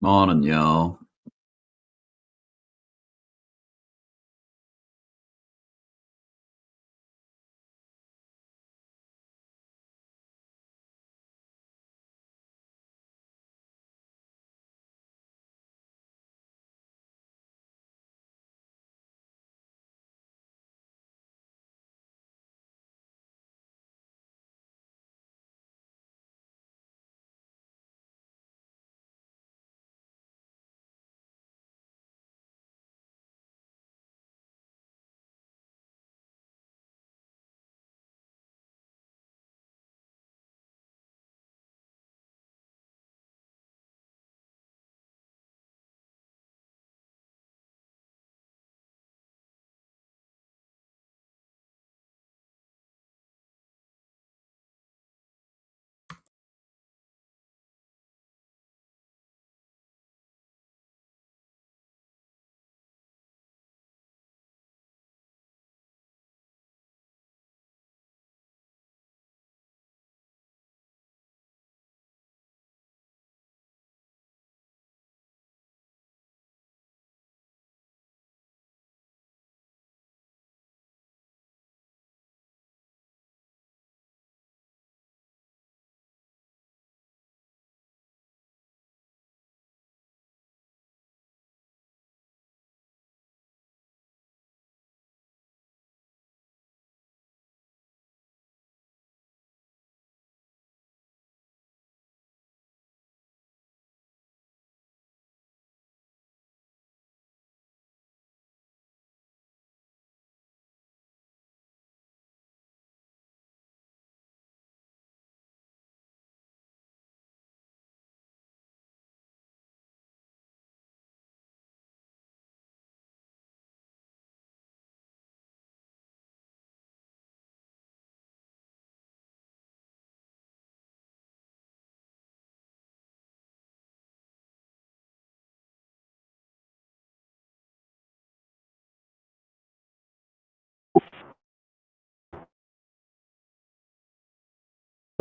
Morning, y'all.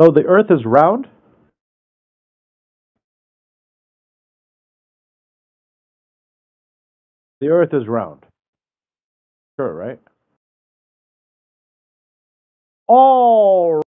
So the Earth is round? The Earth is round. Sure, right? All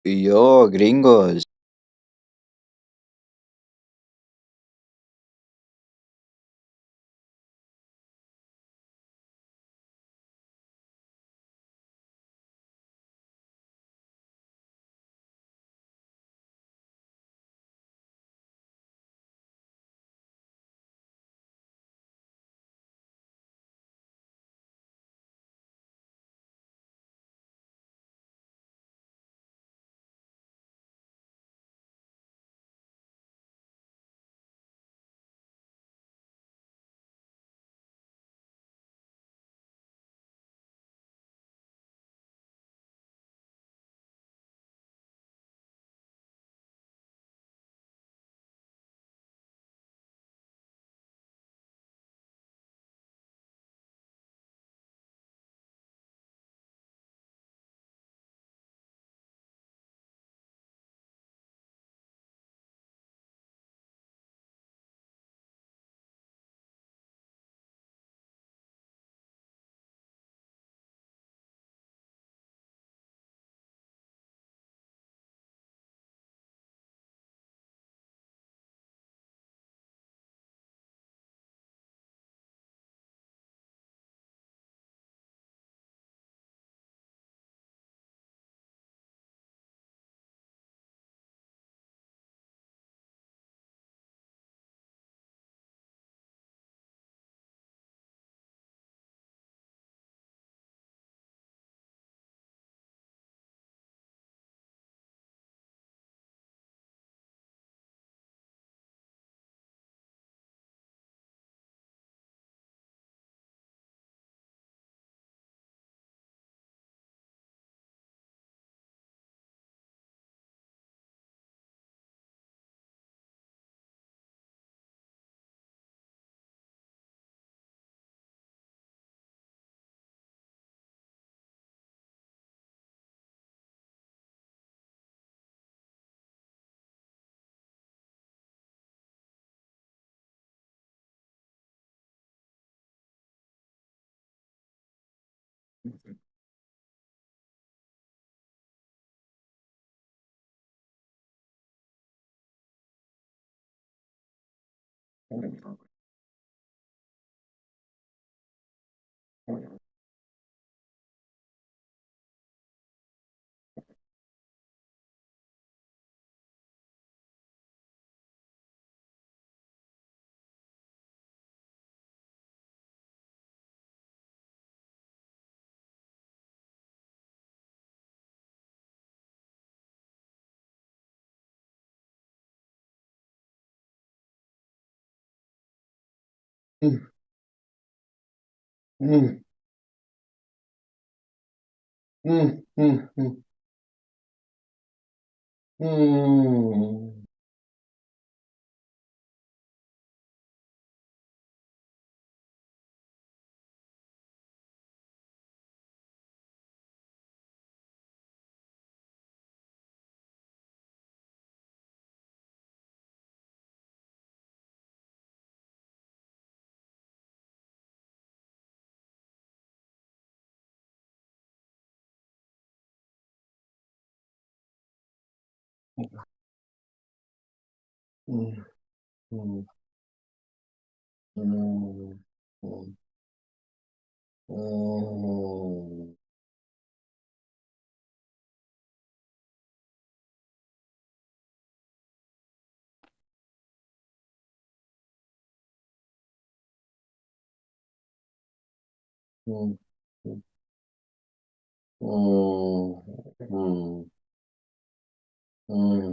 Yo, gringos. Mm, mm, mm, mm, mm, mm. Mm, mm, mm, mm, mm. Mm, mm, mm, mm, mm.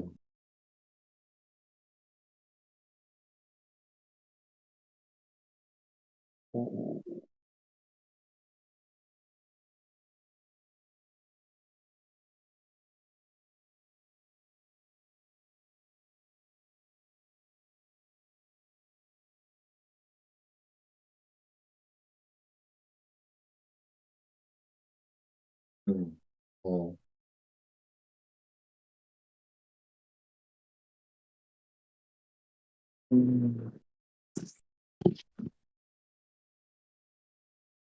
Mm, mm, mm.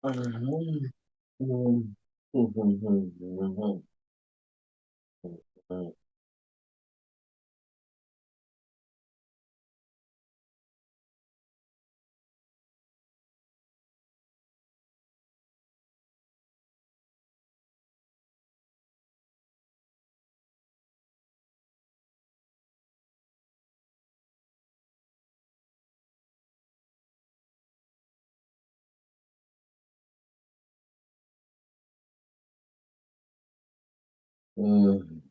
Mhm, mm, mhm, mhm, mhm. Mm. Mm.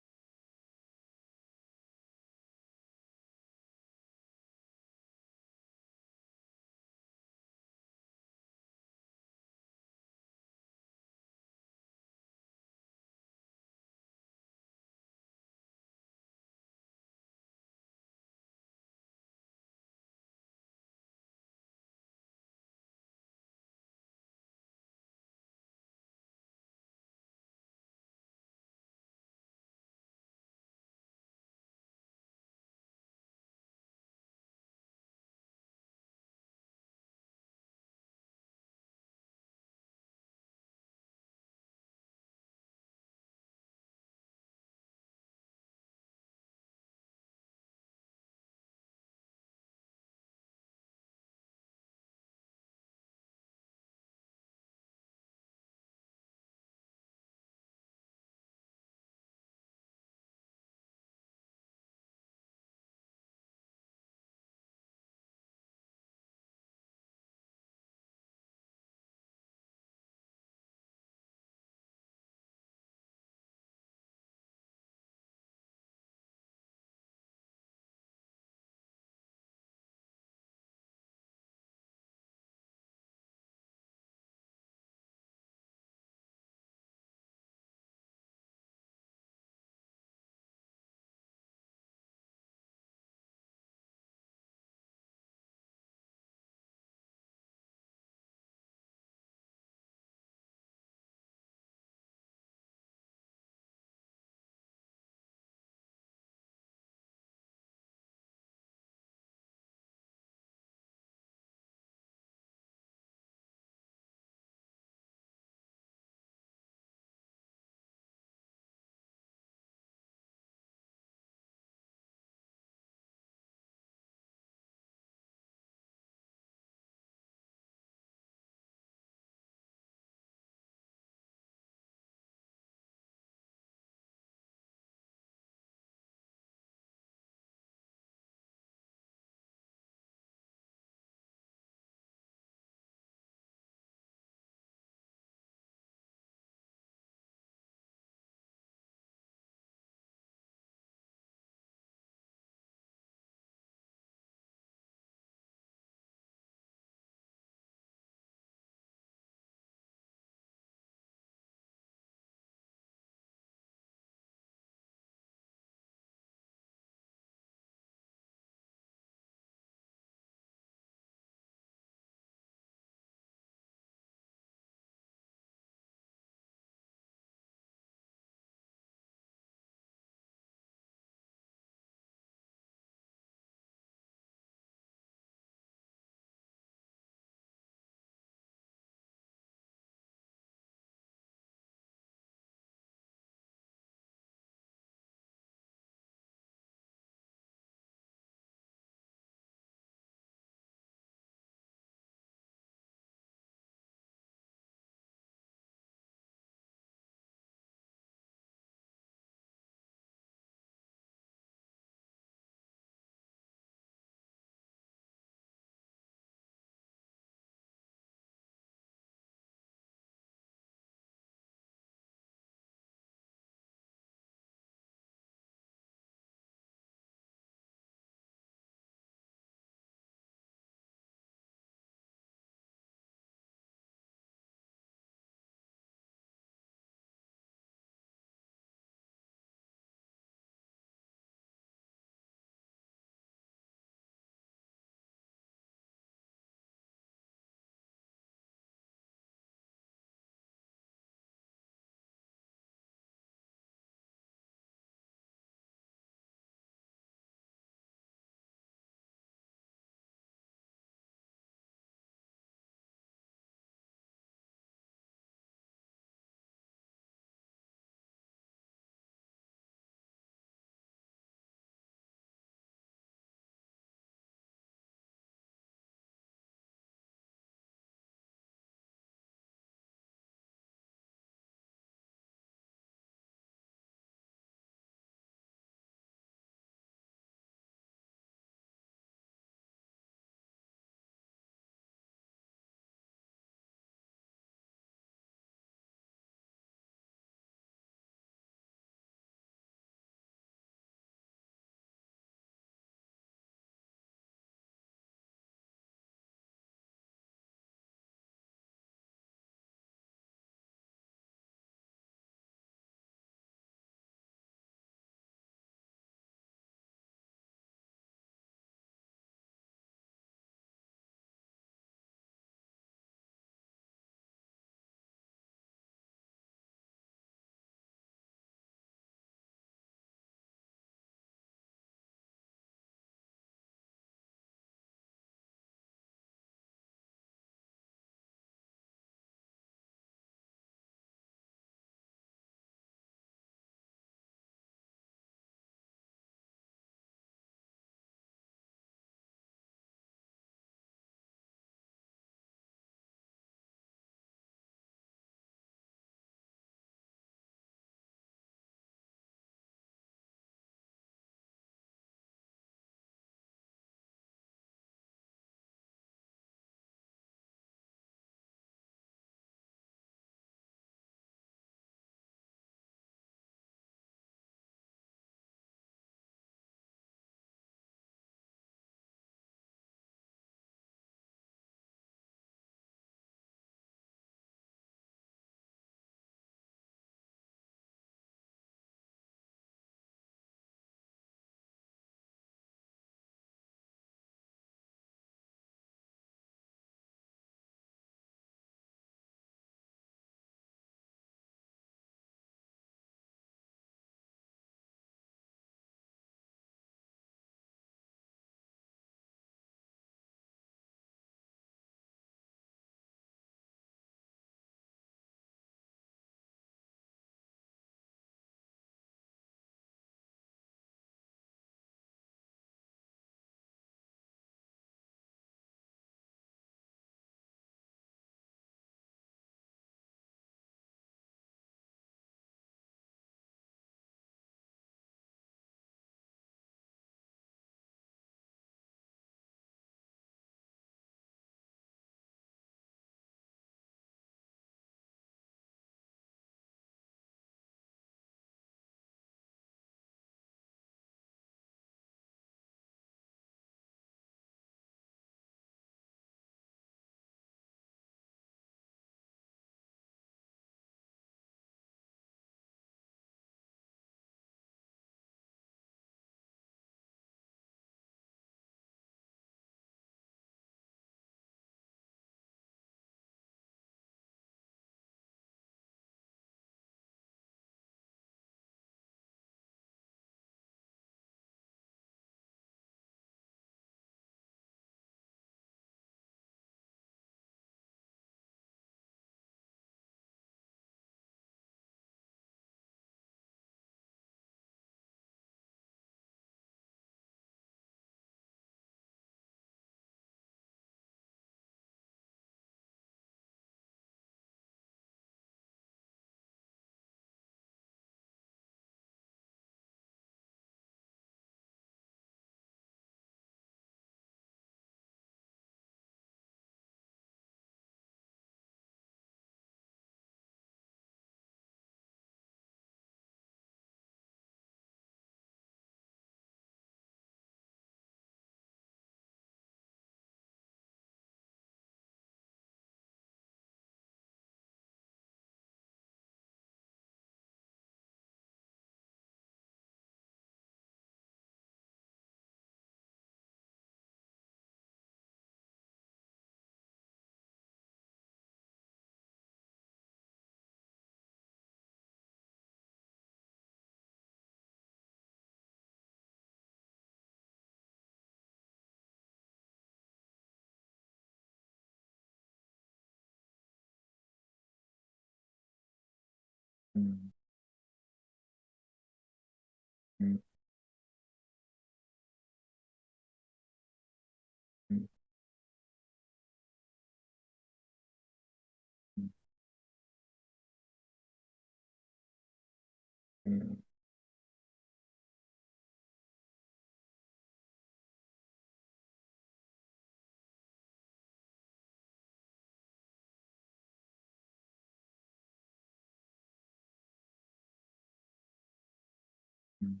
Mm.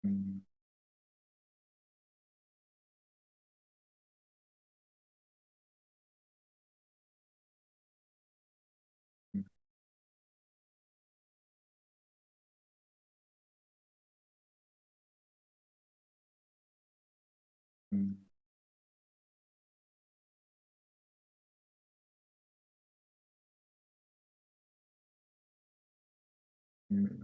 Mm. Mm. Mm. Mm.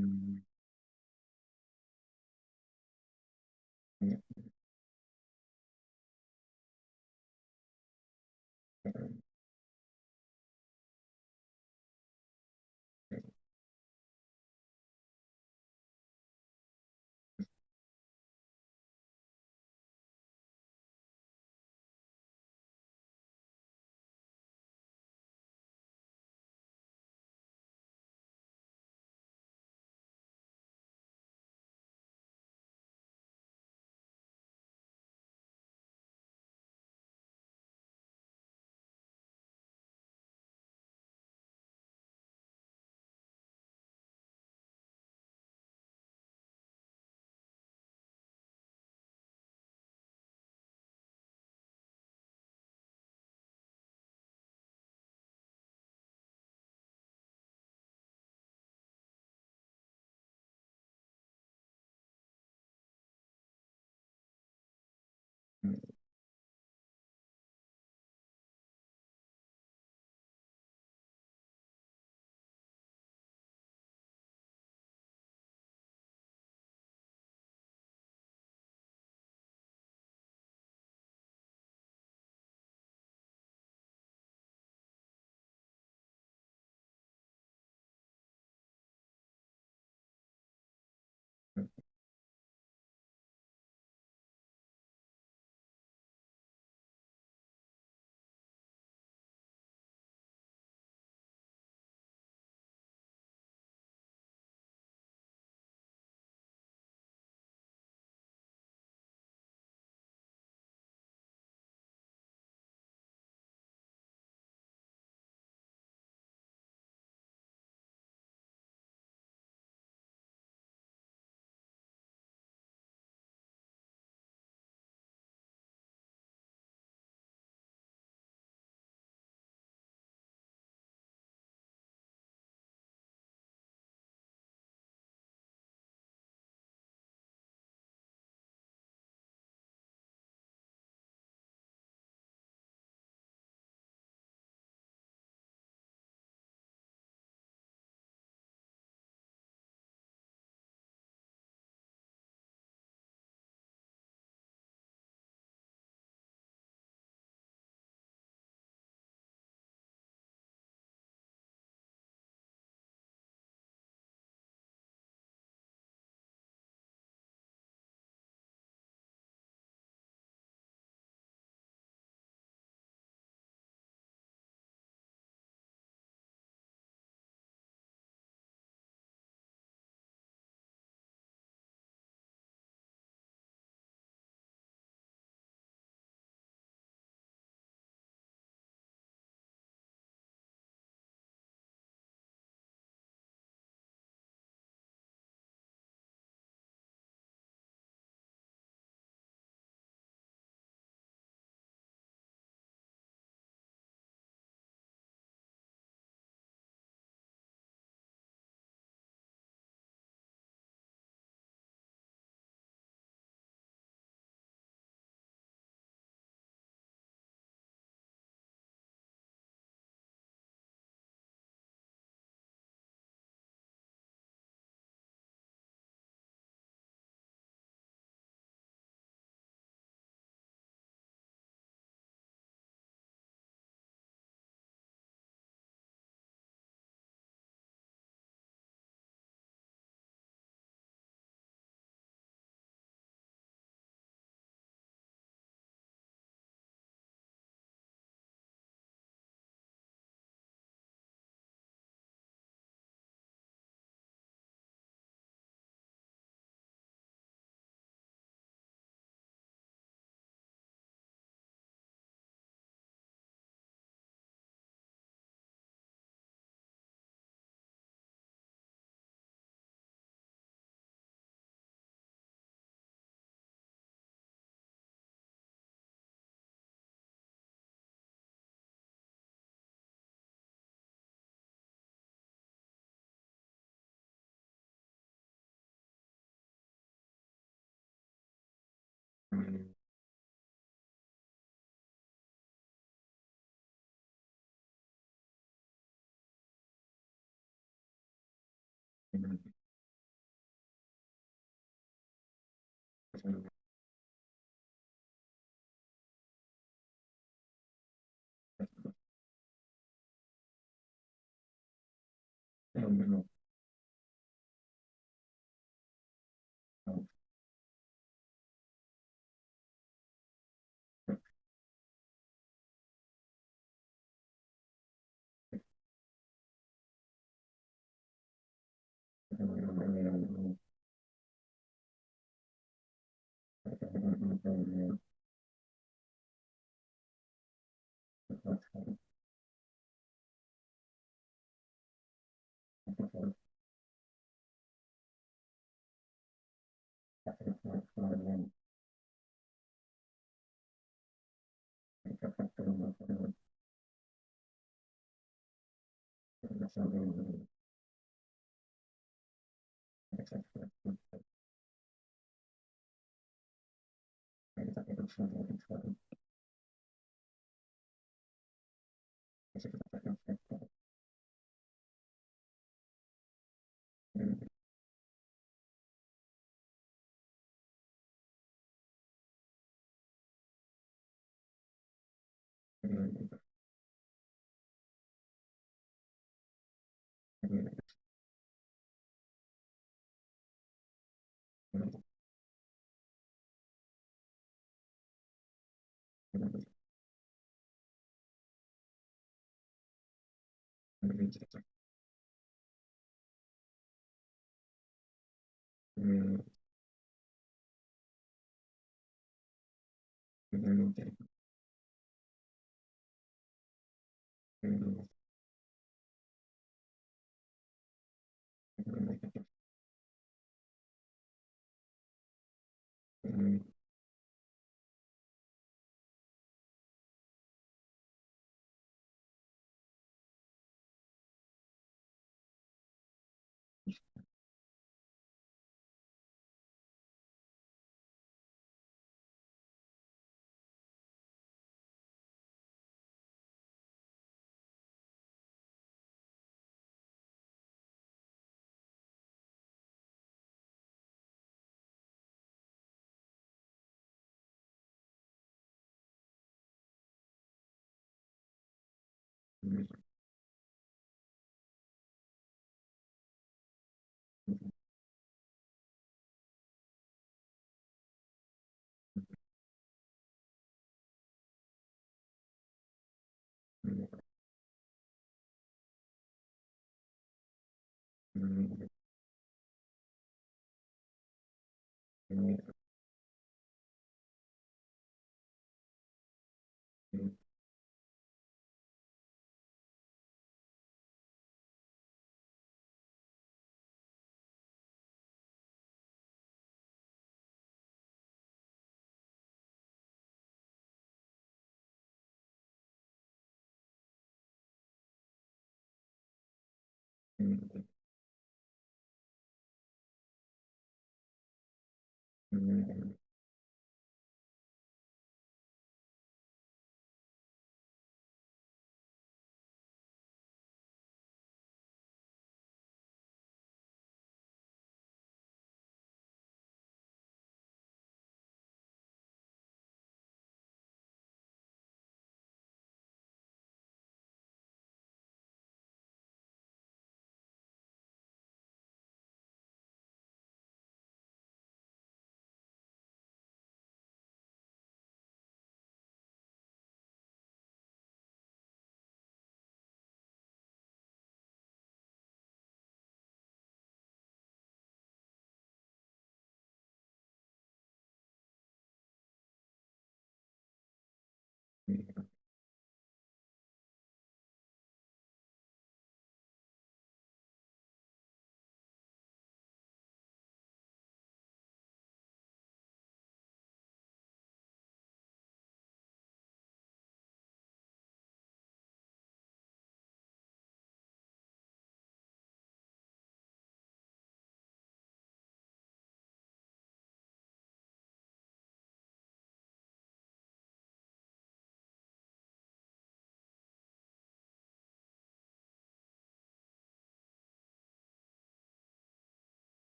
Mm. Mm. Mm.